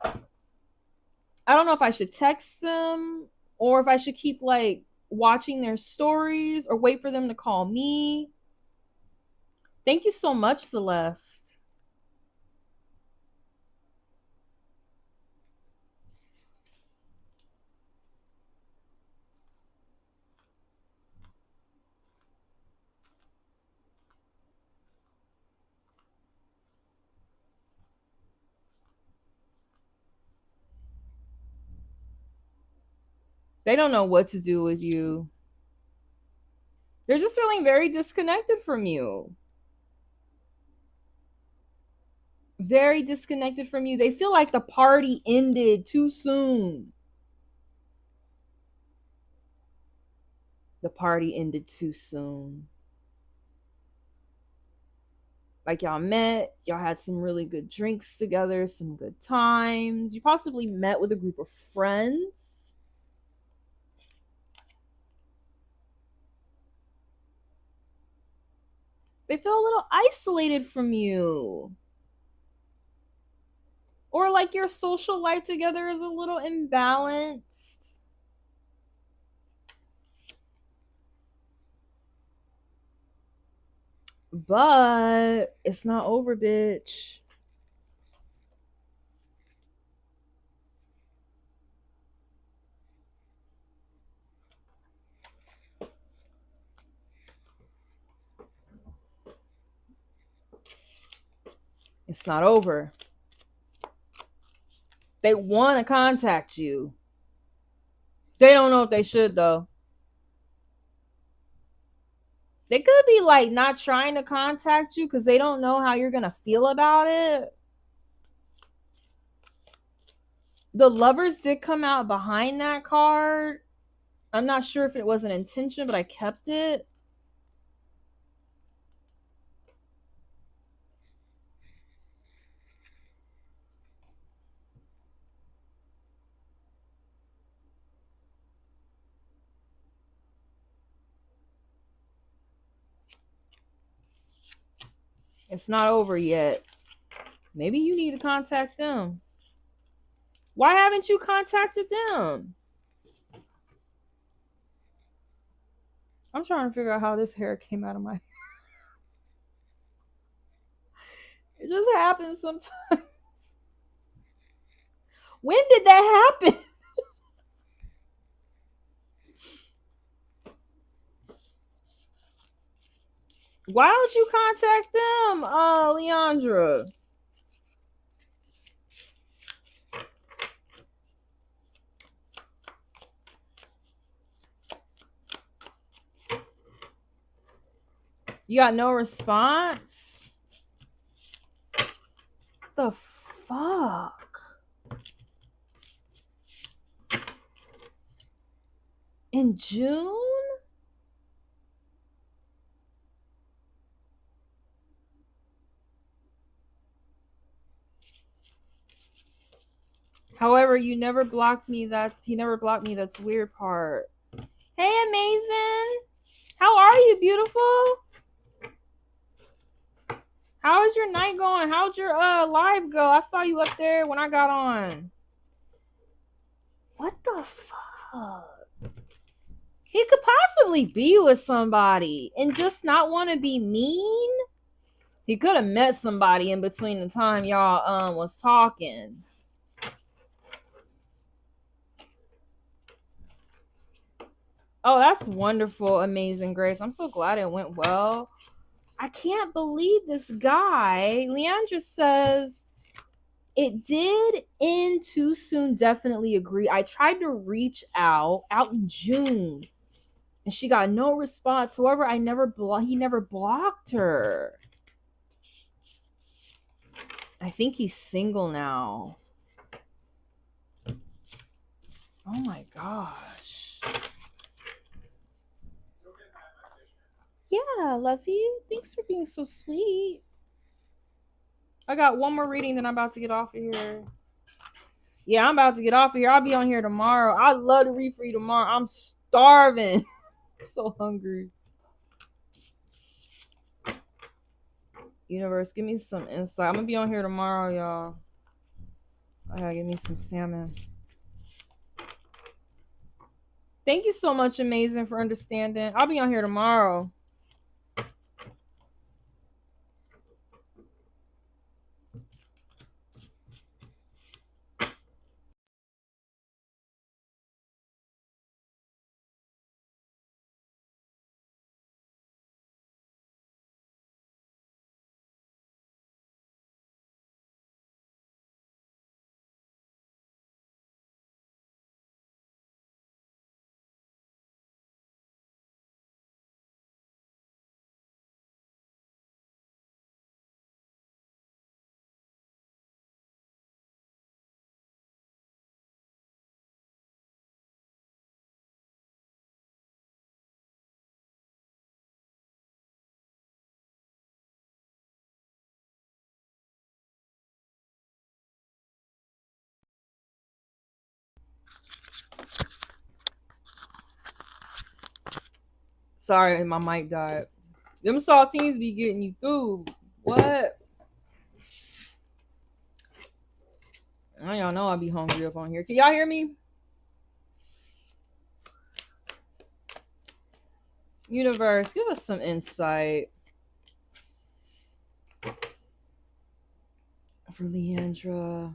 I don't know if I should text them or if I should keep like watching their stories or wait for them to call me. Thank you so much, Celeste. They don't know what to do with you. They're just feeling very disconnected from you. Very disconnected from you. They feel like the party ended too soon. The party ended too soon. Like y'all met, y'all had some really good drinks together, some good times. You possibly met with a group of friends. They feel a little isolated from you. Or like your social life together is a little imbalanced. But it's not over, bitch. It's not over. They want to contact you. They don't know if they should, though. They could be like not trying to contact you because they don't know how you're going to feel about it. The lovers did come out behind that card. I'm not sure if it was an intention, but I kept it. It's not over yet. Maybe you need to contact them. Why haven't you contacted them? I'm trying to figure out how this hair came out of my... It just happens sometimes. When did that happen? Why don't you contact them, Leandra? You got no response? The fuck? In June? However, you never blocked me. He never blocked me. That's weird part. Hey, Amazing. How are you, beautiful? How is your night going? How'd your live go? I saw you up there when I got on. What the fuck? He could possibly be with somebody and just not want to be mean. He could have met somebody in between the time y'all was talking. Oh, that's wonderful, Amazing Grace. I'm so glad it went well. I can't believe this guy. Leandra says, it did end too soon. Definitely agree. I tried to reach out in June, and she got no response. However, he never blocked her. I think he's single now. Oh my gosh. Yeah, Lovey. Thanks for being so sweet. I got one more reading, then I'm about to get off of here. Yeah, I'm about to get off of here. I'll be on here tomorrow. I'd love to read for you tomorrow. I'm starving. I'm so hungry. Universe, give me some insight. I'm gonna be on here tomorrow, y'all. I gotta give me some salmon. Thank you so much, Amazing, for understanding. I'll be on here tomorrow. Sorry, my mic died. Them saltines be getting you through. What? Y'all know I be hungry up on here. Can y'all hear me? Universe, give us some insight for Leandra.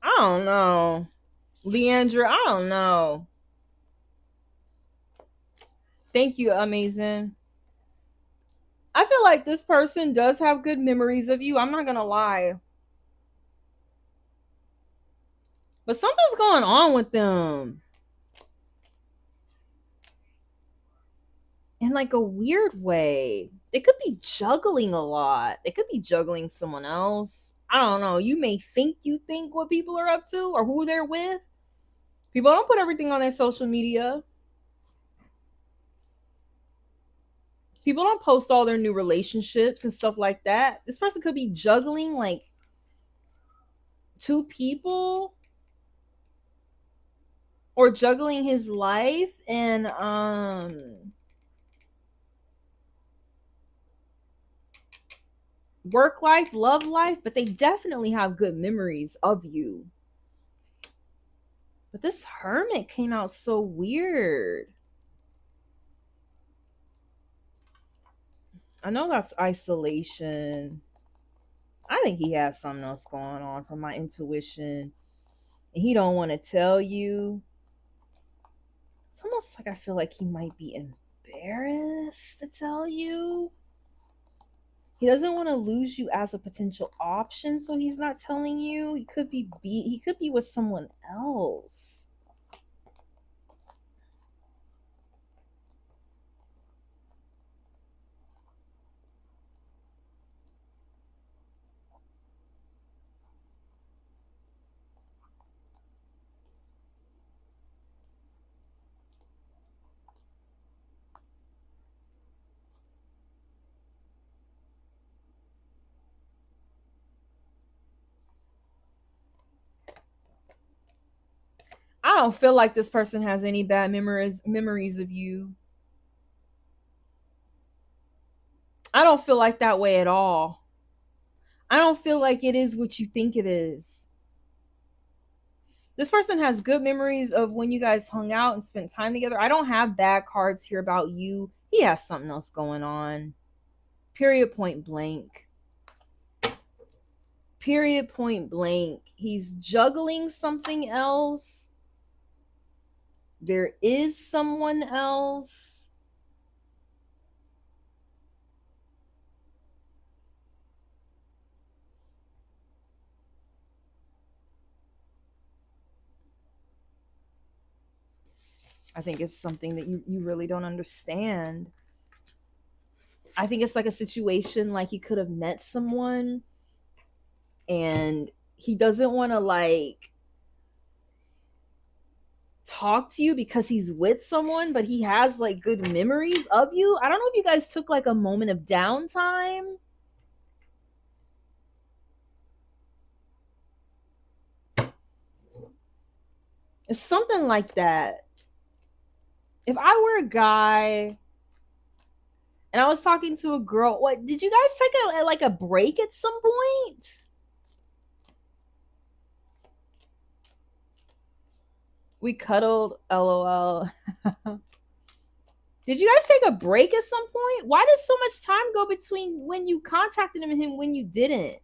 I don't know. Leandra, I don't know. Thank you, amazing. I feel like this person does have good memories of you. I'm not gonna lie. But something's going on with them. In like a weird way. They could be juggling a lot. They could be juggling someone else. I don't know. You may think you think what people are up to or who they're with. People don't put everything on their social media. People don't post all their new relationships and stuff like that. This person could be juggling like two people or juggling his life and work life, love life, but they definitely have good memories of you. But this hermit came out so weird. I know that's isolation. I think he has something else going on from my intuition. And he don't want to tell you. It's almost like I feel like he might be embarrassed to tell you. He doesn't want to lose you as a potential option, so he's not telling you. He could be with someone else. I don't feel like this person has any bad memories of you. I don't feel like that way at all. I don't feel like it is what you think it is. This person has good memories of when you guys hung out and spent time together. I don't have bad cards here about you. He has something else going on. Period, point blank. Period, point blank. He's juggling something else. There is someone else. I think it's something that you really don't understand. I think it's like a situation like he could have met someone and he doesn't want to like talk to you because he's with someone, but he has like good memories of you. I don't know if you guys took like a moment of downtime. It's something like that. If I were a guy and I was talking to a girl, what did you guys take a break at some point? We cuddled, lol. Did you guys take a break at some point? Why did so much time go between when you contacted him and him when you didn't?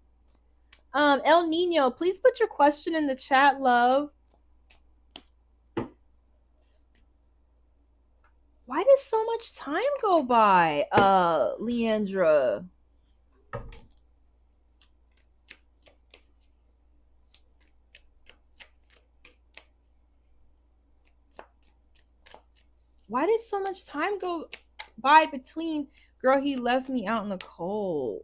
El Nino, please put your question in the chat, love. Why did so much time go by, Leandra? Why did so much time go by between, girl, he left me out in the cold?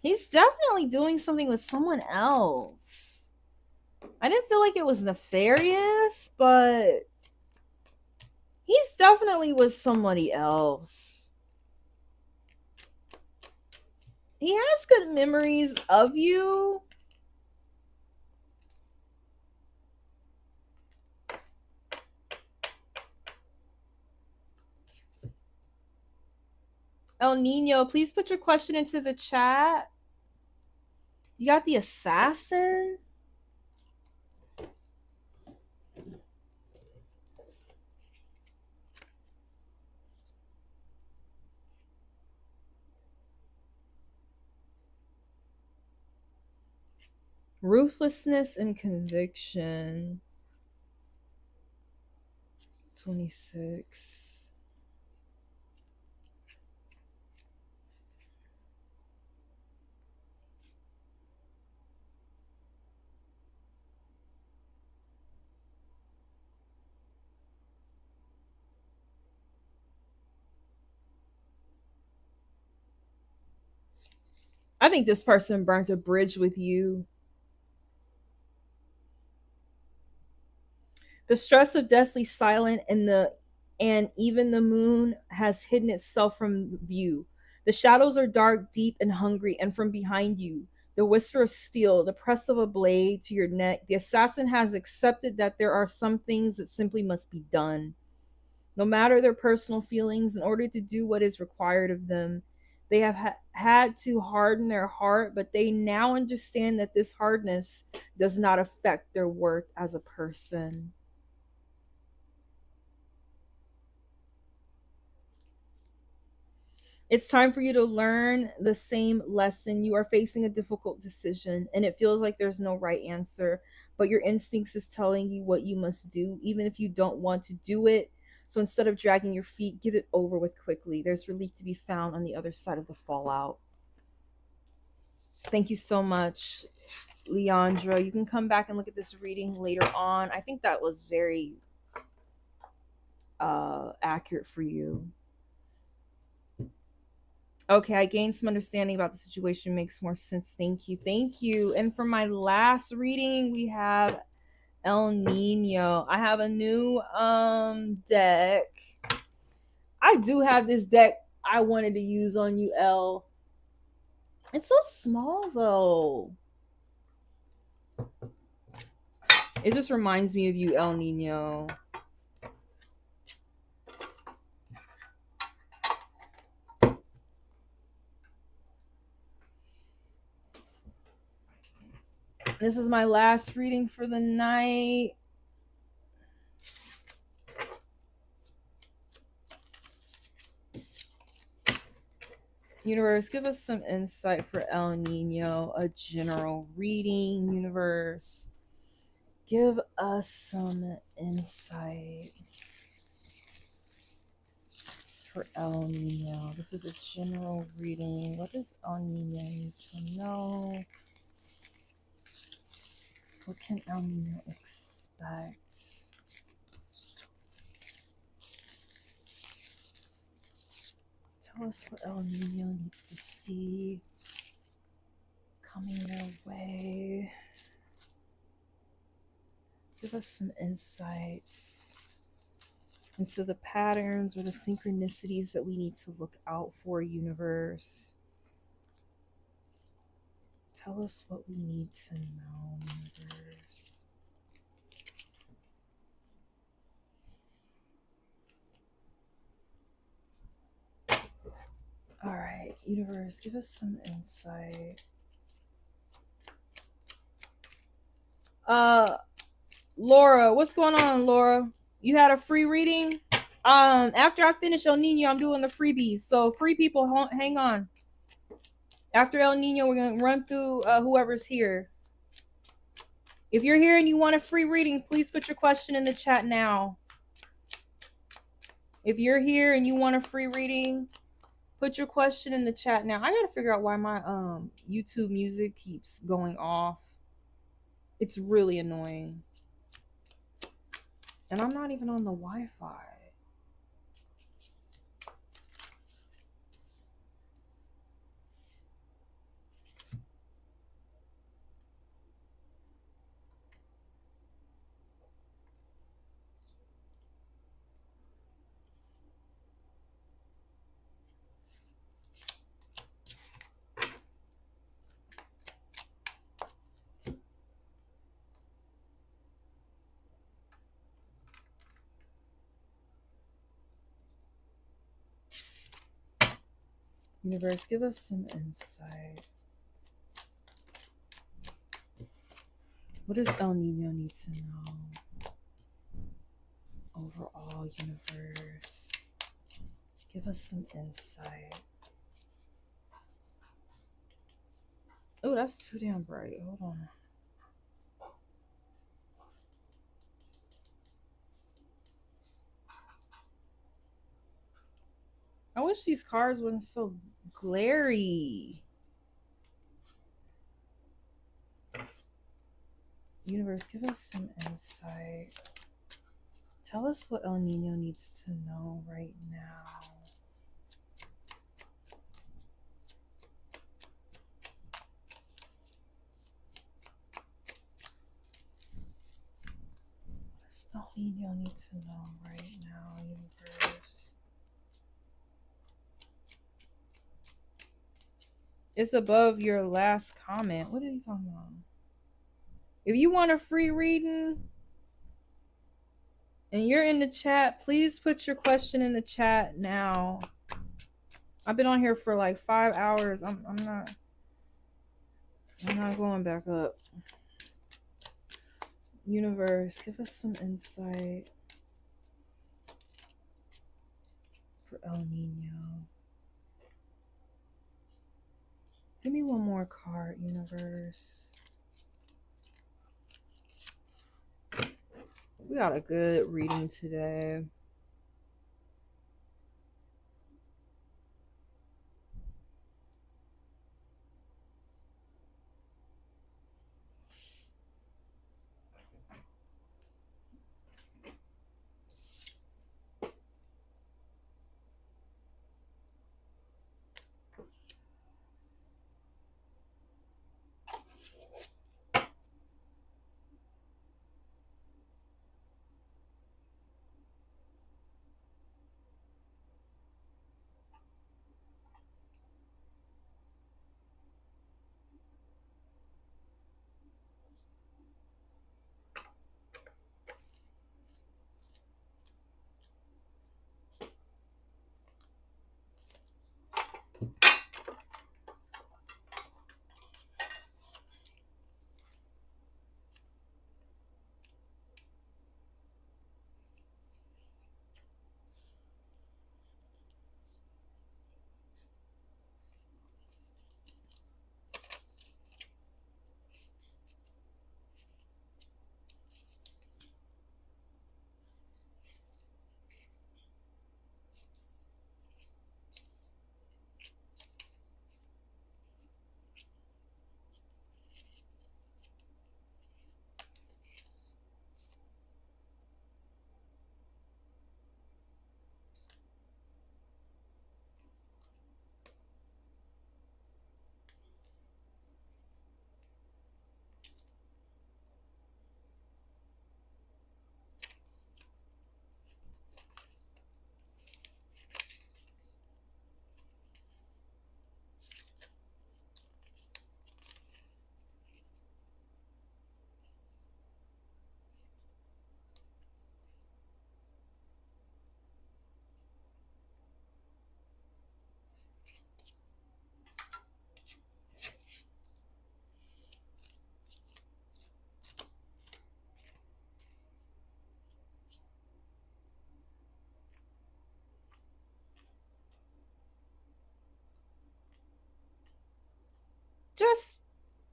He's definitely doing something with someone else. I didn't feel like it was nefarious, but He's definitely with somebody else. He has good memories of you. El Nino, please put your question into the chat. You got the assassin? Ruthlessness and conviction. 26. I think this person burnt a bridge with you. The stress of deathly silent and even the moon has hidden itself from view. The shadows are dark, deep, and hungry, and from behind you, the whisper of steel, the press of a blade to your neck. The assassin has accepted that there are some things that simply must be done. No matter their personal feelings, in order to do what is required of them, they have had to harden their heart, but they now understand that this hardness does not affect their worth as a person. It's time for you to learn the same lesson. You are facing a difficult decision, and it feels like there's no right answer, but your instincts is telling you what you must do, even if you don't want to do it. So instead of dragging your feet, get it over with quickly. There's relief to be found on the other side of the fallout. Thank you so much, Leandra. You can come back and look at this reading later on. I think that was very accurate for you. Okay, I gained some understanding about the situation. Makes more sense. Thank you. Thank you. And for my last reading, we have El Nino. I have a new deck. I do have this deck I wanted to use on you, El. It's so small though. It just reminds me of you, El Nino. This is my last reading for the night. Universe, give us some insight for El Nino. A general reading, universe. Give us some insight for El Nino. This is a general reading. What does El Nino need to know? What can El Nino expect? Tell us what El Nino needs to see coming their way. Give us some insights into the patterns or the synchronicities that we need to look out for, universe. Tell us what we need to know, universe. All right, universe, give us some insight. Laura, what's going on, Laura? You had a free reading? After I finish El Nino, I'm doing the freebies. So free people, hang on. After El Nino, we're gonna run through whoever's here. If you're here and you want a free reading, please put your question in the chat now. If you're here and you want a free reading, put your question in the chat now. I gotta figure out why my YouTube music keeps going off. It's really annoying. And I'm not even on the Wi-Fi. Universe, give us some insight. What does El Nino need to know? Overall, universe. Give us some insight. Oh, that's too damn bright. Hold on. I wish these cards weren't so glary. Universe, give us some insight. Tell us what El Nino needs to know right now. What does El Nino need to know right now, universe? It's above your last comment. What are you talking about? If you want a free reading and you're in the chat, please put your question in the chat now. I've been on here for like 5 hours. I'm not going back up. Universe, give us some insight for El Nino. Give me one more card, universe. We got a good reading today.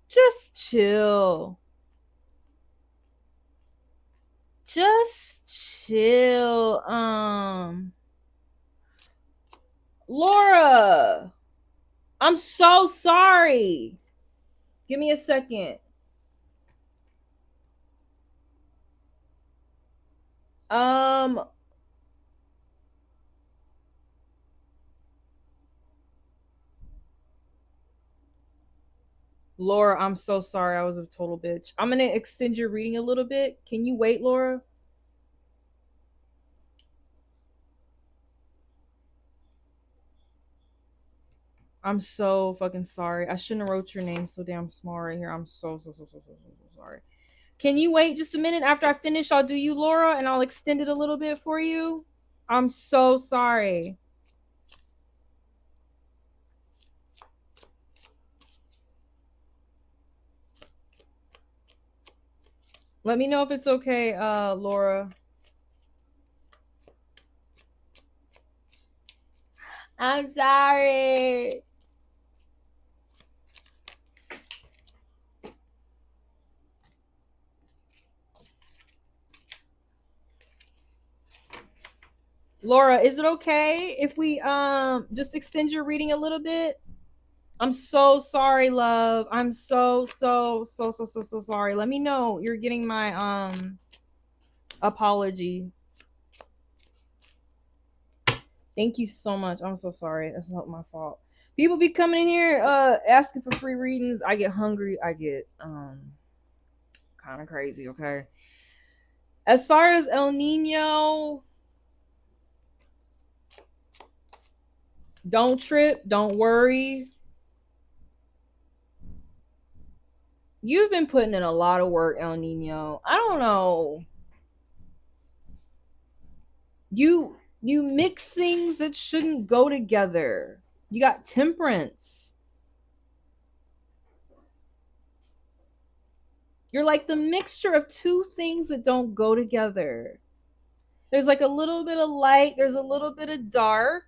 Just chill. Just chill. Laura, I'm so sorry. Give me a second. Laura, I'm so sorry. I was a total bitch. I'm gonna extend your reading a little bit. Can you wait, Laura? I'm so fucking sorry. I shouldn't have wrote your name so damn small right here. I'm so sorry. Can you wait just a minute? After I finish, I'll do you, Laura, and I'll extend it a little bit for you. I'm so sorry. Let me know if it's okay, Laura. I'm sorry. Laura, is it okay if we just extend your reading a little bit? I'm so sorry, love. I'm so sorry. Let me know you're getting my apology. Thank you so much. I'm so sorry. That's not my fault. People be coming in here asking for free readings. I get hungry. I get kind of crazy, okay? As far as El Nino, don't trip, don't worry. You've been putting in a lot of work, El Nino. I don't know. You mix things that shouldn't go together. You got temperance. You're like the mixture of two things that don't go together. There's like a little bit of light, there's a little bit of dark.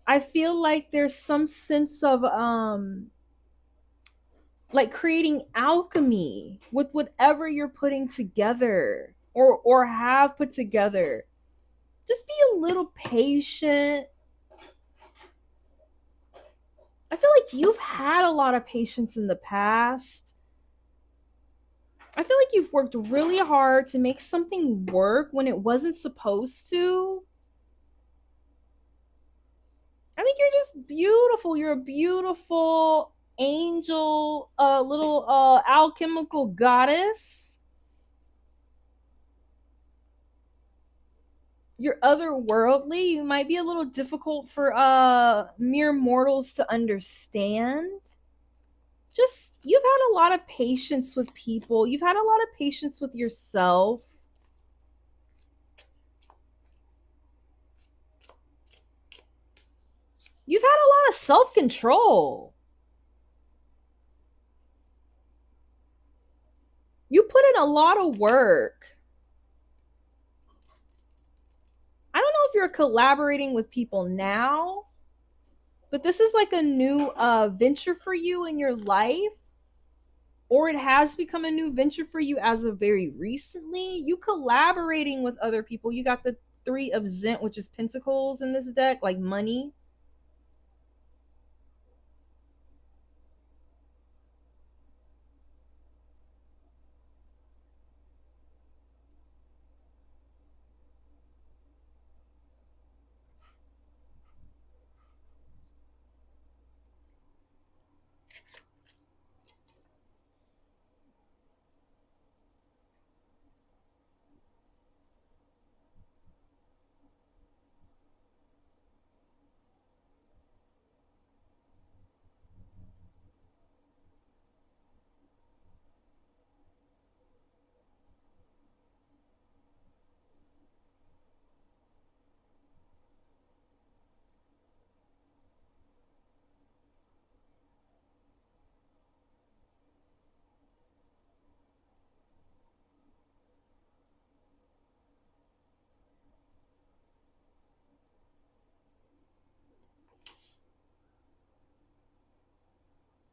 I feel like there's some sense of like creating alchemy with whatever you're putting together or have put together. Just be a little patient. I feel like you've had a lot of patience in the past. I feel like you've worked really hard to make something work when it wasn't supposed to. I think you're just beautiful. You're a beautiful angel, a little alchemical goddess. You're otherworldly. You might be a little difficult for mere mortals to understand. Just you've had a lot of patience with people. You've had a lot of patience with yourself. You've had a lot of self-control. You put in a lot of work. I don't know if you're collaborating with people now, but this is like a new venture for you in your life, or it has become a new venture for you as of very recently. You collaborating with other people. You got the Three of Zent, which is Pentacles in this deck, like money.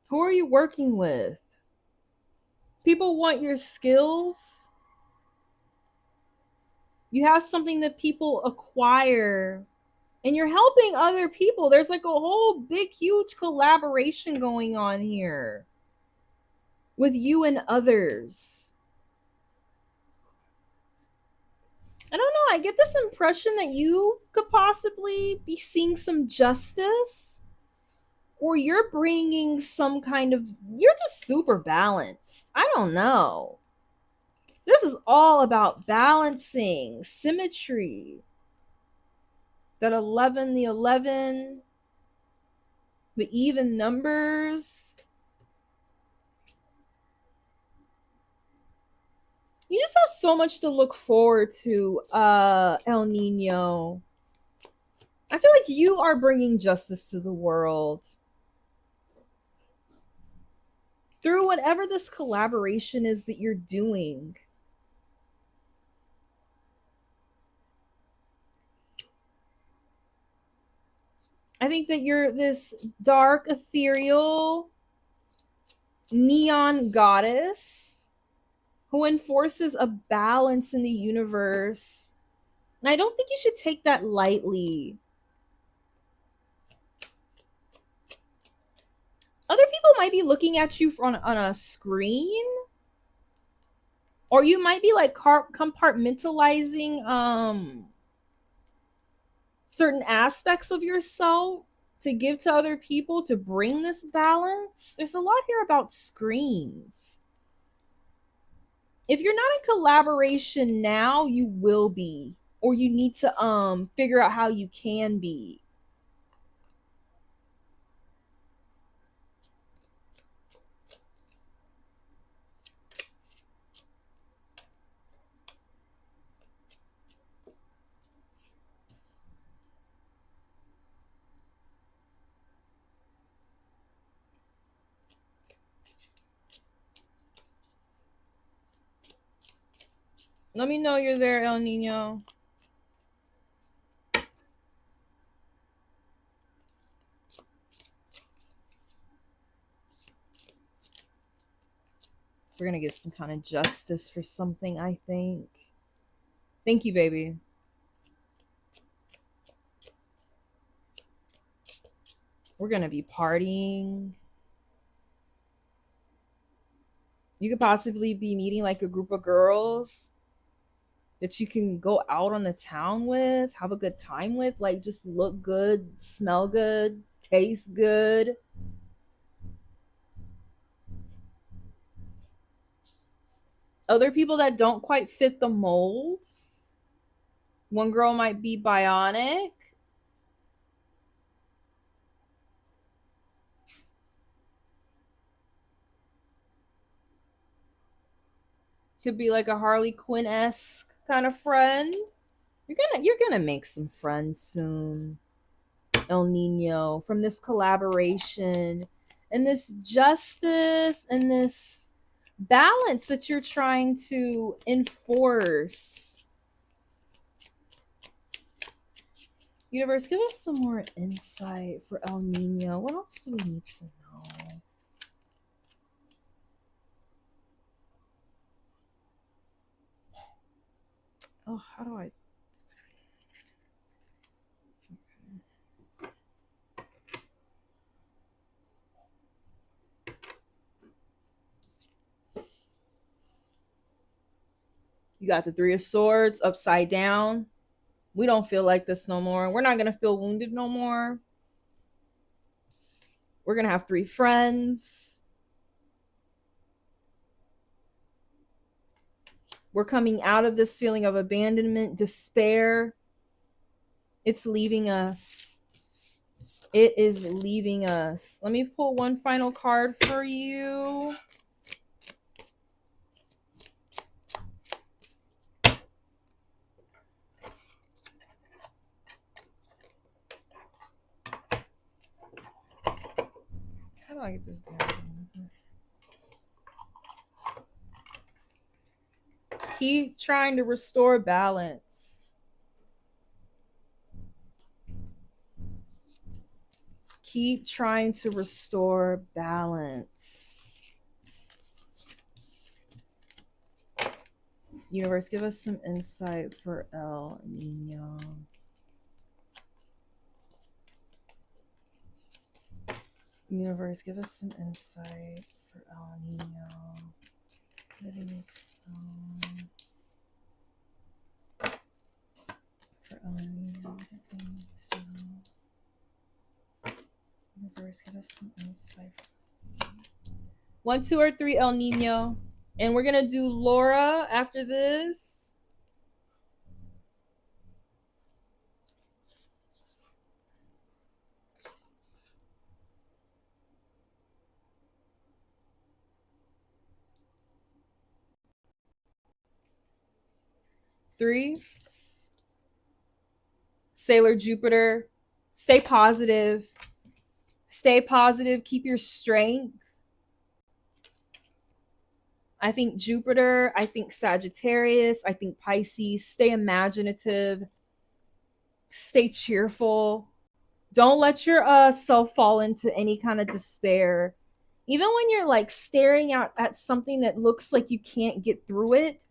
Who are you working with? People want your skills. You have something that people acquire and you're helping other people. There's like a whole big, huge collaboration going on here with you and others. I don't know. I get this impression that you could possibly be seeing some justice, or you're bringing some kind of. You're just super balanced. I don't know. This is all about balancing, symmetry. That 11, the 11, the even numbers. You just have so much to look forward to, El Nino. I feel like you are bringing justice to the world. through whatever this collaboration is that you're doing. I think that you're this dark, ethereal, neon goddess who enforces a balance in the universe. And I don't think you should take that lightly. Other people might be looking at you on a screen, or you might be like compartmentalizing certain aspects of yourself to give to other people to bring this balance. There's a lot here about screens. If you're not in collaboration now, you will be, or you need to figure out how you can be. Let me know you're there, El Nino. We're gonna get some kind of justice for something, I think. Thank you, baby. We're gonna be partying. You could possibly be meeting like a group of girls that you can go out on the town with, have a good time with, like just look good, smell good, taste good. Other people that don't quite fit the mold. One girl might be bionic. Could be like a Harley Quinn-esque kind of friend. You're gonna make some friends soon, El Nino, from this collaboration and this justice and this balance that you're trying to enforce. Universe, give us some more insight for El Nino. What else do we need to know? Oh, how do I... You got the Three of Swords upside down. We don't feel like this no more. We're not going to feel wounded no more. We're going to have 3 friends. We're coming out of this feeling of abandonment, despair. It's leaving us. It is leaving us. Let me pull one final card for you. How do I get this down? Keep trying to restore balance. Keep trying to restore balance. Universe, give us some insight for El Nino. Universe, give us some insight for El Nino. What do we need to know for El Nino? What do we need to know? Universe, give us some insight. 1, 2, or 3, El Nino. And we're going to do Laura after this. Three. Sailor Jupiter. Stay positive. Stay positive. Keep your strength. I think Jupiter, I think Sagittarius, I think Pisces. Stay imaginative, stay cheerful. Don't let your self fall into any kind of despair. Even when you're like staring at something that looks like you can't get through it,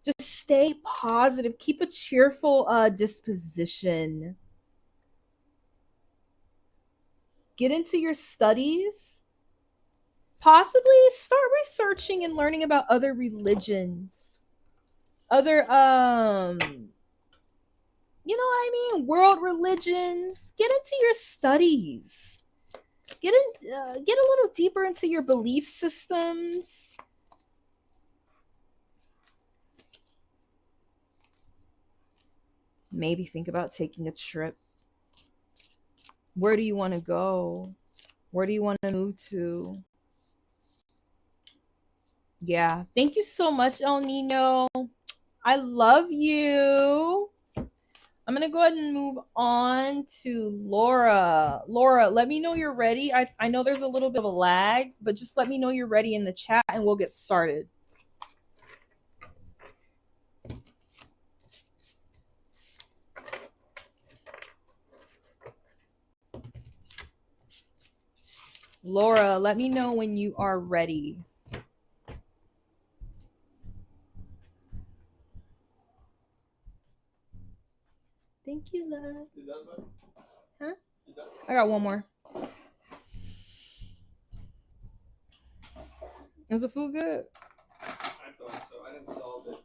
just stay positive. Keep a cheerful disposition. Get into your studies. Possibly start researching and learning about other religions. Other you know what I mean? World religions. Get into your studies. Get a little deeper into your belief systems. Maybe think about taking a trip. Where do you want to go? Where do you want to move to? Yeah. Thank you so much, El Nino. I love you. I'm going to go ahead and move on to Laura. Laura, let me know you're ready. I know there's a little bit of a lag, but just let me know you're ready in the chat and we'll get started. Laura, let me know when you are ready. Thank you, love. You done, bud? Huh? You done? I got one more. Is the food good? I thought so. I didn't solve it.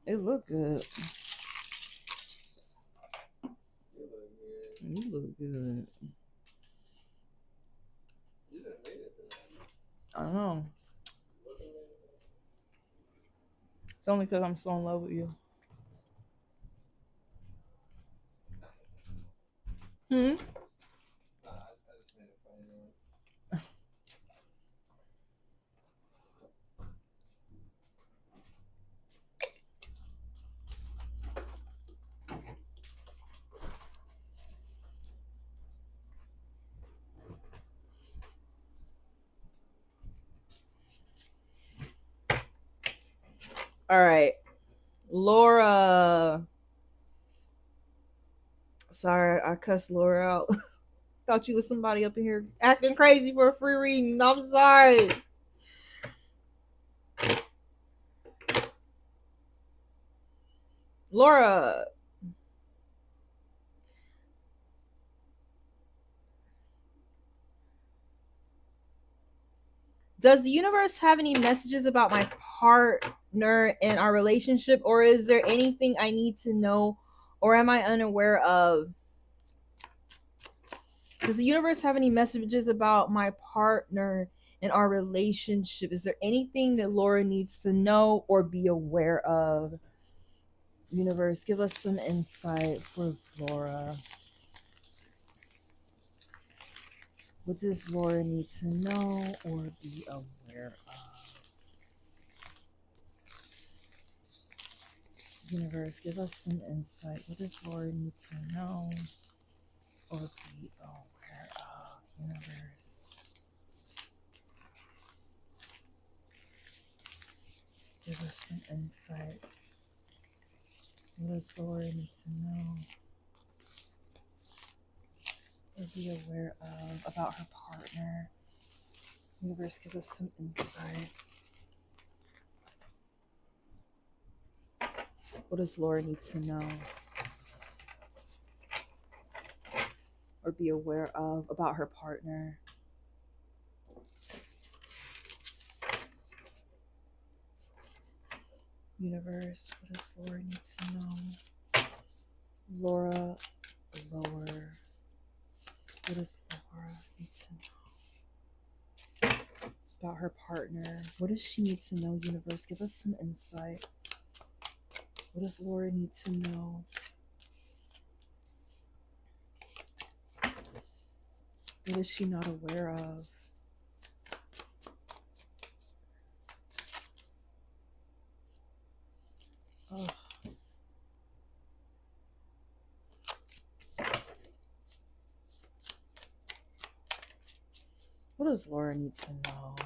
It looked good. You look good. You look good. You didn't make it today. I don't know. It's only because I'm so in love with you. Hmm? Nah, I just made a funny noise. All right. Laura. Sorry, I cussed Laura out. Thought you was somebody up in here acting crazy for a free reading. I'm sorry. Laura. Does the universe have any messages about my partner and our relationship, or is there anything I need to know, or am I unaware of? Does the universe have any messages about my partner and our relationship? Is there anything that Laura needs to know or be aware of? Universe, give us some insight for Laura. What does Laura need to know or be aware of? Universe, give us some insight. What does Laura need to know or be aware of? Universe, give us some insight. What does Laura need to know or be aware of about her partner? Universe, give us some insight. What does Laura need to know or be aware of about her partner? Universe, what does Laura need to know? Laura, lower. What does Laura need to know about her partner? What does she need to know, universe? Give us some insight. What does Laura need to know? What is she not aware of? Oh. What does Laura need to know?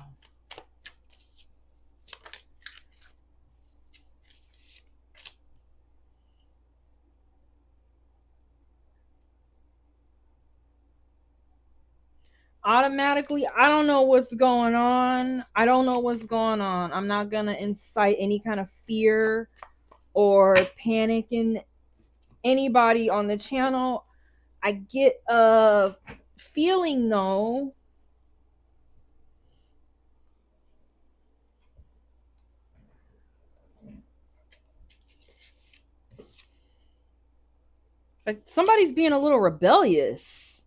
automatically, I don't know what's going on. I don't know what's going on. I'm not going to incite any kind of fear or panic in anybody on the channel. I get a feeling though, like somebody's being a little rebellious.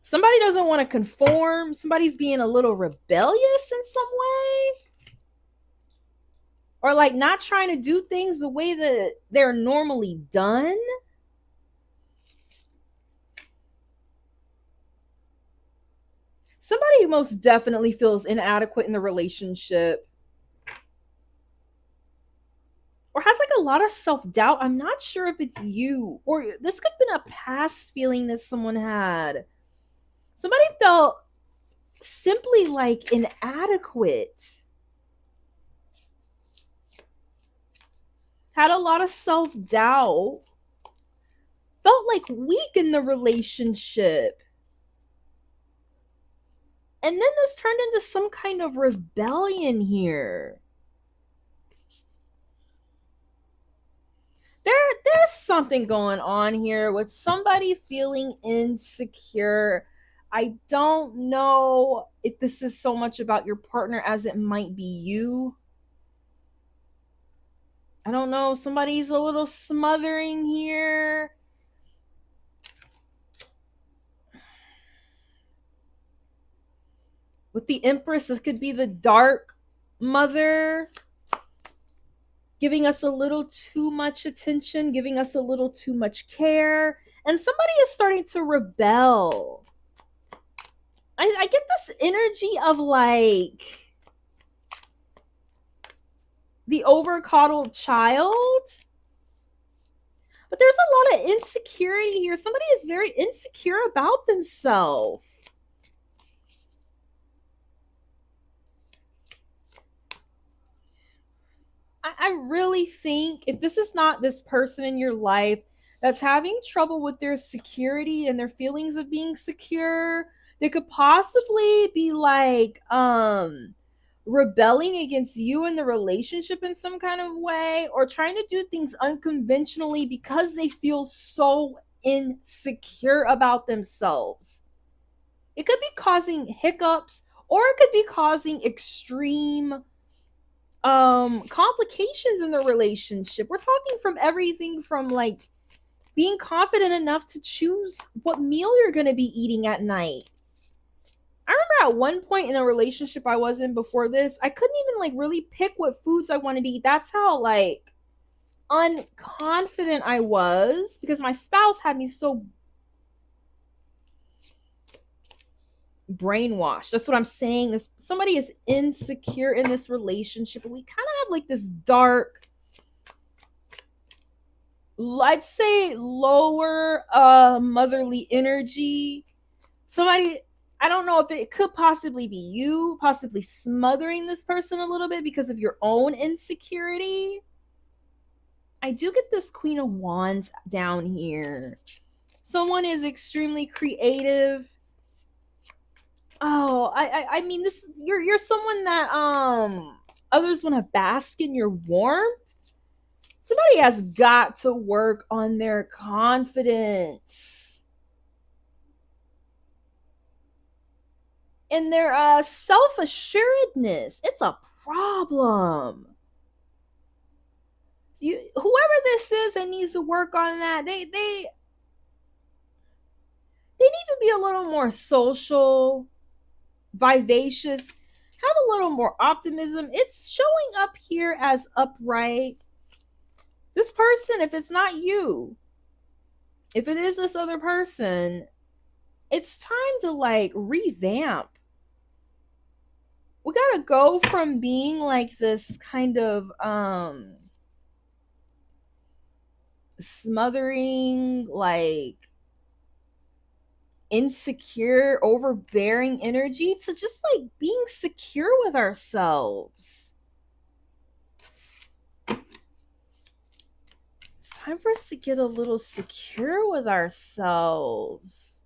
Somebody doesn't want to conform. Somebody's being a little rebellious in some way. Or like not trying to do things the way that they're normally done. Somebody most definitely feels inadequate in the relationship or has like a lot of self-doubt. I'm not sure if it's you or this could have been a past feeling that someone had. Somebody felt simply like inadequate, had a lot of self-doubt, felt like weak in the relationship. And then this turned into some kind of rebellion here. There's something going on here with somebody feeling insecure. I don't know if this is so much about your partner as it might be you. I don't know. Somebody's a little smothering here. With the Empress, this could be the dark mother giving us a little too much attention, giving us a little too much care. And somebody is starting to rebel. I get this energy of like the over coddled child. But there's a lot of insecurity here. Somebody is very insecure about themselves. I really think if this is not this person in your life that's having trouble with their security and their feelings of being secure, they could possibly be like rebelling against you in the relationship in some kind of way or trying to do things unconventionally because they feel so insecure about themselves. It could be causing hiccups or it could be causing extreme complications in the relationship. We're talking from everything from like being confident enough to choose what meal you're going to be eating at night. I remember at one point in a relationship I was in before this, I couldn't even like really pick what foods I wanted to eat. That's how like unconfident I was because my spouse had me so brainwashed. That's what I'm saying. This somebody is insecure in this relationship, and we kind of have like this dark, I'd say lower motherly energy. Somebody, I don't know if it could possibly be you, possibly smothering this person a little bit because of your own insecurity. I do get this Queen of Wands down here. Someone is extremely creative. Oh, I mean this you're someone that others want to bask in your warmth. Somebody has got to work on their confidence and their self-assuredness. It's a problem. So whoever this is that needs to work on that, they need to be a little more social, vivacious, have a little more optimism. It's showing up here as upright. This person, if it's not you, if it is this other person, it's time to like revamp. We gotta go from being like this kind of smothering, like insecure, overbearing energy to just like being secure with ourselves. It's time for us to get a little secure with ourselves.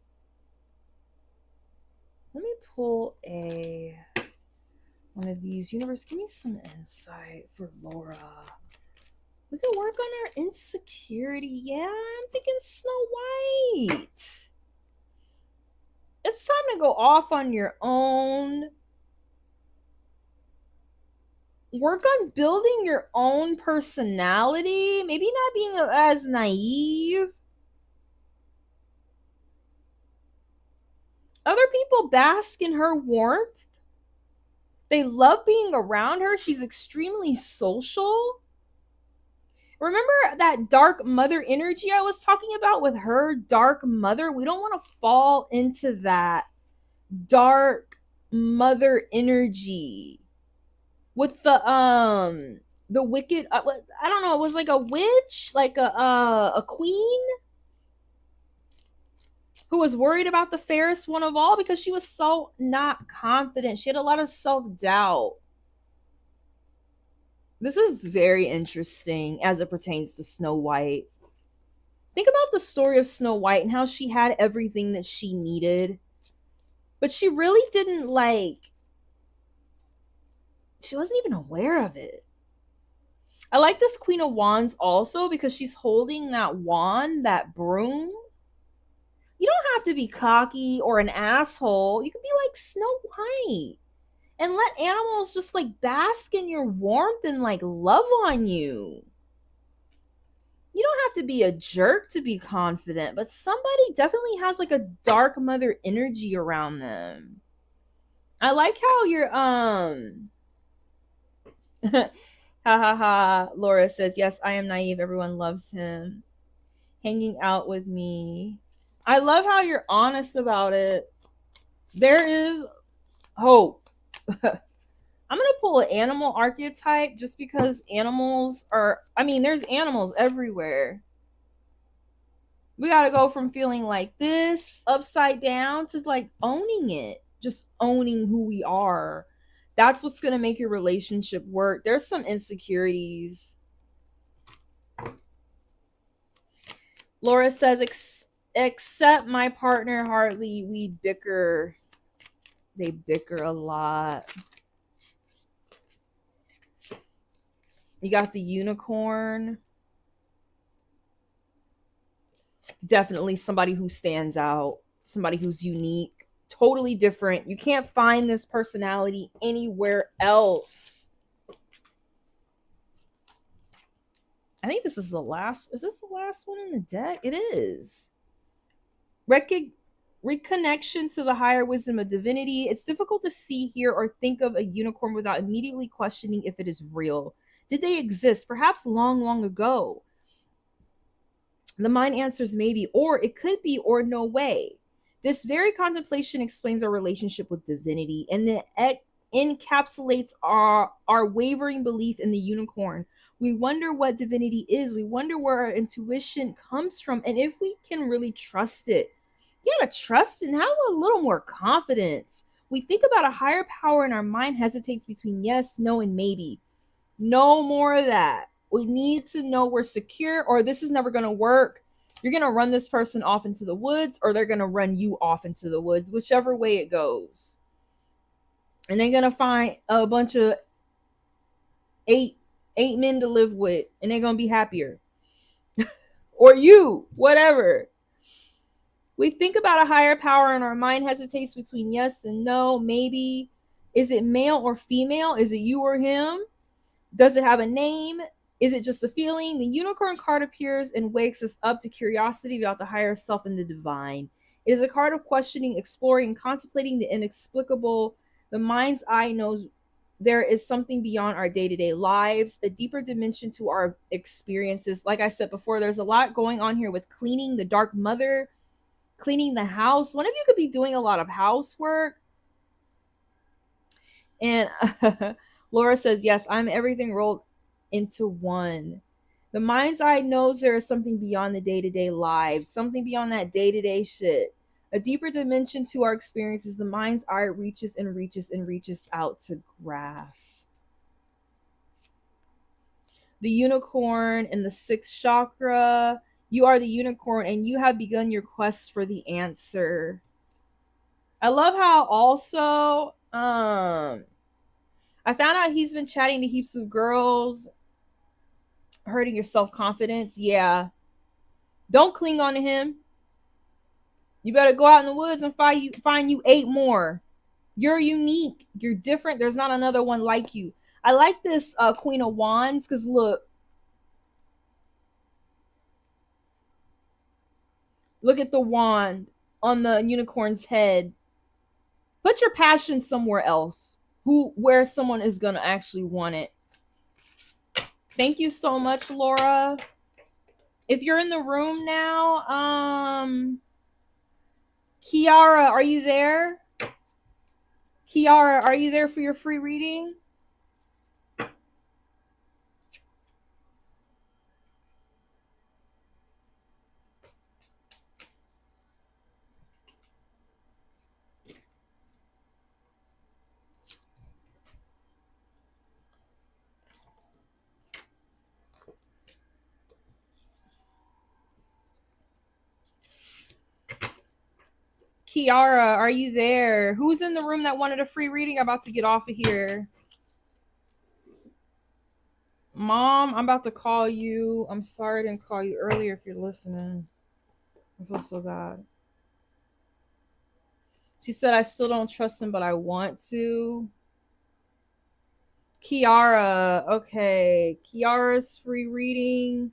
Let me pull one of these. Universe, give me some insight for Laura. We can work on our insecurity. Yeah, I'm thinking Snow White. It's time to go off on your own. Work on building your own personality. Maybe not being as naive. Other people bask in her warmth. They love being around her. She's extremely social. Remember that dark mother energy I was talking about with her dark mother? We don't want to fall into that dark mother energy with the wicked I don't know, it was like a witch, like a queen who was worried about the fairest one of all because she was so not confident. She had a lot of self-doubt. This is very interesting as it pertains to Snow White. Think about the story of Snow White and how she had everything that she needed, but she really didn't she wasn't even aware of it. I like this Queen of Wands also because she's holding that wand, that broom. You don't have to be cocky or an asshole. You could be like Snow White and let animals just like bask in your warmth and like love on you. You don't have to be a jerk to be confident, but somebody definitely has like a dark mother energy around them. I like how you're ha ha ha. Laura says, yes, I am naive. Everyone loves him. Hanging out with me. I love how you're honest about it. There is hope. I'm going to pull an animal archetype just because animals are, I mean, there's animals everywhere. We got to go from feeling like this upside down to like owning it, just owning who we are. That's what's going to make your relationship work. There's some insecurities. Laura says, except my partner Hartley, we bicker. They bicker a lot. You got the unicorn. Definitely somebody who stands out, somebody who's unique, totally different. You can't find this personality anywhere else. I think this is the last. Is this the last one in the deck? It is. Reconnection to the higher wisdom of divinity. It's difficult to see, hear, or think of a unicorn without immediately questioning if it is real. Did they exist? Perhaps long, long ago. The mind answers maybe, or it could be, or no way. This very contemplation explains our relationship with divinity, and it encapsulates our wavering belief in the unicorn. We wonder what divinity is. We wonder where our intuition comes from, and if we can really trust it. You gotta trust and have a little more confidence. We think about a higher power, and our mind hesitates between yes, no, and maybe. No more of that. We need to know we're secure, or this is never going to work. You're going to run this person off into the woods, or they're going to run you off into the woods, whichever way it goes. And they're going to find a bunch of eight men to live with, and they're going to be happier. Or you, whatever. We think about a higher power, and our mind hesitates between yes and no, maybe. Is it male or female? Is it you or him? Does it have a name? Is it just a feeling? The unicorn card appears and wakes us up to curiosity about the higher self and the divine. It is a card of questioning, exploring, and contemplating the inexplicable. The mind's eye knows there is something beyond our day-to-day lives, a deeper dimension to our experiences. Like I said before, there's a lot going on here with cleaning the dark mother, cleaning the house. One of you could be doing a lot of housework. And Laura says, yes, I'm everything rolled into one. The mind's eye knows there is something beyond the day-to-day lives, something beyond that day-to-day shit. A deeper dimension to our experiences. The mind's eye reaches and reaches and reaches out to grasp. the unicorn in the sixth chakra. You are the unicorn and you have begun your quest for the answer. I love how also I found out he's been chatting to heaps of girls, hurting your self-confidence. Yeah. Don't cling on to him. You better go out in the woods and find you 8 more. You're unique. You're different. There's not another one like you. I like this Queen of Wands because look at the wand on the unicorn's head. Put your passion somewhere else. Where someone is gonna actually want it. Thank you so much, Laura. If you're in the room now, Kiara, are you there? Kiara, are you there for your free reading? Kiara, are you there? Who's in the room that wanted a free reading? I'm about to get off of here. Mom, I'm about to call you. I'm sorry I didn't call you earlier if you're listening. I feel so bad. She said, I still don't trust him, but I want to. Kiara, okay. Kiara's free reading.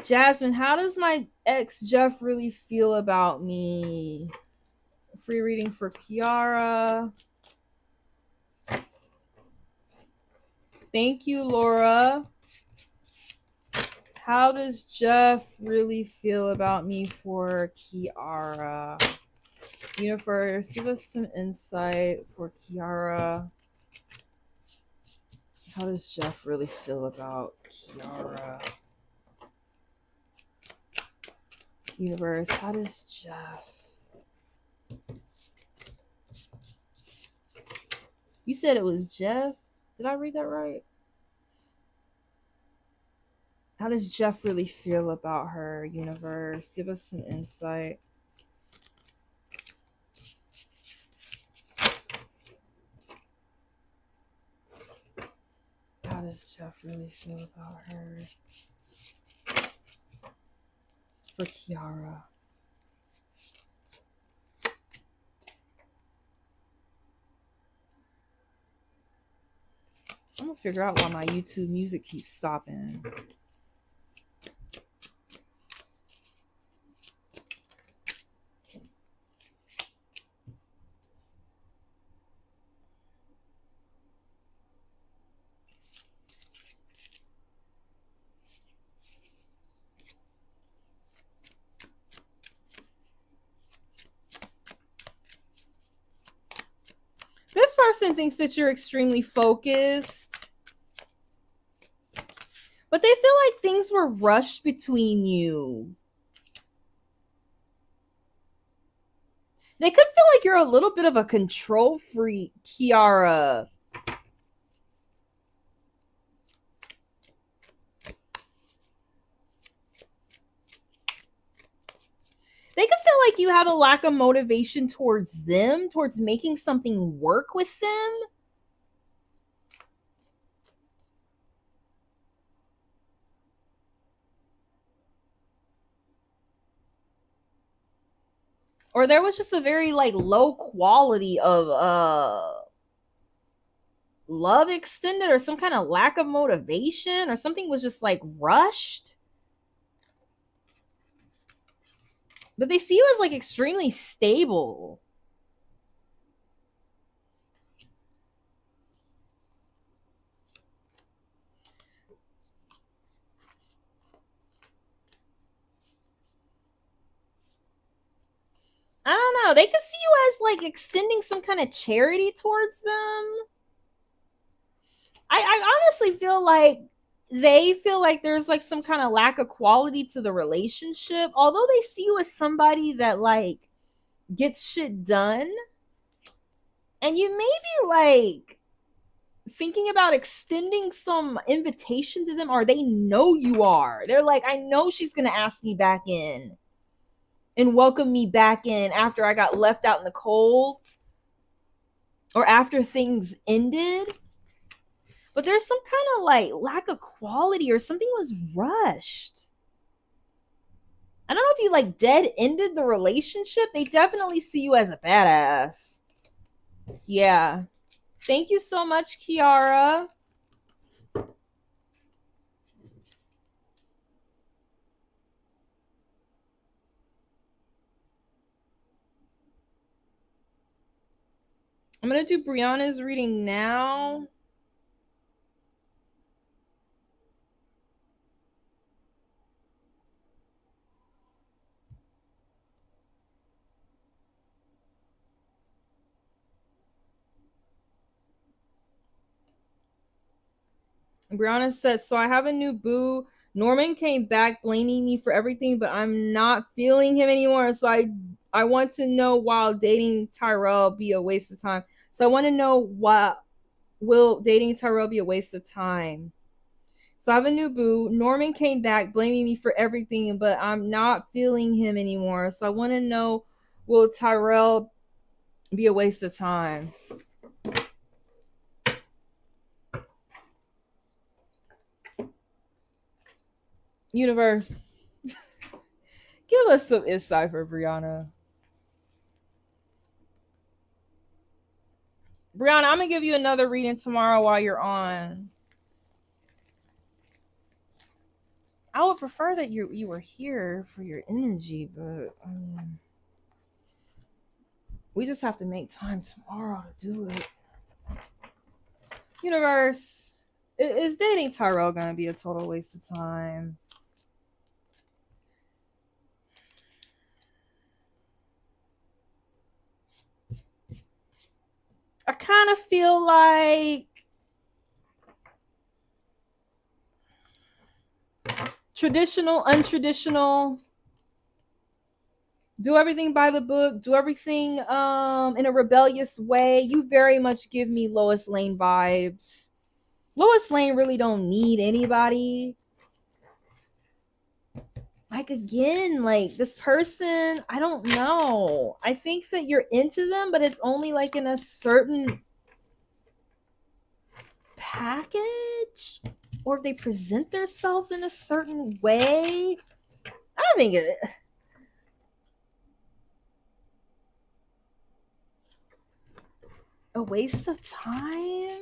Jasmine, how does my ex Jeff really feel about me? Free reading for Kiara. Thank you, Laura. How does Jeff really feel about me for Kiara? Universe, give us some insight for Kiara. How does Jeff really feel about Kiara? Universe, how does Jeff? You said it was Jeff? Did I read that right? How does Jeff really feel about her, universe? Give us some insight. How does Jeff really feel about her? For Kiara. I'm gonna figure out why my YouTube music keeps stopping. This person thinks that you're extremely focused, but they feel like things were rushed between you. They could feel like you're a little bit of a control freak, Kiara. They could feel like you have a lack of motivation towards them, towards making something work with them. Or there was just a very like low quality of love extended, or some kind of lack of motivation, or something was just like rushed. But they see you as like extremely stable. I don't know. They could see you as like extending some kind of charity towards them. I honestly feel like they feel like there's like some kind of lack of quality to the relationship. Although they see you as somebody that like gets shit done. And you maybe like thinking about extending some invitation to them, or they know you are. They're like, I know she's gonna ask me back in and welcome me back in after I got left out in the cold or after things ended. But there's some kind of like lack of quality or something was rushed. I don't know if you like dead ended the relationship. They definitely see you as a badass. Yeah. Thank you so much, Kiara. I'm going to do Brianna's reading now. Brianna says, so I have a new boo. Norman came back blaming me for everything, but I'm not feeling him anymore. So I want to know, while dating Tyrell be a waste of time. So I want to know, what will dating Tyrell be a waste of time? So I have a new boo. Norman came back blaming me for everything, but I'm not feeling him anymore. So I want to know, will Tyrell be a waste of time? Universe, give us some insight for Brianna. Brianna, I'm gonna give you another reading tomorrow while you're on. I would prefer that you were here for your energy, but I mean, we just have to make time tomorrow to do it. Universe, is dating Tyrell gonna be a total waste of time? I kind of feel like traditional, untraditional, do everything by the book, do everything in a rebellious way. You very much give me Lois Lane vibes. Lois Lane really don't need anybody. Like, again, like, this person, I don't know. I think that you're into them, but it's only like in a certain package, or if they present themselves in a certain way. I think it a waste of time.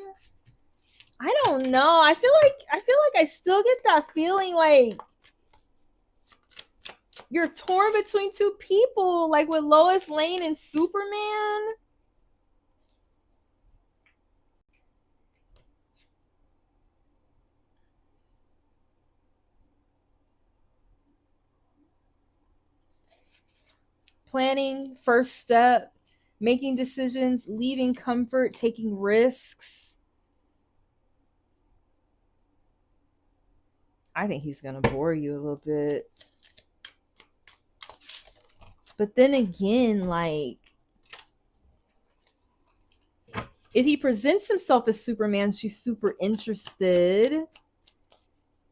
I don't know. I feel like I still get that feeling like you're torn between two people, like with Lois Lane and Superman. Planning, first step, making decisions, leaving comfort, taking risks. I think he's gonna bore you a little bit. But then again, like, if he presents himself as Superman, she's super interested.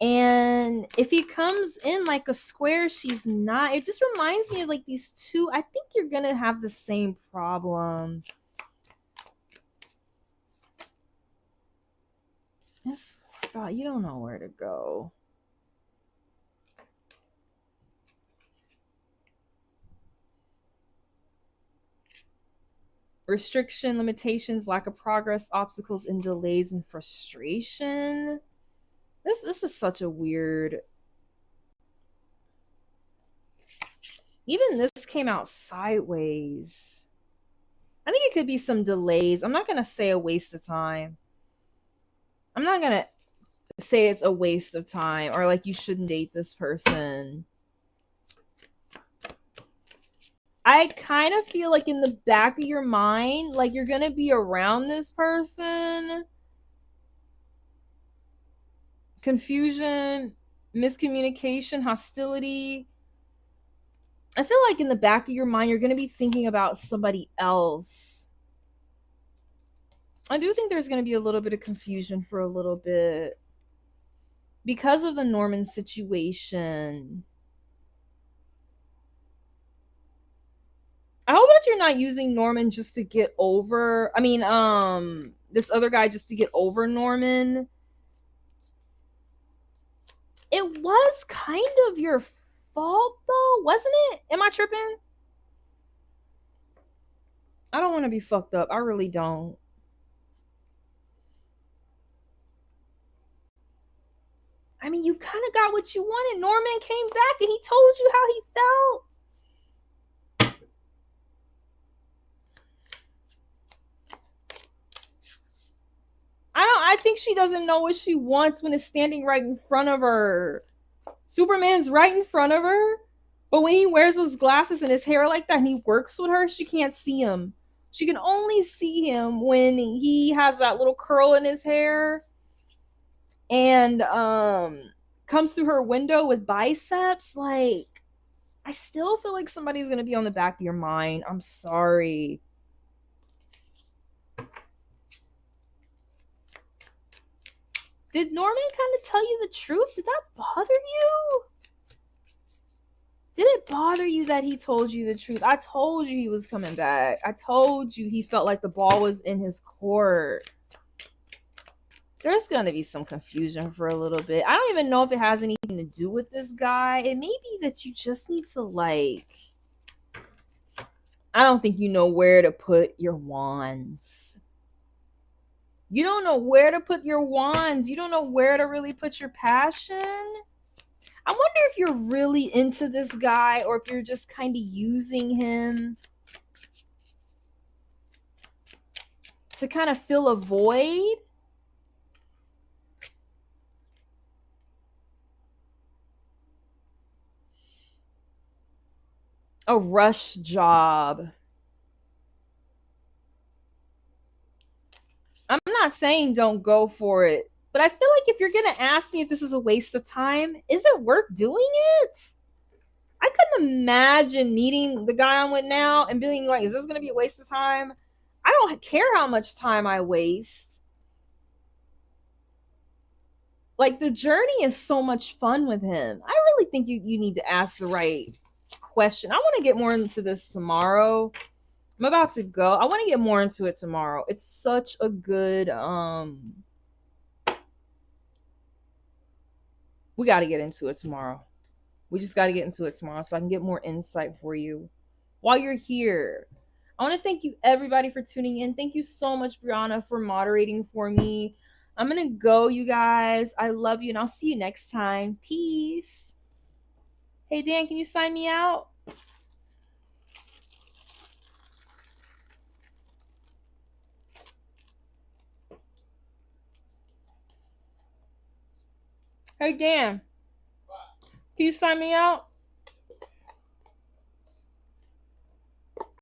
And if he comes in like a square, she's not. It just reminds me of like these two. I think you're gonna have the same problem. Yes, God, you don't know where to go. Restriction, limitations, lack of progress, obstacles and delays, and frustration. This is such a weird. Even this came out sideways. I think it could be some delays. I'm not gonna say a waste of time. I'm not gonna say it's a waste of time or like you shouldn't date this person. I kind of feel like in the back of your mind, like you're gonna be around this person. Confusion, miscommunication, hostility. I feel like in the back of your mind, you're gonna be thinking about somebody else. I do think there's going to be a little bit of confusion for a little bit because of the Norman situation. I hope that you're not using Norman just to get over. I mean, this other guy just to get over Norman. It was kind of your fault, though, wasn't it? Am I tripping? I don't want to be fucked up. I really don't. I mean, you kind of got what you wanted. Norman came back and he told you how he felt. I think she doesn't know what she wants when it's standing right in front of her. Superman's right in front of her, but when he wears those glasses and his hair like that and he works with her, she can't see him. She can only see him when he has that little curl in his hair and comes through her window with biceps. Like, I still feel like somebody's gonna be on the back of your mind. I'm sorry. Did Norman kind of tell you the truth? Did that bother you? Did it bother you that he told you the truth? I told you he was coming back. I told you he felt like the ball was in his court. There's going to be some confusion for a little bit. I don't even know if it has anything to do with this guy. It may be that you just need to, like, I don't think you know where to put your wands. You don't know where to put your wands. You don't know where to really put your passion. I wonder if you're really into this guy or if you're just kind of using him to kind of fill a void. A rush job. I'm not saying don't go for it, but I feel like if you're going to ask me if this is a waste of time, is it worth doing it? I couldn't imagine meeting the guy I'm with now and being like, is this going to be a waste of time? I don't care how much time I waste. Like, the journey is so much fun with him. I really think you need to ask the right question. I want to get more into this tomorrow. I'm about to go. I want to get more into it tomorrow. It's such a good we got to get into it tomorrow. We just got to get into it tomorrow so I can get more insight for you while you're here. I want to thank you everybody for tuning in. Thank you so much, Brianna, for moderating for me. I'm going to go, you guys. I love you, and I'll see you next time. Peace. Hey, Dan, can you sign me out? Hey, Dan, can you sign me out?